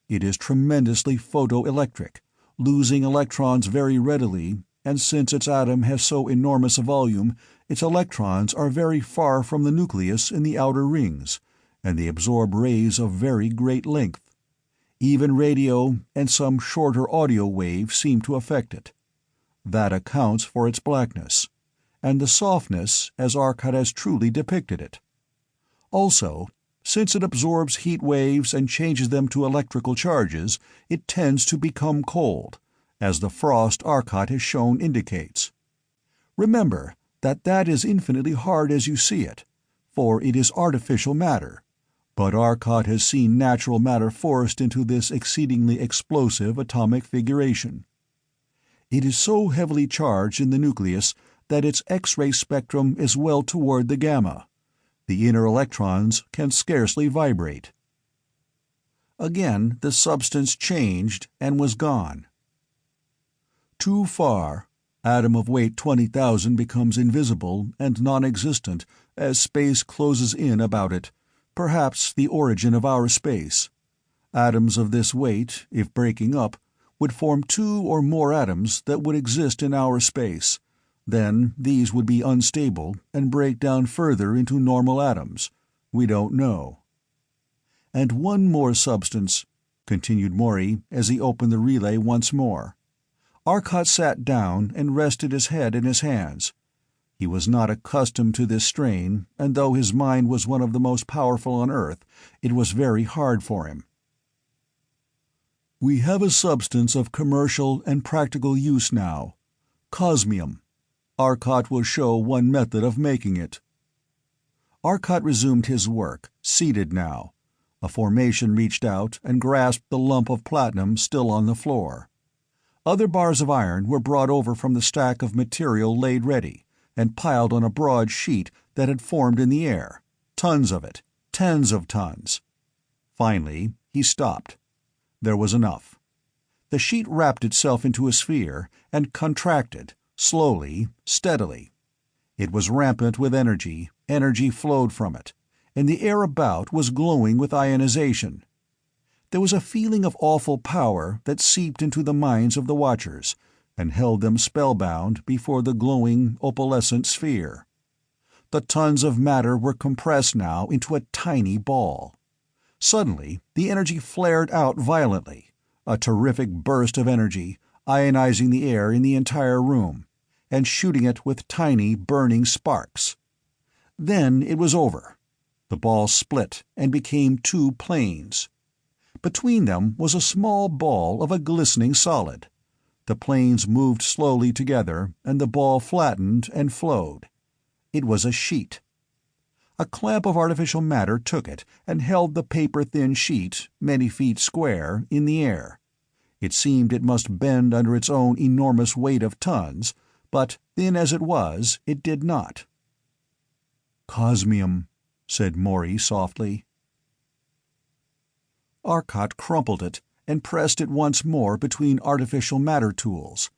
It is tremendously photoelectric, losing electrons very readily, and since its atom has so enormous a volume, its electrons are very far from the nucleus in the outer rings, and they absorb rays of very great length. Even radio and some shorter audio waves seem to affect it. That accounts for its blackness, and the softness as Arcot has truly depicted it. Also, since it absorbs heat waves and changes them to electrical charges, it tends to become cold, as the frost Arcot has shown indicates. Remember that is infinitely hard as you see it, for it is artificial matter, but Arcot has seen natural matter forced into this exceedingly explosive atomic figuration. It is so heavily charged in the nucleus that its X-ray spectrum is well toward the gamma. The inner electrons can scarcely vibrate. Again the substance changed and was gone. Too far, atom of weight 20,000 becomes invisible and non-existent as space closes in about it, perhaps the origin of our space. Atoms of this weight, if breaking up, would form 2 or more atoms that would exist in our space. Then these would be unstable and break down further into normal atoms. We don't know. And one more substance, continued Maury as he opened the relay once more. Arcot sat down and rested his head in his hands. He was not accustomed to this strain, and though his mind was one of the most powerful on Earth, it was very hard for him. We have a substance of commercial and practical use now. Cosmium. Arcot will show one method of making it. Arcot resumed his work, seated now. A formation reached out and grasped the lump of platinum still on the floor. Other bars of iron were brought over from the stack of material laid ready, and piled on a broad sheet that had formed in the air. Tons of it, tens of tons. Finally, he stopped. There was enough. The sheet wrapped itself into a sphere and contracted, slowly, steadily. It was rampant with energy, energy flowed from it, and the air about was glowing with ionization. There was a feeling of awful power that seeped into the minds of the watchers, and held them spellbound before the glowing, opalescent sphere. The tons of matter were compressed now into a tiny ball. Suddenly, the energy flared out violently, a terrific burst of energy, ionizing the air in the entire room, and shooting it with tiny, burning sparks. Then it was over. The ball split and became 2 planes. Between them was a small ball of a glistening solid. The planes moved slowly together, and the ball flattened and flowed. It was a sheet. A clamp of artificial matter took it and held the paper-thin sheet, many feet square, in the air. It seemed it must bend under its own enormous weight of tons, but, thin as it was, it did not. "Cosmium," said Maury softly. Arcot crumpled it and pressed it once more between artificial matter tools.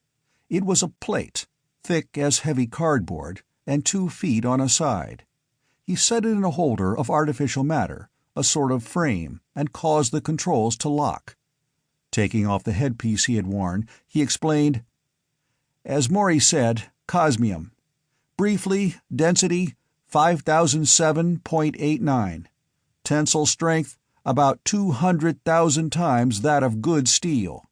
It was a plate, thick as heavy cardboard, and 2 feet on a side. He set it in a holder of artificial matter, a sort of frame, and caused the controls to lock. Taking off the headpiece he had worn, he explained, "As Maury said, cosmium. Briefly, density 5007.89. Tensile strength about 200,000 times that of good steel."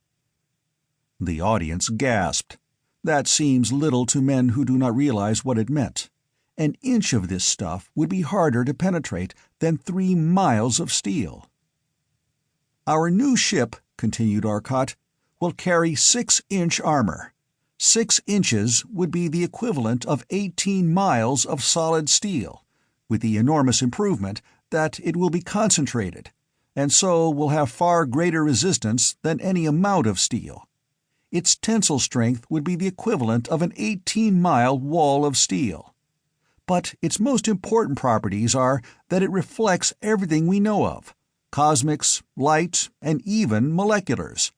The audience gasped. That seems little to men who do not realize what it meant. An inch of this stuff would be harder to penetrate than 3 miles of steel. "Our new ship," continued Arcot, "will carry 6-inch armor. 6 inches would be the equivalent of 18 miles of solid steel, with the enormous improvement that it will be concentrated, and so will have far greater resistance than any amount of steel. Its tensile strength would be the equivalent of an 18-mile wall of steel. But its most important properties are that it reflects everything we know of, cosmics, light, and even moleculars.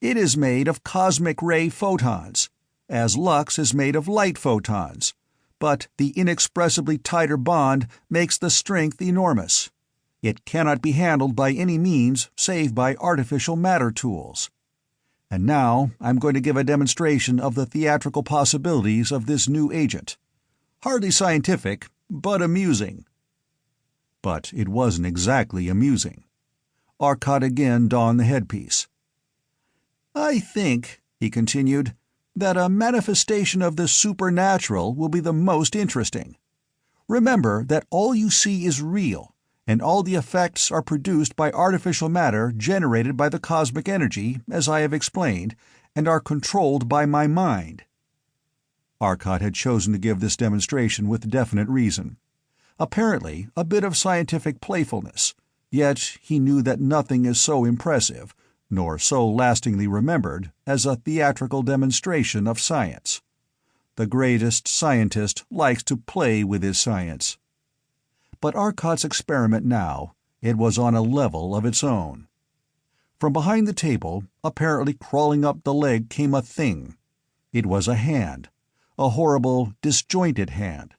It is made of cosmic ray photons, as lux is made of light photons, but the inexpressibly tighter bond makes the strength enormous. It cannot be handled by any means save by artificial matter tools. And now I'm going to give a demonstration of the theatrical possibilities of this new agent. Hardly scientific, but amusing." But it wasn't exactly amusing. Arcot again donned the headpiece. "I think," he continued, "that a manifestation of the supernatural will be the most interesting. Remember that all you see is real, and all the effects are produced by artificial matter generated by the cosmic energy, as I have explained, and are controlled by my mind." Arcot had chosen to give this demonstration with definite reason. Apparently a bit of scientific playfulness, yet he knew that nothing is so impressive, nor so lastingly remembered, as a theatrical demonstration of science. The greatest scientist likes to play with his science. But Arcot's experiment now, it was on a level of its own. From behind the table, apparently crawling up the leg, came a thing. It was a hand, a horrible, disjointed hand.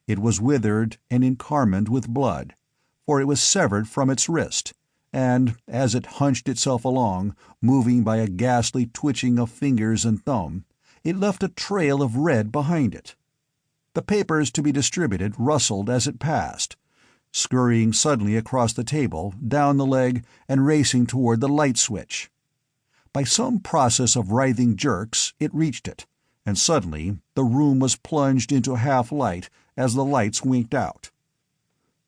It was withered and encarmined with blood, for it was severed from its wrist, and, as it hunched itself along, moving by a ghastly twitching of fingers and thumb, it left a trail of red behind it. The papers to be distributed rustled as it passed, scurrying suddenly across the table, down the leg, and racing toward the light switch. By some process of writhing jerks it reached it, and suddenly the room was plunged into half-light as the lights winked out.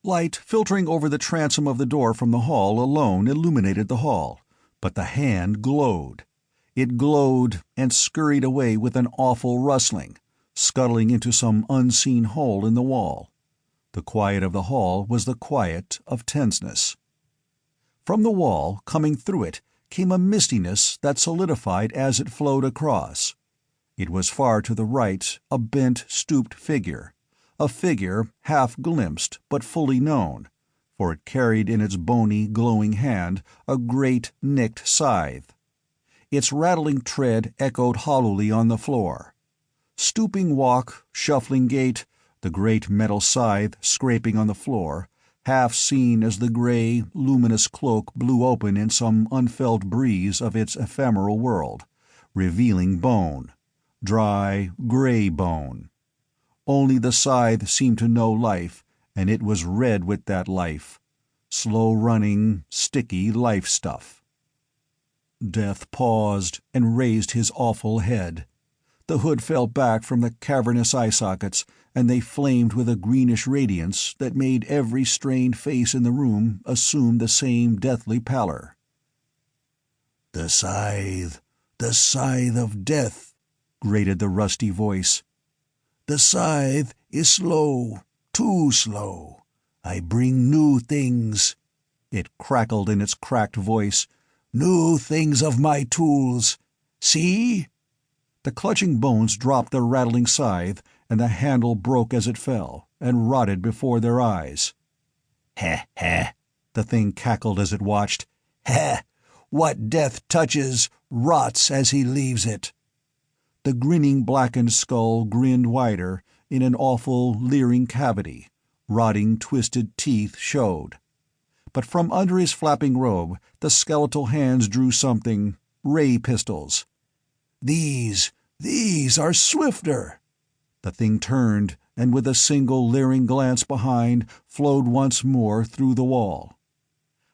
Light filtering over the transom of the door from the hall alone illuminated the hall, but the hand glowed. It glowed and scurried away with an awful rustling, scuttling into some unseen hole in the wall. The quiet of the hall was the quiet of tenseness. From the wall, coming through it, came a mistiness that solidified as it flowed across. It was far to the right, a bent, stooped figure, a figure half glimpsed but fully known, for it carried in its bony, glowing hand a great, nicked scythe. Its rattling tread echoed hollowly on the floor. Stooping walk, shuffling gait, the great metal scythe scraping on the floor, half seen as the gray, luminous cloak blew open in some unfelt breeze of its ephemeral world, revealing bone, dry, gray bone. Only the scythe seemed to know life, and it was red with that life. Slow-running, sticky life stuff. Death paused and raised his awful head. The hood fell back from the cavernous eye sockets, and they flamed with a greenish radiance that made every strained face in the room assume the same deathly pallor. "The scythe of death," grated the rusty voice. "The scythe is slow, too slow. I bring new things." It crackled in its cracked voice. "New things of my tools. See?" The clutching bones dropped their rattling scythe, and the handle broke as it fell, and rotted before their eyes. "Heh, heh," the thing cackled as it watched. "Heh! What death touches rots as he leaves it." The grinning blackened skull grinned wider, in an awful, leering cavity. Rotting, twisted teeth showed. But from under his flapping robe, the skeletal hands drew something, ray pistols. These are swifter." The thing turned, and with a single leering glance behind, flowed once more through the wall.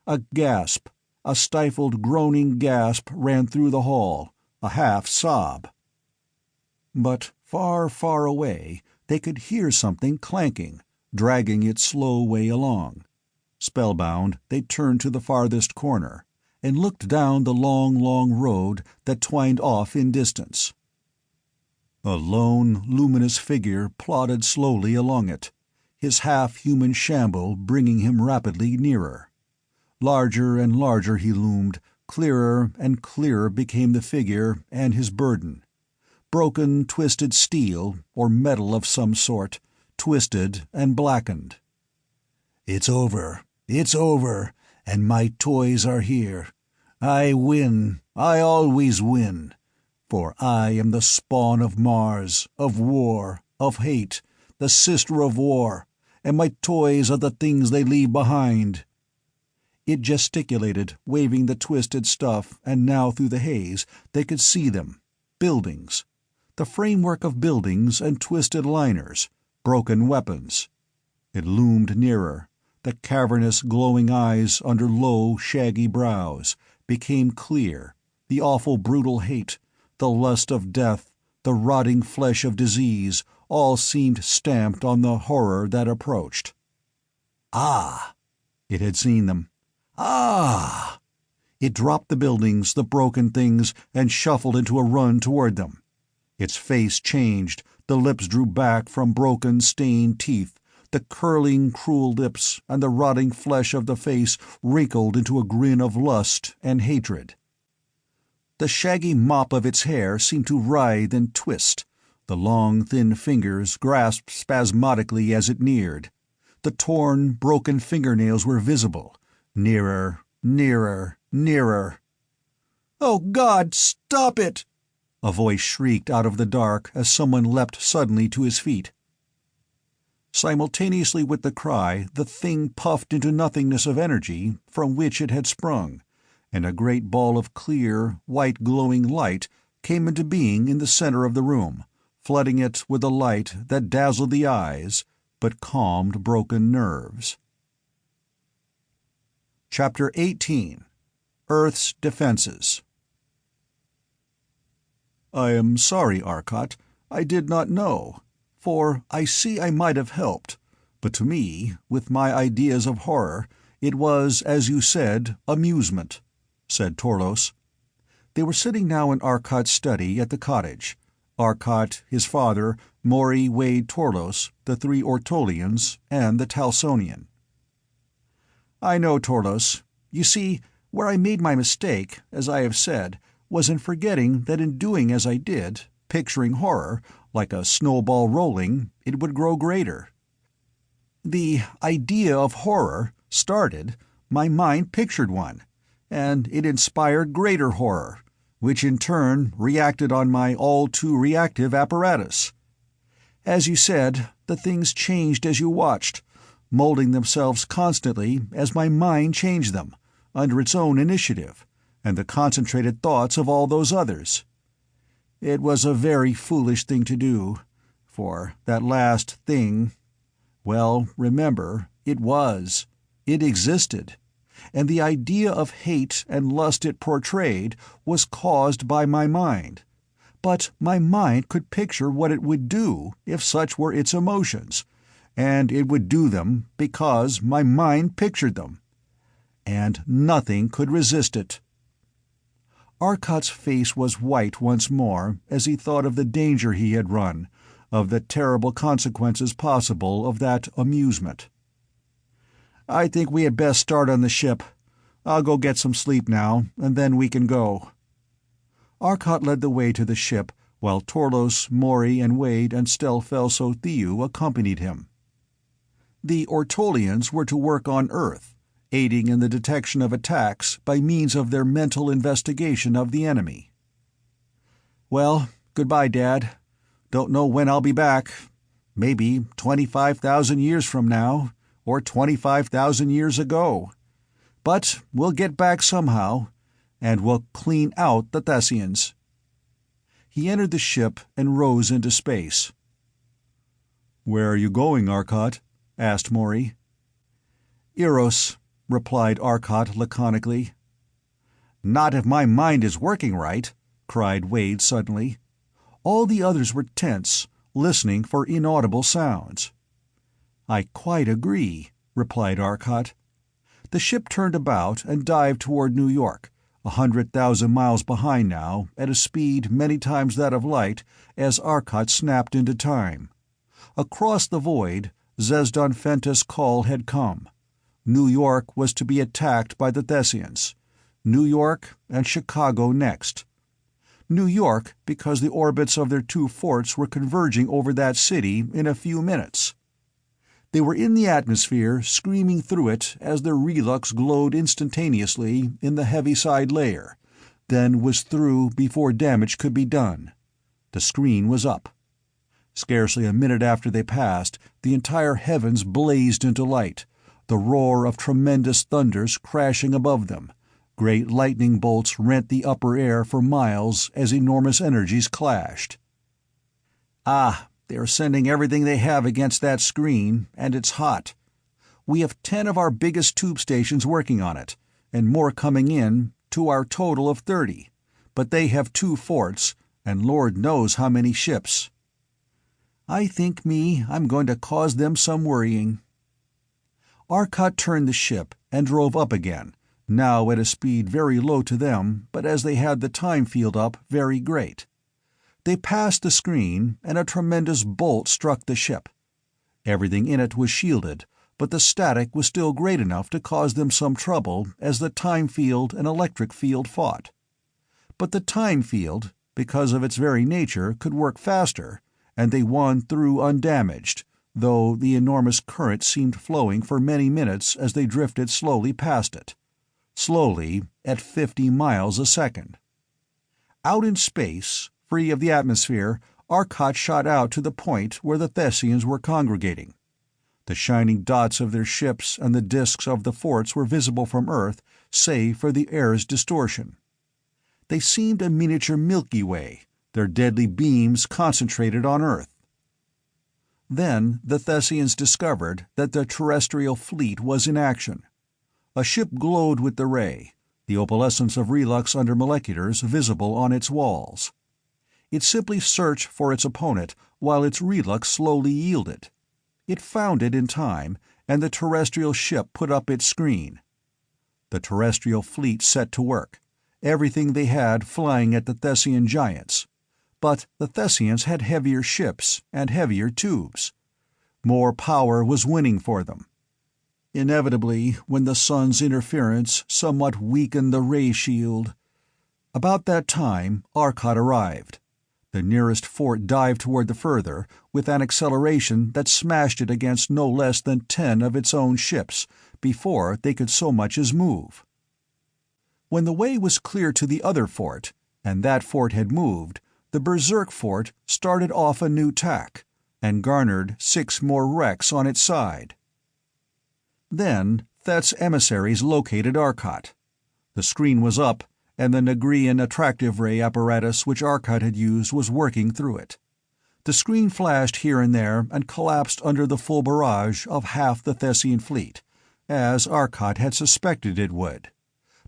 A gasp, a stifled, groaning gasp ran through the hall, a half-sob. But far, far away, they could hear something clanking, dragging its slow way along. Spellbound, they turned to the farthest corner, and looked down the long, long road that twined off in distance. A lone, luminous figure plodded slowly along it, his half-human shamble bringing him rapidly nearer. Larger and larger he loomed, clearer and clearer became the figure and his burden. Broken, twisted steel, or metal of some sort, twisted and blackened. It's over, and my toys are here. I win, I always win. For I am the spawn of Mars, of war, of hate, the sister of war, and my toys are the things they leave behind." It gesticulated, waving the twisted stuff, and now through the haze they could see them. Buildings. The framework of buildings and twisted liners, broken weapons. It loomed nearer. The cavernous, glowing eyes under low, shaggy brows became clear. The awful brutal hate, the lust of death, the rotting flesh of disease, all seemed stamped on the horror that approached. Ah! It had seen them. Ah! It dropped the buildings, the broken things, and shuffled into a run toward them. Its face changed, the lips drew back from broken, stained teeth, the curling, cruel lips and the rotting flesh of the face wrinkled into a grin of lust and hatred. The shaggy mop of its hair seemed to writhe and twist. The long, thin fingers grasped spasmodically as it neared. The torn, broken fingernails were visible. Nearer, nearer, nearer. "Oh, God, stop it!" a voice shrieked out of the dark as someone leapt suddenly to his feet. Simultaneously with the cry, the thing puffed into nothingness of energy from which it had sprung, and a great ball of clear, white glowing light came into being in the center of the room, flooding it with a light that dazzled the eyes but calmed broken nerves. Chapter 18. Earth's Defenses. "I am sorry, Arcot. I did not know. For I see I might have helped, but to me, with my ideas of horror, it was, as you said, amusement," said Torlos. They were sitting now in Arcot's study at the cottage. Arcot, his father, Maury, Wade, Torlos, the three Ortolians, and the Talsonian. "I know, Torlos. You see, where I made my mistake, as I have said, was in forgetting that in doing as I did, picturing horror, like a snowball rolling, it would grow greater. The idea of horror started, my mind pictured one, and it inspired greater horror, which in turn reacted on my all-too-reactive apparatus. As you said, the things changed as you watched, molding themselves constantly as my mind changed them, under its own initiative, and the concentrated thoughts of all those others. It was a very foolish thing to do, for that last thing, well, remember, it existed, and the idea of hate and lust it portrayed was caused by my mind. But my mind could picture what it would do if such were its emotions, and it would do them because my mind pictured them. And nothing could resist it." Arcot's face was white once more as he thought of the danger he had run, of the terrible consequences possible of that amusement. "I think we had best start on the ship. I'll go get some sleep now, and then we can go." Arcot led the way to the ship, while Torlos, Maury, and Wade and Stelfelso Thew accompanied him. The Ortolians were to work on Earth, aiding in the detection of attacks by means of their mental investigation of the enemy. "Well, goodbye, Dad. Don't know when I'll be back. Maybe 25,000 years from now, or 25,000 years ago. But we'll get back somehow, and we'll clean out the Thessians." He entered the ship and rose into space. "Where are you going, Arcot?" asked Maury. "Eros," replied Arcot laconically. "Not if my mind is working right," cried Wade suddenly. All the others were tense, listening for inaudible sounds. "I quite agree," replied Arcot. The ship turned about and dived toward New York, 100,000 miles behind now, at a speed many times that of light, as Arcot snapped into time. Across the void, Zesdon Fentus' call had come. New York was to be attacked by the Thessians. New York and Chicago next. New York because the orbits of their two forts were converging over that city in a few minutes. They were in the atmosphere, screaming through it as their relux glowed instantaneously in the heaviside layer, then was through before damage could be done. The screen was up. Scarcely a minute after they passed, the entire heavens blazed into light, the roar of tremendous thunders crashing above them. Great lightning bolts rent the upper air for miles as enormous energies clashed. "Ah, they're sending everything they have against that screen, and it's hot. We have 10 of our biggest tube stations working on it, and more coming in, to our total of 30. But they have 2 forts, and Lord knows how many ships. I'm going to cause them some worrying." Arcot turned the ship and drove up again, now at a speed very low to them, but as they had the time field up, very great. They passed the screen, and a tremendous bolt struck the ship. Everything in it was shielded, but the static was still great enough to cause them some trouble as the time field and electric field fought. But the time field, because of its very nature, could work faster, and they won through undamaged, though the enormous current seemed flowing for many minutes as they drifted slowly past it. Slowly, at 50 miles a second. Out in space, free of the atmosphere, Arcot shot out to the point where the Thessians were congregating. The shining dots of their ships and the disks of the forts were visible from Earth, save for the air's distortion. They seemed a miniature Milky Way, their deadly beams concentrated on Earth. Then the Thessians discovered that the terrestrial fleet was in action. A ship glowed with the ray, the opalescence of relux under moleculars visible on its walls. It simply searched for its opponent while its relux slowly yielded. It found it in time, and the terrestrial ship put up its screen. The terrestrial fleet set to work, everything they had flying at the Thessian giants. But the Thessians had heavier ships and heavier tubes. More power was winning for them. Inevitably, when the sun's interference somewhat weakened the ray shield. About that time, Arcot arrived. The nearest fort dived toward the further, with an acceleration that smashed it against no less than 10 of its own ships, before they could so much as move. When the way was clear to the other fort, and that fort had moved, the Berserk fort started off a new tack, and garnered 6 more wrecks on its side. Then Thet's emissaries located Arcot. The screen was up, and the Nagrian attractive ray apparatus which Arcot had used was working through it. The screen flashed here and there and collapsed under the full barrage of half the Thessian fleet, as Arcot had suspected it would.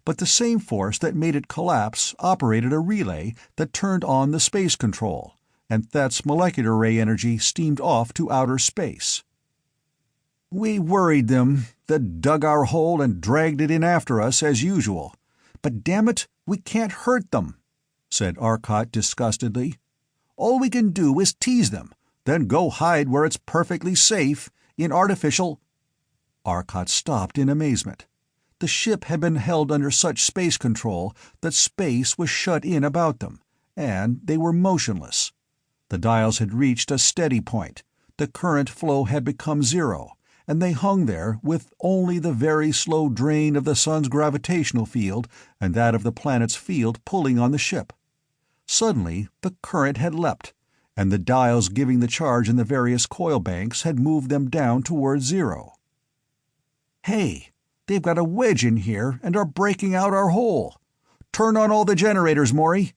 But the same force that made it collapse operated a relay that turned on the space control, and Thet's molecular ray energy steamed off to outer space. "We worried them, that dug our hole and dragged it in after us as usual. But damn it, we can't hurt them," said Arcot disgustedly. "All we can do is tease them, then go hide where it's perfectly safe, in artificial—" Arcot stopped in amazement. The ship had been held under such space control that space was shut in about them, and they were motionless. The dials had reached a steady point, the current flow had become zero, and they hung there with only the very slow drain of the sun's gravitational field and that of the planet's field pulling on the ship. Suddenly the current had leapt, and the dials giving the charge in the various coil banks had moved them down toward zero. "Hey, they've got a wedge in here and are breaking out our hole. Turn on all the generators, Maury."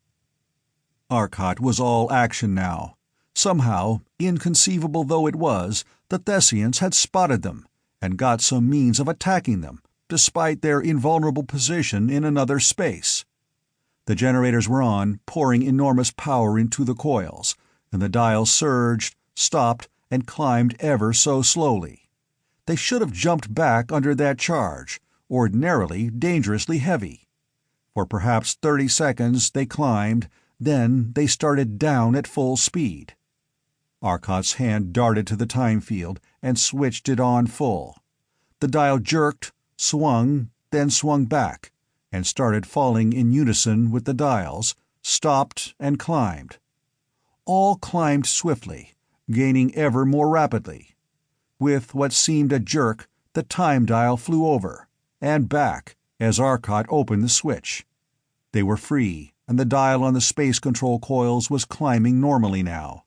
Arcot was all action now. Somehow, inconceivable though it was, the Thessians had spotted them, and got some means of attacking them, despite their invulnerable position in another space. The generators were on, pouring enormous power into the coils, and the dials surged, stopped, and climbed ever so slowly. They should have jumped back under that charge, ordinarily dangerously heavy. For perhaps 30 seconds they climbed, then they started down at full speed. Arcot's hand darted to the time field and switched it on full. The dial jerked, swung, then swung back, and started falling in unison with the dials, stopped and climbed. All climbed swiftly, gaining ever more rapidly. With what seemed a jerk, the time dial flew over, and back, as Arcot opened the switch. They were free, and the dial on the space control coils was climbing normally now.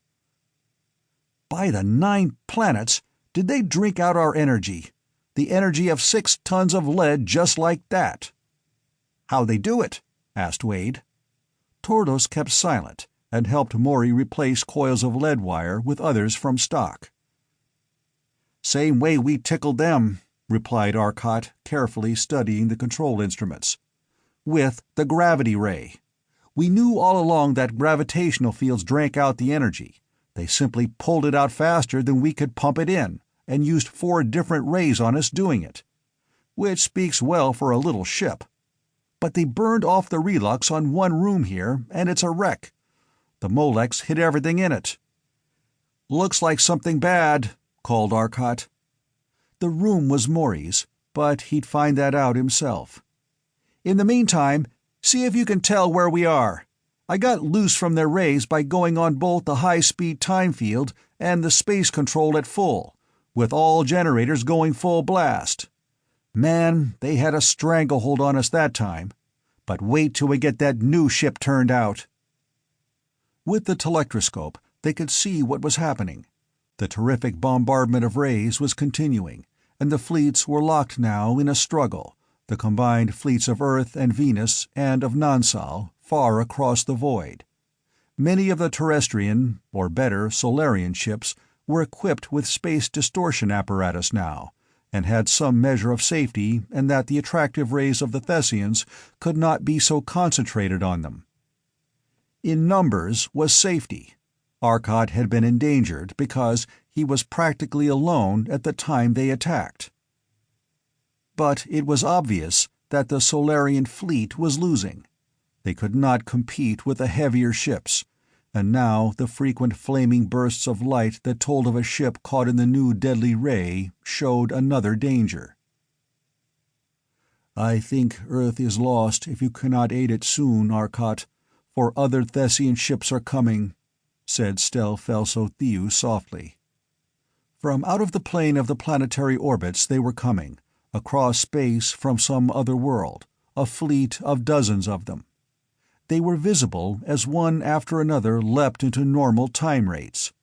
By the 9 planets, did they drink out our energy? The energy of 6 tons of lead just like that. How'd they do it? Asked Wade. Tordos kept silent and helped Maury replace coils of lead wire with others from stock. Same way we tickled them, replied Arcot, carefully studying the control instruments. With the gravity ray. We knew all along that gravitational fields drank out the energy. They simply pulled it out faster than we could pump it in, and used 4 different rays on us doing it. Which speaks well for a little ship. But they burned off the relux on one room here, and it's a wreck. The Molex hit everything in it. Looks like something bad, called Arcot. The room was Maury's, but he'd find that out himself. In the meantime, see if you can tell where we are. I got loose from their rays by going on both the high-speed time field and the space control at full, with all generators going full blast. Man, they had a stranglehold on us that time. But wait till we get that new ship turned out. With the telectroscope, they could see what was happening. The terrific bombardment of rays was continuing, and the fleets were locked now in a struggle, the combined fleets of Earth and Venus and of Nansal, far across the void. Many of the terrestrian, or better, Solarian ships were equipped with space distortion apparatus now, and had some measure of safety in that the attractive rays of the Thessians could not be so concentrated on them. In numbers was safety. Arcot had been endangered because he was practically alone at the time they attacked. But it was obvious that the Solarian fleet was losing. They could not compete with the heavier ships, and now the frequent flaming bursts of light that told of a ship caught in the new deadly ray showed another danger. "I think Earth is lost if you cannot aid it soon, Arcot, for other Thessian ships are coming," said Stel Felso Theus softly. From out of the plane of the planetary orbits they were coming, across space from some other world, a fleet of dozens of them. They were visible as one after another leapt into normal time rates.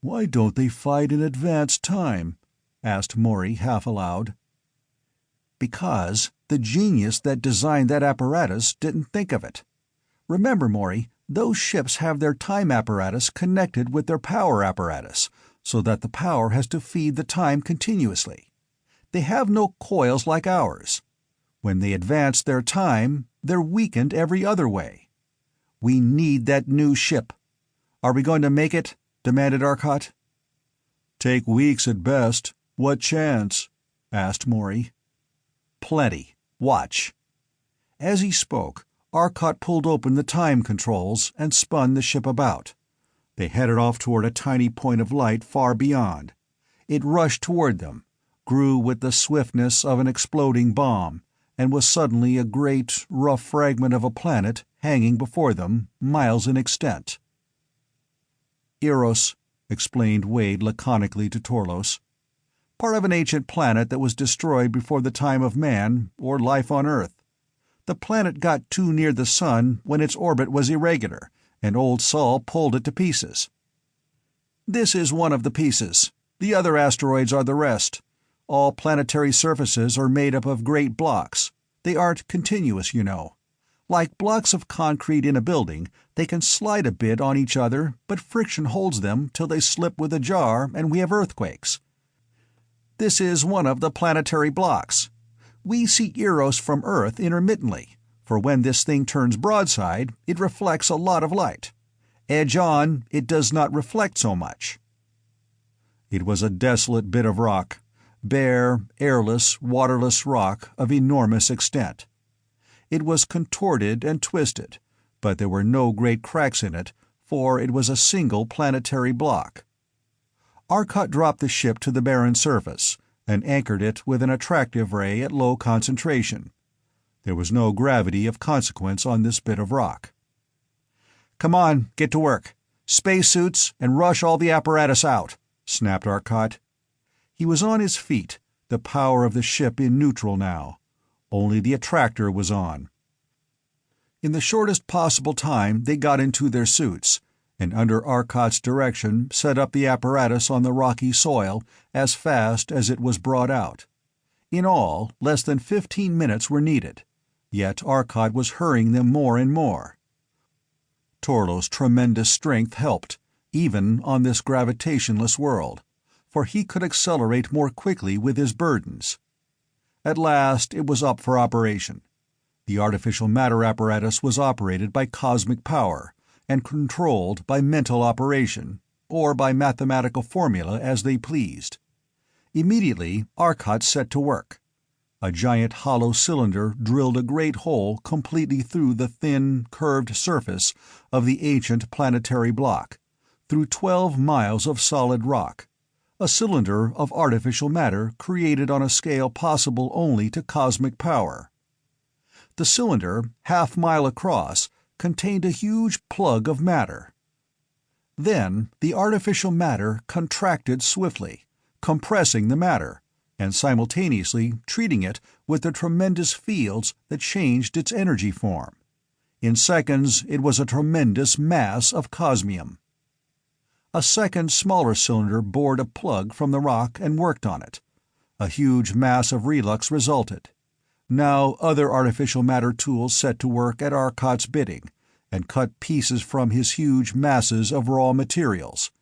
"Why don't they fight in advanced time?" asked Maury half aloud. "Because the genius that designed that apparatus didn't think of it. Remember, Maury, those ships have their time apparatus connected with their power apparatus, so that the power has to feed the time continuously. They have no coils like ours. When they advance their time, they're weakened every other way. We need that new ship. Are we going to make it?" demanded Arcot. "Take weeks at best. What chance?" asked Maury. "Plenty. Watch." As he spoke, Arcot pulled open the time controls and spun the ship about. They headed off toward a tiny point of light far beyond. It rushed toward them, grew with the swiftness of an exploding bomb, and was suddenly a great, rough fragment of a planet hanging before them, miles in extent. "Eros," explained Wade laconically to Torlos. "Part of an ancient planet that was destroyed before the time of man, or life on Earth. The planet got too near the sun when its orbit was irregular, and old Sol pulled it to pieces. This is one of the pieces. The other asteroids are the rest. All planetary surfaces are made up of great blocks. They aren't continuous, you know. Like blocks of concrete in a building, they can slide a bit on each other, but friction holds them till they slip with a jar and we have earthquakes. This is one of the planetary blocks. We see Eros from Earth intermittently, for when this thing turns broadside, it reflects a lot of light. Edge on, it does not reflect so much." It was a desolate bit of rock. Bare, airless, waterless rock of enormous extent. It was contorted and twisted, but there were no great cracks in it, for it was a single planetary block. Arcot dropped the ship to the barren surface, and anchored it with an attractive ray at low concentration. There was no gravity of consequence on this bit of rock. "Come on, get to work. Spacesuits, and rush all the apparatus out," snapped Arcot. He was on his feet, the power of the ship in neutral now. Only the attractor was on. In the shortest possible time they got into their suits, and under Arcot's direction set up the apparatus on the rocky soil as fast as it was brought out. In all, less than 15 minutes were needed, yet Arcot was hurrying them more and more. Torlo's tremendous strength helped, even on this gravitationless world, for he could accelerate more quickly with his burdens. At last it was up for operation. The artificial matter apparatus was operated by cosmic power, and controlled by mental operation, or by mathematical formula as they pleased. Immediately Arcot set to work. A giant hollow cylinder drilled a great hole completely through the thin, curved surface of the ancient planetary block, through 12 miles of solid rock, a cylinder of artificial matter created on a scale possible only to cosmic power. The cylinder, half-mile across, contained a huge plug of matter. Then the artificial matter contracted swiftly, compressing the matter, and simultaneously treating it with the tremendous fields that changed its energy form. In seconds it was a tremendous mass of cosmium. A second, smaller cylinder bored a plug from the rock and worked on it. A huge mass of relux resulted. Now other artificial matter tools set to work at Arcot's bidding, and cut pieces from his huge masses of raw materials,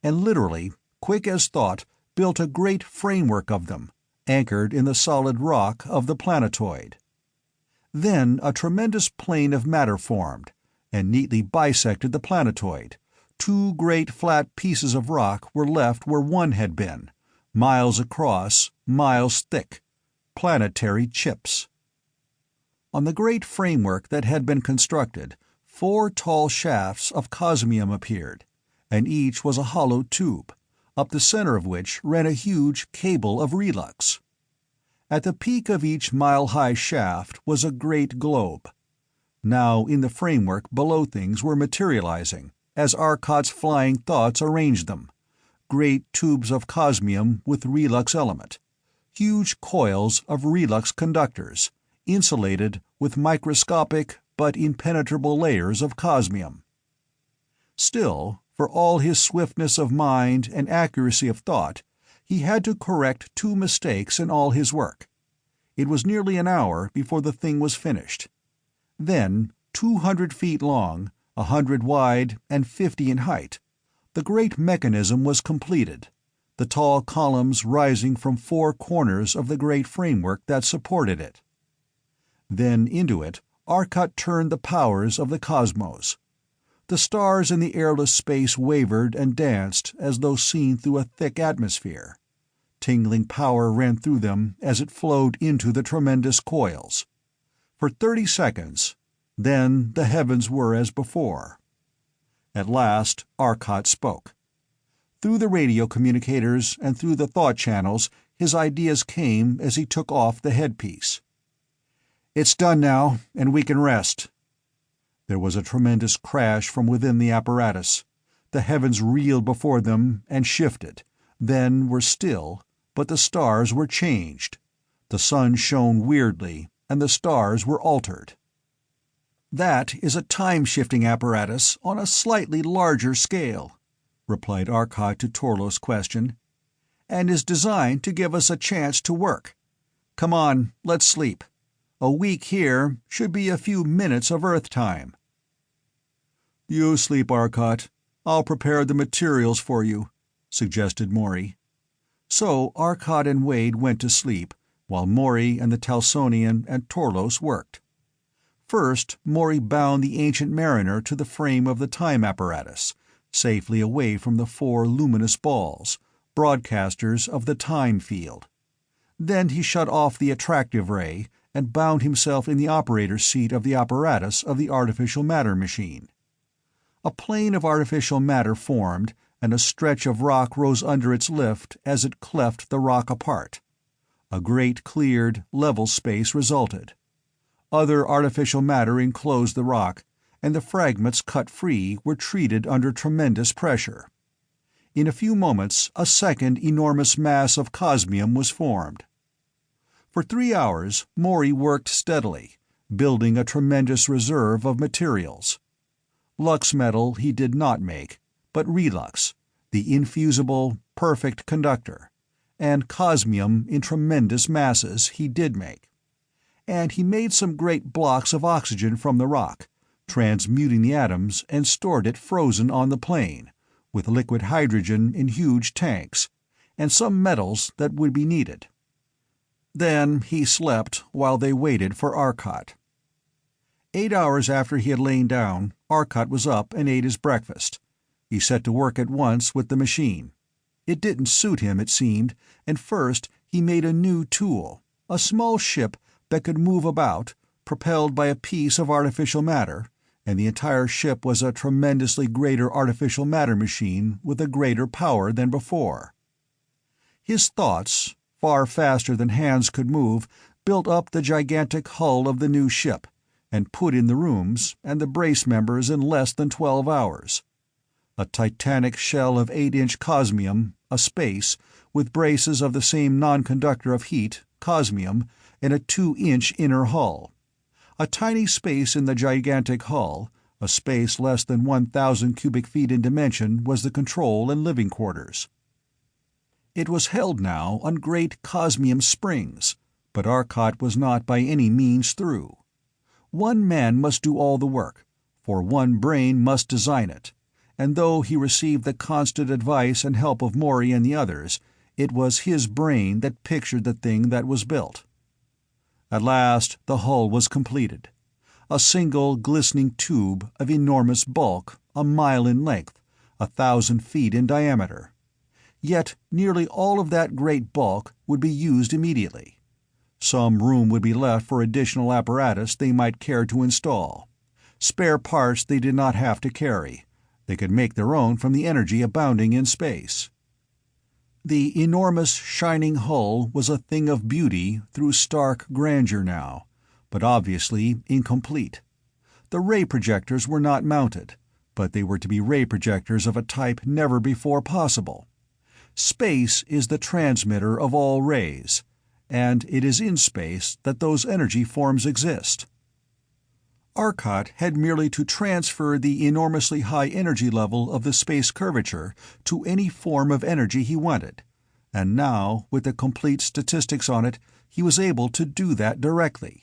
and literally, quick as thought, built a great framework of them, anchored in the solid rock of the planetoid. Then a tremendous plane of matter formed, and neatly bisected the planetoid. Two great flat pieces of rock were left where one had been, miles across, miles thick. Planetary chips. On the great framework that had been constructed, 4 tall shafts of cosmium appeared, and each was a hollow tube, up the center of which ran a huge cable of relux. At the peak of each mile-high shaft was a great globe. Now in the framework below things were materializing, as Arcot's flying thoughts arranged them, great tubes of cosmium with relux element, huge coils of relux conductors, insulated with microscopic but impenetrable layers of cosmium. Still, for all his swiftness of mind and accuracy of thought, he had to correct 2 mistakes in all his work. It was nearly an hour before the thing was finished. Then, 200 feet long, 100 wide, and 50 in height, the great mechanism was completed, the tall columns rising from 4 corners of the great framework that supported it. Then into it Arcot turned the powers of the cosmos. The stars in the airless space wavered and danced as though seen through a thick atmosphere. Tingling power ran through them as it flowed into the tremendous coils. For 30 seconds, then the heavens were as before. At last Arcot spoke. Through the radio communicators and through the thought channels his ideas came as he took off the headpiece. "It's done now, and we can rest." There was a tremendous crash from within the apparatus. The heavens reeled before them and shifted, then were still, but the stars were changed. The sun shone weirdly, and the stars were altered. "That is a time-shifting apparatus on a slightly larger scale," replied Arcot to Torlo's question, "and is designed to give us a chance to work. Come on, let's sleep. A week here should be a few minutes of Earth time." "You sleep, Arcot. I'll prepare the materials for you," suggested Maury. So Arcot and Wade went to sleep, while Maury and the Talsonian and Torlos worked. First, Maury bound the Ancient Mariner to the frame of the time apparatus, safely away from the 4 luminous balls, broadcasters of the time field. Then he shut off the attractive ray and bound himself in the operator's seat of the apparatus of the artificial matter machine. A plane of artificial matter formed, and a stretch of rock rose under its lift as it cleft the rock apart. A great cleared, level space resulted. Other artificial matter enclosed the rock, and the fragments cut free were treated under tremendous pressure. In a few moments a second enormous mass of cosmium was formed. For 3 hours Maury worked steadily, building a tremendous reserve of materials. Lux metal he did not make, but relux, the infusible, perfect conductor, and cosmium in tremendous masses he did make. And he made some great blocks of oxygen from the rock, transmuting the atoms, and stored it frozen on the plane, with liquid hydrogen in huge tanks, and some metals that would be needed. Then he slept while they waited for Arcot. 8 hours after he had lain down, Arcot was up and ate his breakfast. He set to work at once with the machine. It didn't suit him, it seemed, and first he made a new tool, a small ship that could move about, propelled by a piece of artificial matter, and the entire ship was a tremendously greater artificial matter machine with a greater power than before. His thoughts, far faster than hands could move, built up the gigantic hull of the new ship, and put in the rooms and the brace members in less than 12 hours. A titanic shell of 8-inch cosmium, a space, with braces of the same non-conductor of heat, cosmium, and a 2-inch inner hull. A tiny space in the gigantic hull, a space less than 1,000 cubic feet in dimension, was the control and living quarters. It was held now on great cosmium springs, but Arcot was not by any means through. One man must do all the work, for one brain must design it, and though he received the constant advice and help of Maury and the others, it was his brain that pictured the thing that was built. At last the hull was completed. A single glistening tube of enormous bulk, a mile in length, 1,000 feet in diameter. Yet nearly all of that great bulk would be used immediately. Some room would be left for additional apparatus they might care to install. Spare parts they did not have to carry. They could make their own from the energy abounding in space. The enormous, shining hull was a thing of beauty through stark grandeur now, but obviously incomplete. The ray projectors were not mounted, but they were to be ray projectors of a type never before possible. Space is the transmitter of all rays, and it is in space that those energy forms exist. Arcot had merely to transfer the enormously high energy level of the space curvature to any form of energy he wanted, and now, with the complete statistics on it, he was able to do that directly.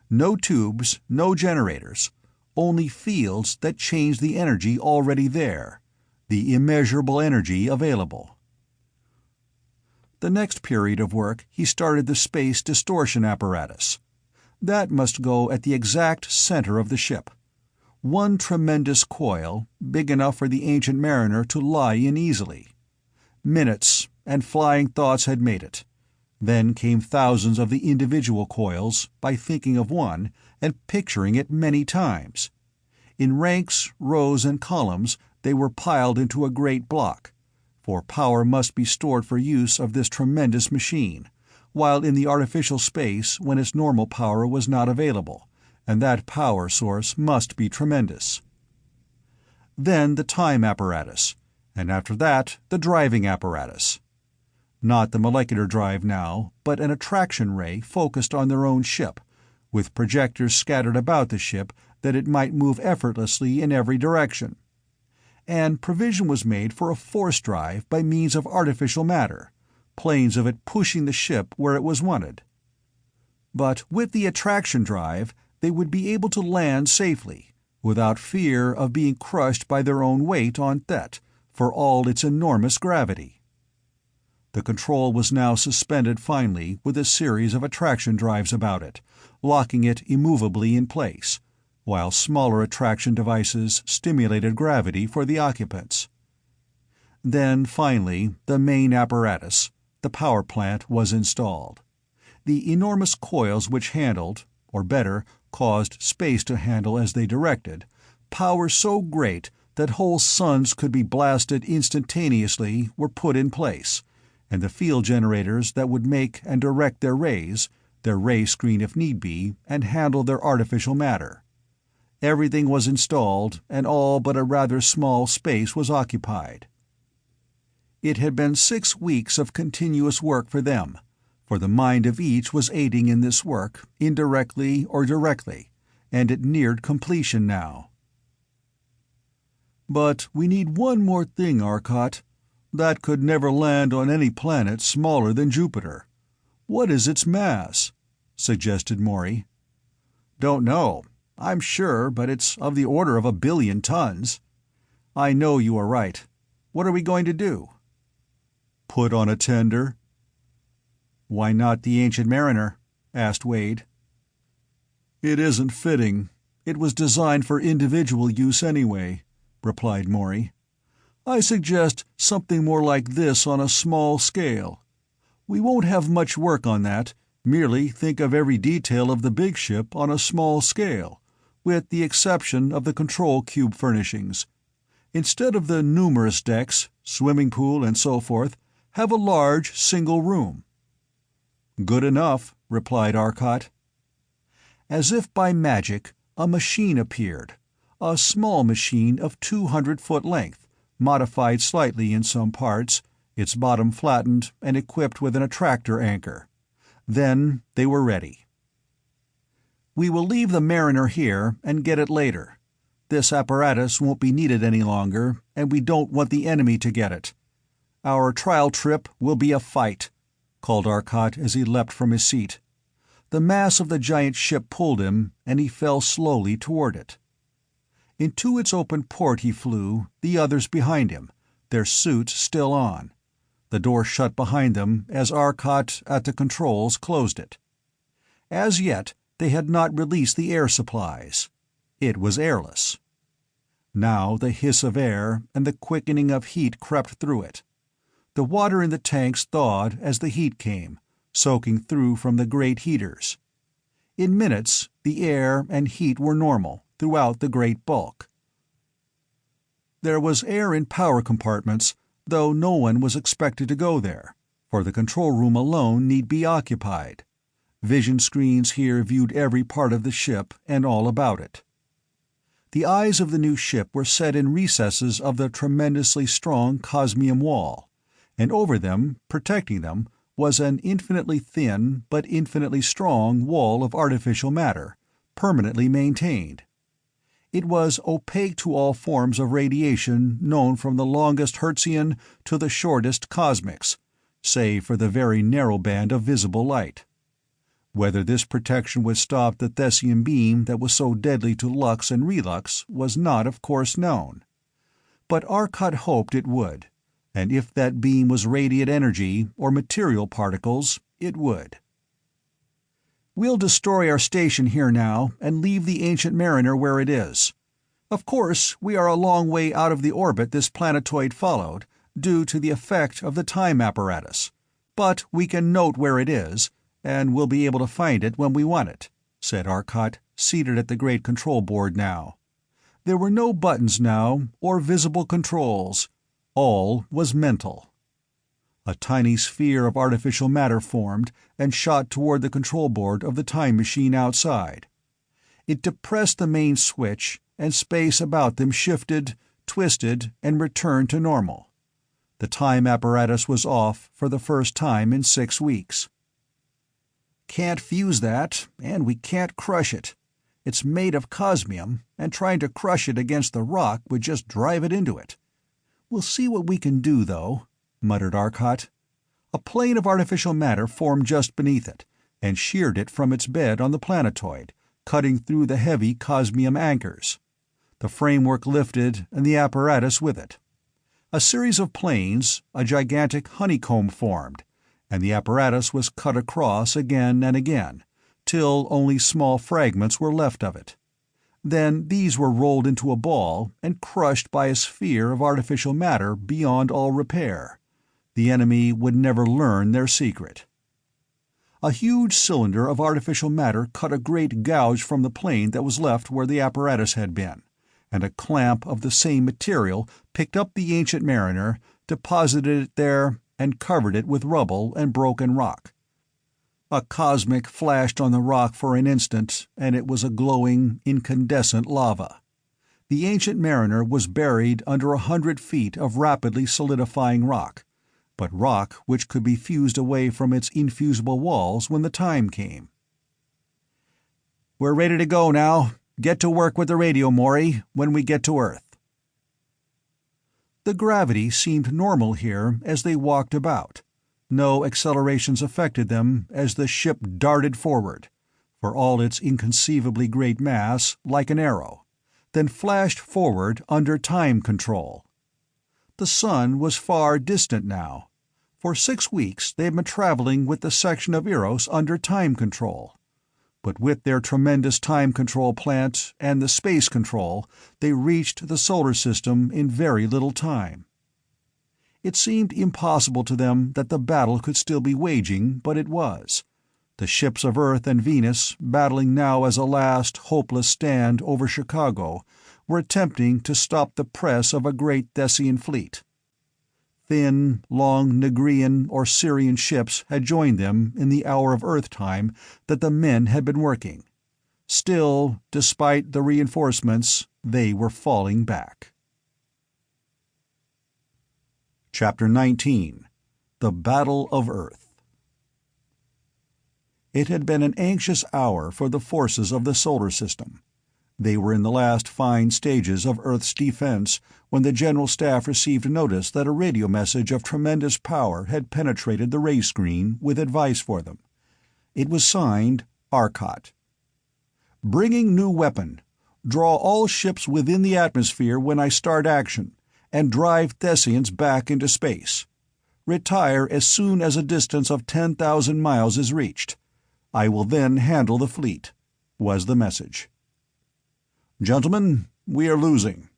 No tubes, no generators, only fields that changed the energy already there, the immeasurable energy available. The next period of work he started the space distortion apparatus. That must go at the exact center of the ship. One tremendous coil, big enough for the ancient mariner to lie in easily. Minutes, and flying thoughts had made it. Then came thousands of the individual coils, by thinking of one, and picturing it many times. In ranks, rows, and columns they were piled into a great block, for power must be stored for use of this tremendous machine, while in the artificial space when its normal power was not available, and that power source must be tremendous. Then the time apparatus, and after that the driving apparatus. Not the molecular drive now, but an attraction ray focused on their own ship, with projectors scattered about the ship that it might move effortlessly in every direction. And provision was made for a force drive by means of artificial matter, planes of it pushing the ship where it was wanted. But with the attraction drive, they would be able to land safely, without fear of being crushed by their own weight on Thet, for all its enormous gravity. The control was now suspended finally with a series of attraction drives about it, locking it immovably in place, while smaller attraction devices stimulated gravity for the occupants. Then, finally, the main apparatus, the power plant, was installed. The enormous coils which handled, or better, caused space to handle as they directed, power so great that whole suns could be blasted instantaneously, were put in place, and the field generators that would make and direct their rays, their ray screen if need be, and handle their artificial matter. Everything was installed, and all but a rather small space was occupied. It had been 6 weeks of continuous work for them, for the mind of each was aiding in this work, indirectly or directly, and it neared completion now. But we need one more thing, Arcot. That could never land on any planet smaller than Jupiter. What is its mass?" suggested Maury. "Don't know, I'm sure, but it's of the order of 1 billion tons. I know you are right. What are we going to do?" "Put on a tender." "Why not the Ancient Mariner?" asked Wade. "It isn't fitting. It was designed for individual use anyway," replied Maury. "I suggest something more like this on a small scale. We won't have much work on that. Merely think of every detail of the big ship on a small scale, with the exception of the control cube furnishings. Instead of the numerous decks, swimming pool, and so forth, have a large single room." "Good enough," replied Arcot. As if by magic, a machine appeared, a small machine of 200-foot length, modified slightly in some parts, its bottom flattened and equipped with an attractor anchor. Then they were ready. "We will leave the Mariner here and get it later. This apparatus won't be needed any longer, and we don't want the enemy to get it. Our trial trip will be a fight," called Arcot as he leapt from his seat. The mass of the giant ship pulled him, and he fell slowly toward it. Into its open port he flew, the others behind him, their suits still on. The door shut behind them as Arcot, at the controls, closed it. As yet, they had not released the air supplies. It was airless. Now the hiss of air and the quickening of heat crept through it. The water in the tanks thawed as the heat came, soaking through from the great heaters. In minutes, the air and heat were normal throughout the great bulk. There was air in power compartments, though no one was expected to go there, for the control room alone need be occupied. Vision screens here viewed every part of the ship and all about it. The eyes of the new ship were set in recesses of the tremendously strong cosmium wall, and over them, protecting them, was an infinitely thin but infinitely strong wall of artificial matter, permanently maintained. It was opaque to all forms of radiation known from the longest Hertzian to the shortest cosmics, save for the very narrow band of visible light. Whether this protection would stop the Thessian beam that was so deadly to Lux and Relux was not, of course, known. But Arcot hoped it would, and if that beam was radiant energy or material particles, it would. "We'll destroy our station here now and leave the Ancient Mariner where it is. Of course, we are a long way out of the orbit this planetoid followed, due to the effect of the time apparatus, but we can note where it is, and we'll be able to find it when we want it," said Arcot, seated at the great control board now. There were no buttons now, or visible controls. All was mental. A tiny sphere of artificial matter formed and shot toward the control board of the time machine outside. It depressed the main switch, and space about them shifted, twisted, and returned to normal. The time apparatus was off for the first time in 6 weeks. "Can't fuse that, and we can't crush it. It's made of cosmium, and trying to crush it against the rock would just drive it into it. We'll see what we can do, though," muttered Arcot. A plane of artificial matter formed just beneath it, and sheared it from its bed on the planetoid, cutting through the heavy cosmium anchors. The framework lifted, and the apparatus with it. A series of planes, a gigantic honeycomb formed, and the apparatus was cut across again and again, till only small fragments were left of it. Then these were rolled into a ball and crushed by a sphere of artificial matter beyond all repair. The enemy would never learn their secret. A huge cylinder of artificial matter cut a great gouge from the plane that was left where the apparatus had been, and a clamp of the same material picked up the Ancient Mariner, deposited it there, and covered it with rubble and broken rock. A cosmic flashed on the rock for an instant, and it was a glowing, incandescent lava. The Ancient Mariner was buried under 100 feet of rapidly solidifying rock, but rock which could be fused away from its infusible walls when the time came. "We're ready to go now. Get to work with the radio, Maury, when we get to Earth." The gravity seemed normal here as they walked about. No accelerations affected them as the ship darted forward, for all its inconceivably great mass, like an arrow, then flashed forward under time control. The sun was far distant now. For 6 weeks they had been traveling with the section of Eros under time control. But with their tremendous time control plant and the space control, they reached the solar system in very little time. It seemed impossible to them that the battle could still be waging, but it was. The ships of Earth and Venus, battling now as a last, hopeless stand over Chicago, were attempting to stop the press of a great Thessian fleet. Thin, long Nigrian or Syrian ships had joined them in the hour of Earth time that the men had been working. Still, despite the reinforcements, they were falling back. Chapter 19. The Battle of Earth. It had been an anxious hour for the forces of the solar system. They were in the last fine stages of Earth's defense when the General Staff received notice that a radio message of tremendous power had penetrated the ray screen with advice for them. It was signed Arcot. Bringing new weapon. Draw all ships within the atmosphere when I start action, and drive Thessians back into space. Retire as soon as a distance of 10,000 miles is reached. I will then handle the fleet, was the message. Gentlemen, we are losing.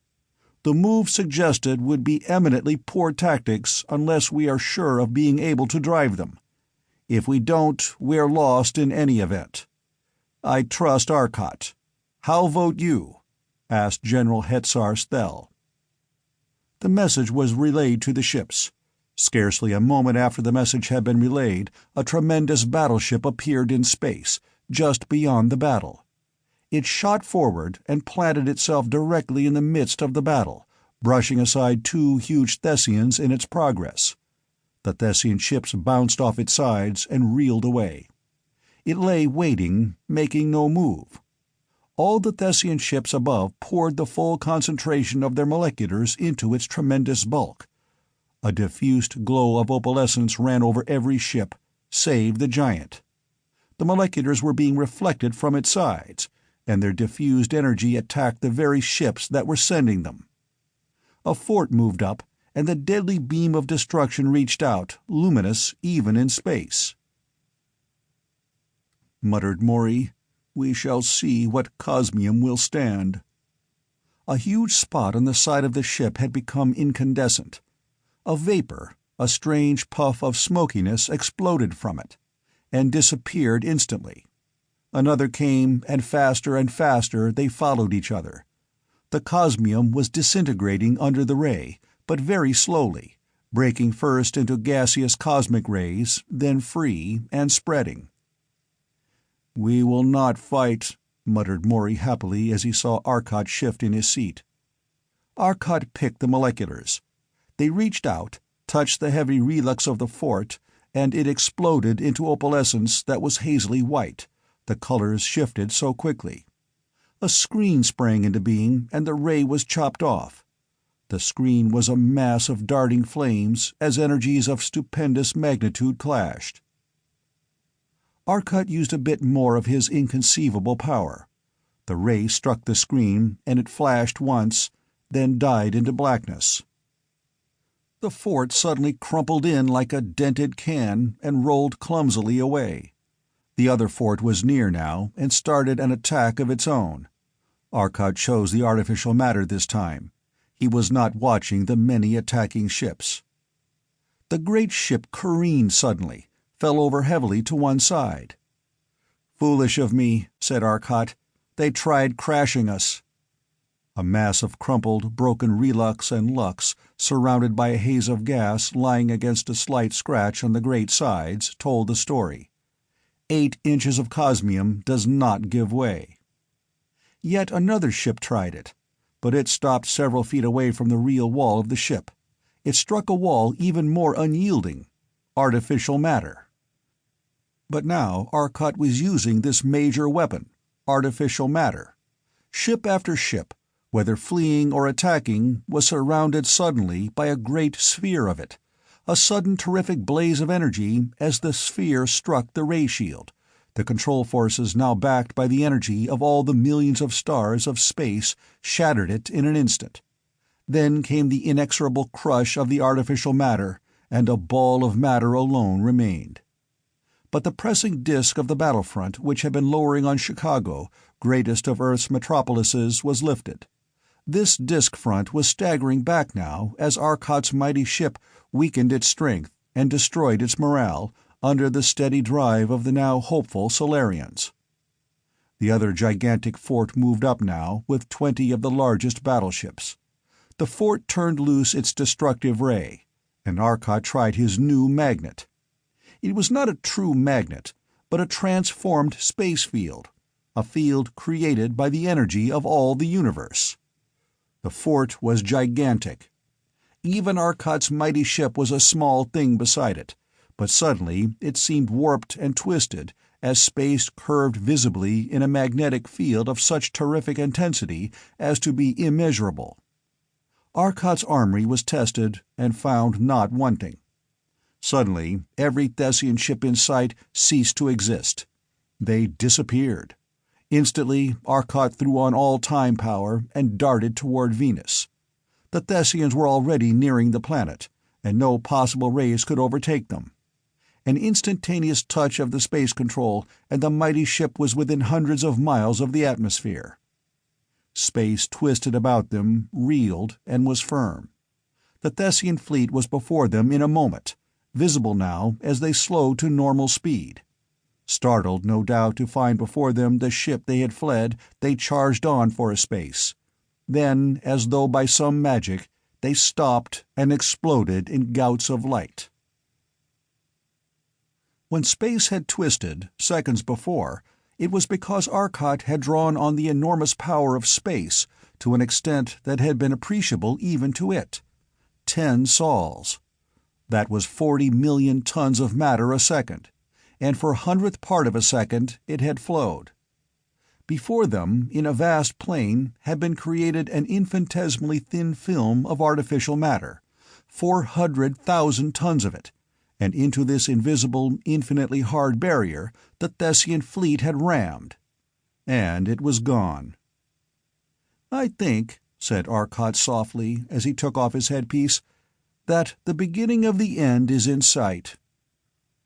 The move suggested would be eminently poor tactics unless we are sure of being able to drive them. If we don't, we are lost in any event. I trust Arcot. How vote you? Asked General Hetzar Sthel. The message was relayed to the ships. Scarcely a moment after the message had been relayed, a tremendous battleship appeared in space, just beyond the battle. It shot forward and planted itself directly in the midst of the battle, brushing aside 2 huge Thessians in its progress. The Thessian ships bounced off its sides and reeled away. It lay waiting, making no move. All the Thessian ships above poured the full concentration of their moleculars into its tremendous bulk. A diffused glow of opalescence ran over every ship, save the giant. The moleculars were being reflected from its sides, and their diffused energy attacked the very ships that were sending them. A fort moved up, and the deadly beam of destruction reached out, luminous even in space. Muttered Maury, "We shall see what Cosmium will stand." A huge spot on the side of the ship had become incandescent. A vapor, a strange puff of smokiness exploded from it, and disappeared instantly. Another came, and faster they followed each other. The Cosmium was disintegrating under the ray, but very slowly, breaking first into gaseous cosmic rays, then free and spreading. "We will not fight," muttered Maury happily as he saw Arcot shift in his seat. Arcot picked the moleculars. They reached out, touched the heavy relux of the fort, and it exploded into opalescence that was hazily white. The colors shifted so quickly. A screen sprang into being, and the ray was chopped off. The screen was a mass of darting flames as energies of stupendous magnitude clashed. Arcot used a bit more of his inconceivable power. The ray struck the screen, and it flashed once, then died into blackness. The fort suddenly crumpled in like a dented can and rolled clumsily away. The other fort was near now, and started an attack of its own. Arcot chose the artificial matter this time. He was not watching the many attacking ships. The great ship careened suddenly, fell over heavily to one side. "Foolish of me," said Arcot. "They tried crashing us." A mass of crumpled, broken relux and lux, surrounded by a haze of gas lying against a slight scratch on the great sides, told the story. 8 inches of cosmium does not give way. Yet another ship tried it, but it stopped several feet away from the real wall of the ship. It struck a wall even more unyielding: artificial matter. But now Arcot was using this major weapon, artificial matter. Ship after ship, whether fleeing or attacking, was surrounded suddenly by a great sphere of it, a sudden terrific blaze of energy as the sphere struck the ray shield, the control forces now backed by the energy of all the millions of stars of space shattered it in an instant. Then came the inexorable crush of the artificial matter, and a ball of matter alone remained. But the pressing disk of the battlefront which had been lowering on Chicago, greatest of Earth's metropolises, was lifted. This disk front was staggering back now as Arcot's mighty ship weakened its strength and destroyed its morale under the steady drive of the now hopeful Solarians. The other gigantic fort moved up now with 20 of the largest battleships. The fort turned loose its destructive ray, and Arcot tried his new magnet. It was not a true magnet, but a transformed space field, a field created by the energy of all the universe. The fort was gigantic. Even Arcot's mighty ship was a small thing beside it, but suddenly it seemed warped and twisted as space curved visibly in a magnetic field of such terrific intensity as to be immeasurable. Arcot's armory was tested and found not wanting. Suddenly, every Thessian ship in sight ceased to exist. They disappeared. Instantly, Arcot threw on all time power and darted toward Venus. The Thessians were already nearing the planet, and no possible race could overtake them. An instantaneous touch of the space control, and the mighty ship was within hundreds of miles of the atmosphere. Space twisted about them, reeled, and was firm. The Thessian fleet was before them in a moment, visible now as they slowed to normal speed. Startled, no doubt, to find before them the ship they had fled, they charged on for a space. Then, as though by some magic, they stopped and exploded in gouts of light. When space had twisted, seconds before, it was because Arcot had drawn on the enormous power of space to an extent that had been appreciable even to it. 10 sols. That was 40 million tons of matter a second, and for a hundredth part of a second it had flowed. Before them, in a vast plain, had been created an infinitesimally thin film of artificial matter, 400,000 tons of it, and into this invisible, infinitely hard barrier the Thessian fleet had rammed. And it was gone. "I think," said Arcot softly as he took off his headpiece, "that the beginning of the end is in sight."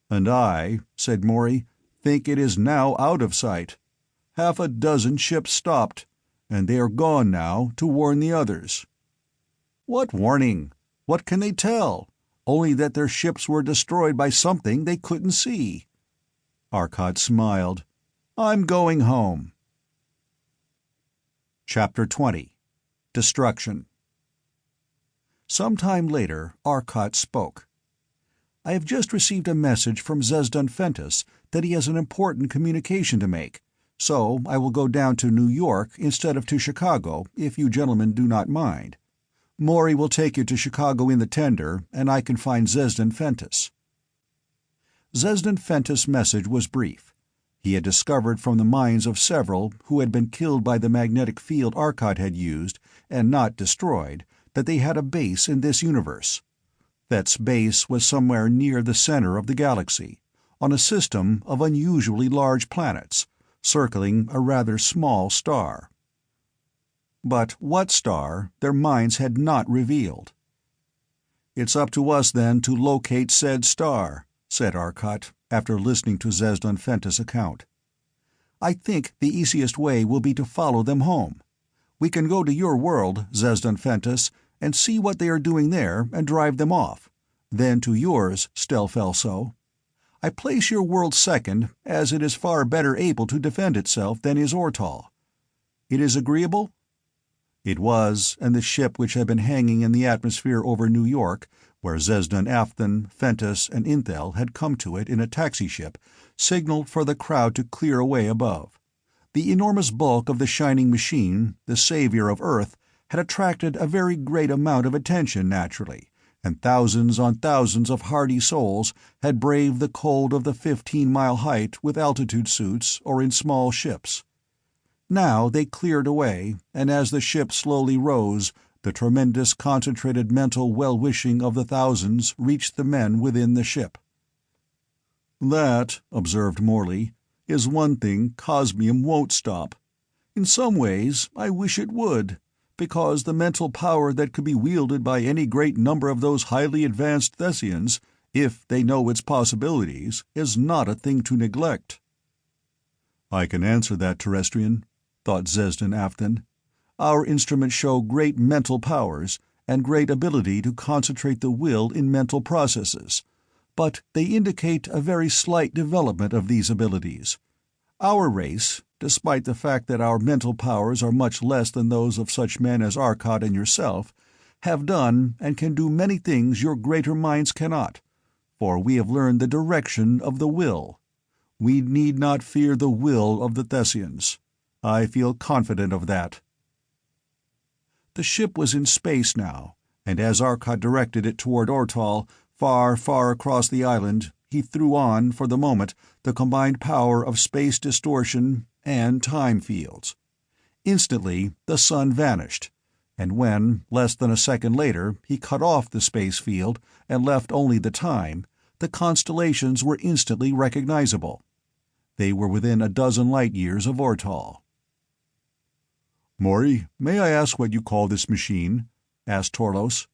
"And I," said Morey, "think it is now out of sight. Half a dozen ships stopped, and they are gone now to warn the others." "What warning? What can they tell? Only that their ships were destroyed by something they couldn't see." Arcot smiled. "I'm going home." Chapter 20. Destruction. Some time later, Arcot spoke. "I have just received a message from Zesdan Fentis that he has an important communication to make, so I will go down to New York instead of to Chicago, if you gentlemen do not mind. Morey will take you to Chicago in the tender, and I can find Zesdan Fentis." Zesdan Fentis' message was brief. He had discovered from the minds of several who had been killed by the magnetic field Arcot had used, and not destroyed, that they had a base in this universe. Thet's base was somewhere near the center of the galaxy, on a system of unusually large planets, circling a rather small star. But what star, their minds had not revealed. "It's up to us, then, to locate said star," said Arcot, after listening to Zesdan Fentis' account. "I think the easiest way will be to follow them home. We can go to your world, Zesdan Fentis, and see what they are doing there and drive them off. Then to yours, Stelfelso. I place your world second, as it is far better able to defend itself than is Ortal. It is agreeable?" It was, and the ship which had been hanging in the atmosphere over New York, where Zesdan Afthan, Fentis, and Inthel had come to it in a taxi-ship, signaled for the crowd to clear away above. The enormous bulk of the shining machine, the savior of Earth, had attracted a very great amount of attention naturally, and thousands on thousands of hardy souls had braved the cold of the 15-mile height with altitude suits or in small ships. Now they cleared away, and as the ship slowly rose, the tremendous concentrated mental well-wishing of the thousands reached the men within the ship. "That," observed Morley, "is one thing Cosmium won't stop. In some ways, I wish it would, because the mental power that could be wielded by any great number of those highly advanced Thessians, if they know its possibilities, is not a thing to neglect." "I can answer that, Terrestrian," thought Zesden Afton. "Our instruments show great mental powers, and great ability to concentrate the will in mental processes, but they indicate a very slight development of these abilities. Our race, despite the fact that our mental powers are much less than those of such men as Arcot and yourself, have done and can do many things your greater minds cannot, for we have learned the direction of the will. We need not fear the will of the Thessians. I feel confident of that." The ship was in space now, and as Arcot directed it toward Ortal, far, far across the island, he threw on, for the moment, the combined power of space distortion and time fields. Instantly, the sun vanished, and when, less than a second later, he cut off the space field and left only the time, the constellations were instantly recognizable. They were within a dozen light-years of Ortal. "Maury, may I ask what you call this machine?" asked Torlos.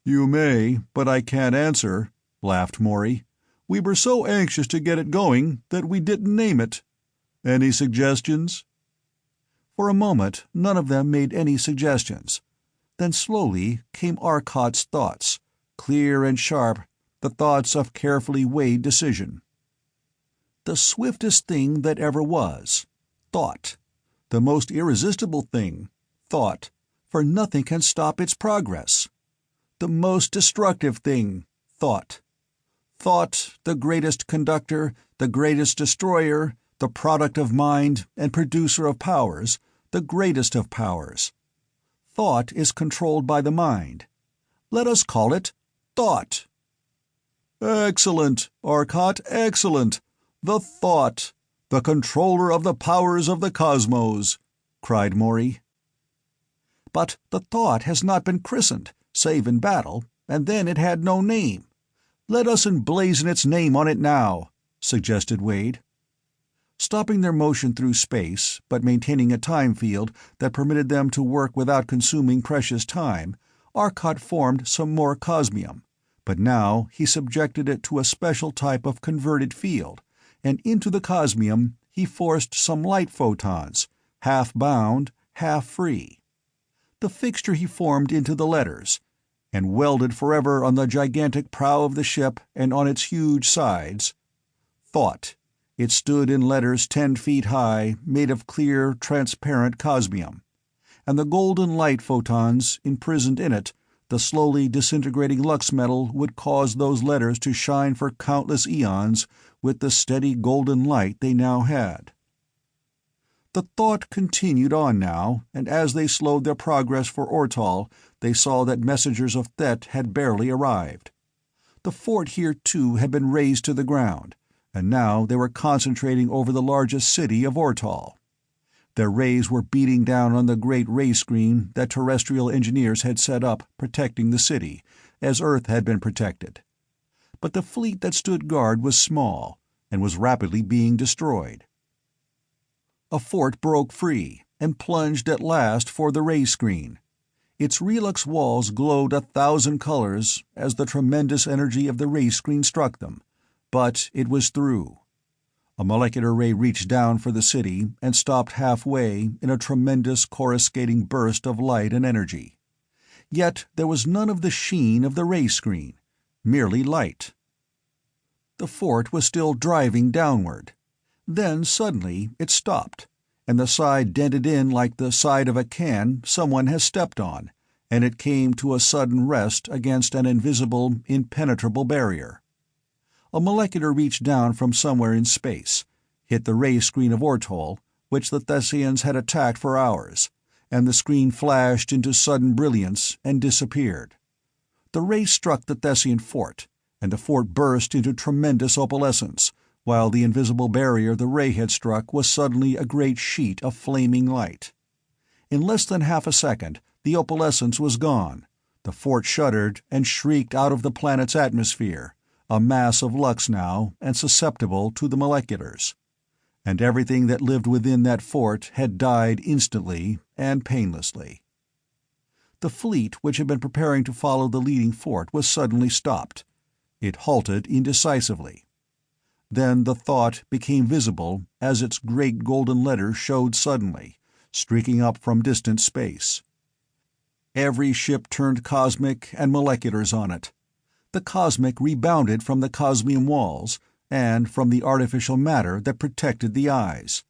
"You may, but I can't answer," laughed Maury. "We were so anxious to get it going that we didn't name it. Any suggestions?" For a moment none of them made any suggestions. Then slowly came Arcot's thoughts, clear and sharp, the thoughts of carefully weighed decision. The swiftest thing that ever was, thought. The most irresistible thing, thought, for nothing can stop its progress. The most destructive thing, thought. Thought, the greatest conductor, the greatest destroyer, the product of mind and producer of powers, the greatest of powers. Thought is controlled by the mind. Let us call it thought. "Excellent, Arcot, excellent! The thought! The controller of the powers of the cosmos!" cried Maury. "But the thought has not been christened, save in battle, and then it had no name. Let us emblazon its name on it now," suggested Wade. Stopping their motion through space, but maintaining a time field that permitted them to work without consuming precious time, Arcot formed some more cosmium, but now he subjected it to a special type of converted field, and into the cosmium he forced some light photons, half bound, half free. The fixture he formed into the letters, and welded forever on the gigantic prow of the ship and on its huge sides. Thought. It stood in letters 10 feet high, made of clear, transparent cosmium. And the golden light photons imprisoned in it, the slowly disintegrating lux metal, would cause those letters to shine for countless eons with the steady golden light they now had. The thought continued on now, and as they slowed their progress for Ortal, they saw that messengers of Thet had barely arrived. The fort here, too, had been razed to the ground, and now they were concentrating over the largest city of Ortal. Their rays were beating down on the great ray screen that terrestrial engineers had set up protecting the city, as Earth had been protected. But the fleet that stood guard was small, and was rapidly being destroyed. A fort broke free, and plunged at last for the ray screen. Its relux walls glowed 1,000 colors as the tremendous energy of the ray screen struck them, but it was through. A molecular ray reached down for the city and stopped halfway in a tremendous coruscating burst of light and energy. Yet there was none of the sheen of the ray screen, merely light. The fort was still driving downward. Then suddenly it stopped, and the side dented in like the side of a can someone has stepped on, and it came to a sudden rest against an invisible, impenetrable barrier. A molecular reached down from somewhere in space, hit the ray screen of Ortal, which the Thessians had attacked for hours, and the screen flashed into sudden brilliance and disappeared. The ray struck the Thessian fort, and the fort burst into tremendous opalescence, while the invisible barrier the ray had struck was suddenly a great sheet of flaming light. In less than half a second, the opalescence was gone. The fort shuddered and shrieked out of the planet's atmosphere, a mass of lux now and susceptible to the moleculars. And everything that lived within that fort had died instantly and painlessly. The fleet which had been preparing to follow the leading fort was suddenly stopped. It halted indecisively. Then the thought became visible as its great golden letters showed suddenly, streaking up from distant space. Every ship turned cosmic and moleculars on it. The cosmic rebounded from the cosmium walls, and from the artificial matter that protected the eyes.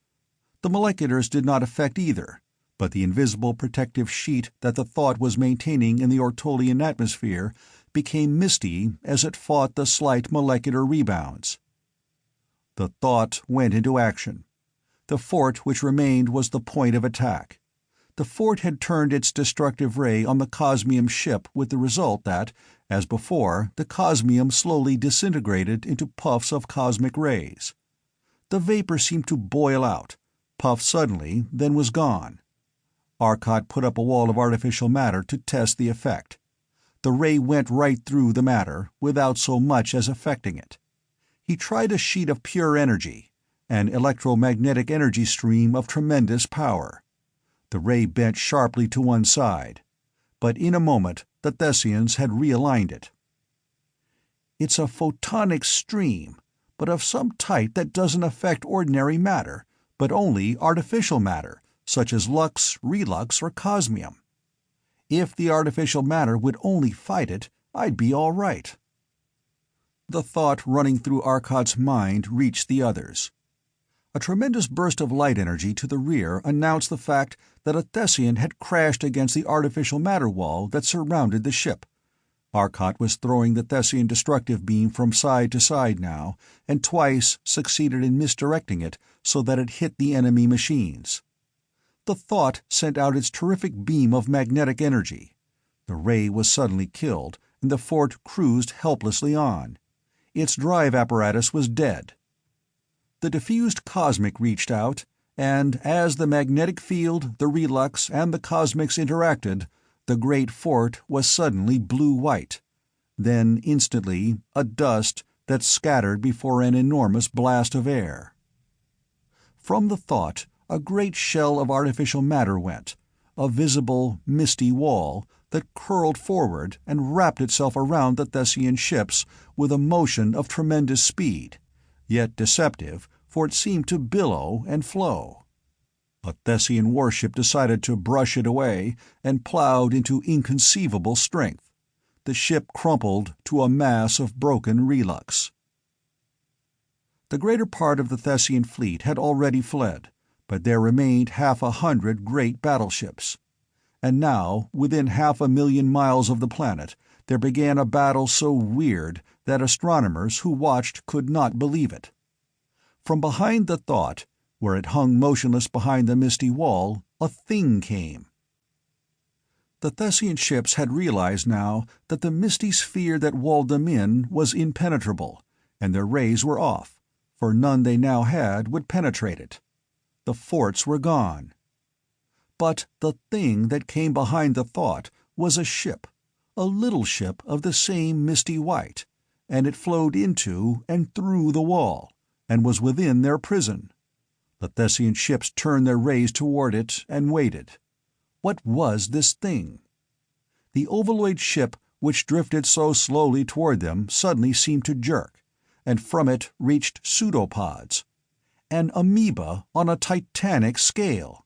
The moleculars did not affect either, but the invisible protective sheet that the thought was maintaining in the Ortolian atmosphere became misty as it fought the slight molecular rebounds. The thought went into action. The fort which remained was the point of attack. The fort had turned its destructive ray on the cosmium ship with the result that, as before, the cosmium slowly disintegrated into puffs of cosmic rays. The vapor seemed to boil out, puffed suddenly, then was gone. Arcot put up a wall of artificial matter to test the effect. The ray went right through the matter, without so much as affecting it. He tried a sheet of pure energy, an electromagnetic energy stream of tremendous power. The ray bent sharply to one side, but in a moment the Thessians had realigned it. "It's a photonic stream, but of some type that doesn't affect ordinary matter, but only artificial matter, such as lux, relux, or cosmium. If the artificial matter would only fight it, I'd be all right." The thought running through Arcot's mind reached the others. A tremendous burst of light energy to the rear announced the fact that a Thessian had crashed against the artificial matter wall that surrounded the ship. Arcot was throwing the Thessian destructive beam from side to side now, and twice succeeded in misdirecting it so that it hit the enemy machines. The thought sent out its terrific beam of magnetic energy. The ray was suddenly killed, and the fort cruised helplessly on. Its drive apparatus was dead. The diffused cosmic reached out, and as the magnetic field, the relux, and the cosmics interacted, the great fort was suddenly blue-white. Then, instantly, a dust that scattered before an enormous blast of air. From the thought, a great shell of artificial matter went, a visible, misty wall that curled forward and wrapped itself around the Thessian ships with a motion of tremendous speed, yet deceptive, for it seemed to billow and flow. A Thessian warship decided to brush it away and plowed into inconceivable strength. The ship crumpled to a mass of broken relux. The greater part of the Thessian fleet had already fled, but there remained 100 great battleships. And now, within 500,000 miles of the planet, there began a battle so weird that astronomers who watched could not believe it. From behind the thought, where it hung motionless behind the misty wall, a thing came. The Thessian ships had realized now that the misty sphere that walled them in was impenetrable, and their rays were off, for none they now had would penetrate it. The forts were gone. But the thing that came behind the thought was a ship, a little ship of the same misty white, and it flowed into and through the wall, and was within their prison. The Thessian ships turned their rays toward it and waited. What was this thing? The ovaloid ship which drifted so slowly toward them suddenly seemed to jerk, and from it reached pseudopods. An amoeba on a titanic scale.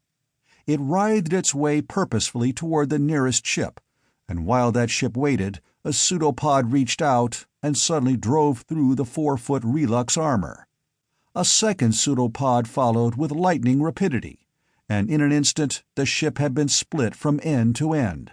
It writhed its way purposefully toward the nearest ship, and while that ship waited, a pseudopod reached out and suddenly drove through the 4-foot relux armor. A second pseudopod followed with lightning rapidity, and in an instant the ship had been split from end to end.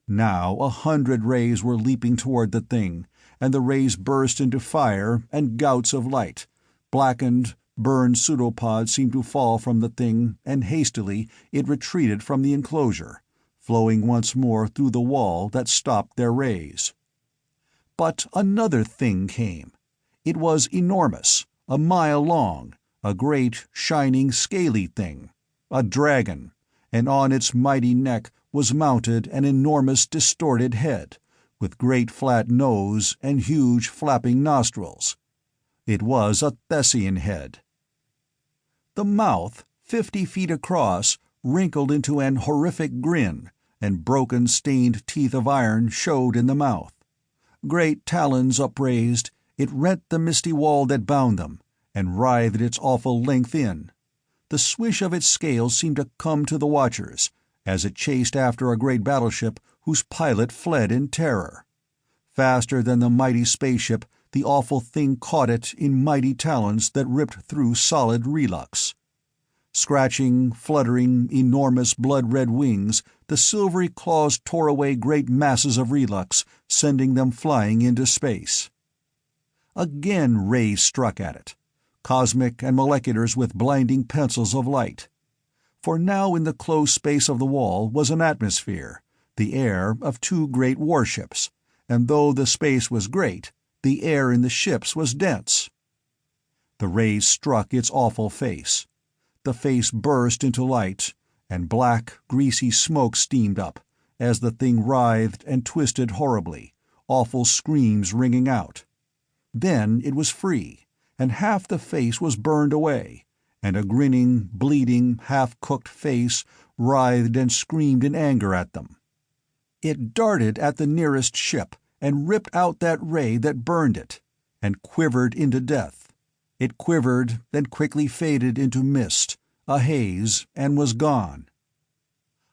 Now 100 rays were leaping toward the thing, and the rays burst into fire and gouts of light. Blackened, burned pseudopods seemed to fall from the thing, and hastily it retreated from the enclosure, flowing once more through the wall that stopped their rays. But another thing came. It was enormous, a mile long, a great, shining, scaly thing, a dragon, and on its mighty neck was mounted an enormous distorted head, with great flat nose and huge flapping nostrils. It was a Thessian head. The mouth, 50 feet across, wrinkled into an horrific grin, and broken stained teeth of iron showed in the mouth. Great talons upraised, it rent the misty wall that bound them, and writhed its awful length in. The swish of its scales seemed to come to the watchers, as it chased after a great battleship whose pilot fled in terror. Faster than the mighty spaceship, the awful thing caught it in mighty talons that ripped through solid relux. Scratching, fluttering, enormous blood-red wings, the silvery claws tore away great masses of relux, sending them flying into space. Again rays struck at it, cosmic and moleculars with blinding pencils of light. For now in the closed space of the wall was an atmosphere, the air of 2 great warships, and though the space was great, the air in the ships was dense. The rays struck its awful face. The face burst into light, and black, greasy smoke steamed up, as the thing writhed and twisted horribly, awful screams ringing out. Then it was free, and half the face was burned away, and a grinning, bleeding, half-cooked face writhed and screamed in anger at them. It darted at the nearest ship, and ripped out that ray that burned it, and quivered into death. It quivered, then quickly faded into mist, a haze, and was gone.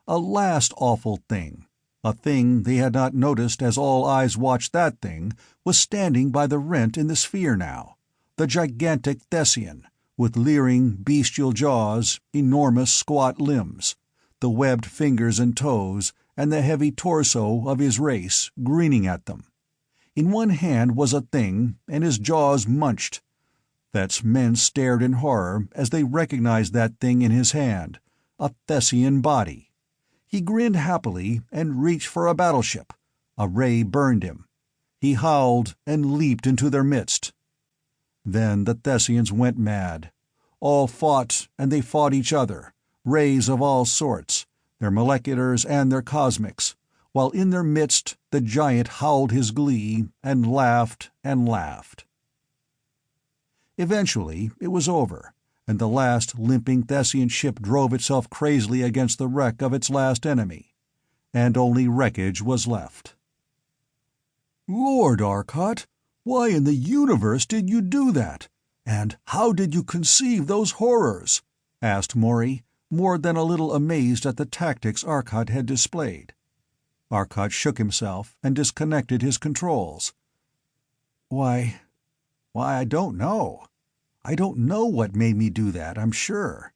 A last awful thing, a thing they had not noticed as all eyes watched that thing, was standing by the rent in the sphere now, the gigantic Thessian, with leering, bestial jaws, enormous squat limbs, the webbed fingers and toes, and the heavy torso of his race, grinning at them. In one hand was a thing, and his jaws munched. Thet's men stared in horror as they recognized that thing in his hand, a Thessian body. He grinned happily and reached for a battleship. A ray burned him. He howled and leaped into their midst. Then the Thessians went mad. All fought, and they fought each other, rays of all sorts, their moleculars and their cosmics, while in their midst the giant howled his glee and laughed and laughed. Eventually it was over, and the last limping Thessian ship drove itself crazily against the wreck of its last enemy, and only wreckage was left. "Lord Arcot, why in the universe did you do that? And how did you conceive those horrors?" asked Maury, more than a little amazed at the tactics Arcot had displayed. Arcot shook himself and disconnected his controls. Why, I don't know. I don't know what made me do that, I'm sure.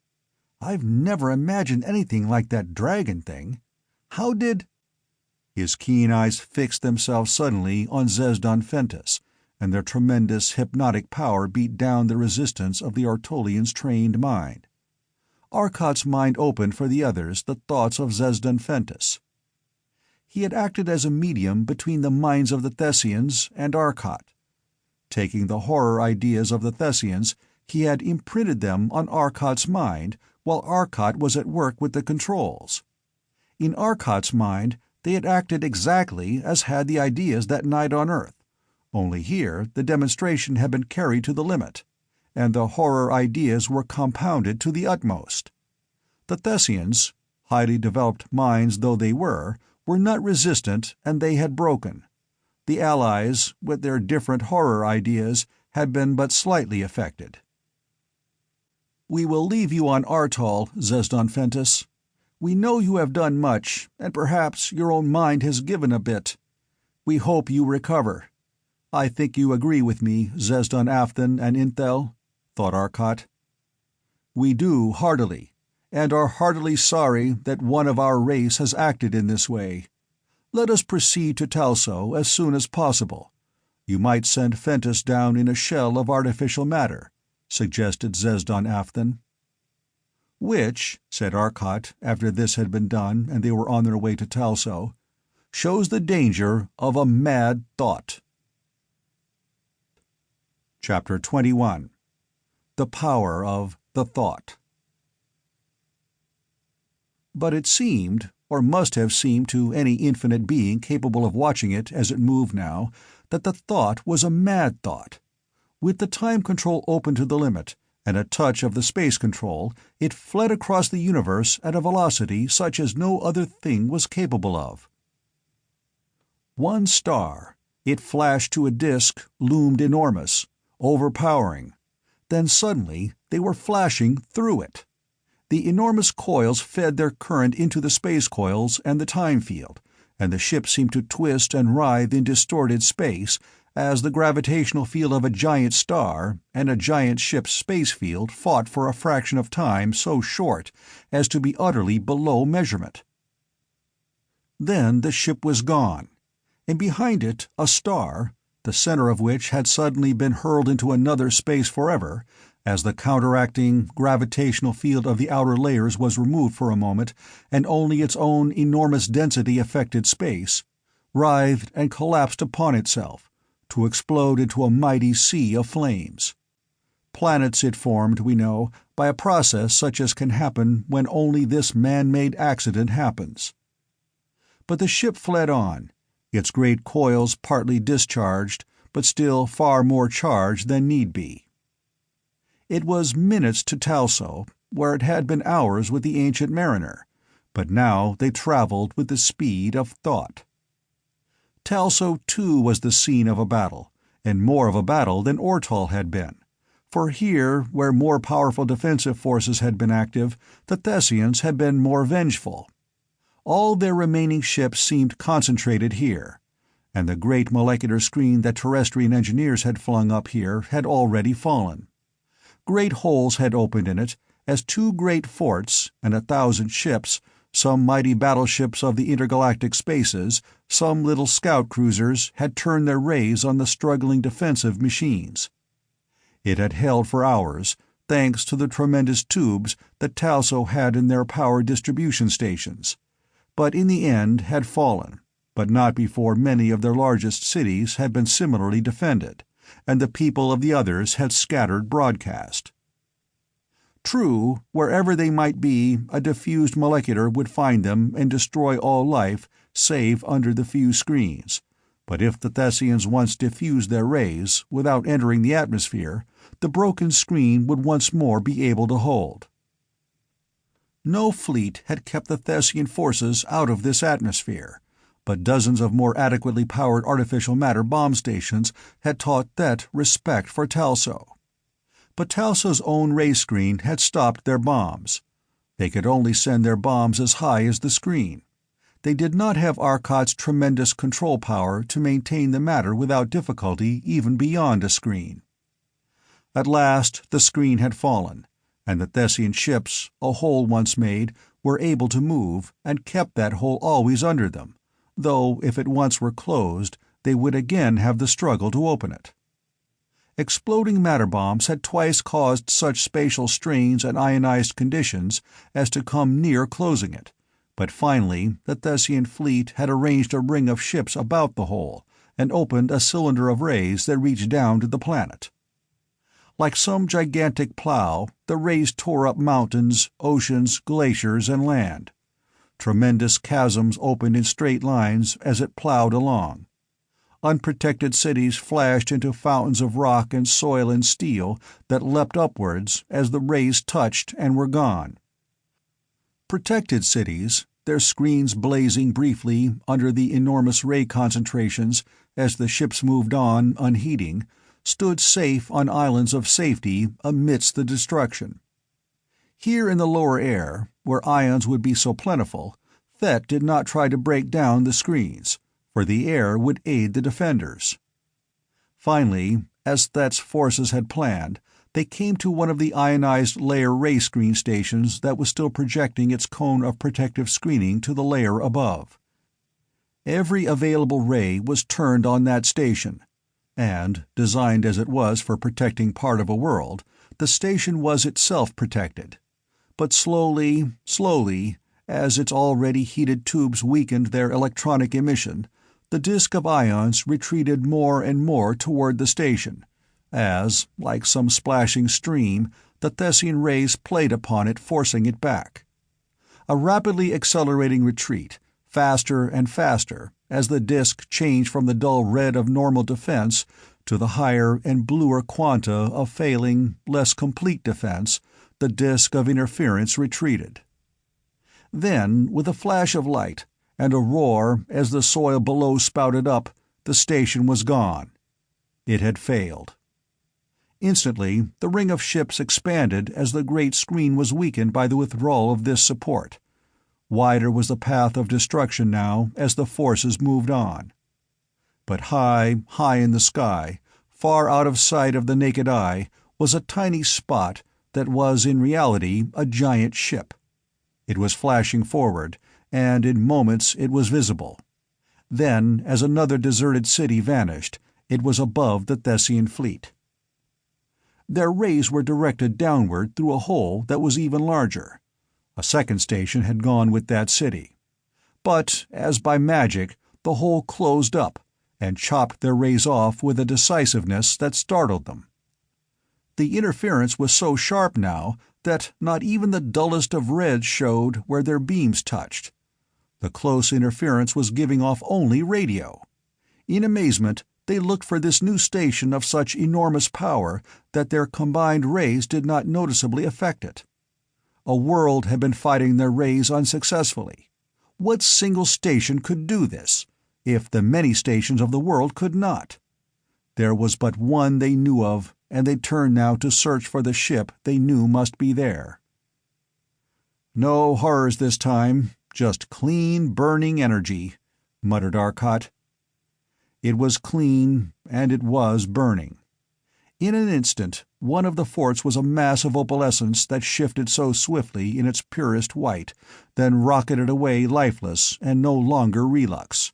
I've never imagined anything like that dragon thing. How did—" His keen eyes fixed themselves suddenly on Zesdan Fentis, and their tremendous hypnotic power beat down the resistance of the Ortolian's trained mind. Arcot's mind opened for the others the thoughts of Zesdan Fentis. He had acted as a medium between the minds of the Thessians and Arcot. Taking the horror ideas of the Thessians, he had imprinted them on Arcot's mind while Arcot was at work with the controls. In Arcot's mind, they had acted exactly as had the ideas that night on Earth, only here the demonstration had been carried to the limit, and the horror ideas were compounded to the utmost. The Thessians, highly developed minds though they were not resistant, and they had broken. The Allies, with their different horror ideas, had been but slightly affected. "We will leave you on Artol, Zesdan Fentis. We know you have done much, and perhaps your own mind has given a bit. We hope you recover. I think you agree with me, Zesdan Afthan and Inthel," thought Arcot. "We do, heartily, and are heartily sorry that one of our race has acted in this way. Let us proceed to Talso as soon as possible. You might send Fentis down in a shell of artificial matter," suggested Zesdan Afthan. "Which," said Arcot, after this had been done and they were on their way to Talso, "shows the danger of a mad thought." Chapter 21 the power of the thought. But it seemed, or must have seemed to any infinite being capable of watching it as it moved now, that the thought was a mad thought. With the time control open to the limit, and a touch of the space control, it fled across the universe at a velocity such as no other thing was capable of. One star, it flashed to a disk, loomed enormous, overpowering. Then suddenly they were flashing through it. The enormous coils fed their current into the space coils and the time field, and the ship seemed to twist and writhe in distorted space as the gravitational field of a giant star and a giant ship's space field fought for a fraction of time so short as to be utterly below measurement. Then the ship was gone, and behind it a star, the center of which had suddenly been hurled into another space forever, as the counteracting gravitational field of the outer layers was removed for a moment and only its own enormous density affected space, writhed and collapsed upon itself, to explode into a mighty sea of flames. Planets it formed, we know, by a process such as can happen when only this man-made accident happens. But the ship fled on, its great coils partly discharged, but still far more charged than need be. It was minutes to Talso, where it had been hours with the Ancient Mariner, but now they traveled with the speed of thought. Talso, too, was the scene of a battle, and more of a battle than Ortal had been, for here, where more powerful defensive forces had been active, the Thessians had been more vengeful. All their remaining ships seemed concentrated here, and the great molecular screen that Terrestrian engineers had flung up here had already fallen. Great holes had opened in it, as two great forts and 1,000 ships, some mighty battleships of the intergalactic spaces, some little scout cruisers, had turned their rays on the struggling defensive machines. It had held for hours, thanks to the tremendous tubes that Talso had in their power distribution stations, but in the end had fallen, but not before many of their largest cities had been similarly defended, and the people of the others had scattered broadcast. True, wherever they might be, a diffused molecular would find them and destroy all life save under the few screens, but if the Thessians once diffused their rays, without entering the atmosphere, the broken screen would once more be able to hold. No fleet had kept the Thessian forces out of this atmosphere, but dozens of more adequately powered artificial matter bomb stations had taught Thet respect for Talso. But Talso's own ray screen had stopped their bombs. They could only send their bombs as high as the screen. They did not have Arcot's tremendous control power to maintain the matter without difficulty even beyond a screen. At last the screen had fallen, and the Thessian ships, a hole once made, were able to move, and kept that hole always under them, though if it once were closed, they would again have the struggle to open it. Exploding matter bombs had twice caused such spatial strains and ionized conditions as to come near closing it, but finally the Thessian fleet had arranged a ring of ships about the hole and opened a cylinder of rays that reached down to the planet. Like some gigantic plow, the rays tore up mountains, oceans, glaciers, and land. Tremendous chasms opened in straight lines as it plowed along. Unprotected cities flashed into fountains of rock and soil and steel that leapt upwards as the rays touched and were gone. Protected cities, their screens blazing briefly under the enormous ray concentrations as the ships moved on unheeding, stood safe on islands of safety amidst the destruction. Here in the lower air, where ions would be so plentiful, Thet did not try to break down the screens, for the air would aid the defenders. Finally, as Thet's forces had planned, they came to one of the ionized layer ray screen stations that was still projecting its cone of protective screening to the layer above. Every available ray was turned on that station, and, designed as it was for protecting part of a world, the station was itself protected. But slowly, as its already heated tubes weakened their electronic emission, the disk of ions retreated more and more toward the station, as, like some splashing stream, the Thessian rays played upon it, forcing it back. A rapidly accelerating retreat, faster and faster, as the disk changed from the dull red of normal defense to the higher and bluer quanta of failing, less complete defense. The disk of interference retreated. Then, with a flash of light, and a roar as the soil below spouted up, the station was gone. It had failed. Instantly, the ring of ships expanded as the great screen was weakened by the withdrawal of this support. Wider was the path of destruction now as the forces moved on. But high, high in the sky, far out of sight of the naked eye, was a tiny spot that was in reality a giant ship. It was flashing forward, and in moments it was visible. Then, as another deserted city vanished, it was above the Thessian fleet. Their rays were directed downward through a hole that was even larger. A second station had gone with that city. But, as by magic, the hole closed up, and chopped their rays off with a decisiveness that startled them. The interference was so sharp now that not even the dullest of reds showed where their beams touched. The close interference was giving off only radio. In amazement, they looked for this new station of such enormous power that their combined rays did not noticeably affect it. A world had been fighting their rays unsuccessfully. What single station could do this, if the many stations of the world could not? There was but one they knew of, and they turned now to search for the ship they knew must be there. "No horrors this time, just clean, burning energy," muttered Arcot. It was clean, and it was burning. In an instant, one of the forts was a mass of opalescence that shifted so swiftly in its purest white, then rocketed away lifeless and no longer relux.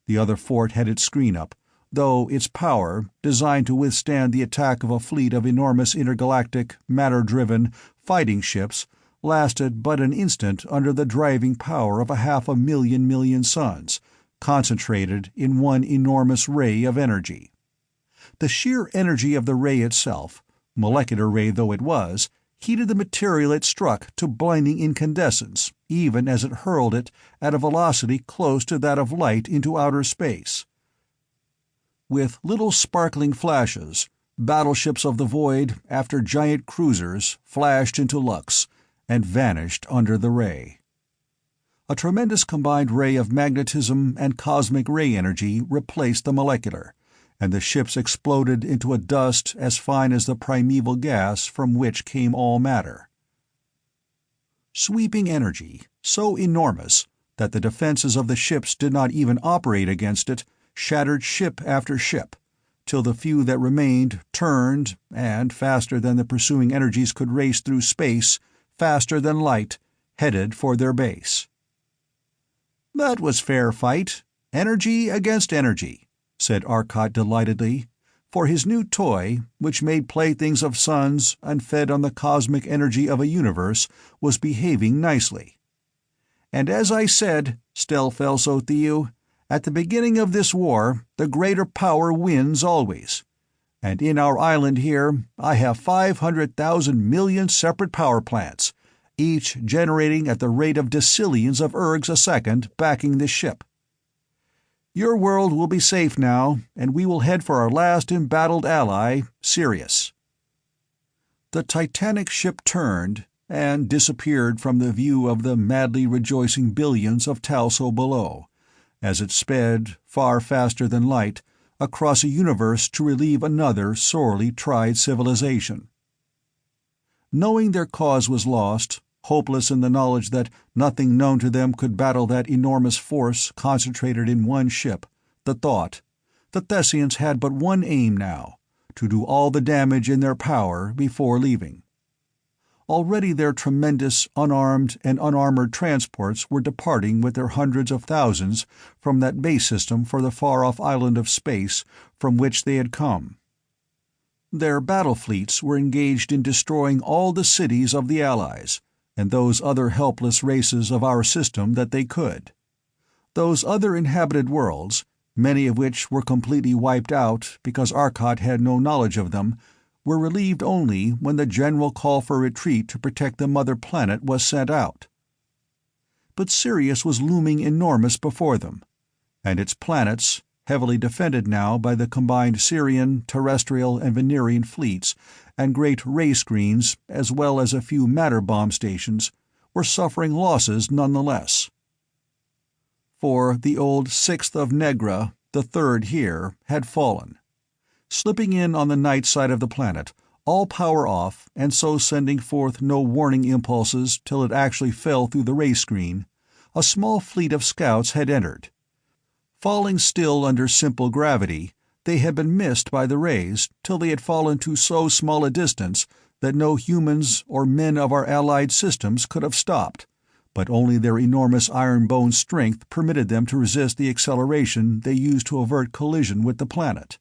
The other fort had its screen up, though its power, designed to withstand the attack of a fleet of enormous intergalactic, matter-driven, fighting ships, lasted but an instant under the driving power of 500,000 suns, concentrated in one enormous ray of energy. The sheer energy of the ray itself, molecular ray though it was, heated the material it struck to blinding incandescence, even as it hurled it at a velocity close to that of light into outer space. With little sparkling flashes, battleships of the void, after giant cruisers, flashed into lux, and vanished under the ray. A tremendous combined ray of magnetism and cosmic ray energy replaced the molecular, and the ships exploded into a dust as fine as the primeval gas from which came all matter. Sweeping energy, so enormous that the defenses of the ships did not even operate against it, shattered ship after ship, till the few that remained turned, and, faster than the pursuing energies could race through space, faster than light, headed for their base. "That was fair fight. Energy against energy," said Arcot delightedly, for his new toy, which made playthings of suns and fed on the cosmic energy of a universe, was behaving nicely. "And as I said, Stelfelso Theo, at the beginning of this war, the greater power wins always. And in our island here, I have 500,000 million separate power plants, each generating at the rate of decillions of ergs a second, backing this ship. Your world will be safe now, and we will head for our last embattled ally, Sirius." The Titanic ship turned and disappeared from the view of the madly rejoicing billions of Talso below, as it sped, far faster than light, across a universe to relieve another sorely tried civilization. Knowing their cause was lost, hopeless in the knowledge that nothing known to them could battle that enormous force concentrated in one ship, the Thessians had but one aim now: to do all the damage in their power before leaving. Already their tremendous unarmed and unarmored transports were departing with their hundreds of thousands from that base system for the far-off island of space from which they had come. Their battle fleets were engaged in destroying all the cities of the Allies, and those other helpless races of our system that they could. Those other inhabited worlds, many of which were completely wiped out because Arcot had no knowledge of them, were relieved only when the general call for retreat to protect the mother planet was sent out. But Sirius was looming enormous before them, and its planets, heavily defended now by the combined Sirian, terrestrial, and Venerian fleets, and great ray screens, as well as a few matter bomb stations, were suffering losses nonetheless. For the old 6th of Negra, the third here, had fallen, slipping in on the night side of the planet, all power off, and so sending forth no warning impulses till it actually fell through the ray screen. A small fleet of scouts had entered. Falling still under simple gravity, they had been missed by the rays till they had fallen to so small a distance that no humans or men of our allied systems could have stopped, but only their enormous iron-bone strength permitted them to resist the acceleration they used to avert collision with the planet.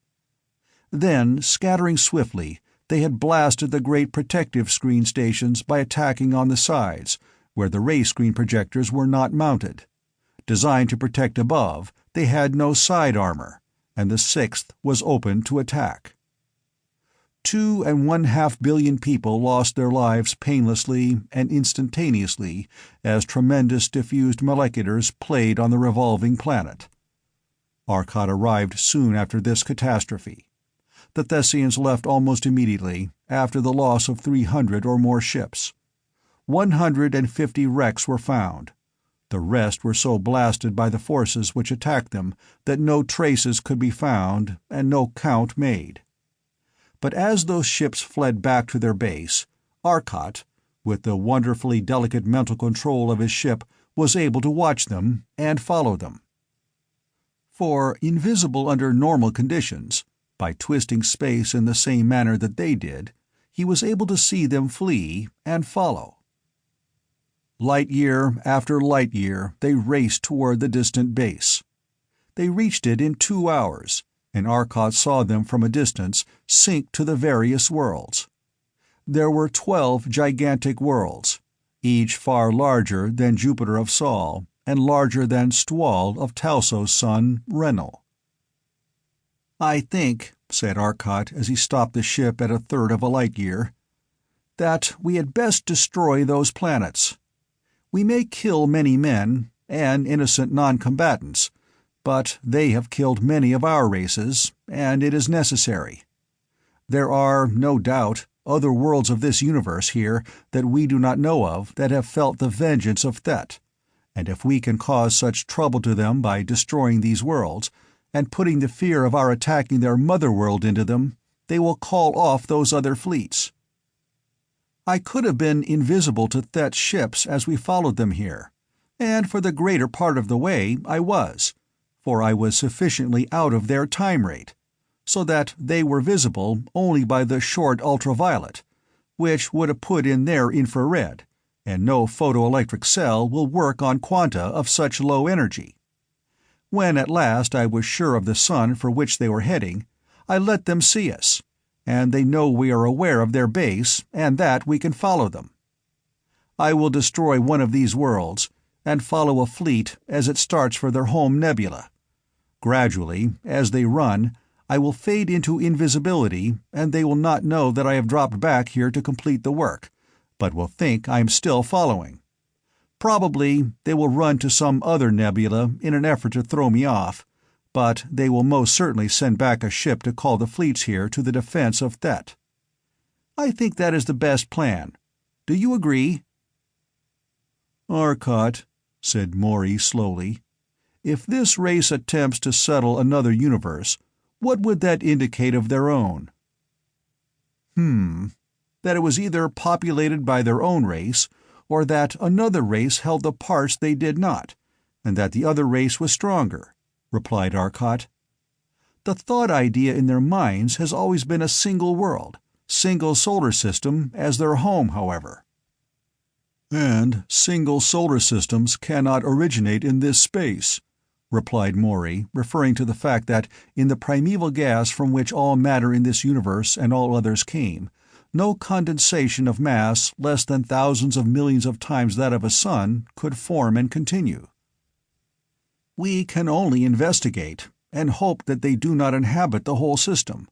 Then, scattering swiftly, they had blasted the great protective screen stations by attacking on the sides, where the ray screen projectors were not mounted. Designed to protect above, they had no side armor, and the 6th was open to attack. 2.5 billion people lost their lives painlessly and instantaneously as tremendous diffused moleculars played on the revolving planet. Arcot arrived soon after this catastrophe. The Thessians left almost immediately, after the loss of 300 or more ships. 150 wrecks were found. The rest were so blasted by the forces which attacked them that no traces could be found and no count made. But as those ships fled back to their base, Arcot, with the wonderfully delicate mental control of his ship, was able to watch them and follow them. For, invisible under normal conditions, by twisting space in the same manner that they did, he was able to see them flee and follow. Light year after light year they raced toward the distant base. They reached it in 2 hours, and Arcot saw them from a distance sink to the various worlds. There were 12 gigantic worlds, each far larger than Jupiter of Sol, and larger than Stwal of Talso's son, Renal. "I think," said Arcot as he stopped the ship at 1/3 of a light year, "that we had best destroy those planets. We may kill many men, and innocent non-combatants, but they have killed many of our races, and it is necessary. There are, no doubt, other worlds of this universe here that we do not know of that have felt the vengeance of Thet, and if we can cause such trouble to them by destroying these worlds, and putting the fear of our attacking their mother world into them, they will call off those other fleets. I could have been invisible to Thet's ships as we followed them here, and for the greater part of the way I was, for I was sufficiently out of their time rate, so that they were visible only by the short ultraviolet, which would have put in their infrared, and no photoelectric cell will work on quanta of such low energy. When at last I was sure of the sun for which they were heading, I let them see us, and they know we are aware of their base and that we can follow them. I will destroy one of these worlds, and follow a fleet as it starts for their home nebula. Gradually, as they run, I will fade into invisibility, and they will not know that I have dropped back here to complete the work, but will think I am still following. Probably they will run to some other nebula in an effort to throw me off, but they will most certainly send back a ship to call the fleets here to the defense of Thet. I think that is the best plan. Do you agree?" "Arcot," said Maury slowly, "if this race attempts to settle another universe, what would that indicate of their own?" That it was either populated by their own race, or that another race held the parts they did not, and that the other race was stronger," replied Arcot. "The thought idea in their minds has always been a single world, single solar system as their home, however." "And single solar systems cannot originate in this space," replied Maury, referring to the fact that in the primeval gas from which all matter in this universe and all others came, no condensation of mass less than thousands of millions of times that of a sun could form and continue. "We can only investigate, and hope that they do not inhabit the whole system,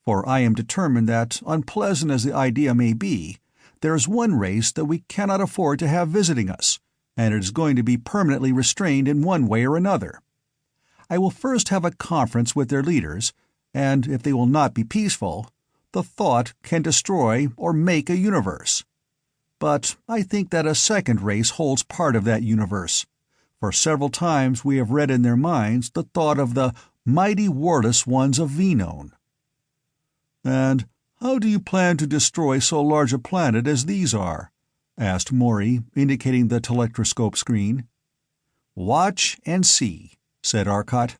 for I am determined that, unpleasant as the idea may be, there is one race that we cannot afford to have visiting us, and it is going to be permanently restrained in one way or another. I will first have a conference with their leaders, and if they will not be peaceful, the thought can destroy or make a universe. But I think that a second race holds part of that universe, for several times we have read in their minds the thought of the mighty warless ones of Venone. And how do you plan to destroy so large a planet as these are? Asked Maury, indicating the telectroscope screen. Watch and see, said Arcot.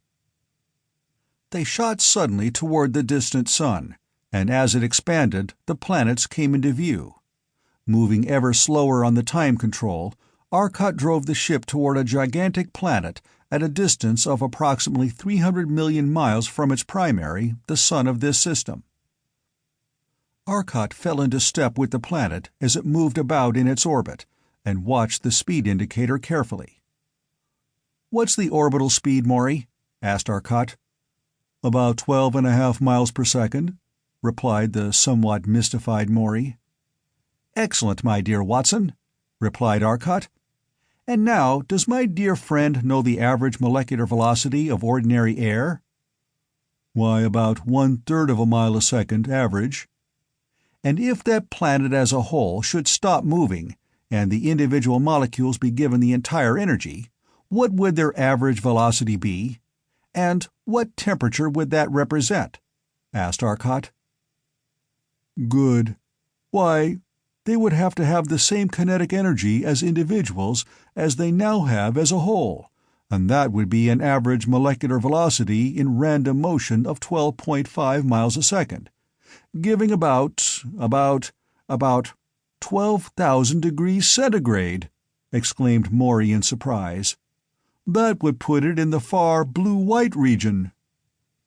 They shot suddenly toward the distant sun, and as it expanded, the planets came into view. Moving ever slower on the time control, Arcot drove the ship toward a gigantic planet at a distance of approximately 300 million miles from its primary, the sun of this system. Arcot fell into step with the planet as it moved about in its orbit, and watched the speed indicator carefully. "What's the orbital speed, Maury?" asked Arcot. "About 12.5 miles per second," replied the somewhat mystified Maury. "Excellent, my dear Watson," replied Arcot. "And now, does my dear friend know the average molecular velocity of ordinary air?" "Why, about 1/3 of a mile a second, average." "And if that planet as a whole should stop moving, and the individual molecules be given the entire energy, what would their average velocity be? And what temperature would that represent?" asked Arcot. "Good. Why, they would have to have the same kinetic energy as individuals as they now have as a whole, and that would be an average molecular velocity in random motion of 12.5 miles a second, giving about 12,000 degrees centigrade," exclaimed Maury in surprise. "That would put it in the far blue-white region."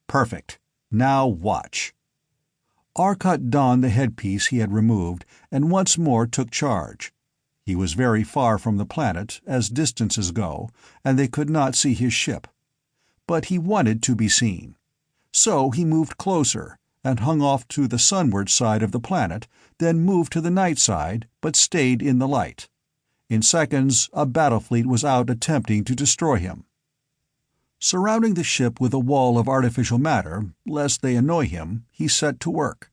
"Perfect. Now watch." Arcot donned the headpiece he had removed and once more took charge. He was very far from the planet, as distances go, and they could not see his ship. But he wanted to be seen. So he moved closer, and hung off to the sunward side of the planet, then moved to the night side, but stayed in the light. In seconds, a battle fleet was out attempting to destroy him. Surrounding the ship with a wall of artificial matter, lest they annoy him, he set to work.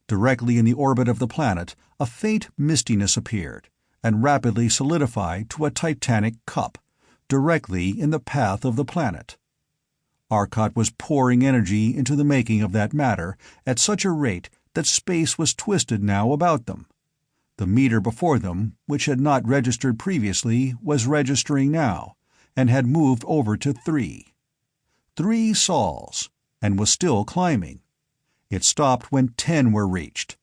Directly in the orbit of the planet, a faint mistiness appeared, and rapidly solidified to a titanic cup, directly in the path of the planet. Arcot was pouring energy into the making of that matter at such a rate that space was twisted now about them. The meter before them, which had not registered previously, was registering now, and had moved over to 3. 3 sols, and was still climbing. It stopped when 10 were reached.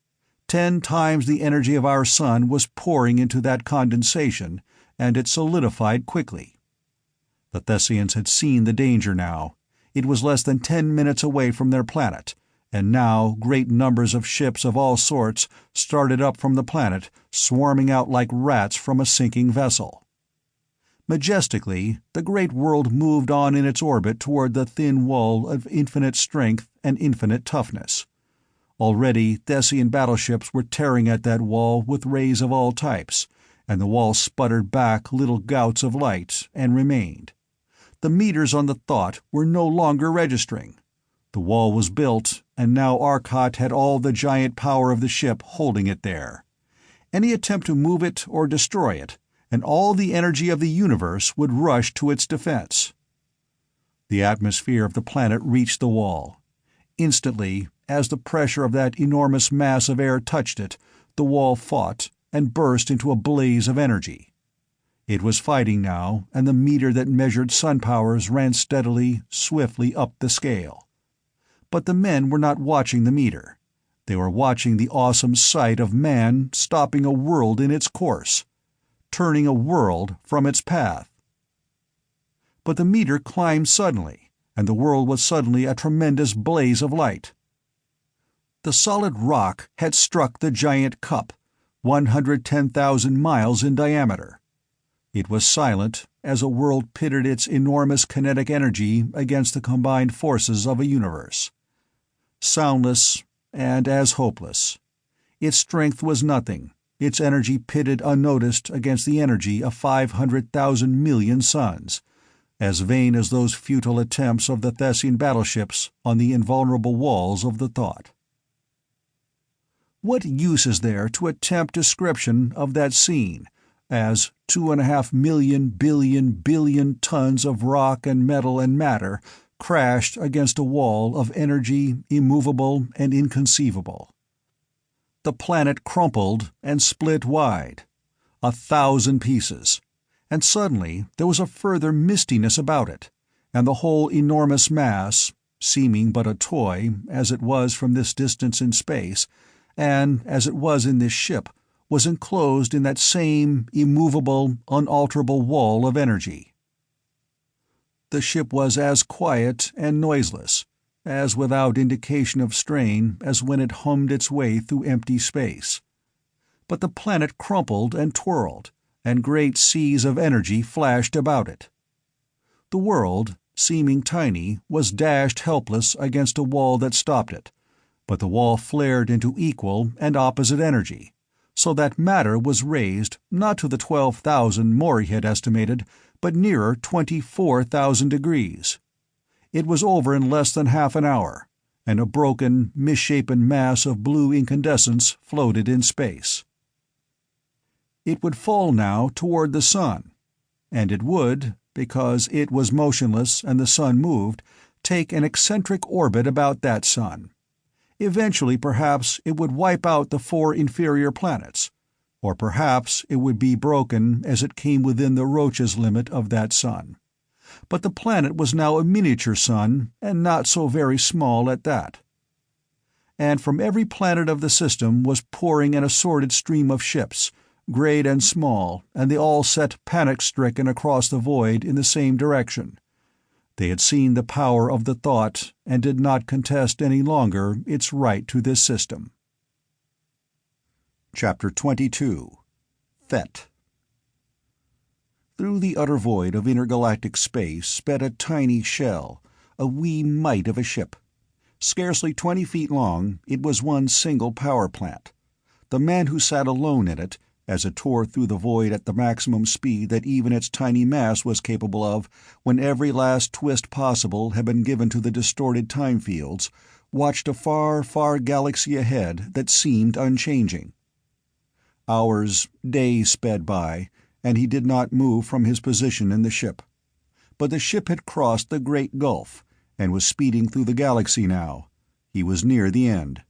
10 times the energy of our sun was pouring into that condensation, and it solidified quickly. The Thessians had seen the danger now. It was less than 10 minutes away from their planet, and now great numbers of ships of all sorts started up from the planet, swarming out like rats from a sinking vessel. Majestically, the great world moved on in its orbit toward the thin wall of infinite strength and infinite toughness. Already Thessian battleships were tearing at that wall with rays of all types, and the wall sputtered back little gouts of light, and remained. The meters on the thought were no longer registering. The wall was built, and now Arcot had all the giant power of the ship holding it there. Any attempt to move it or destroy it, and all the energy of the universe would rush to its defense. The atmosphere of the planet reached the wall. Instantly, as the pressure of that enormous mass of air touched it, the wall fought and burst into a blaze of energy. It was fighting now, and the meter that measured sun powers ran steadily, swiftly up the scale. But the men were not watching the meter. They were watching the awesome sight of man stopping a world in its course, turning a world from its path. But the meter climbed suddenly, and the world was suddenly a tremendous blaze of light. The solid rock had struck the giant cup, 110,000 miles in diameter. It was silent as a world pitted its enormous kinetic energy against the combined forces of a universe. Soundless and as hopeless. Its strength was nothing, its energy pitted unnoticed against the energy of 500,000 million suns, as vain as those futile attempts of the Thessian battleships on the invulnerable walls of the thought. What use is there to attempt description of that scene, as 2.5 million billion tons of rock and metal and matter crashed against a wall of energy immovable and inconceivable? The planet crumpled and split wide, 1,000 pieces, and suddenly there was a further mistiness about it, and the whole enormous mass, seeming but a toy as it was from this distance in space, and as it was in this ship, was enclosed in that same immovable, unalterable wall of energy. The ship was as quiet and noiseless, as without indication of strain as when it hummed its way through empty space. But the planet crumpled and twirled, and great seas of energy flashed about it. The world, seeming tiny, was dashed helpless against a wall that stopped it, but the wall flared into equal and opposite energy, so that matter was raised not to the 12,000 Maury had estimated, but nearer 24,000 degrees. It was over in less than half an hour, and a broken, misshapen mass of blue incandescence floated in space. It would fall now toward the sun, and it would, because it was motionless and the sun moved, take an eccentric orbit about that sun. Eventually, perhaps, it would wipe out the 4 inferior planets, or perhaps it would be broken as it came within the Roche's limit of that sun. But the planet was now a miniature sun, and not so very small at that. And from every planet of the system was pouring an assorted stream of ships, great and small, and they all set panic-stricken across the void in the same direction. They had seen the power of the thought, and did not contest any longer its right to this system. Chapter 22. Thet. Through the utter void of intergalactic space sped a tiny shell, a wee mite of a ship. Scarcely 20 feet long, it was one single power plant. The man who sat alone in it, as it tore through the void at the maximum speed that even its tiny mass was capable of, when every last twist possible had been given to the distorted time fields, watched a far, far galaxy ahead that seemed unchanging. Hours, days sped by, and he did not move from his position in the ship. But the ship had crossed the Great Gulf, and was speeding through the galaxy now. He was near the end.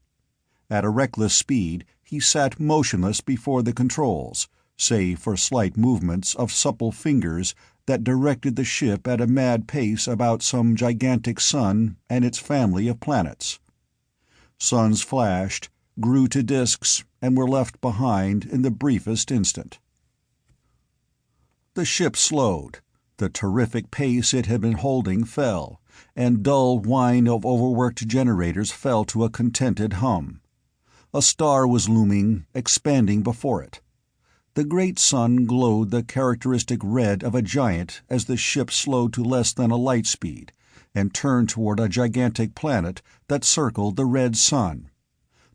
At a reckless speed, he sat motionless before the controls, save for slight movements of supple fingers that directed the ship at a mad pace about some gigantic sun and its family of planets. Suns flashed, grew to disks, and were left behind in the briefest instant. The ship slowed. The terrific pace it had been holding fell, and dull whine of overworked generators fell to a contented hum. A star was looming, expanding before it. The great sun glowed the characteristic red of a giant as the ship slowed to less than a light speed, and turned toward a gigantic planet that circled the red sun.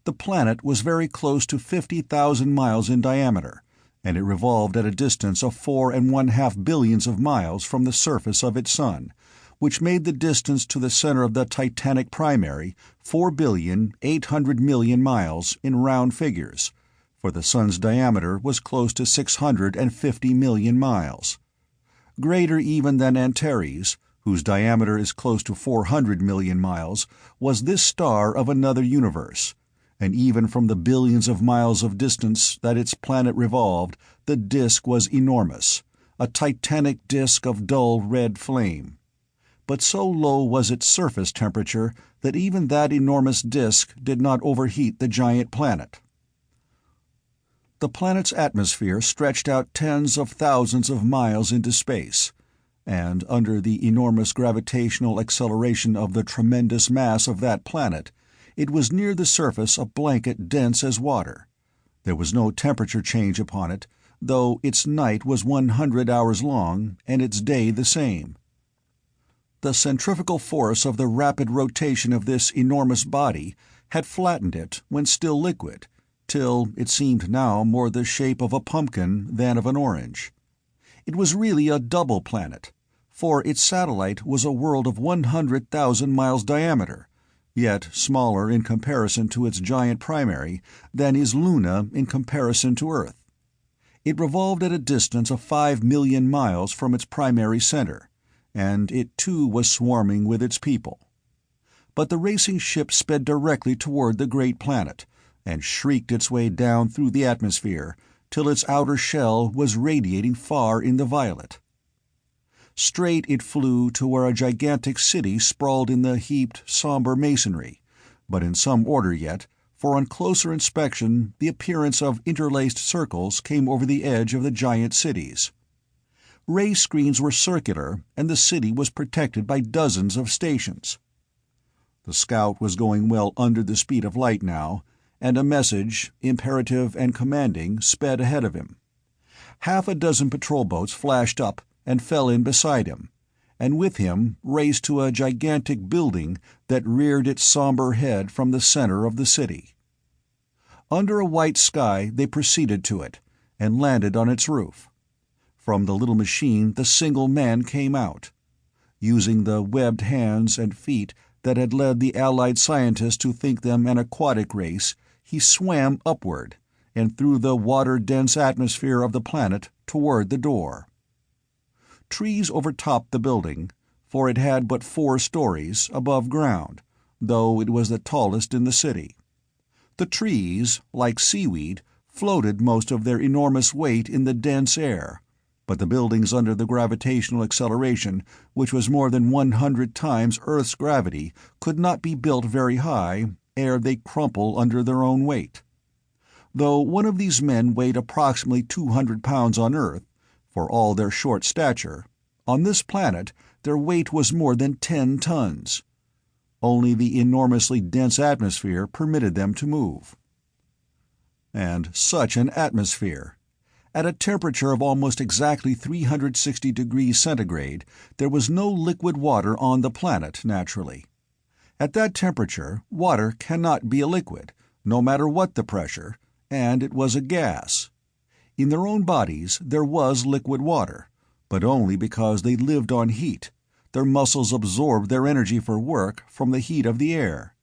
The planet was very close to 50,000 miles in diameter, and it revolved at a distance of 4.5 billions of miles from the surface of its sun, which made the distance to the center of the Titanic primary 4,800,000,000 miles in round figures, for the sun's diameter was close to 650 million miles. Greater even than Antares, whose diameter is close to 400 million miles, was this star of another universe, and even from the billions of miles of distance that its planet revolved, the disk was enormous, a titanic disk of dull red flame. But so low was its surface temperature that even that enormous disk did not overheat the giant planet. The planet's atmosphere stretched out tens of thousands of miles into space, and under the enormous gravitational acceleration of the tremendous mass of that planet, it was near the surface a blanket dense as water. There was no temperature change upon it, though its night was 100 hours long and its day the same. The centrifugal force of the rapid rotation of this enormous body had flattened it when still liquid, till it seemed now more the shape of a pumpkin than of an orange. It was really a double planet, for its satellite was a world of 100,000 miles diameter, yet smaller in comparison to its giant primary than is Luna in comparison to Earth. It revolved at a distance of 5 million miles from its primary center, and it too was swarming with its people. But the racing ship sped directly toward the great planet, and shrieked its way down through the atmosphere till its outer shell was radiating far in the violet. Straight it flew to where a gigantic city sprawled in the heaped, somber masonry, but in some order yet, for on closer inspection the appearance of interlaced circles came over the edge of the giant cities. Ray screens were circular, and the city was protected by dozens of stations. The scout was going well under the speed of light now, and a message, imperative and commanding, sped ahead of him. Half a dozen patrol boats flashed up and fell in beside him, and with him raced to a gigantic building that reared its somber head from the center of the city. Under a white sky they proceeded to it, and landed on its roof. From the little machine the single man came out. Using the webbed hands and feet that had led the Allied scientists to think them an aquatic race, he swam upward, and through the water-dense atmosphere of the planet toward the door. Trees overtopped the building, for it had but 4 stories above ground, though it was the tallest in the city. The trees, like seaweed, floated most of their enormous weight in the dense air, but the buildings under the gravitational acceleration, which was more than 100 times Earth's gravity, could not be built very high ere they crumple under their own weight. Though one of these men weighed approximately 200 pounds on Earth, for all their short stature, on this planet their weight was more than 10 tons. Only the enormously dense atmosphere permitted them to move. And such an atmosphere! At a temperature of almost exactly 360 degrees centigrade, there was no liquid water on the planet, naturally. At that temperature, water cannot be a liquid, no matter what the pressure, and it was a gas. In their own bodies there was liquid water, but only because they lived on heat. Their muscles absorbed their energy for work from the heat of the air.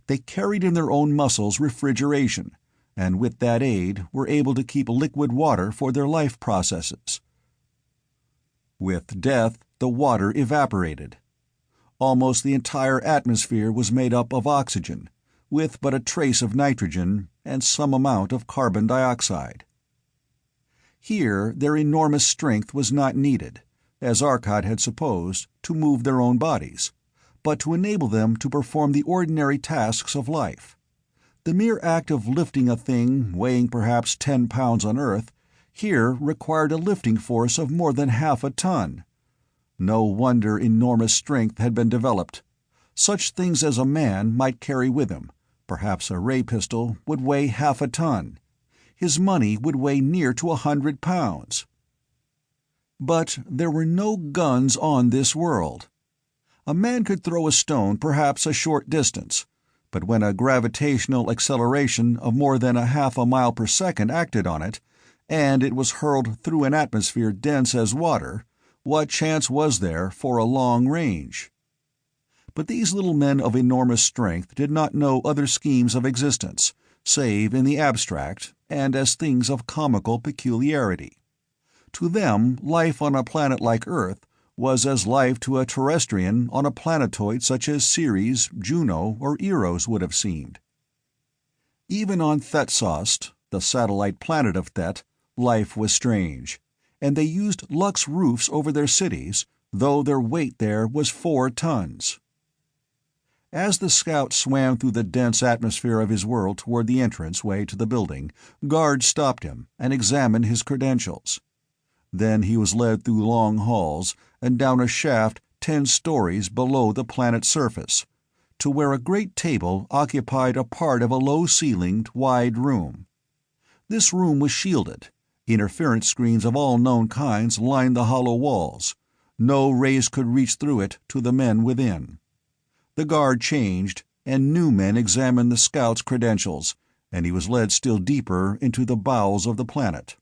They carried in their own muscles refrigeration, and with that aid were able to keep liquid water for their life processes. With death, the water evaporated. Almost the entire atmosphere was made up of oxygen, with but a trace of nitrogen and some amount of carbon dioxide. Here their enormous strength was not needed, as Arcot had supposed, to move their own bodies, but to enable them to perform the ordinary tasks of life. The mere act of lifting a thing weighing perhaps 10 pounds on Earth here required a lifting force of more than half a ton. No wonder enormous strength had been developed. Such things as a man might carry with him, perhaps a ray pistol, would weigh half a ton. His money would weigh near to 100 pounds. But there were no guns on this world. A man could throw a stone perhaps a short distance, but when a gravitational acceleration of more than half a mile per second acted on it, and it was hurled through an atmosphere dense as water, what chance was there for a long range? But these little men of enormous strength did not know other schemes of existence, save in the abstract and as things of comical peculiarity. To them, life on a planet like Earth was as life to a terrestrian on a planetoid such as Ceres, Juno, or Eros would have seemed. Even on Thetsost, the satellite planet of Thet, life was strange, and they used Lux roofs over their cities, though their weight there was 4 tons. As the scout swam through the dense atmosphere of his world toward the entrance-way to the building, guards stopped him and examined his credentials. Then he was led through long halls and down a shaft 10 stories below the planet's surface, to where a great table occupied a part of a low-ceilinged, wide room. This room was shielded, Interference screens of all known kinds lined the hollow walls. No rays could reach through it to the men within. The guard changed, and new men examined the scout's credentials, and he was led still deeper into the bowels of the planet.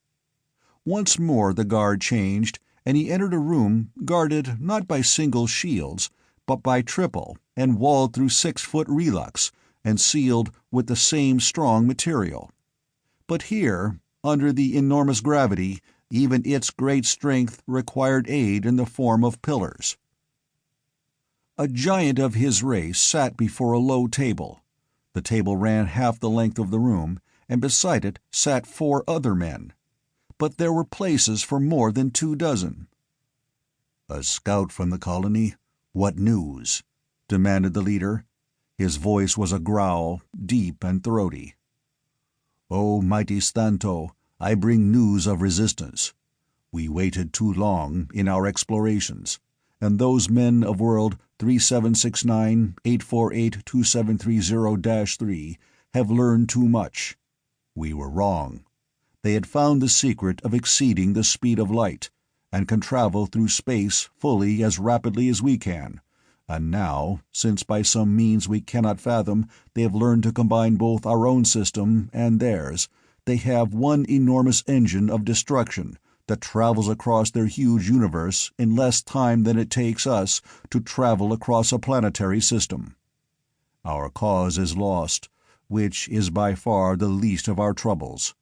Once more the guard changed, and he entered a room guarded not by single shields, but by triple, and walled through 6-foot relux, and sealed with the same strong material. But here, under the enormous gravity, even its great strength required aid in the form of pillars. A giant of his race sat before a low table. The table ran half the length of the room, and beside it sat 4 other men. But there were places for more than 24. "A scout from the colony? What news?" demanded the leader. His voice was a growl, deep and throaty. "Oh, mighty Stanto, I bring news of resistance. We waited too long in our explorations, and those men of world 3769-848-2730-3 have learned too much. We were wrong. They had found the secret of exceeding the speed of light, and can travel through space fully as rapidly as we can, and now, since by some means we cannot fathom they have learned to combine both our own system and theirs, they have one enormous engine of destruction that travels across their huge universe in less time than it takes us to travel across a planetary system. Our cause is lost, which is by far the least of our troubles.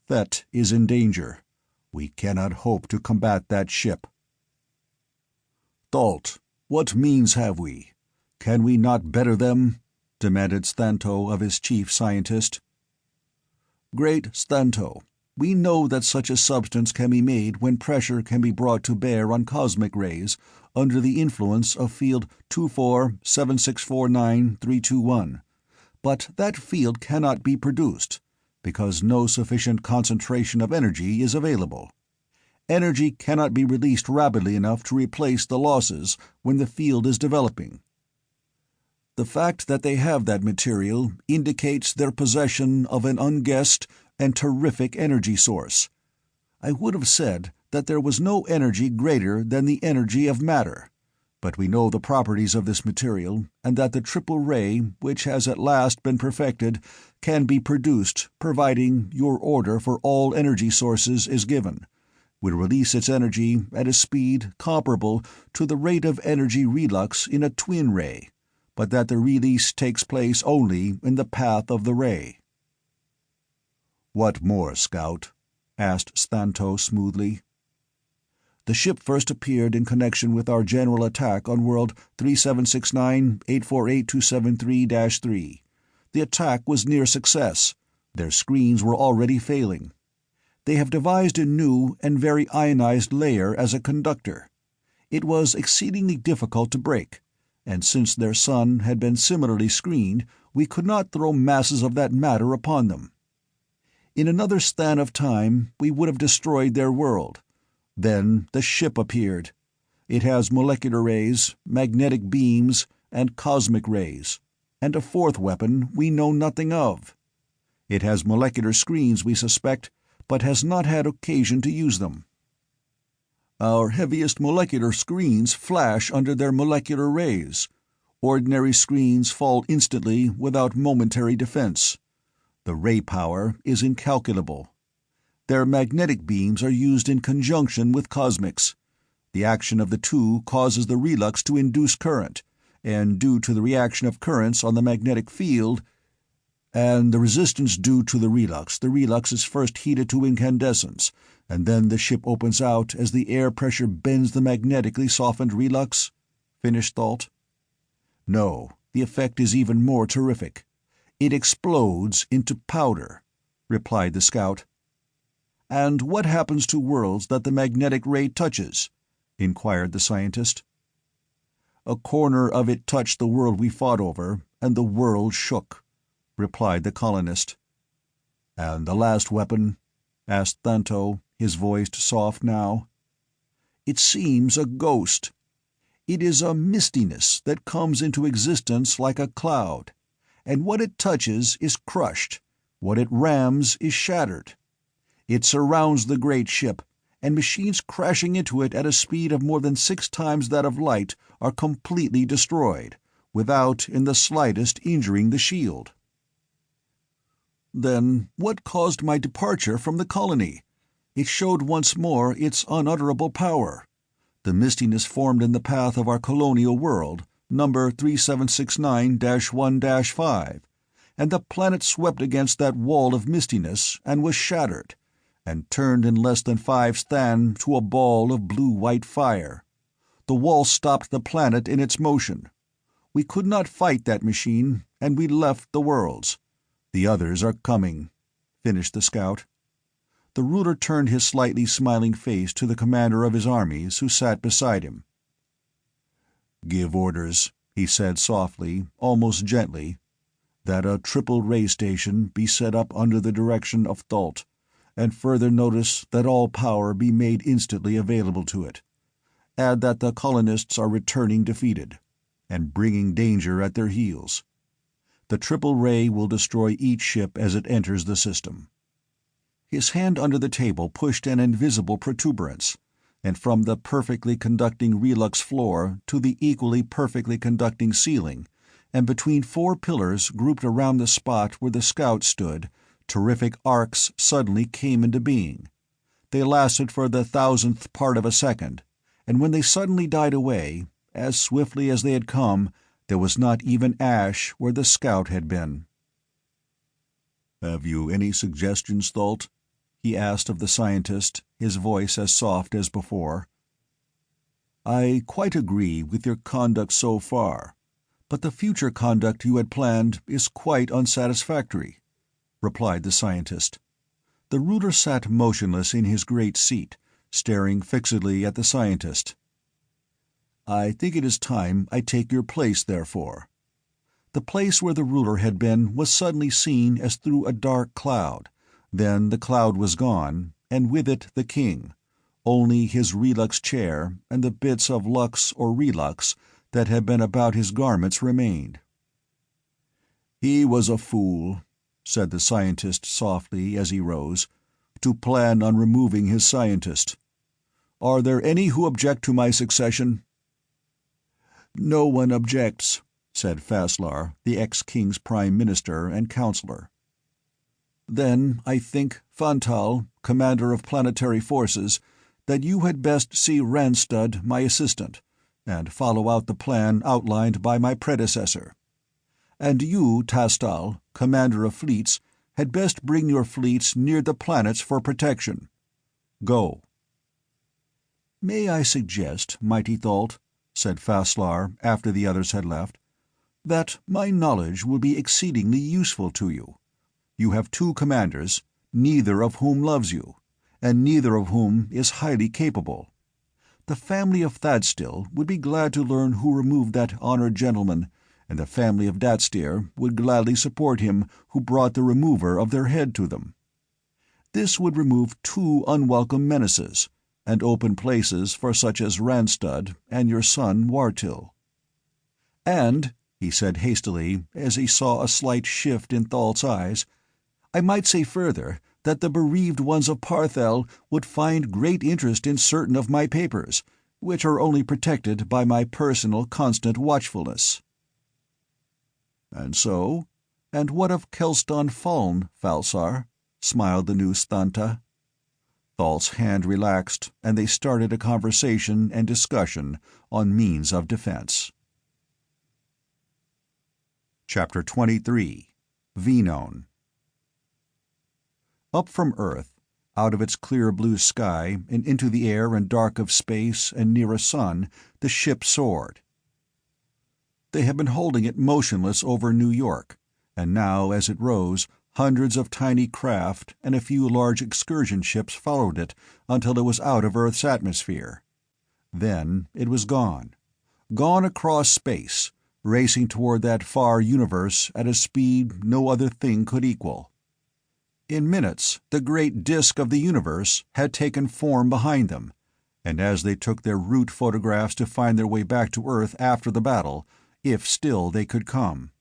Thet is in danger. We cannot hope to combat that ship." "Thalt, what means have we? Can we not better them?" demanded Stanto of his chief scientist. "Great Stanto, we know that such a substance can be made when pressure can be brought to bear on cosmic rays under the influence of field 247649-321, but that field cannot be produced, because no sufficient concentration of energy is available. Energy cannot be released rapidly enough to replace the losses when the field is developing. The fact that they have that material indicates their possession of an unguessed and terrific energy source. I would have said that there was no energy greater than the energy of matter, but we know the properties of this material, and that the triple ray, which has at last been perfected, can be produced providing your order for all energy sources is given, will release its energy at a speed comparable to the rate of energy relux in a twin ray, but that the release takes place only in the path of the ray." "What more, Scout?" asked Stanto smoothly. "The ship first appeared in connection with our general attack on world 3769-848-273-3. The attack was near success. Their screens were already failing. They have devised a new and very ionized layer as a conductor. It was exceedingly difficult to break, and since their sun had been similarly screened, we could not throw masses of that matter upon them. In another span of time we would have destroyed their world. Then the ship appeared. It has molecular rays, magnetic beams, and cosmic rays, and a fourth weapon we know nothing of. It has molecular screens, we suspect, but has not had occasion to use them. Our heaviest molecular screens flash under their molecular rays. Ordinary screens fall instantly without momentary defense. The ray power is incalculable. Their magnetic beams are used in conjunction with cosmics. The action of the two causes the relux to induce current, and due to the reaction of currents on the magnetic field, and the resistance due to the relux is first heated to incandescence, and then the ship opens out as the air pressure bends the magnetically softened relux," finished Thalt. "No, the effect is even more terrific. It explodes into powder," replied the scout. "And what happens to worlds that the magnetic ray touches?" inquired the scientist. "A corner of it touched the world we fought over, and the world shook," replied the colonist. "And the last weapon?" asked Thanto, his voice soft now. "It seems a ghost. It is a mistiness that comes into existence like a cloud, and what it touches is crushed, what it rams is shattered. It surrounds the great ship, and machines crashing into it at a speed of more than 6 times that of light are completely destroyed, without in the slightest injuring the shield." "Then what caused my departure from the colony? It showed once more its unutterable power. The mistiness formed in the path of our colonial world, number 3769-1-5, and the planet swept against that wall of mistiness and was shattered, and turned in less than 5 stan to a ball of blue-white fire. The wall stopped the planet in its motion. We could not fight that machine, and we left the worlds. The others are coming," finished the scout. The ruler turned his slightly smiling face to the commander of his armies, who sat beside him. "Give orders," he said softly, almost gently, "that a triple ray station be set up under the direction of Thalt, and further notice that all power be made instantly available to it. Add that the colonists are returning defeated, and bringing danger at their heels. The triple ray will destroy each ship as it enters the system." His hand under the table pushed an invisible protuberance, and from the perfectly conducting relux floor to the equally perfectly conducting ceiling, and between 4 pillars grouped around the spot where the scout stood, terrific arcs suddenly came into being. They lasted for the 1,000th part of a second, and when they suddenly died away, as swiftly as they had come, there was not even ash where the scout had been. "Have you any suggestions, Thalt?" he asked of the scientist, his voice as soft as before. "I quite agree with your conduct so far, but the future conduct you had planned is quite unsatisfactory," replied the scientist. The ruler sat motionless in his great seat, staring fixedly at the scientist. "I think it is time I take your place, therefore." The place where the ruler had been was suddenly seen as through a dark cloud. Then the cloud was gone, and with it the king. Only his relux chair and the bits of lux or relux that had been about his garments remained. "He was a fool," said the scientist softly as he rose, "to plan on removing his scientist. Are there any who object to my succession?" "No one objects," said Faslar, the ex-king's prime minister and counselor. "Then I think, Fantal, commander of planetary forces, that you had best see Randstad, my assistant, and follow out the plan outlined by my predecessor. And you, Tastal, commander of fleets, had best bring your fleets near the planets for protection. Go." "May I suggest, mighty Thalt," said Faslar after the others had left, "that my knowledge will be exceedingly useful to you. You have 2 commanders, neither of whom loves you, and neither of whom is highly capable. The family of Thadstill would be glad to learn who removed that honored gentleman, and the family of Datstir would gladly support him who brought the remover of their head to them. This would remove 2 unwelcome menaces, and open places for such as Randstad and your son Wartil. And," he said hastily, as he saw a slight shift in Thalt's eyes, "I might say further that the bereaved ones of Parthel would find great interest in certain of my papers, which are only protected by my personal constant watchfulness." "And so? And what of Kelston Faln, Falsar?" smiled the new Sthanta. Thalt's hand relaxed, and they started a conversation and discussion on means of defense. Chapter 23. Venone. Up from Earth, out of its clear blue sky and into the air and dark of space and near a sun, the ship soared. They had been holding it motionless over New York, and now, as it rose, hundreds of tiny craft and a few large excursion ships followed it until it was out of Earth's atmosphere. Then it was gone. Gone across space, racing toward that far universe at a speed no other thing could equal. In minutes, the great disk of the universe had taken form behind them, and as they took their route photographs to find their way back to Earth after the battle, if still they could come.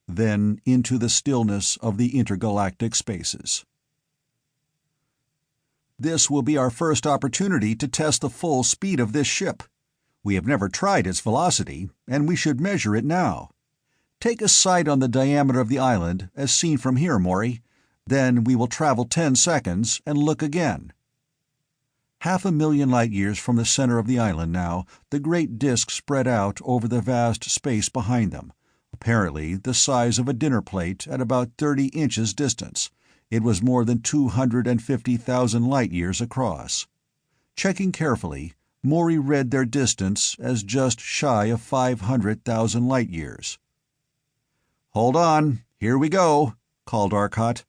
Then into the stillness of the intergalactic spaces. This will be our first opportunity to test the full speed of this ship. We have never tried its velocity, and we should measure it now. Take a sight on the diameter of the island, as seen from here, Maury. Then we will travel 10 seconds and look again." 500,000 light-years from the center of the island now, the great disk spread out over the vast space behind them, apparently the size of a dinner plate at about 30 inches distance. It was more than 250,000 light-years across. Checking carefully, Maury read their distance as just shy of 500,000 light-years. "Hold on, here we go," called Arcot.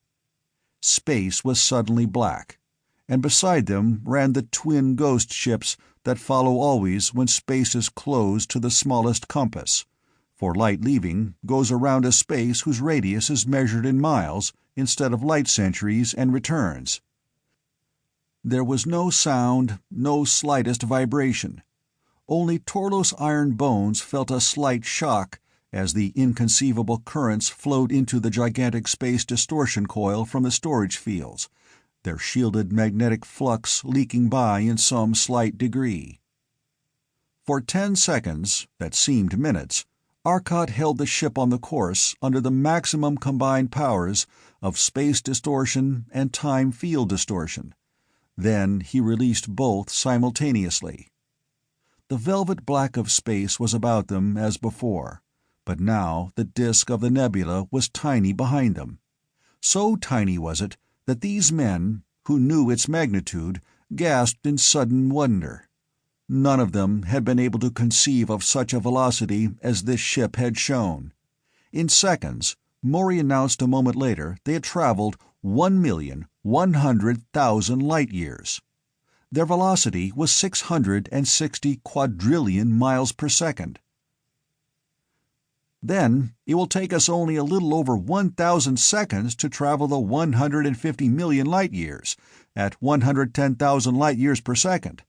Space was suddenly black, and beside them ran the twin ghost ships that follow always when space is closed to the smallest compass, for light leaving goes around a space whose radius is measured in miles instead of light centuries and returns. There was no sound, no slightest vibration. Only Torlos' iron bones felt a slight shock as the inconceivable currents flowed into the gigantic space distortion coil from the storage fields, their shielded magnetic flux leaking by in some slight degree. For 10 seconds, that seemed minutes, Arcot held the ship on the course under the maximum combined powers of space distortion and time field distortion. Then he released both simultaneously. The velvet black of space was about them as before, but now the disk of the nebula was tiny behind them. So tiny was it that these men, who knew its magnitude, gasped in sudden wonder. None of them had been able to conceive of such a velocity as this ship had shown. In seconds, Maury announced a moment later, they had traveled 1,100,000 light-years. Their velocity was 660 quadrillion miles per second. "Then it will take us only a little over 1,000 seconds to travel the 150 million light-years, at 110,000 light-years per second.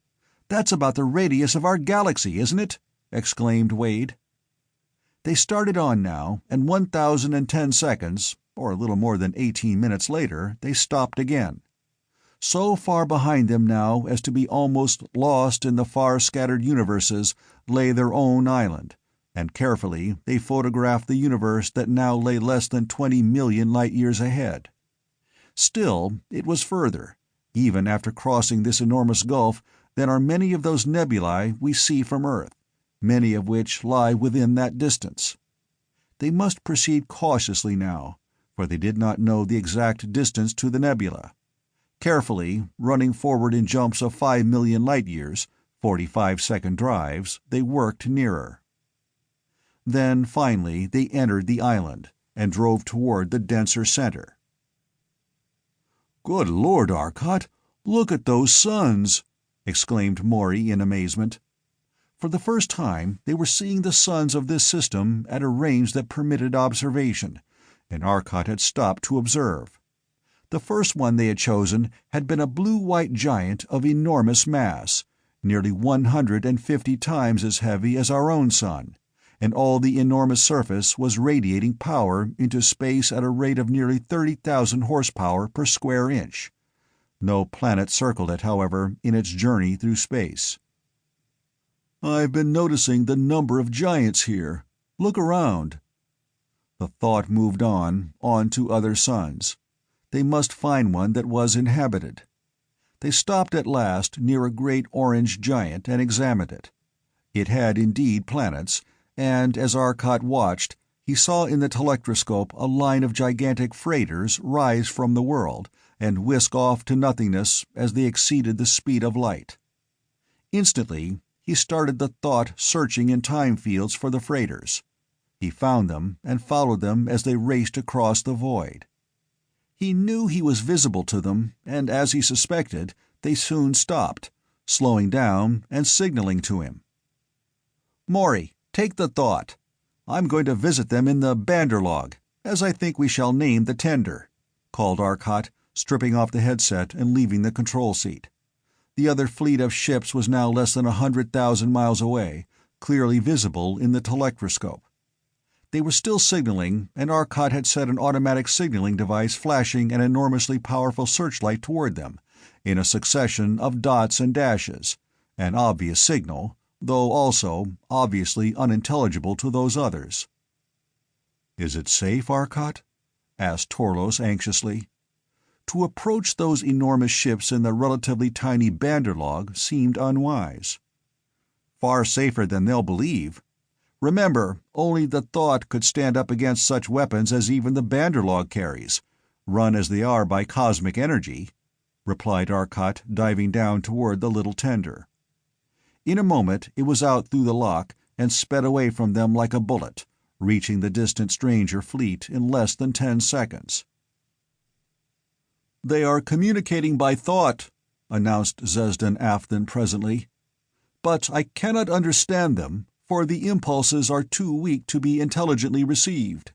That's about the radius of our galaxy, isn't it?" exclaimed Wade. They started on now, and 1,010 seconds, or a little more than 18 minutes later, they stopped again. So far behind them now as to be almost lost in the far-scattered universes lay their own island, and carefully they photographed the universe that now lay less than 20 million light-years ahead. Still, it was further, even after crossing this enormous gulf, than are many of those nebulae we see from Earth, many of which lie within that distance. They must proceed cautiously now, for they did not know the exact distance to the nebula. Carefully, running forward in jumps of 5 million light-years, 45-second drives, they worked nearer. Then, finally, they entered the island, and drove toward the denser center. "Good Lord, Arcot, look at those suns!" exclaimed Maury in amazement. For the first time, they were seeing the suns of this system at a range that permitted observation, and Arcot had stopped to observe. The first one they had chosen had been a blue-white giant of enormous mass, nearly 150 times as heavy as our own sun, and all the enormous surface was radiating power into space at a rate of nearly 30,000 horsepower per square inch. No planet circled it, however, in its journey through space. "I've been noticing the number of giants here. Look around." The thought moved on to other suns. They must find one that was inhabited. They stopped at last near a great orange giant and examined it. It had indeed planets, and as Arcot watched, he saw in the telectroscope a line of gigantic freighters rise from the world and whisk off to nothingness as they exceeded the speed of light. Instantly, he started the thought searching in time fields for the freighters. He found them and followed them as they raced across the void. He knew he was visible to them, and as he suspected, they soon stopped, slowing down and signaling to him. "Maury, take the thought. I'm going to visit them in the Banderlog, as I think we shall name the tender," called Arcot, stripping off the headset and leaving the control seat. The other fleet of ships was now less than 100,000 miles away, clearly visible in the telectroscope. They were still signaling, and Arcot had set an automatic signaling device flashing an enormously powerful searchlight toward them, in a succession of dots and dashes, an obvious signal, though also obviously unintelligible to those others. "Is it safe, Arcot?" asked Torlos anxiously. To approach those enormous ships in the relatively tiny Banderlog seemed unwise. "Far safer than they'll believe. Remember, only the thought could stand up against such weapons as even the Banderlog carries, run as they are by cosmic energy," replied Arcot, diving down toward the little tender. In a moment it was out through the lock and sped away from them like a bullet, reaching the distant stranger fleet in less than 10 seconds. "They are communicating by thought," announced Zesdan Afton presently. "But I cannot understand them, for the impulses are too weak to be intelligently received."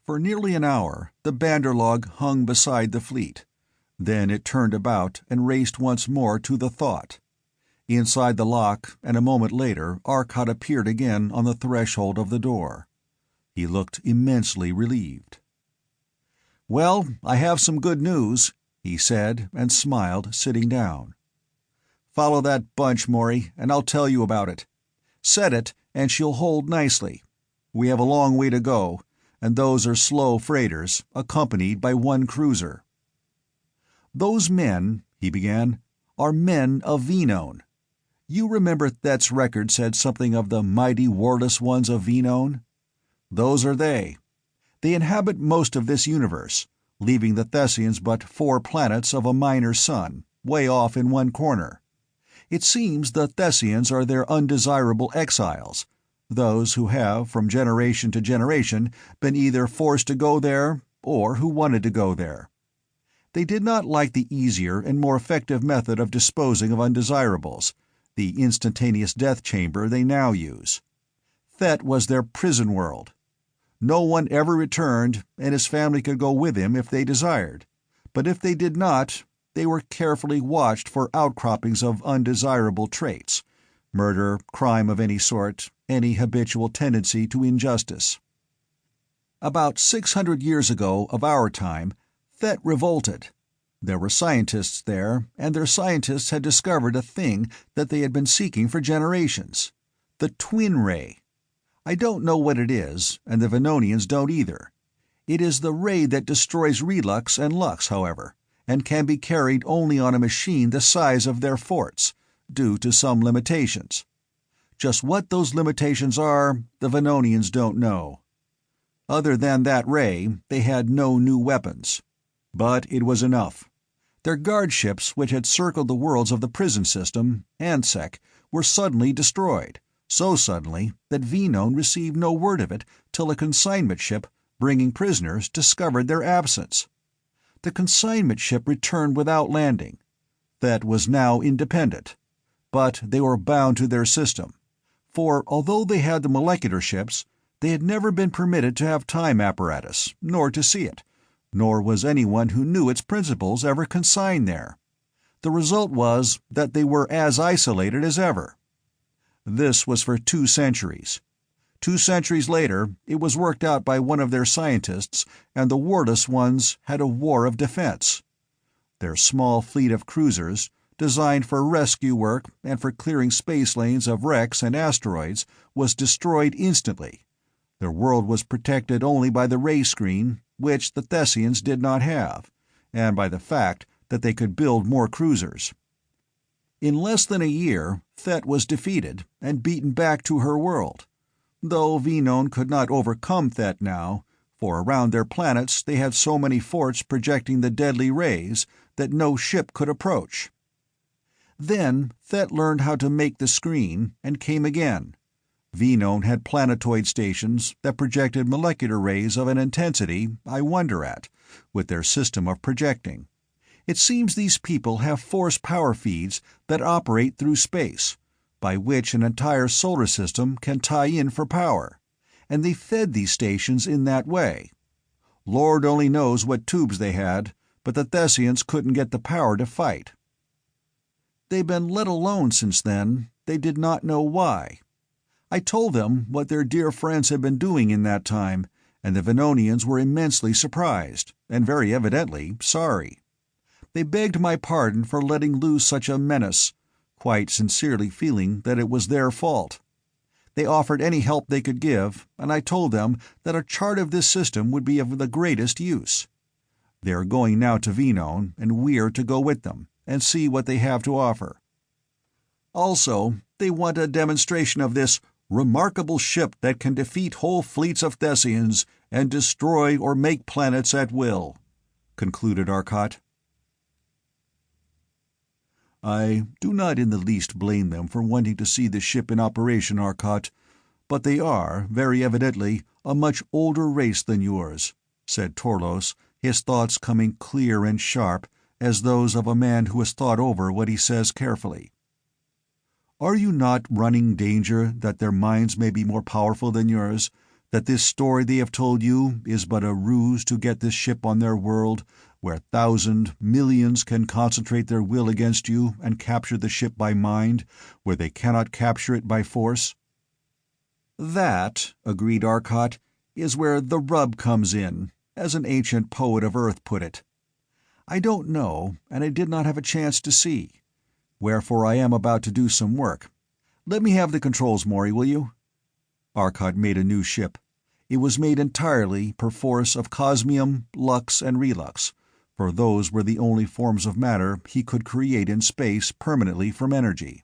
For nearly an hour the Banderlog hung beside the fleet. Then it turned about and raced once more to the thought. Inside the lock, and a moment later Arcot appeared again on the threshold of the door. He looked immensely relieved. "Well, I have some good news," he said, and smiled, sitting down. "Follow that bunch, Maury, and I'll tell you about it. Set it, and she'll hold nicely. We have a long way to go, and those are slow freighters, accompanied by one cruiser." "Those men," he began, "are men of Venone. You remember Thet's record said something of the mighty warless ones of Venone? Those are they. They inhabit most of this universe, leaving the Thessians but 4 planets of a minor sun, way off in one corner. It seems the Thessians are their undesirable exiles, those who have, from generation to generation, been either forced to go there, or who wanted to go there. They did not like the easier and more effective method of disposing of undesirables, the instantaneous death chamber they now use. Thet was their prison world. No one ever returned, and his family could go with him if they desired, but if they did not, they were carefully watched for outcroppings of undesirable traits: murder, crime of any sort, any habitual tendency to injustice. About 600 years ago of our time, Thet revolted. There were scientists there, and their scientists had discovered a thing that they had been seeking for generations: the twin ray. I don't know what it is, and the Venonians don't either. It is the ray that destroys relux and lux, however, and can be carried only on a machine the size of their forts, due to some limitations. Just what those limitations are, the Venonians don't know. Other than that ray, they had no new weapons. But it was enough. Their guard ships, which had circled the worlds of the prison system, ANSEC, were suddenly destroyed, so suddenly that Venone received no word of it till a consignment ship, bringing prisoners, discovered their absence. The consignment ship returned without landing. That was now independent. But they were bound to their system, for although they had the molecular ships, they had never been permitted to have time apparatus, nor to see it, nor was anyone who knew its principles ever consigned there. The result was that they were as isolated as ever. This was for 2 centuries. 2 centuries later, it was worked out by one of their scientists, and the warless ones had a war of defense. Their small fleet of cruisers, designed for rescue work and for clearing space lanes of wrecks and asteroids, was destroyed instantly. Their world was protected only by the ray screen, which the Thessians did not have, and by the fact that they could build more cruisers. In less than a year, Thet was defeated and beaten back to her world, though Venone could not overcome Thet now, for around their planets they had so many forts projecting the deadly rays that no ship could approach. Then Thet learned how to make the screen, and came again. Venone had planetoid stations that projected molecular rays of an intensity I wonder at, with their system of projecting. It seems these people have force power feeds that operate through space, by which an entire solar system can tie in for power, and they fed these stations in that way. Lord only knows what tubes they had, but the Thessians couldn't get the power to fight. They've been let alone since then. They did not know why. I told them what their dear friends had been doing in that time, and the Venonians were immensely surprised, and very evidently sorry. They begged my pardon for letting loose such a menace, quite sincerely feeling that it was their fault. They offered any help they could give, and I told them that a chart of this system would be of the greatest use. They are going now to Venone, and we're to go with them, and see what they have to offer. Also, they want a demonstration of this remarkable ship that can defeat whole fleets of Thessians and destroy or make planets at will," concluded Arcot. "I do not in the least blame them for wanting to see the ship in operation, Arcot, but they are, very evidently, a much older race than yours," said Torlos, his thoughts coming clear and sharp, as those of a man who has thought over what he says carefully. "Are you not running danger that their minds may be more powerful than yours, that this story they have told you is but a ruse to get this ship on their world, where millions can concentrate their will against you and capture the ship by mind, where they cannot capture it by force?" "That," agreed Arcot, "is where the rub comes in, as an ancient poet of Earth put it. I don't know, and I did not have a chance to see. Wherefore I am about to do some work. Let me have the controls, Maury, will you?" Arcot made a new ship. It was made entirely, perforce, of cosmium, lux, and relux, for those were the only forms of matter he could create in space permanently from energy.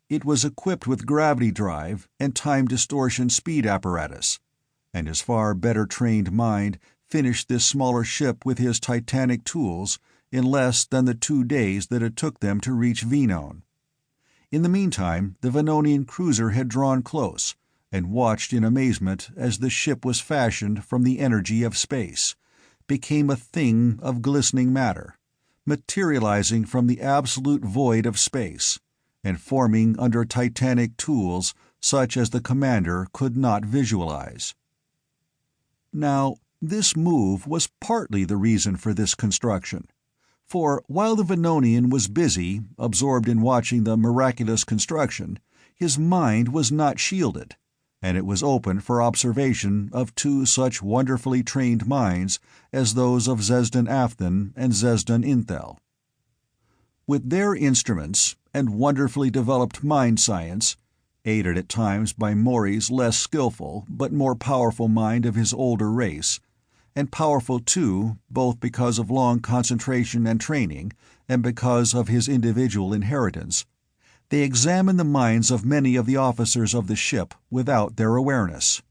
It was equipped with gravity drive and time distortion speed apparatus, and his far better trained mind finished this smaller ship with his titanic tools in less than the 2 days that it took them to reach Venone. In the meantime, the Venonian cruiser had drawn close, and watched in amazement as the ship was fashioned from the energy of space, became a thing of glistening matter, materializing from the absolute void of space, and forming under titanic tools such as the commander could not visualize. Now, this move was partly the reason for this construction. For while the Venonian was busy, absorbed in watching the miraculous construction, his mind was not shielded, and it was open for observation of 2 such wonderfully trained minds as those of Zesdan Afthan and Zesdan Inthel. With their instruments and wonderfully developed mind science, aided at times by Maury's less skillful but more powerful mind of his older race, and powerful too both because of long concentration and training and because of his individual inheritance, they examined the minds of many of the officers of the ship without their awareness.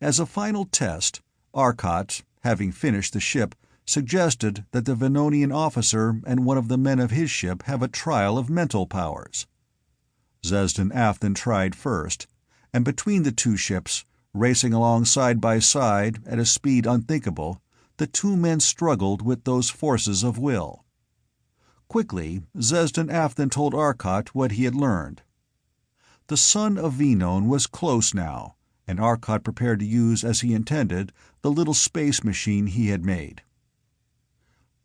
As a final test, Arcot, having finished the ship, suggested that the Venonian officer and one of the men of his ship have a trial of mental powers. Zesdan Afthan tried first, and between the 2 ships, racing along side by side at a speed unthinkable, the 2 men struggled with those forces of will. Quickly, Zesdan Afthan told Arcot what he had learned. The sun of Venone was close now, and Arcot prepared to use as he intended the little space machine he had made.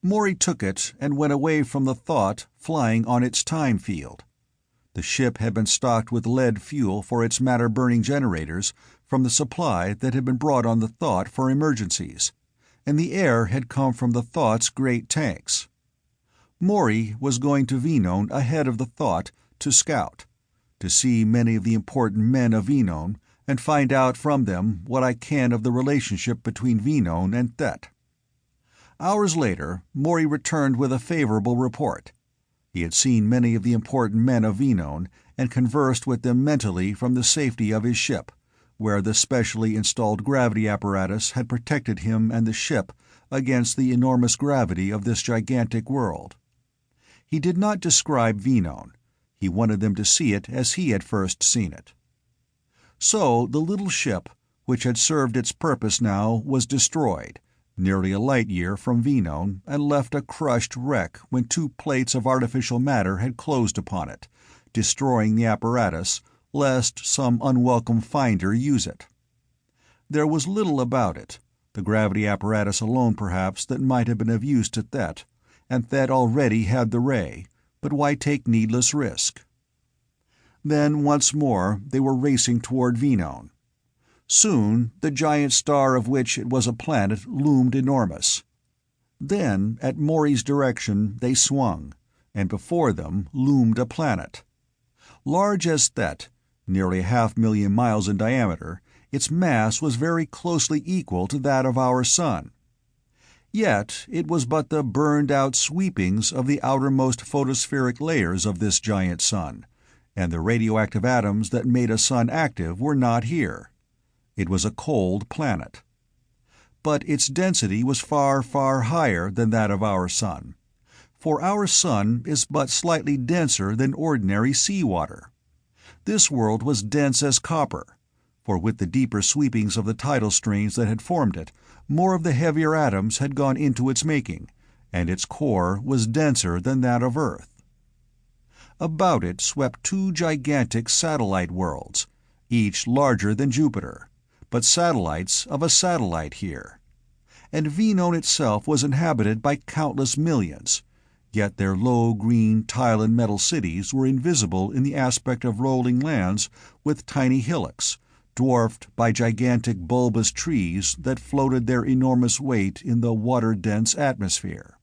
Maury took it and went away from the thought flying on its time field. The ship had been stocked with lead fuel for its matter-burning generators from the supply that had been brought on the thought for emergencies, and the air had come from the thought's great tanks. Maury was going to Venone ahead of the thought to scout, to see many of the important men of Venone and find out from them what I can of the relationship between Venone and Thet. Hours later, Maury returned with a favorable report. He had seen many of the important men of Venone and conversed with them mentally from the safety of his ship, where the specially installed gravity apparatus had protected him and the ship against the enormous gravity of this gigantic world. He did not describe Venone. He wanted them to see it as he had first seen it. So the little ship, which had served its purpose now, was destroyed, nearly a light-year from Venone, and left a crushed wreck when 2 plates of artificial matter had closed upon it, destroying the apparatus, lest some unwelcome finder use it. There was little about it, the gravity apparatus alone perhaps, that might have been of use to Thet, and Thet already had the ray, but why take needless risk? Then once more they were racing toward Venone. Soon the giant star of which it was a planet loomed enormous. Then, at Maury's direction, they swung, and before them loomed a planet. Large as Thet, nearly 500,000 miles in diameter, its mass was very closely equal to that of our sun. Yet it was but the burned-out sweepings of the outermost photospheric layers of this giant sun, and the radioactive atoms that made a sun active were not here. It was a cold planet. But its density was far, far higher than that of our sun, for our sun is but slightly denser than ordinary seawater. This world was dense as copper, for with the deeper sweepings of the tidal streams that had formed it, more of the heavier atoms had gone into its making, and its core was denser than that of Earth. About it swept two gigantic satellite worlds, each larger than Jupiter, but satellites of a satellite here. And Venone itself was inhabited by countless millions, yet their low green tile and metal cities were invisible in the aspect of rolling lands with tiny hillocks, dwarfed by gigantic bulbous trees that floated their enormous weight in the water-dense atmosphere.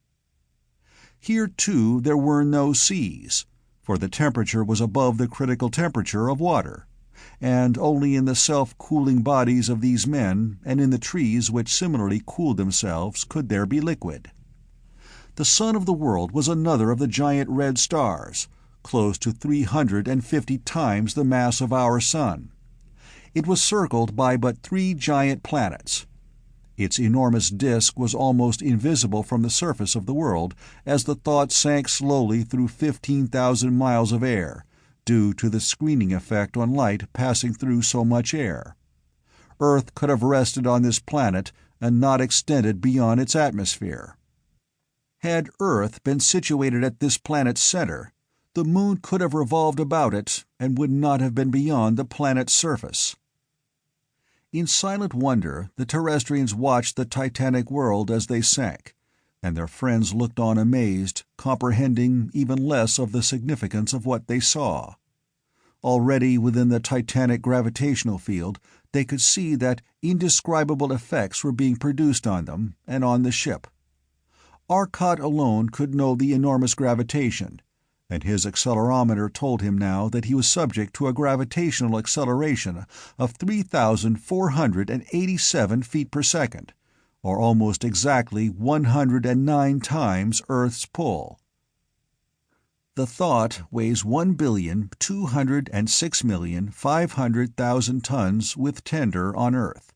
Here, too, there were no seas, for the temperature was above the critical temperature of water, and only in the self-cooling bodies of these men and in the trees which similarly cooled themselves could there be liquid. The sun of the world was another of the giant red stars, close to 350 times the mass of our sun. It was circled by but 3 giant planets. Its enormous disk was almost invisible from the surface of the world as the thought sank slowly through 15,000 miles of air, due to the screening effect on light passing through so much air. Earth could have rested on this planet and not extended beyond its atmosphere. Had Earth been situated at this planet's center, the moon could have revolved about it and would not have been beyond the planet's surface. In silent wonder the Terrestrians watched the titanic world as they sank, and their friends looked on amazed, comprehending even less of the significance of what they saw. Already within the titanic gravitational field they could see that indescribable effects were being produced on them and on the ship. Arcot alone could know the enormous gravitation, and his accelerometer told him now that he was subject to a gravitational acceleration of 3,487 feet per second, or almost exactly 109 times Earth's pull. The thought weighs 1,206,500,000 tons with tender on Earth.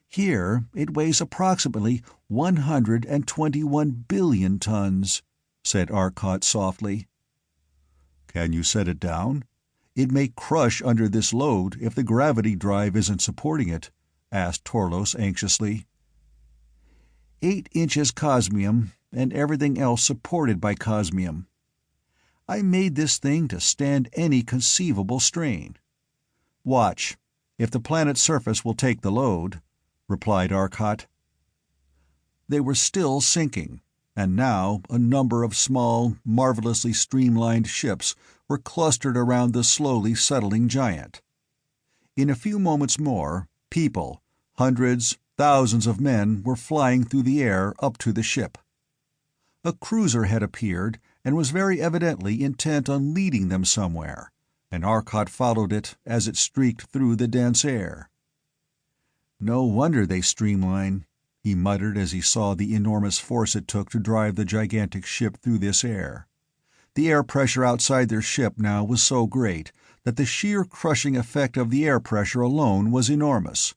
Here it weighs approximately 121 billion tons, said Arcot softly. Can you set it down? It may crush under this load if the gravity drive isn't supporting it, asked Torlos anxiously. 8 inches cosmium, and everything else supported by cosmium. I made this thing to stand any conceivable strain. Watch, if the planet's surface will take the load, replied Arcot. They were still sinking, and now a number of small, marvelously streamlined ships were clustered around the slowly settling giant. In a few moments more, people, hundreds, thousands of men were flying through the air up to the ship. A cruiser had appeared and was very evidently intent on leading them somewhere, and Arcot followed it as it streaked through the dense air. No wonder they streamline, he muttered as he saw the enormous force it took to drive the gigantic ship through this air. The air pressure outside their ship now was so great that the sheer crushing effect of the air pressure alone was enormous.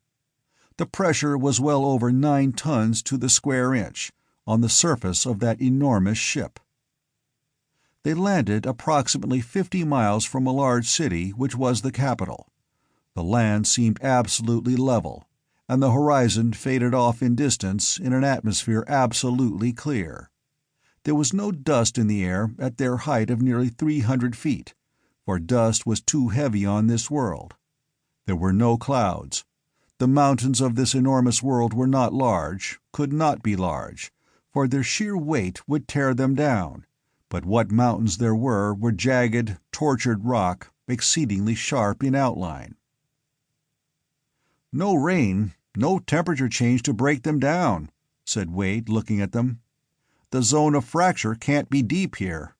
The pressure was well over 9 tons to the square inch on the surface of that enormous ship. They landed approximately 50 miles from a large city which was the capital. The land seemed absolutely level, and the horizon faded off in distance in an atmosphere absolutely clear. There was no dust in the air at their height of nearly 300 feet, for dust was too heavy on this world. There were no clouds. The mountains of this enormous world were not large, could not be large, for their sheer weight would tear them down, but what mountains there were jagged, tortured rock, exceedingly sharp in outline. "No rain, no temperature change to break them down," said Wade, looking at them. the zone of fracture can't be deep here."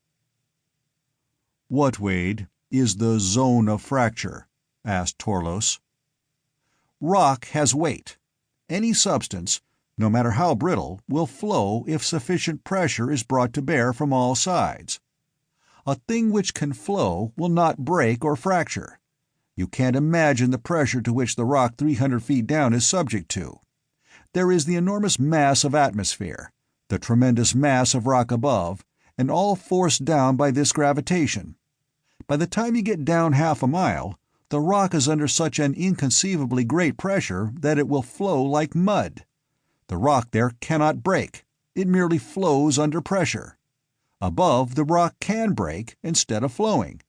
"What, Wade, is the zone of fracture?" asked Torlos. "Rock has weight. Any substance, no matter how brittle, will flow if sufficient pressure is brought to bear from all sides. A thing which can flow will not break or fracture. You can't imagine the pressure to which the rock 300 feet down is subject to. There is the enormous mass of atmosphere, the tremendous mass of rock above, and all forced down by this gravitation. By the time you get down half a mile, the rock is under such an inconceivably great pressure that it will flow like mud. The rock there cannot break. It merely flows under pressure. Above, the rock can break instead of flowing.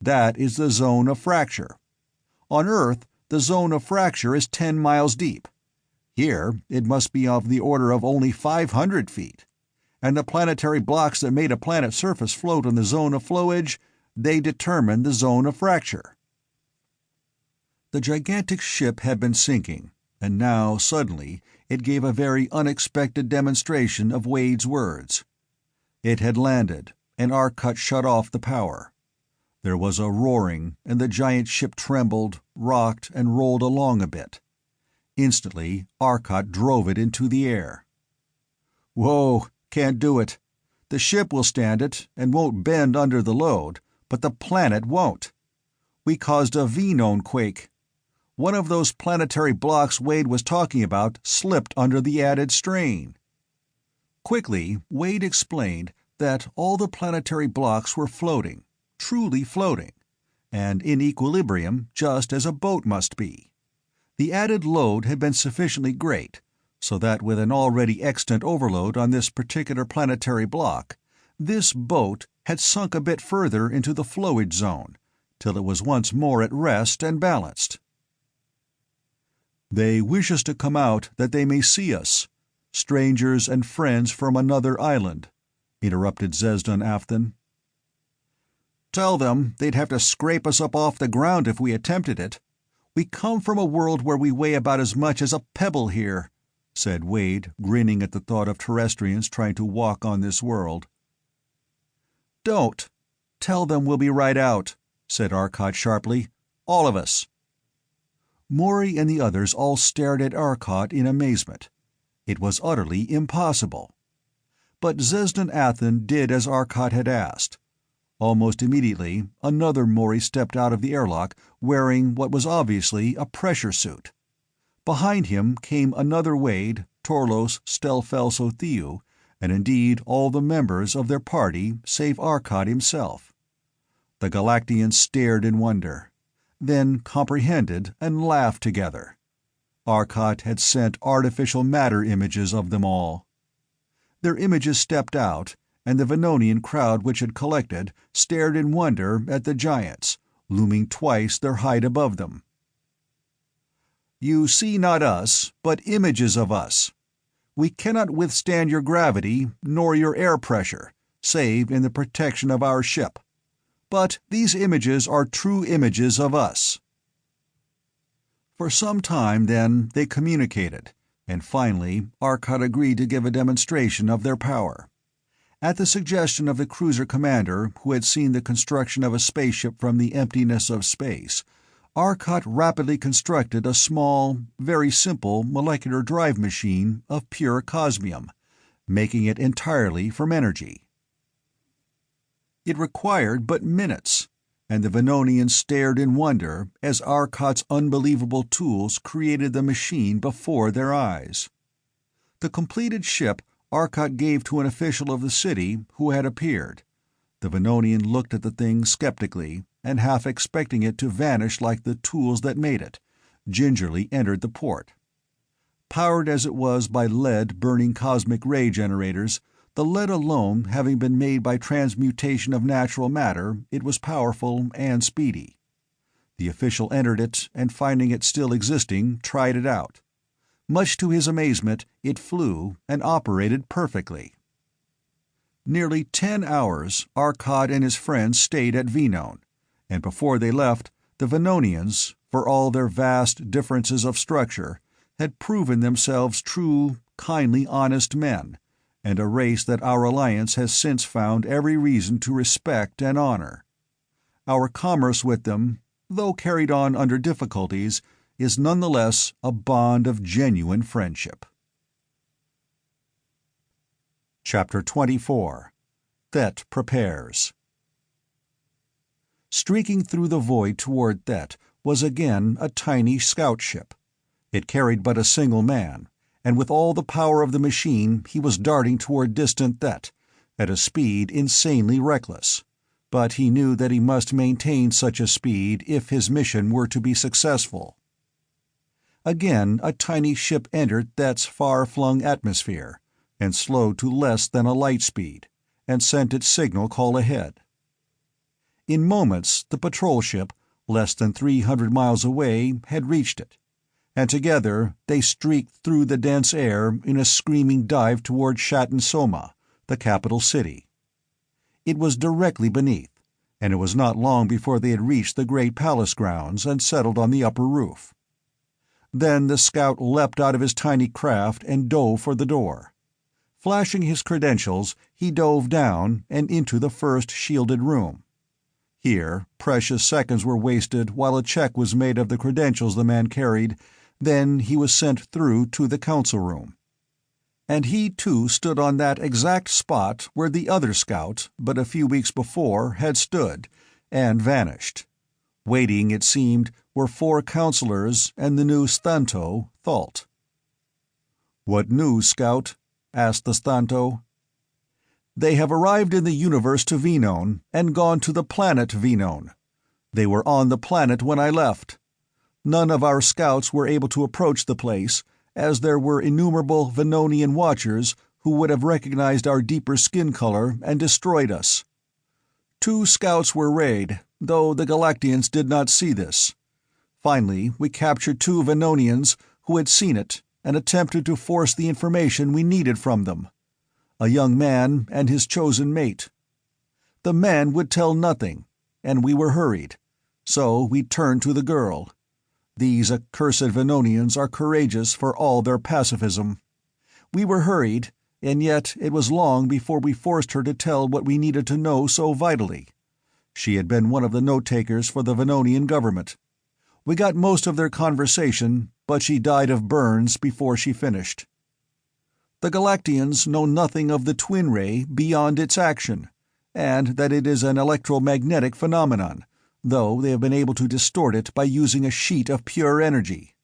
That is the zone of fracture. On Earth, the zone of fracture is 10 miles deep. Here, it must be of the order of only 500 feet. And the planetary blocks that made a planet's surface float in the zone of flowage, they determine the zone of fracture." The gigantic ship had been sinking, and now, suddenly, it gave a very unexpected demonstration of Wade's words. It had landed, and Arcot shut off the power. There was a roaring, and the giant ship trembled, rocked, and rolled along a bit. Instantly, Arcot drove it into the air. "Whoa, can't do it. The ship will stand it, and won't bend under the load, but the planet won't. We caused a V-node quake. One of those planetary blocks Wade was talking about slipped under the added strain." Quickly, Wade explained that all the planetary blocks were floating, truly floating, and in equilibrium just as a boat must be. The added load had been sufficiently great, so that with an already extant overload on this particular planetary block, this boat had sunk a bit further into the flowage zone, till it was once more at rest and balanced. "They wish us to come out that they may see us, strangers and friends from another island," interrupted Zesdan Afthan. "Tell them they'd have to scrape us up off the ground if we attempted it. We come from a world where we weigh about as much as a pebble here," said Wade, grinning at the thought of Terrestrians trying to walk on this world. "Don't. Tell them we'll be right out," said Arcot sharply. "All of us." Maury and the others all stared at Arcot in amazement. It was utterly impossible. But Zesdan Afthan did as Arcot had asked. Almost immediately, another Maury stepped out of the airlock wearing what was obviously a pressure suit. Behind him came another Wade, Torlos, Stelfelso Thew, and indeed all the members of their party save Arcot himself. The Galactians stared in wonder, then comprehended and laughed together. Arcot had sent artificial matter images of them all. Their images stepped out, and the Venonian crowd which had collected stared in wonder at the giants, looming twice their height above them. "You see not us, but images of us. We cannot withstand your gravity nor your air pressure, save in the protection of our ship. But these images are true images of us." For some time, then, they communicated, and finally Arcot agreed to give a demonstration of their power. At the suggestion of the cruiser commander who had seen the construction of a spaceship from the emptiness of space, Arcot rapidly constructed a small, very simple molecular drive machine of pure cosmium, making it entirely from energy. It required but minutes, and the Venonians stared in wonder as Arcot's unbelievable tools created the machine before their eyes. The completed ship Arcot gave to an official of the city who had appeared. The Venonian looked at the thing skeptically, and half expecting it to vanish like the tools that made it, gingerly entered the port. Powered as it was by lead-burning cosmic ray generators, the lead alone having been made by transmutation of natural matter, it was powerful and speedy. The official entered it, and finding it still existing, tried it out. Much to his amazement, it flew and operated perfectly. Nearly 10 hours Arcot and his friends stayed at V-node, and before they left, the Venonians, for all their vast differences of structure, had proven themselves true, kindly, honest men, and a race that our alliance has since found every reason to respect and honor. Our commerce with them, though carried on under difficulties, is nonetheless a bond of genuine friendship. Chapter 24. Thet Prepares. Streaking through the void toward Thet was again a tiny scout ship. It carried but a single man, and with all the power of the machine he was darting toward distant Thet, at a speed insanely reckless. But he knew that he must maintain such a speed if his mission were to be successful. Again a tiny ship entered Thet's far-flung atmosphere, and slowed to less than a light speed, and sent its signal call ahead. In moments the patrol ship, less than 300 miles away, had reached it, and together they streaked through the dense air in a screaming dive toward Shatin Soma, the capital city. It was directly beneath, and it was not long before they had reached the great palace grounds and settled on the upper roof. Then the scout leapt out of his tiny craft and dove for the door. Flashing his credentials, he dove down and into the first shielded room. Here, precious seconds were wasted while a check was made of the credentials the man carried, then he was sent through to the council room. And he too stood on that exact spot where the other scout, but a few weeks before, had stood, and vanished. Waiting, it seemed, were 4 counselors and the new Stanto, Thalt. "What news, Scout?" asked the Stanto. "They have arrived in the universe to Venone, and gone to the planet Venone. They were on the planet when I left. None of our scouts were able to approach the place, as there were innumerable Venonian watchers who would have recognized our deeper skin color and destroyed us. 2 scouts were rayed, though the Galactians did not see this. Finally, we captured 2 Venonians who had seen it and attempted to force the information we needed from them. A young man and his chosen mate. The man would tell nothing, and we were hurried, so we turned to the girl. These accursed Venonians are courageous for all their pacifism. We were hurried, and yet it was long before we forced her to tell what we needed to know so vitally. She had been one of the note-takers for the Venonian government. We got most of their conversation, but she died of burns before she finished. The Galactians know nothing of the twin ray beyond its action, and that it is an electromagnetic phenomenon, though they have been able to distort it by using a sheet of pure energy.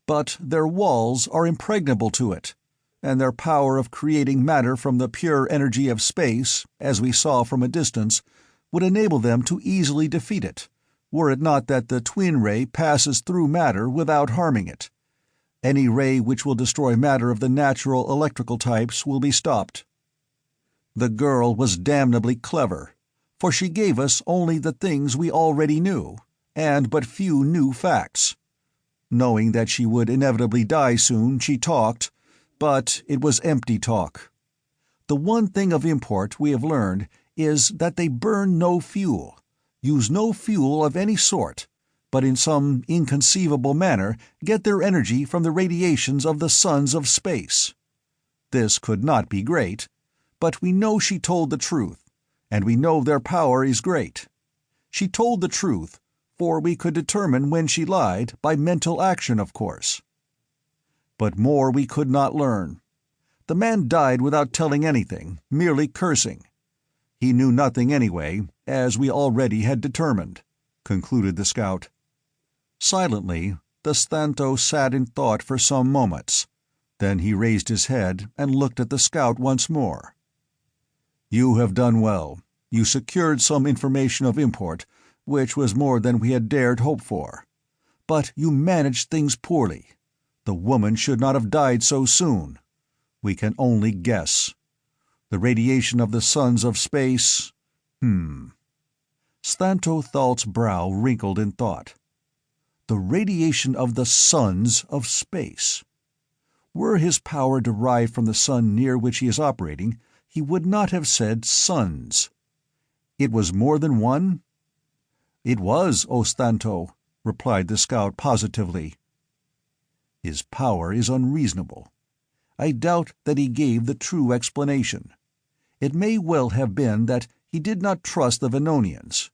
But their walls are impregnable to it, and their power of creating matter from the pure energy of space, as we saw from a distance, would enable them to easily defeat it, were it not that the twin ray passes through matter without harming it. Any ray which will destroy matter of the natural electrical types will be stopped. The girl was damnably clever, for she gave us only the things we already knew, and but few new facts. Knowing that she would inevitably die soon, she talked, but it was empty talk. The one thing of import we have learned is that they burn no fuel, use no fuel of any sort, but in some inconceivable manner get their energy from the radiations of the suns of space. This could not be great, but we know she told the truth, and we know their power is great. She told the truth, for we could determine when she lied by mental action, of course. But more we could not learn. The man died without telling anything, merely cursing. He knew nothing anyway, as we already had determined," concluded the scout. Silently, the Stanto sat in thought for some moments. Then he raised his head and looked at the scout once more. "You have done well. You secured some information of import, which was more than we had dared hope for. But you managed things poorly. The woman should not have died so soon. We can only guess. The radiation of the suns of space— Stanto Thalt's brow wrinkled in thought. The radiation of the suns of space. Were his power derived from the sun near which he is operating, he would not have said suns. It was more than one? "It was, O Stanto," replied the scout positively. "His power is unreasonable. I doubt that he gave the true explanation. It may well have been that he did not trust the Venonians.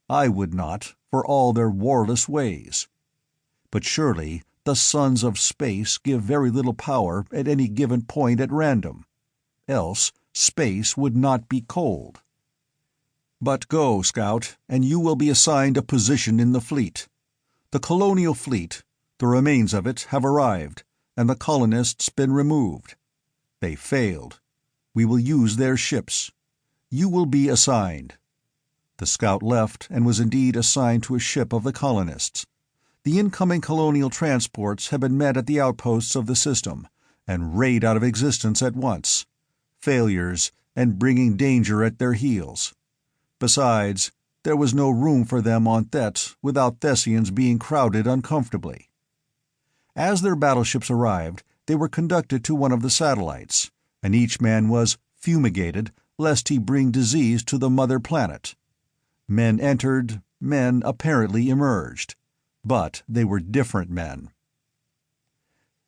I would not, for all their warless ways. But surely the sons of space give very little power at any given point at random. Else space would not be cold. But go, Scout, and you will be assigned a position in the fleet. The colonial fleet, the remains of it, have arrived, and the colonists been removed. They failed. We will use their ships. You will be assigned. The scout left and was indeed assigned to a ship of the colonists. The incoming colonial transports had been met at the outposts of the system, and rayed out of existence at once. Failures, and bringing danger at their heels. Besides, there was no room for them on Thet without Thessians being crowded uncomfortably. As their battleships arrived, they were conducted to one of the satellites, and each man was fumigated lest he bring disease to the mother planet. Men entered, men apparently emerged. But they were different men.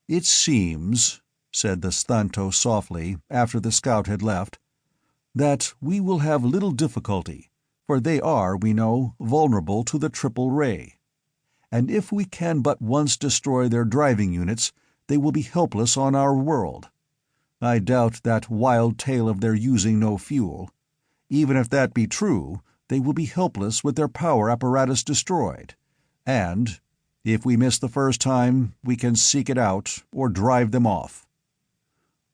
"It seems," said the Stanto softly, after the scout had left, "that we will have little difficulty, for they are, we know, vulnerable to the triple ray. And if we can but once destroy their driving units, they will be helpless on our world. I doubt that wild tale of their using no fuel. Even if that be true, they will be helpless with their power apparatus destroyed. And, if we miss the first time, we can seek it out, or drive them off.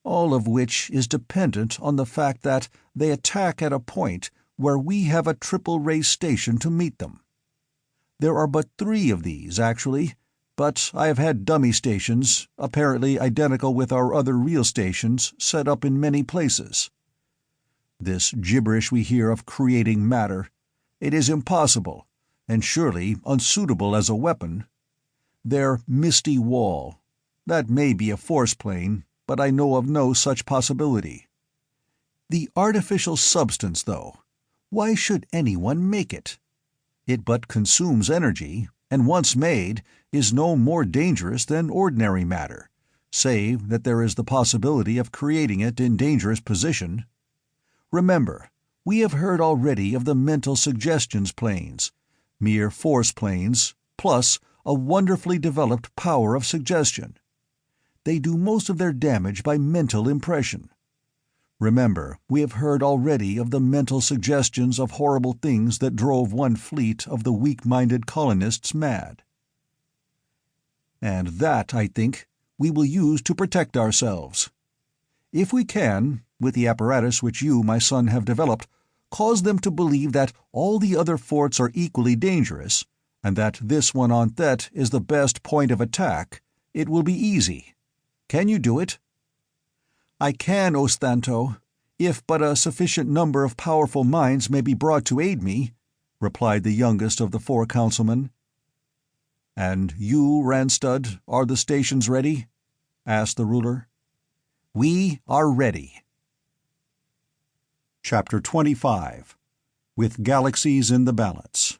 All of which is dependent on the fact that they attack at a point where we have a triple-ray station to meet them. There are but 3 of these, actually, but I have had dummy stations, apparently identical with our other real stations, set up in many places. This gibberish we hear of creating matter, it is impossible, and surely unsuitable as a weapon. Their misty wall, that may be a force plane, but I know of no such possibility. The artificial substance, though, why should anyone make it? It but consumes energy, and once made, is no more dangerous than ordinary matter, save that there is the possibility of creating it in dangerous position. Remember, we have heard already of the mental suggestions planes, mere force planes, plus a wonderfully developed power of suggestion. They do most of their damage by mental impression. Remember, we have heard already of the mental suggestions of horrible things that drove one fleet of the weak-minded colonists mad. And that, I think, we will use to protect ourselves. If we can, with the apparatus which you, my son, have developed, cause them to believe that all the other forts are equally dangerous, and that this one on Thet is the best point of attack, it will be easy. Can you do it?" "I can, O Stanto, if but a sufficient number of powerful minds may be brought to aid me," replied the youngest of the 4 councilmen. "And you, Ranstud, are the stations ready?" asked the ruler. "We are ready." Chapter 25. With Galaxies in the Balance.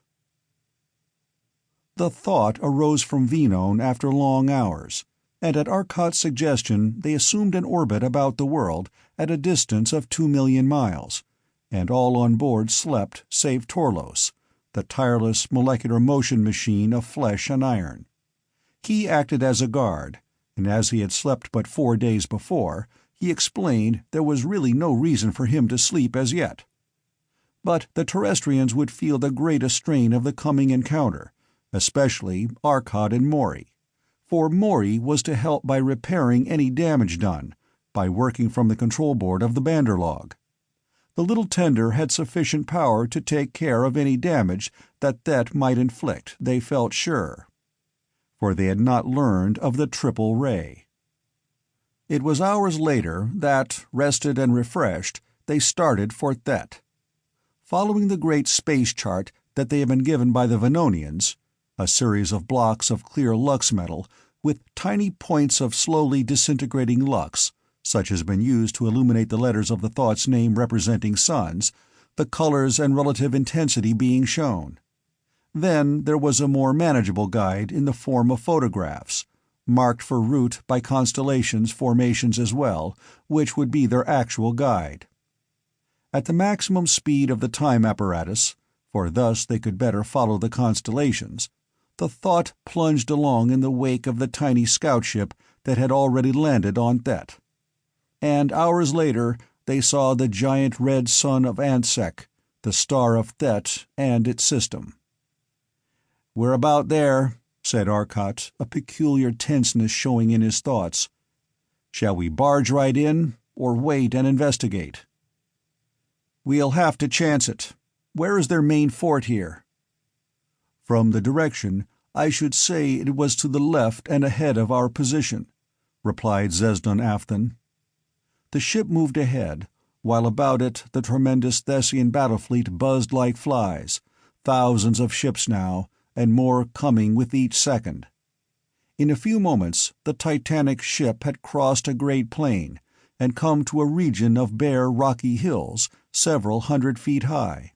The thought arose from Venone after long hours, and at Arcot's suggestion they assumed an orbit about the world at a distance of 2 million miles, and all on board slept save Torlos, the tireless molecular motion machine of flesh and iron. He acted as a guard, and as he had slept but 4 days before, he explained there was really no reason for him to sleep as yet. But the Terrestrians would feel the greatest strain of the coming encounter, especially Arcot and Maury, for Maury was to help by repairing any damage done, by working from the control board of the Banderlog. The little tender had sufficient power to take care of any damage that Thet might inflict, they felt sure. For they had not learned of the triple ray. It was hours later that, rested and refreshed, they started for Thet. Following the great space chart that they had been given by the Venonians, a series of blocks of clear lux metal with tiny points of slowly disintegrating lux, such as has been used to illuminate the letters of the thought's name representing suns, the colors and relative intensity being shown. Then there was a more manageable guide in the form of photographs, marked for route by constellations formations as well, which would be their actual guide. At the maximum speed of the time apparatus, for thus they could better follow the constellations, the Thought plunged along in the wake of the tiny scout ship that had already landed on Thet. And hours later they saw the giant red sun of Ansek, the star of Thet and its system. "We're about there," said Arcot, a peculiar tenseness showing in his thoughts. "Shall we barge right in, or wait and investigate?" "We'll have to chance it. Where is their main fort here?" "From the direction, I should say it was to the left and ahead of our position," replied Zezdon Afthan. The ship moved ahead, while about it the tremendous Thessian battle fleet buzzed like flies, thousands of ships now, and more coming with each second. In a few moments the titanic ship had crossed a great plain, and come to a region of bare rocky hills several 100 feet high.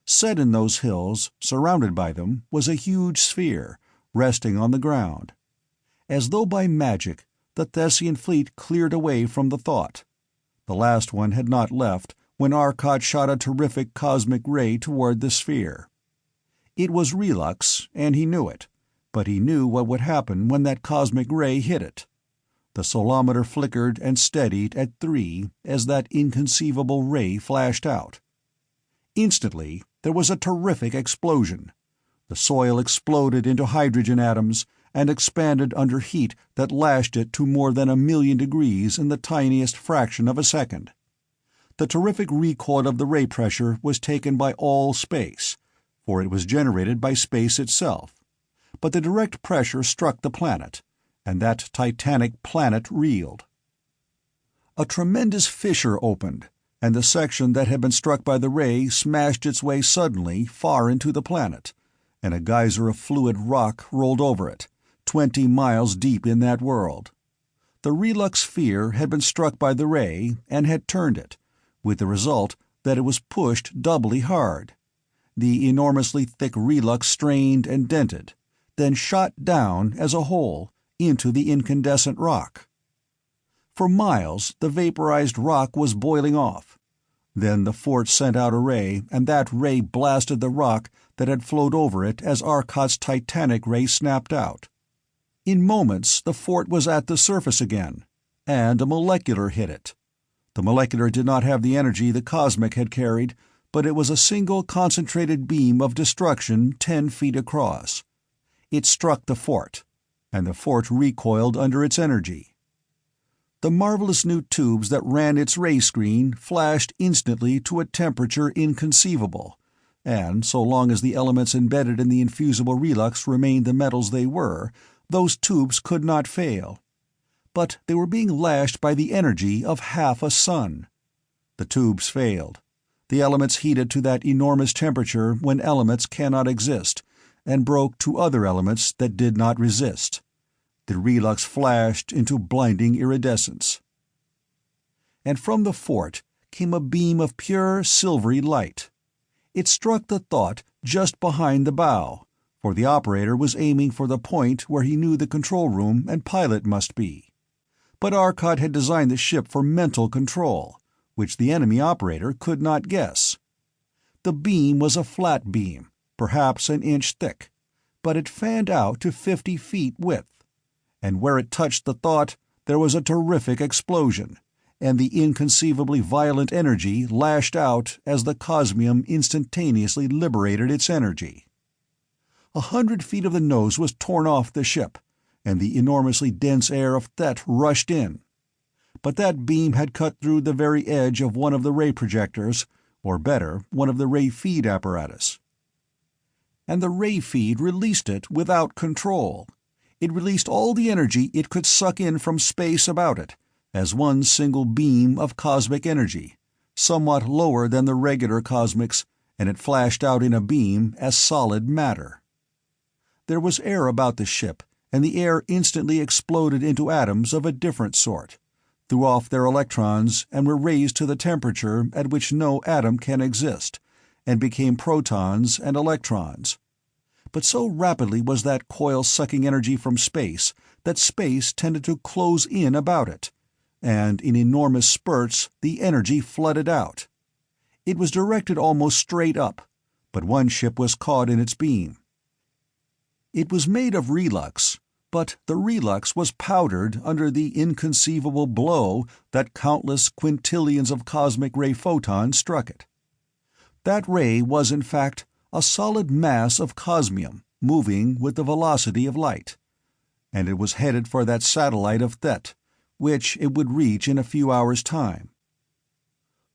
Set in those hills, surrounded by them, was a huge sphere, resting on the ground. As though by magic, the Thessian fleet cleared away from the Thought. The last one had not left when Arcot shot a terrific cosmic ray toward the sphere. It was Relux, and he knew it, but he knew what would happen when that cosmic ray hit it. The solometer flickered and steadied at 3 as that inconceivable ray flashed out. Instantly, there was a terrific explosion. The soil exploded into hydrogen atoms and expanded under heat that lashed it to more than 1,000,000 degrees in the tiniest fraction of a second. The terrific recoil of the ray pressure was taken by all space, for it was generated by space itself, but the direct pressure struck the planet, and that titanic planet reeled. A tremendous fissure opened, and the section that had been struck by the ray smashed its way suddenly far into the planet, and a geyser of fluid rock rolled over it, 20 miles deep in that world. The Relux sphere had been struck by the ray and had turned it, with the result that it was pushed doubly hard. The enormously thick Relux strained and dented, then shot down as a whole into the incandescent rock. For miles the vaporized rock was boiling off. Then the fort sent out a ray, and that ray blasted the rock that had flowed over it as Arcot's titanic ray snapped out. In moments the fort was at the surface again, and a molecular hit it. The molecular did not have the energy the cosmic had carried, but it was a single concentrated beam of destruction 10 feet across. It struck the fort, and the fort recoiled under its energy. The marvelous new tubes that ran its ray screen flashed instantly to a temperature inconceivable, and so long as the elements embedded in the infusible Relux remained the metals they were, those tubes could not fail. But they were being lashed by the energy of half a sun. The tubes failed. The elements heated to that enormous temperature when elements cannot exist, and broke to other elements that did not resist. The Relux flashed into blinding iridescence. And from the fort came a beam of pure silvery light. It struck the Thought just behind the bow, for the operator was aiming for the point where he knew the control room and pilot must be. But Arcot had designed the ship for mental control, which the enemy operator could not guess. The beam was a flat beam, perhaps an inch thick, but it fanned out to 50 feet width. And where it touched the Thought, there was a terrific explosion, and the inconceivably violent energy lashed out as the cosmium instantaneously liberated its energy. 100 feet of the nose was torn off the ship, and the enormously dense air of Thet rushed in. But that beam had cut through the very edge of one of the ray projectors, or better, one of the ray feed apparatus. And the ray feed released it without control. It released all the energy it could suck in from space about it, as one single beam of cosmic energy, somewhat lower than the regular cosmics, and it flashed out in a beam as solid matter. There was air about the ship, and the air instantly exploded into atoms of a different sort, threw off their electrons and were raised to the temperature at which no atom can exist, and became protons and electrons. but so rapidly was that coil sucking energy from space that space tended to close in about it, and in enormous spurts the energy flooded out. It was directed almost straight up, but one ship was caught in its beam. It was made of relux, but the relux was powdered under the inconceivable blow that countless quintillions of cosmic ray photons struck it. That ray was in fact a solid mass of cosmium moving with the velocity of light, and it was headed for that satellite of Thet, which it would reach in a few hours' time.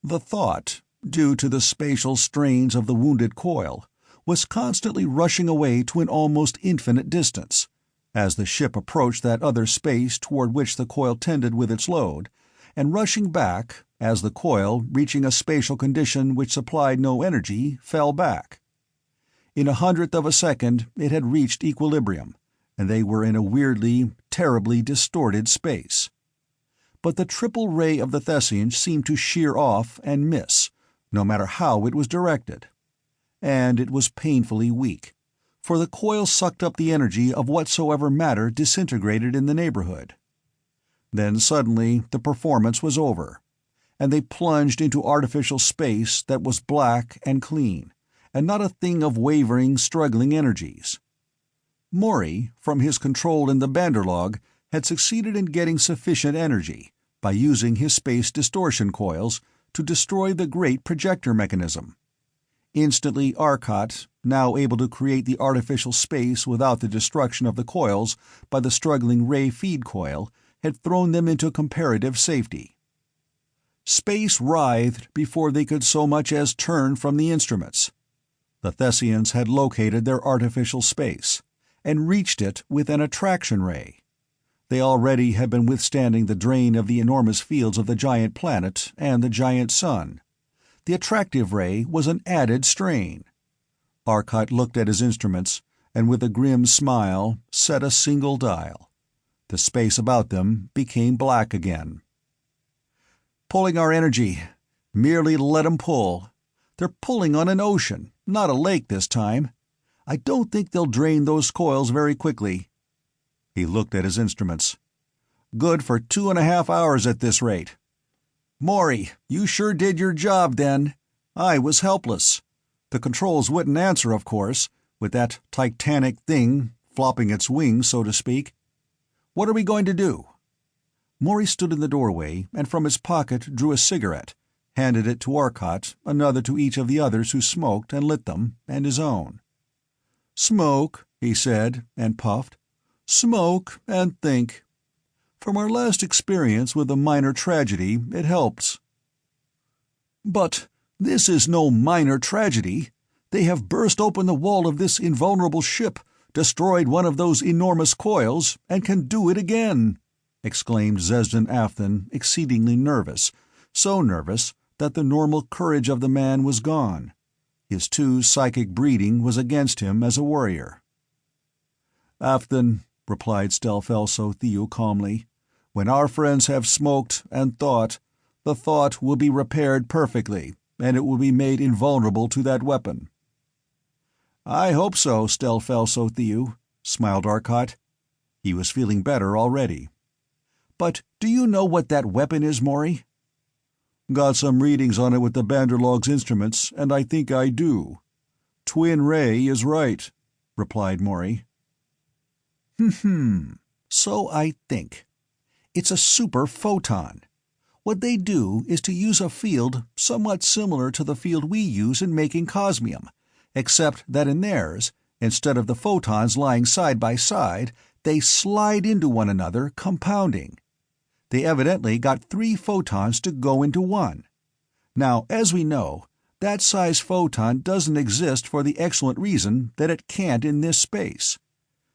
The thought, due to the spatial strains of the wounded coil, was constantly rushing away to an almost infinite distance, as the ship approached that other space toward which the coil tended with its load, and rushing back as the coil, reaching a spatial condition which supplied no energy, fell back. In 1/100th of a second it had reached equilibrium, and they were in a weirdly, terribly distorted space. But the triple ray of the Thessian seemed to shear off and miss, no matter how it was directed. And it was painfully weak, for the coil sucked up the energy of whatsoever matter disintegrated in the neighborhood. Then suddenly the performance was over, and they plunged into artificial space that was black and clean, and not a thing of wavering, struggling energies. Maury, from his control in the Banderlog, had succeeded in getting sufficient energy, by using his space distortion coils, to destroy the great projector mechanism. Instantly Arcot, now able to create the artificial space without the destruction of the coils by the struggling ray feed coil, had thrown them into comparative safety. Space writhed before they could so much as turn from the instruments. The Thessians had located their artificial space, and reached it with an attraction ray. They already had been withstanding the drain of the enormous fields of the giant planet and the giant sun. The attractive ray was an added strain. Arcot looked at his instruments, and with a grim smile set a single dial. The space about them became black again. "Pulling our energy. Merely let 'em pull. They're pulling on an ocean, not a lake this time. I don't think they'll drain those coils very quickly." He looked at his instruments. "Good for 2.5 hours at this rate. Maury, you sure did your job then. I was helpless. The controls wouldn't answer, of course, with that titanic thing flopping its wings, so to speak. What are we going to do?" Maury stood in the doorway and from his pocket drew a cigarette, handed it to Arcot, another to each of the others who smoked and lit them, and his own. "Smoke," he said, and puffed. "Smoke and think. From our last experience with a minor tragedy, it helps." "But this is no minor tragedy. They have burst open the wall of this invulnerable ship, destroyed one of those enormous coils, and can do it again," exclaimed Zesden Afthan, exceedingly nervous, so nervous that the normal courage of the man was gone. His too psychic breeding was against him as a warrior. "Afthan," replied Stelfelso Theo calmly, "when our friends have smoked and thought, the thought will be repaired perfectly, and it will be made invulnerable to that weapon." "I hope so, Stelfelso Theo," smiled Arcot. He was feeling better already. "But do you know what that weapon is, Maury?" "Got some readings on it with the Banderlog's instruments, and I think I do. Twin Ray is right," replied Maury. So I think. It's a super photon. What they do is to use a field somewhat similar to the field we use in making cosmium, except that in theirs, instead of the photons lying side by side, they slide into one another, compounding. They evidently got 3 photons to go into one. Now, as we know, that size photon doesn't exist for the excellent reason that it can't in this space.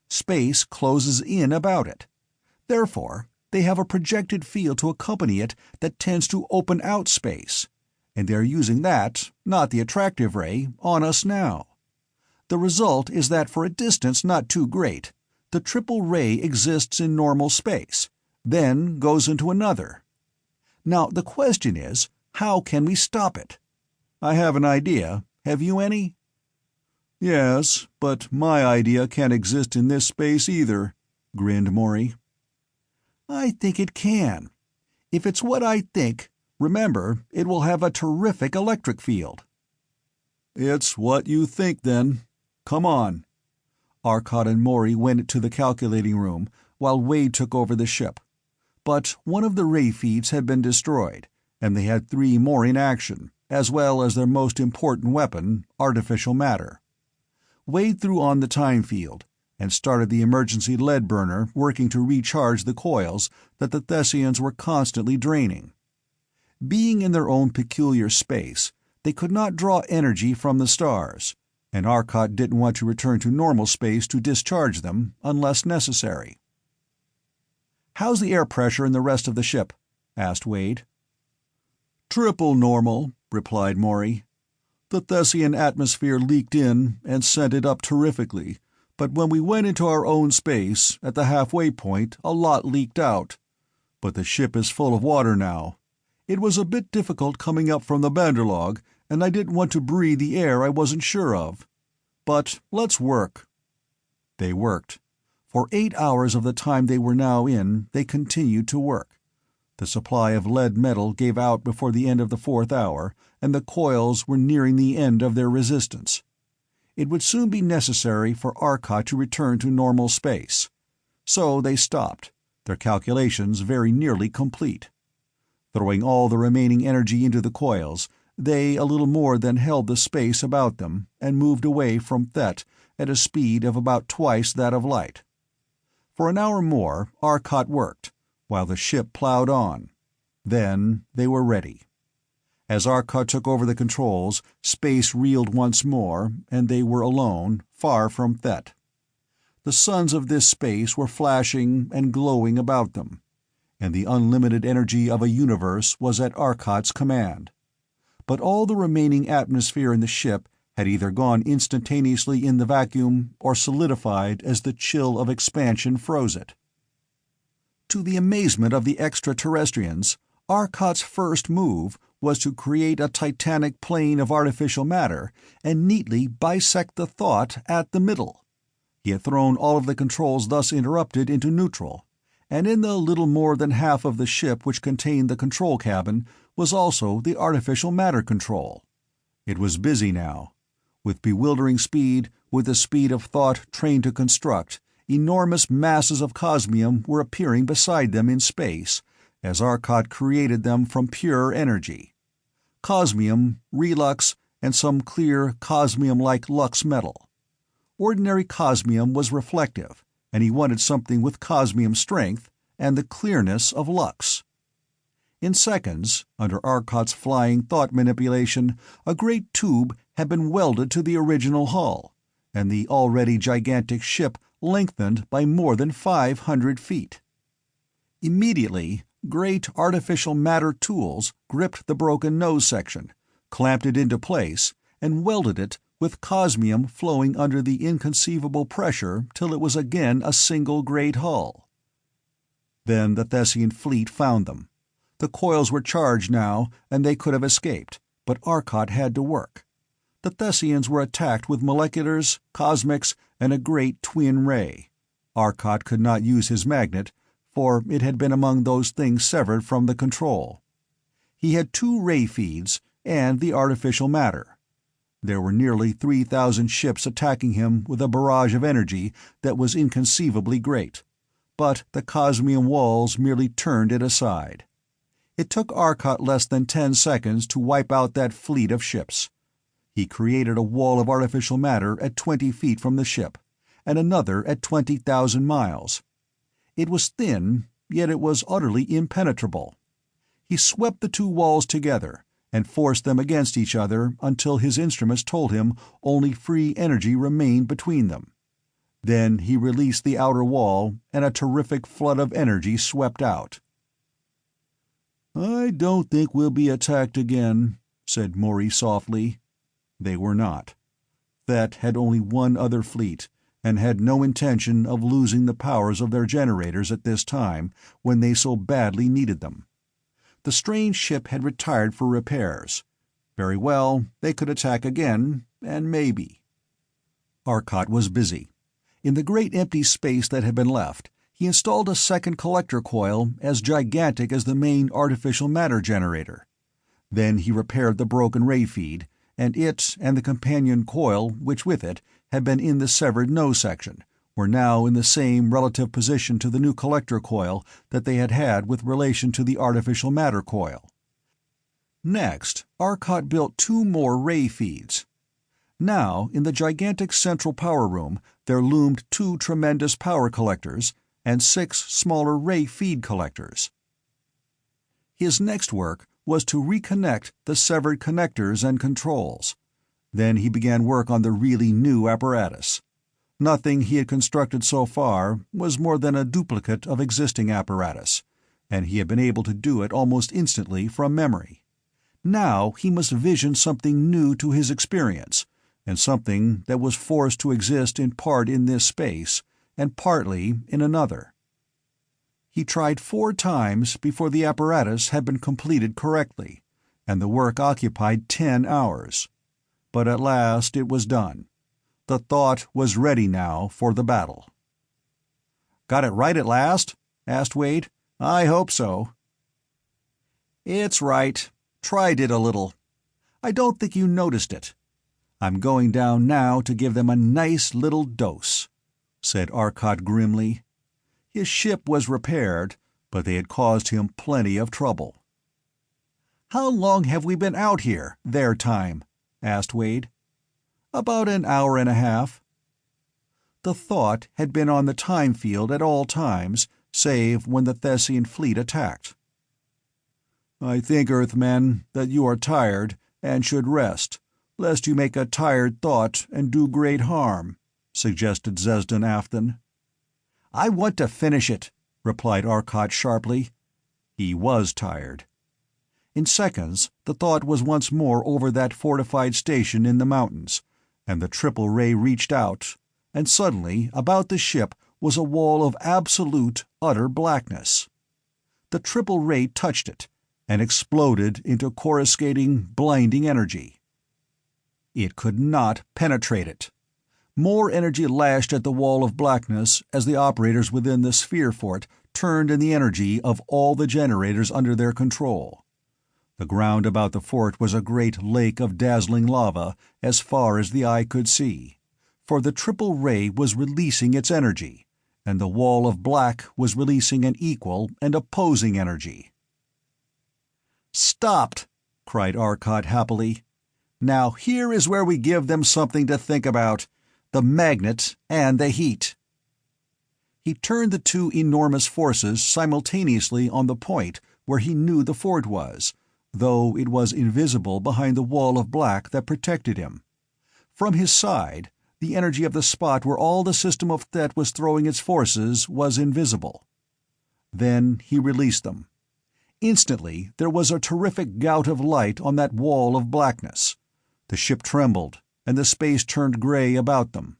Space closes in about it. Therefore, they have a projected field to accompany it that tends to open out space, and they're using that, not the attractive ray, on us now. The result is that for a distance not too great, the triple ray exists in normal space, then goes into another. Now the question is, how can we stop it? I have an idea. Have you any?" "Yes, but my idea can't exist in this space either," grinned Maury. "I think it can. If it's what I think, remember, it will have a terrific electric field." "It's what you think, then. Come on." Arcot and Maury went to the calculating room, while Wade took over the ship. But one of the ray feeds had been destroyed, and they had 3 more in action, as well as their most important weapon, artificial matter. Wade threw on the time field, and started the emergency lead burner working to recharge the coils that the Thessians were constantly draining. Being in their own peculiar space, they could not draw energy from the stars, and Arcot didn't want to return to normal space to discharge them unless necessary. "How's the air pressure in the rest of the ship?" asked Wade. "Triple normal," replied Maury. "The Thessian atmosphere leaked in and sent it up terrifically, but when we went into our own space, at the halfway point, a lot leaked out. But the ship is full of water now. It was a bit difficult coming up from the Banderlog, and I didn't want to breathe the air I wasn't sure of. But let's work." They worked. For 8 hours of the time they were now in, they continued to work. The supply of lead metal gave out before the end of the 4th hour, and the coils were nearing the end of their resistance. It would soon be necessary for Arcot to return to normal space. So they stopped, their calculations very nearly complete. Throwing all the remaining energy into the coils, they a little more than held the space about them and moved away from Thet at a speed of about twice that of light. For an hour more Arcot worked, while the ship plowed on. Then they were ready. As Arcot took over the controls, space reeled once more, and they were alone, far from Thet. The suns of this space were flashing and glowing about them, and the unlimited energy of a universe was at Arcot's command. But all the remaining atmosphere in the ship had either gone instantaneously in the vacuum or solidified as the chill of expansion froze it. To the amazement of the extraterrestrians, Arcot's first move was to create a titanic plane of artificial matter and neatly bisect the thought at the middle. He had thrown all of the controls thus interrupted into neutral, and in the little more than half of the ship which contained the control cabin was also the artificial matter control. It was busy now. With bewildering speed, with the speed of thought trained to construct, enormous masses of cosmium were appearing beside them in space, as Arcot created them from pure energy. Cosmium, relux, and some clear, cosmium-like lux metal. Ordinary cosmium was reflective, and he wanted something with cosmium strength and the clearness of lux. In seconds, under Arcot's flying thought manipulation, a great tube had been welded to the original hull, and the already gigantic ship lengthened by more than 500 feet. Immediately, great artificial matter tools gripped the broken nose section, clamped it into place, and welded it with cosmium flowing under the inconceivable pressure till it was again a single great hull. Then the Thessian fleet found them. The coils were charged now, and they could have escaped, but Arcot had to work. The Thessians were attacked with moleculars, cosmics, and a great twin ray. Arcot could not use his magnet, for it had been among those things severed from the control. He had 2 ray feeds, and the artificial matter. There were nearly 3,000 ships attacking him with a barrage of energy that was inconceivably great, but the cosmium walls merely turned it aside. It took Arcot less than 10 seconds to wipe out that fleet of ships. He created a wall of artificial matter at 20 feet from the ship, and another at 20,000 miles. It was thin, yet it was utterly impenetrable. He swept the 2 walls together and forced them against each other until his instruments told him only free energy remained between them. Then he released the outer wall, and a terrific flood of energy swept out. "I don't think we'll be attacked again," said Maury softly. They were not. Thet had only one other fleet, and had no intention of losing the powers of their generators at this time, when they so badly needed them. The strange ship had retired for repairs. Very well, they could attack again, and maybe. Arcot was busy. In the great empty space that had been left, he installed a second collector coil as gigantic as the main artificial matter generator. Then he repaired the broken ray feed, and it and the companion coil which with it had been in the severed nose section were now in the same relative position to the new collector coil that they had had with relation to the artificial matter coil. Next, Arcot built 2 more ray feeds. Now, in the gigantic central power room, there loomed 2 tremendous power collectors and 6 smaller ray feed collectors. His next work was to reconnect the severed connectors and controls. Then he began work on the really new apparatus. Nothing he had constructed so far was more than a duplicate of existing apparatus, and he had been able to do it almost instantly from memory. Now he must vision something new to his experience, and something that was forced to exist in part in this space, and partly in another. He tried 4 times before the apparatus had been completed correctly, and the work occupied 10 hours. But at last it was done. The thought was ready now for the battle. "Got it right at last?" asked Wade. "I hope so." "It's right. Tried it a little. I don't think you noticed it. I'm going down now to give them a nice little dose," said Arcot grimly. His ship was repaired, but they had caused him plenty of trouble. "How long have we been out here, their time?" asked Wade. "About an hour and a half." The thought had been on the time field at all times, save when the Thessian fleet attacked. "I think, Earthmen, that you are tired and should rest, lest you make a tired thought and do great harm," suggested Zesden Afton. "I want to finish it," replied Arcot sharply. He was tired. In seconds, the thought was once more over that fortified station in the mountains, and the triple ray reached out, and suddenly about the ship was a wall of absolute, utter blackness. The triple ray touched it, and exploded into coruscating, blinding energy. It could not penetrate it. More energy lashed at the wall of blackness as the operators within the sphere fort turned in the energy of all the generators under their control. The ground about the fort was a great lake of dazzling lava as far as the eye could see, for the triple ray was releasing its energy, and the wall of black was releasing an equal and opposing energy. "Stopped!" cried Arcot happily. "Now here is where we give them something to think about. The magnet and the heat." He turned the 2 enormous forces simultaneously on the point where he knew the fort was, though it was invisible behind the wall of black that protected him. From his side, the energy of the spot where all the system of Thet was throwing its forces was invisible. Then he released them. Instantly there was a terrific gout of light on that wall of blackness. The ship trembled, and the space turned gray about them.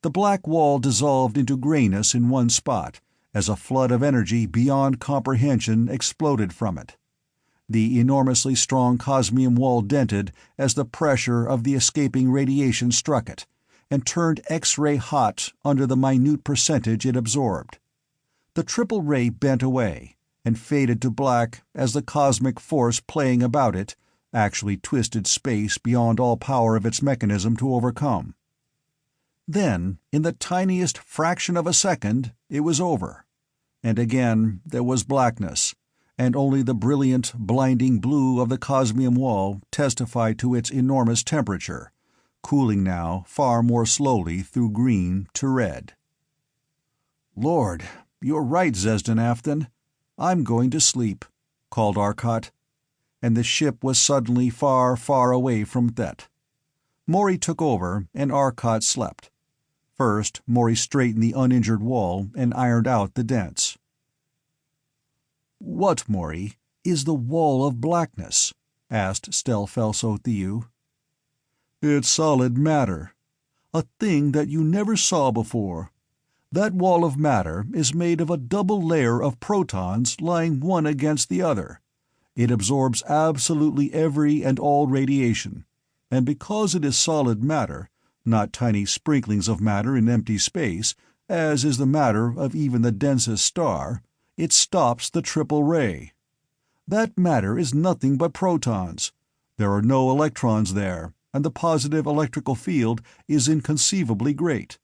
The black wall dissolved into grayness in one spot, as a flood of energy beyond comprehension exploded from it. The enormously strong cosmium wall dented as the pressure of the escaping radiation struck it, and turned X-ray hot under the minute percentage it absorbed. The triple ray bent away, and faded to black as the cosmic force playing about it actually twisted space beyond all power of its mechanism to overcome. Then, in the tiniest fraction of a second, it was over. And again there was blackness, and only the brilliant, blinding blue of the cosmium wall testified to its enormous temperature, cooling now far more slowly through green to red. "Lord, you're right, Zesden Afton. I'm going to sleep," called Arcot, and the ship was suddenly far, far away from Thet. Maury took over, and Arcot slept. First, Maury straightened the uninjured wall and ironed out the dents. "What, Maury, is the wall of blackness?" asked Stelfelso Thiu. "It's solid matter. A thing that you never saw before. That wall of matter is made of a double layer of protons lying one against the other. It absorbs absolutely every and all radiation, and because it is solid matter, not tiny sprinklings of matter in empty space, as is the matter of even the densest star, it stops the triple ray. That matter is nothing but protons. There are no electrons there, and the positive electrical field is inconceivably great.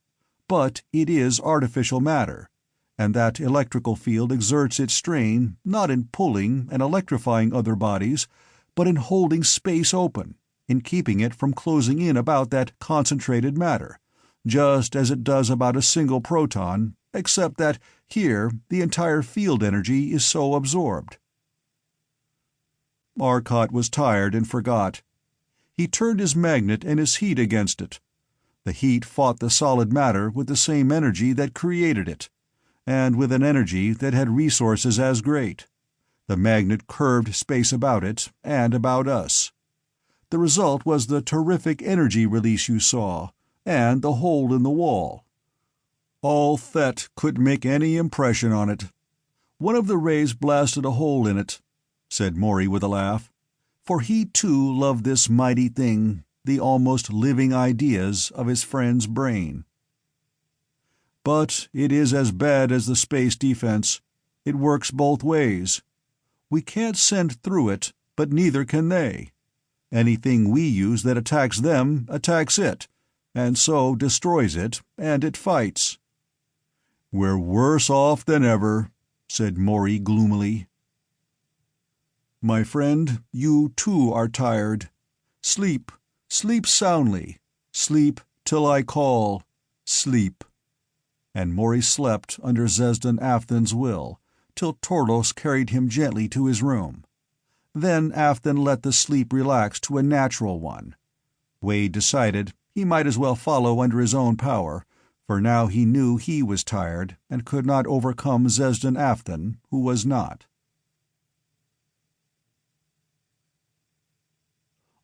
But it is artificial matter, and that electrical field exerts its strain not in pulling and electrifying other bodies, but in holding space open, in keeping it from closing in about that concentrated matter, just as it does about a single proton, except that here the entire field energy is so absorbed. Arcot was tired and forgot. He turned his magnet and his heat against it. The heat fought the solid matter with the same energy that created it, and with an energy that had resources as great. The magnet curved space about it, and about us. The result was the terrific energy release you saw, and the hole in the wall. All Thet couldn't make any impression on it. One of the rays blasted a hole in it, said Morey with a laugh, for he too loved this mighty thing, the almost living ideas of his friend's brain. But it is as bad as the space defense. It works both ways. We can't send through it, but neither can they. Anything we use that attacks them attacks it, and so destroys it, and it fights. "We're worse off than ever," said Morey gloomily. "My friend, you too are tired. Sleep, sleep soundly. Sleep till I call. Sleep." And Morey slept under Zesdan Afthan's will, till Torlos carried him gently to his room. Then Afthan let the sleep relax to a natural one. Wade decided he might as well follow under his own power, for now he knew he was tired and could not overcome Zesdan Afthan, who was not.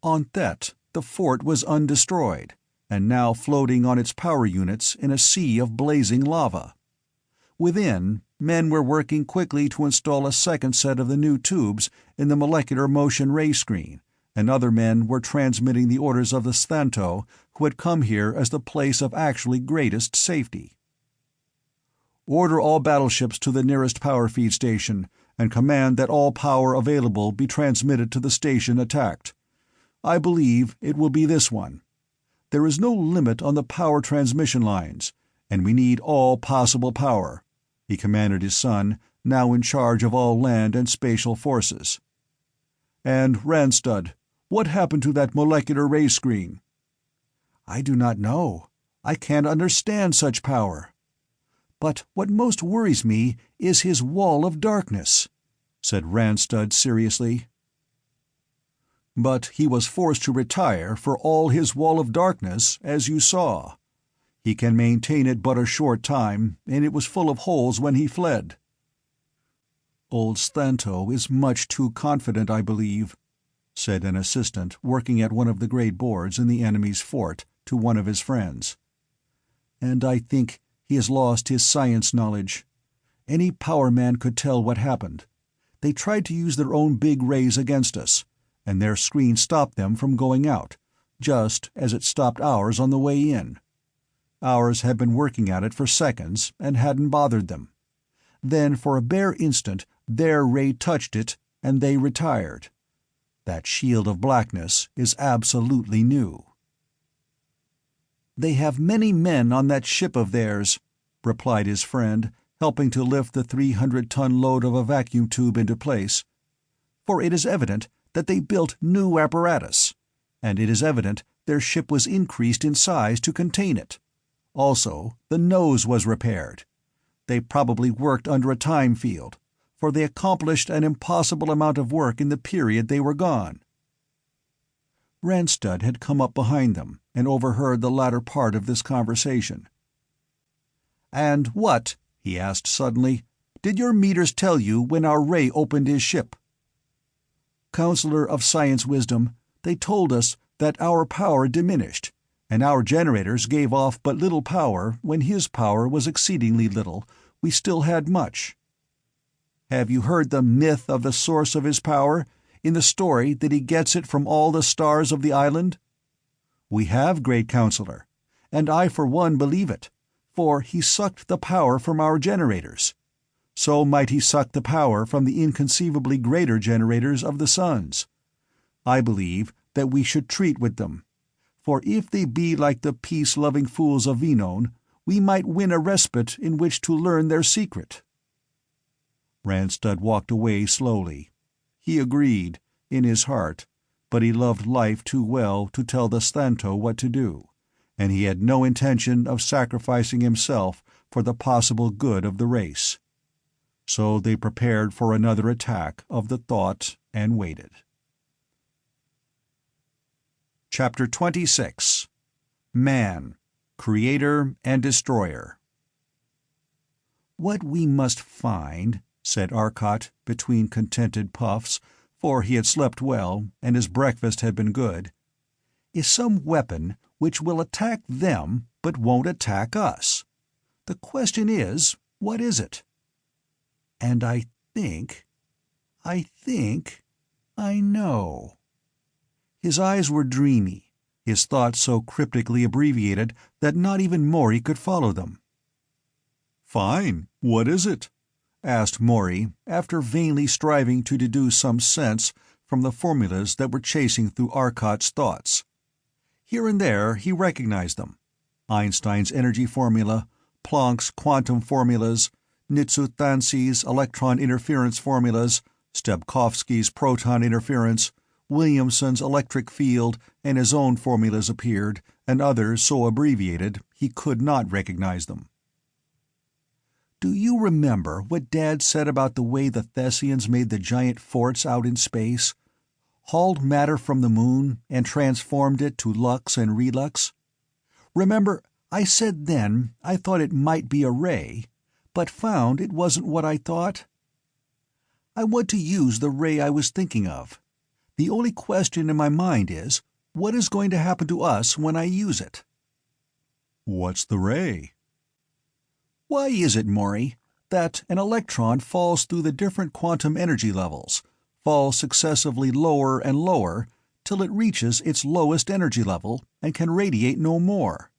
On Thet, the fort was undestroyed, and now floating on its power units in a sea of blazing lava. Within, men were working quickly to install a second set of the new tubes in the molecular motion ray screen, and other men were transmitting the orders of the Sthanto, who had come here as the place of actually greatest safety. "Order all battleships to the nearest power feed station, and command that all power available be transmitted to the station attacked. I believe it will be this one. There is no limit on the power transmission lines, and we need all possible power," he commanded his son, now in charge of all land and spatial forces. "And Randstad, what happened to that molecular ray screen?" "I do not know. I can't understand such power. But what most worries me is his wall of darkness," said Randstad seriously. "But he was forced to retire for all his wall of darkness, as you saw. He can maintain it but a short time, and it was full of holes when he fled." "Old Sthanto is much too confident, I believe," said an assistant working at one of the great boards in the enemy's fort to one of his friends. "And I think he has lost his science knowledge. Any power man could tell what happened. They tried to use their own big rays against us, and their screen stopped them from going out, just as it stopped ours on the way in. Ours had been working at it for seconds and hadn't bothered them. Then for a bare instant their ray touched it, and they retired. That shield of blackness is absolutely new." "They have many men on that ship of theirs," replied his friend, helping to lift the 300-ton load of a vacuum tube into place. "For it is evident that they built new apparatus, and it is evident their ship was increased in size to contain it. Also, the nose was repaired. They probably worked under a time field, for they accomplished an impossible amount of work in the period they were gone." Randstad had come up behind them and overheard the latter part of this conversation. "And what," he asked suddenly, "did your meters tell you when our ray opened his ship?" "Counselor of Science Wisdom, they told us that our power diminished, and our generators gave off but little power when his power was exceedingly little. We still had much." "Have you heard the myth of the source of his power, in the story that he gets it from all the stars of the island?" "We have, great Counselor. and I for one believe it, for he sucked the power from our generators. So might he suck the power from the inconceivably greater generators of the suns. I believe that we should treat with them, for if they be like the peace-loving fools of Venon, we might win a respite in which to learn their secret." Randstad walked away slowly. He agreed, in his heart, but he loved life too well to tell the Stanto what to do, and he had no intention of sacrificing himself for the possible good of the race. So they prepared for another attack of the thought and waited. Chapter 26. Man, Creator and Destroyer. "What we must find," said Arcot between contented puffs, for he had slept well and his breakfast had been good, "is some weapon which will attack them but won't attack us. The question is, what is it? And I think I know." His eyes were dreamy, his thoughts so cryptically abbreviated that not even Maury could follow them. "Fine. What is it?" asked Maury, after vainly striving to deduce some sense from the formulas that were chasing through Arcot's thoughts. Here and there he recognized them: Einstein's energy formula, Planck's quantum formulas, Nitsutansi's electron interference formulas, Stepkovsky's proton interference, Williamson's electric field, and his own formulas appeared, and others so abbreviated he could not recognize them. "Do you remember what Dad said about the way the Thessians made the giant forts out in space? Hauled matter from the moon and transformed it to lux and relux? Remember, I said then I thought it might be a ray, but found it wasn't what I thought? I want to use the ray I was thinking of. The only question in my mind is, what is going to happen to us when I use it?" "What's the ray?" "Why is it, Maury, that an electron falls through the different quantum energy levels, falls successively lower and lower, till it reaches its lowest energy level and can radiate no more?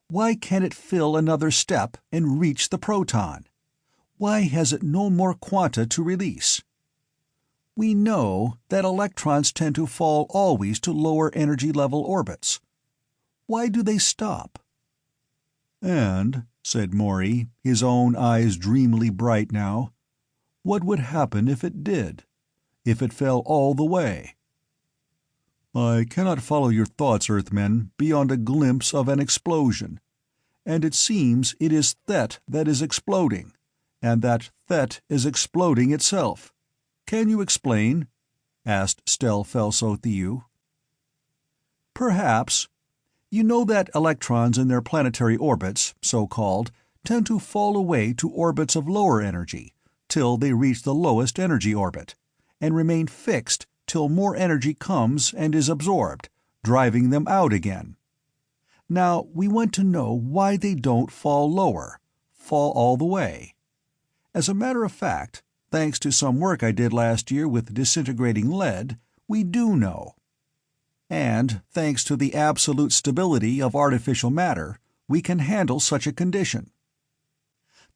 Why can't it fill another step and reach the proton? Why has it no more quanta to release? We know that electrons tend to fall always to lower energy level orbits. Why do they stop?" "And," said Maury, his own eyes dreamily bright now, "what would happen if it did? If it fell all the way?" "I cannot follow your thoughts, Earthmen, beyond a glimpse of an explosion. And it seems it is Thet that is exploding, and that Thet is exploding itself. Can you explain?" asked Stel Felso Thiu. "Perhaps. You know that electrons in their planetary orbits, so-called, tend to fall away to orbits of lower energy, till they reach the lowest energy orbit, and remain fixed till more energy comes and is absorbed, driving them out again. Now we want to know why they don't fall lower, fall all the way. As a matter of fact, thanks to some work I did last year with disintegrating lead, we do know. And, thanks to the absolute stability of artificial matter, we can handle such a condition.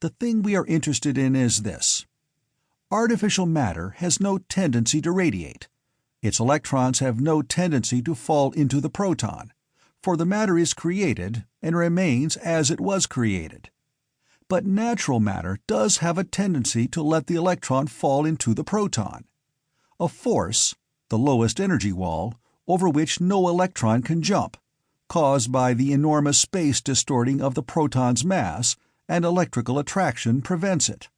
The thing we are interested in is this. Artificial matter has no tendency to radiate. Its electrons have no tendency to fall into the proton, for the matter is created and remains as it was created. But natural matter does have a tendency to let the electron fall into the proton. A force, the lowest energy wall, over which no electron can jump, caused by the enormous space distorting of the proton's mass, and electrical attraction prevents it.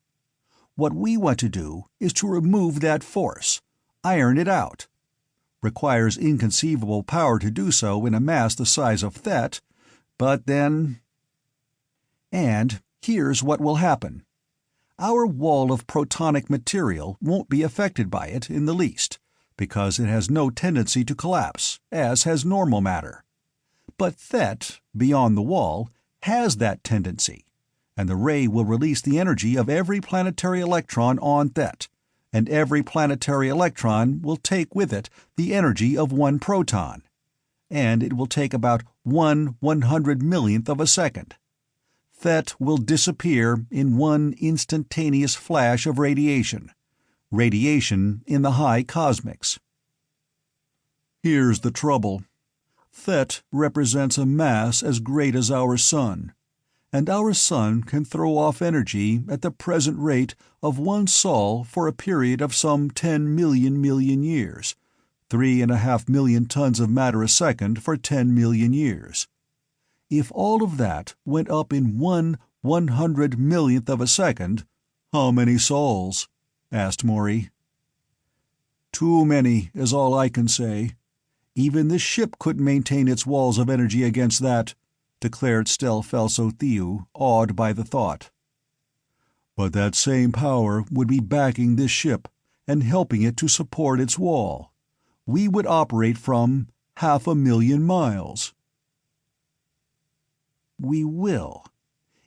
What we want to do is to remove that force, iron it out. Requires inconceivable power to do so in a mass the size of Thet, but then... And here's what will happen. Our wall of protonic material won't be affected by it in the least, because it has no tendency to collapse, as has normal matter. But Thet, beyond the wall, has that tendency, and the ray will release the energy of every planetary electron on Thet, and every planetary electron will take with it the energy of one proton. and it will take about 1/100 millionth of a second. Thet will disappear in one instantaneous flash of radiation. Radiation in the high cosmics. Here's the trouble. Thet represents a mass as great as our sun, and our sun can throw off energy at the present rate of 1 sol for a period of some 10 million years, 3.5 million tons of matter a second for 10 million years. If all of that went up in 1/100 millionth of a second, how many sols? Asked Maury. Too many is all I can say. Even this ship couldn't maintain its walls of energy against that, declared Stelfelso-Thew, awed by the thought. But that same power would be backing this ship and helping it to support its wall. We would operate from 500,000 miles. We will.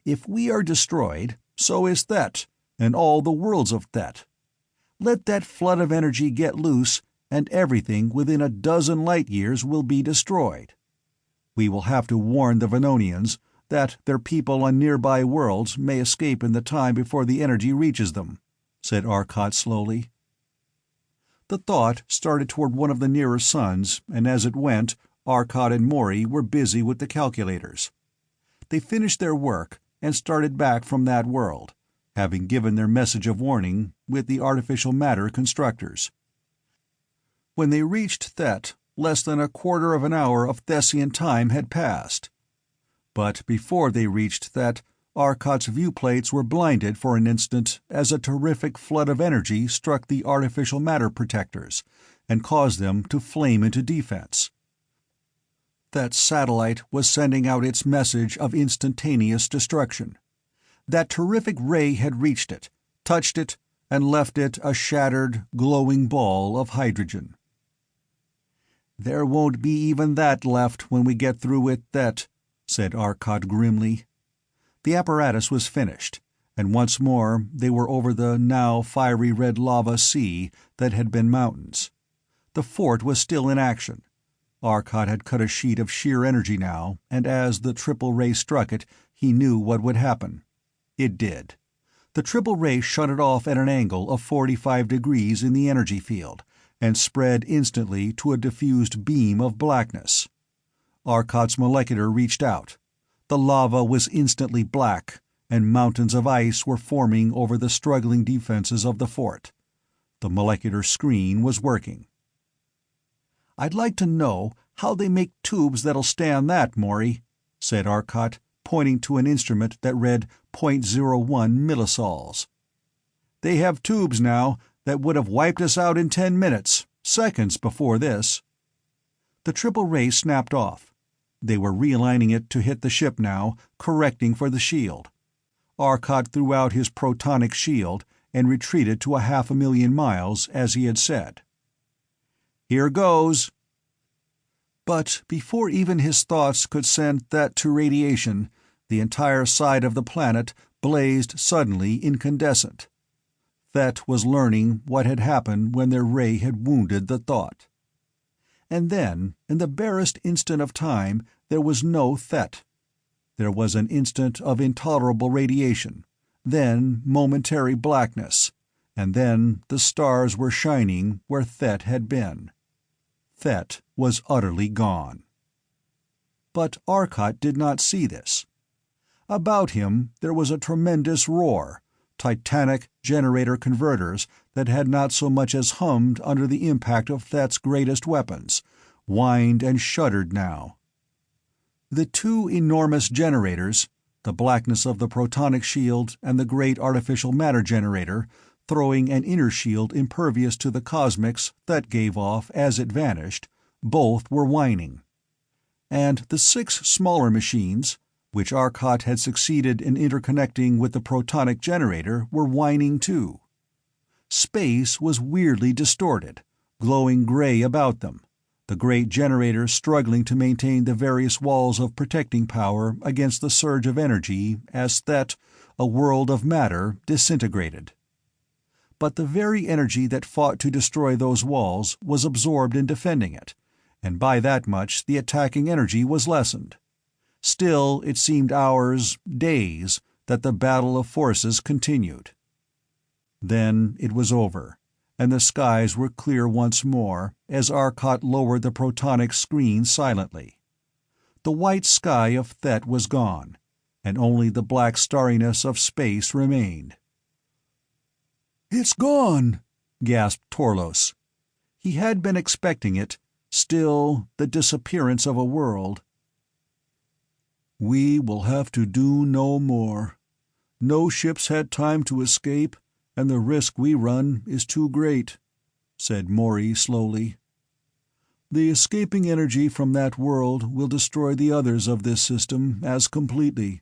If we are destroyed, so is Thet, and all the worlds of Thet. Let that flood of energy get loose, and everything within a dozen light-years will be destroyed. We will have to warn the Venonians that their people on nearby worlds may escape in the time before the energy reaches them, said Arcot slowly. The thought started toward one of the nearer suns, and as it went, Arcot and Maury were busy with the calculators. They finished their work and started back from that world, having given their message of warning with the artificial matter constructors. When they reached Thet, less than a quarter of an hour of Thessian time had passed. But before they reached Thet, Arcot's viewplates were blinded for an instant as a terrific flood of energy struck the artificial matter protectors and caused them to flame into defense. That satellite was sending out its message of instantaneous destruction. That terrific ray had reached it, touched it, and left it a shattered, glowing ball of hydrogen. There won't be even that left when we get through with Thet, said Arcot grimly. The apparatus was finished, and once more they were over the now fiery red lava sea that had been mountains. The fort was still in action. Arcot had cut a sheet of sheer energy now, and as the triple ray struck it, he knew what would happen. It did. The triple ray shut it off at an angle of 45 degrees in the energy field, and spread instantly to a diffused beam of blackness. Arcot's molecular reached out. The lava was instantly black, and mountains of ice were forming over the struggling defenses of the fort. The molecular screen was working. "I'd like to know how they make tubes that'll stand that, Maury," said Arcot, pointing to an instrument that read .01 millisols. "They have tubes now that would have wiped us out in 10 minutes, seconds before this." The triple ray snapped off. They were realigning it to hit the ship now, correcting for the shield. Arcot threw out his protonic shield and retreated to 500,000 miles, as he had said. "Here goes." But before even his thoughts could send that to radiation, the entire side of the planet blazed suddenly incandescent. Thet was learning what had happened when their ray had wounded the thought. And then, in the barest instant of time, there was no Thet. There was an instant of intolerable radiation, then momentary blackness, and then the stars were shining where Thet had been. Thet was utterly gone. But Arcot did not see this. About him there was a tremendous roar, titanic generator converters that had not so much as hummed under the impact of Thet's greatest weapons, whined and shuddered now. The two enormous generators, the blackness of the protonic shield and the great artificial matter generator, throwing an inner shield impervious to the cosmics Thet gave off as it vanished, both were whining. And the 6 smaller machines, which Arcot had succeeded in interconnecting with the protonic generator, were whining too. Space was weirdly distorted, glowing gray about them, the great generators struggling to maintain the various walls of protecting power against the surge of energy as Thet, a world of matter, disintegrated. But the very energy that fought to destroy those walls was absorbed in defending it, and by that much the attacking energy was lessened. Still, it seemed hours, days, that the battle of forces continued. Then it was over, and the skies were clear once more as Arcot lowered the protonic screen silently. The white sky of Thet was gone, and only the black starriness of space remained. "It's gone!" gasped Torlos. He had been expecting it, still, the disappearance of a world. "We will have to do no more. No ships had time to escape, and the risk we run is too great," said Maury slowly. "The escaping energy from that world will destroy the others of this system as completely,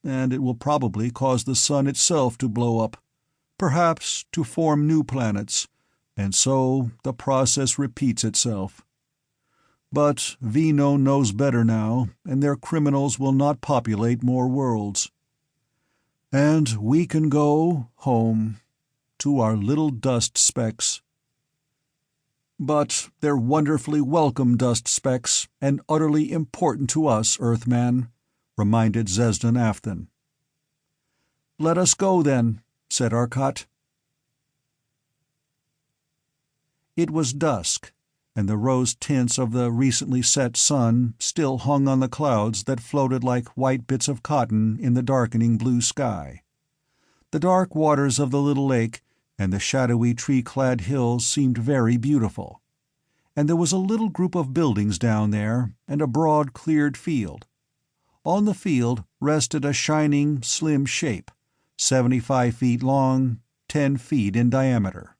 and it will probably cause the sun itself to blow up, perhaps to form new planets, and so the process repeats itself. But Vino knows better now, and their criminals will not populate more worlds. And we can go home, to our little dust specks." "But they're wonderfully welcome dust specks, and utterly important to us, Earthman," reminded Zesdan Afthan. "Let us go, then," said Arcot. It was dusk, and the rose tints of the recently set sun still hung on the clouds that floated like white bits of cotton in the darkening blue sky. The dark waters of the little lake and the shadowy tree-clad hills seemed very beautiful. And there was a little group of buildings down there, and a broad cleared field. On the field rested a shining, slim shape, 75 feet long, 10 feet in diameter.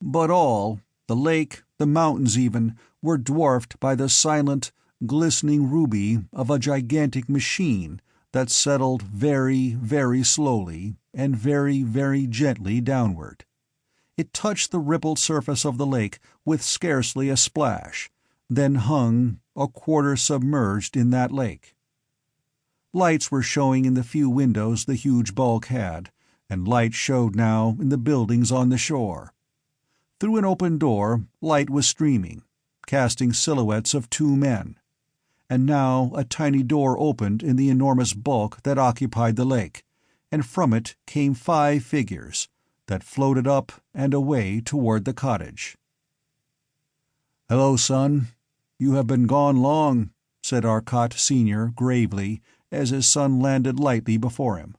But all, the lake, the mountains even, were dwarfed by the silent, glistening ruby of a gigantic machine that settled very, very slowly and very, very gently downward. It touched the rippled surface of the lake with scarcely a splash, then hung, a quarter submerged in that lake. Lights were showing in the few windows the huge bulk had, and light showed now in the buildings on the shore. Through an open door, light was streaming, casting silhouettes of 2 men. And now a tiny door opened in the enormous bulk that occupied the lake, and from it came 5 figures, that floated up and away toward the cottage. "Hello, son. You have been gone long," said Arcot Sr. gravely, as his son landed lightly before him.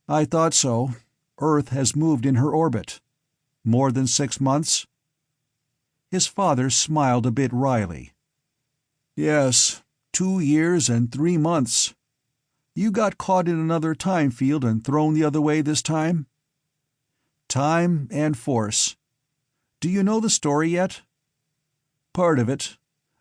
"I thought so. Earth has moved in her orbit. More than 6 months?" His father smiled a bit wryly. "Yes, 2 years and 3 months. You got caught in another time field and thrown the other way this time?" "Time and force. Do you know the story yet?" "Part of it.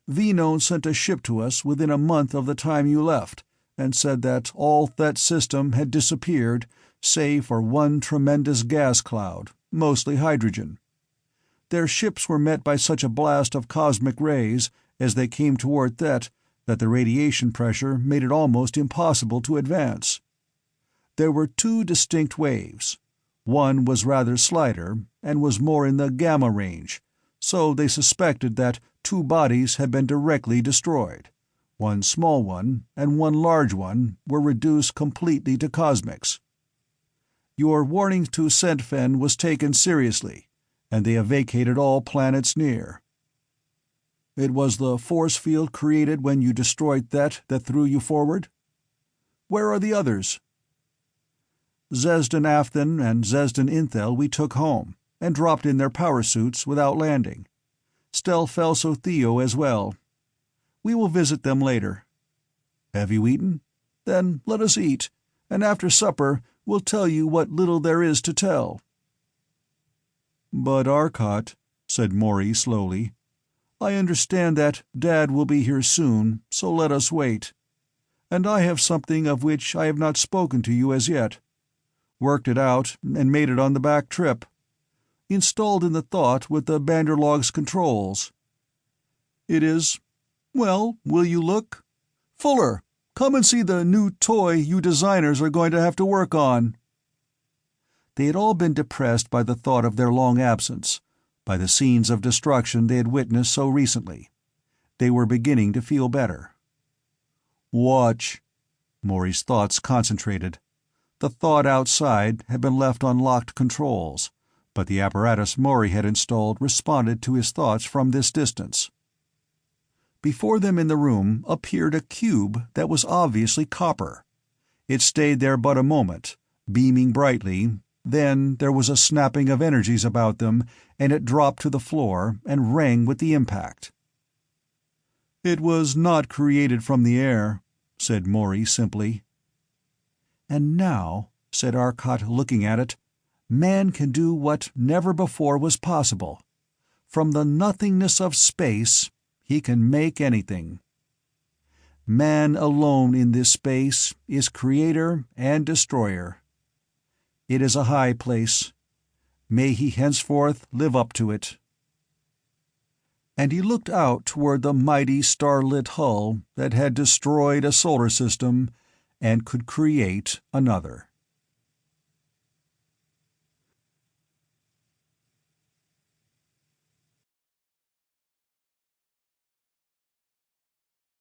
Vino sent a ship to us within a month of the time you left, and said that all Thet's system had disappeared, save for one tremendous gas cloud, mostly hydrogen. Their ships were met by such a blast of cosmic rays as they came toward Thet that the radiation pressure made it almost impossible to advance. There were 2 distinct waves. One was rather slighter, and was more in the gamma range, so they suspected that 2 bodies had been directly destroyed. One small one and one large one were reduced completely to cosmics. Your warning to Sentfen was taken seriously, and they have vacated all planets near." "It was the force field created when you destroyed Thet that threw you forward? Where are the others?" "Zesdan Afthan and Zesdan Inthel we took home, and dropped in their power suits without landing. Stelfelso Theo as well. We will visit them later." "Have you eaten? Then let us eat, and after supper we'll tell you what little there is to tell." "But Arcot," said Maury slowly, "I understand that Dad will be here soon, so let us wait. And I have something of which I have not spoken to you as yet. Worked it out and made it on the back trip. Installed in the Thought with the Banderlog's controls. It is... well, will you look? Fuller, come and see the new toy you designers are going to have to work on." They had all been depressed by the thought of their long absence, by the scenes of destruction they had witnessed so recently. They were beginning to feel better. "Watch." Maury's thoughts concentrated. The thought outside had been left on locked controls, but the apparatus Maury had installed responded to his thoughts from this distance. Before them in the room appeared a cube that was obviously copper. It stayed there but a moment, beaming brightly, then there was a snapping of energies about them, and it dropped to the floor and rang with the impact. "It was not created from the air," said Maury simply. "And now," said Arcot, looking at it, "man can do what never before was possible. From the nothingness of space, he can make anything. Man alone in this space is creator and destroyer. It is a high place. May he henceforth live up to it." And he looked out toward the mighty starlit hull that had destroyed a solar system and could create another.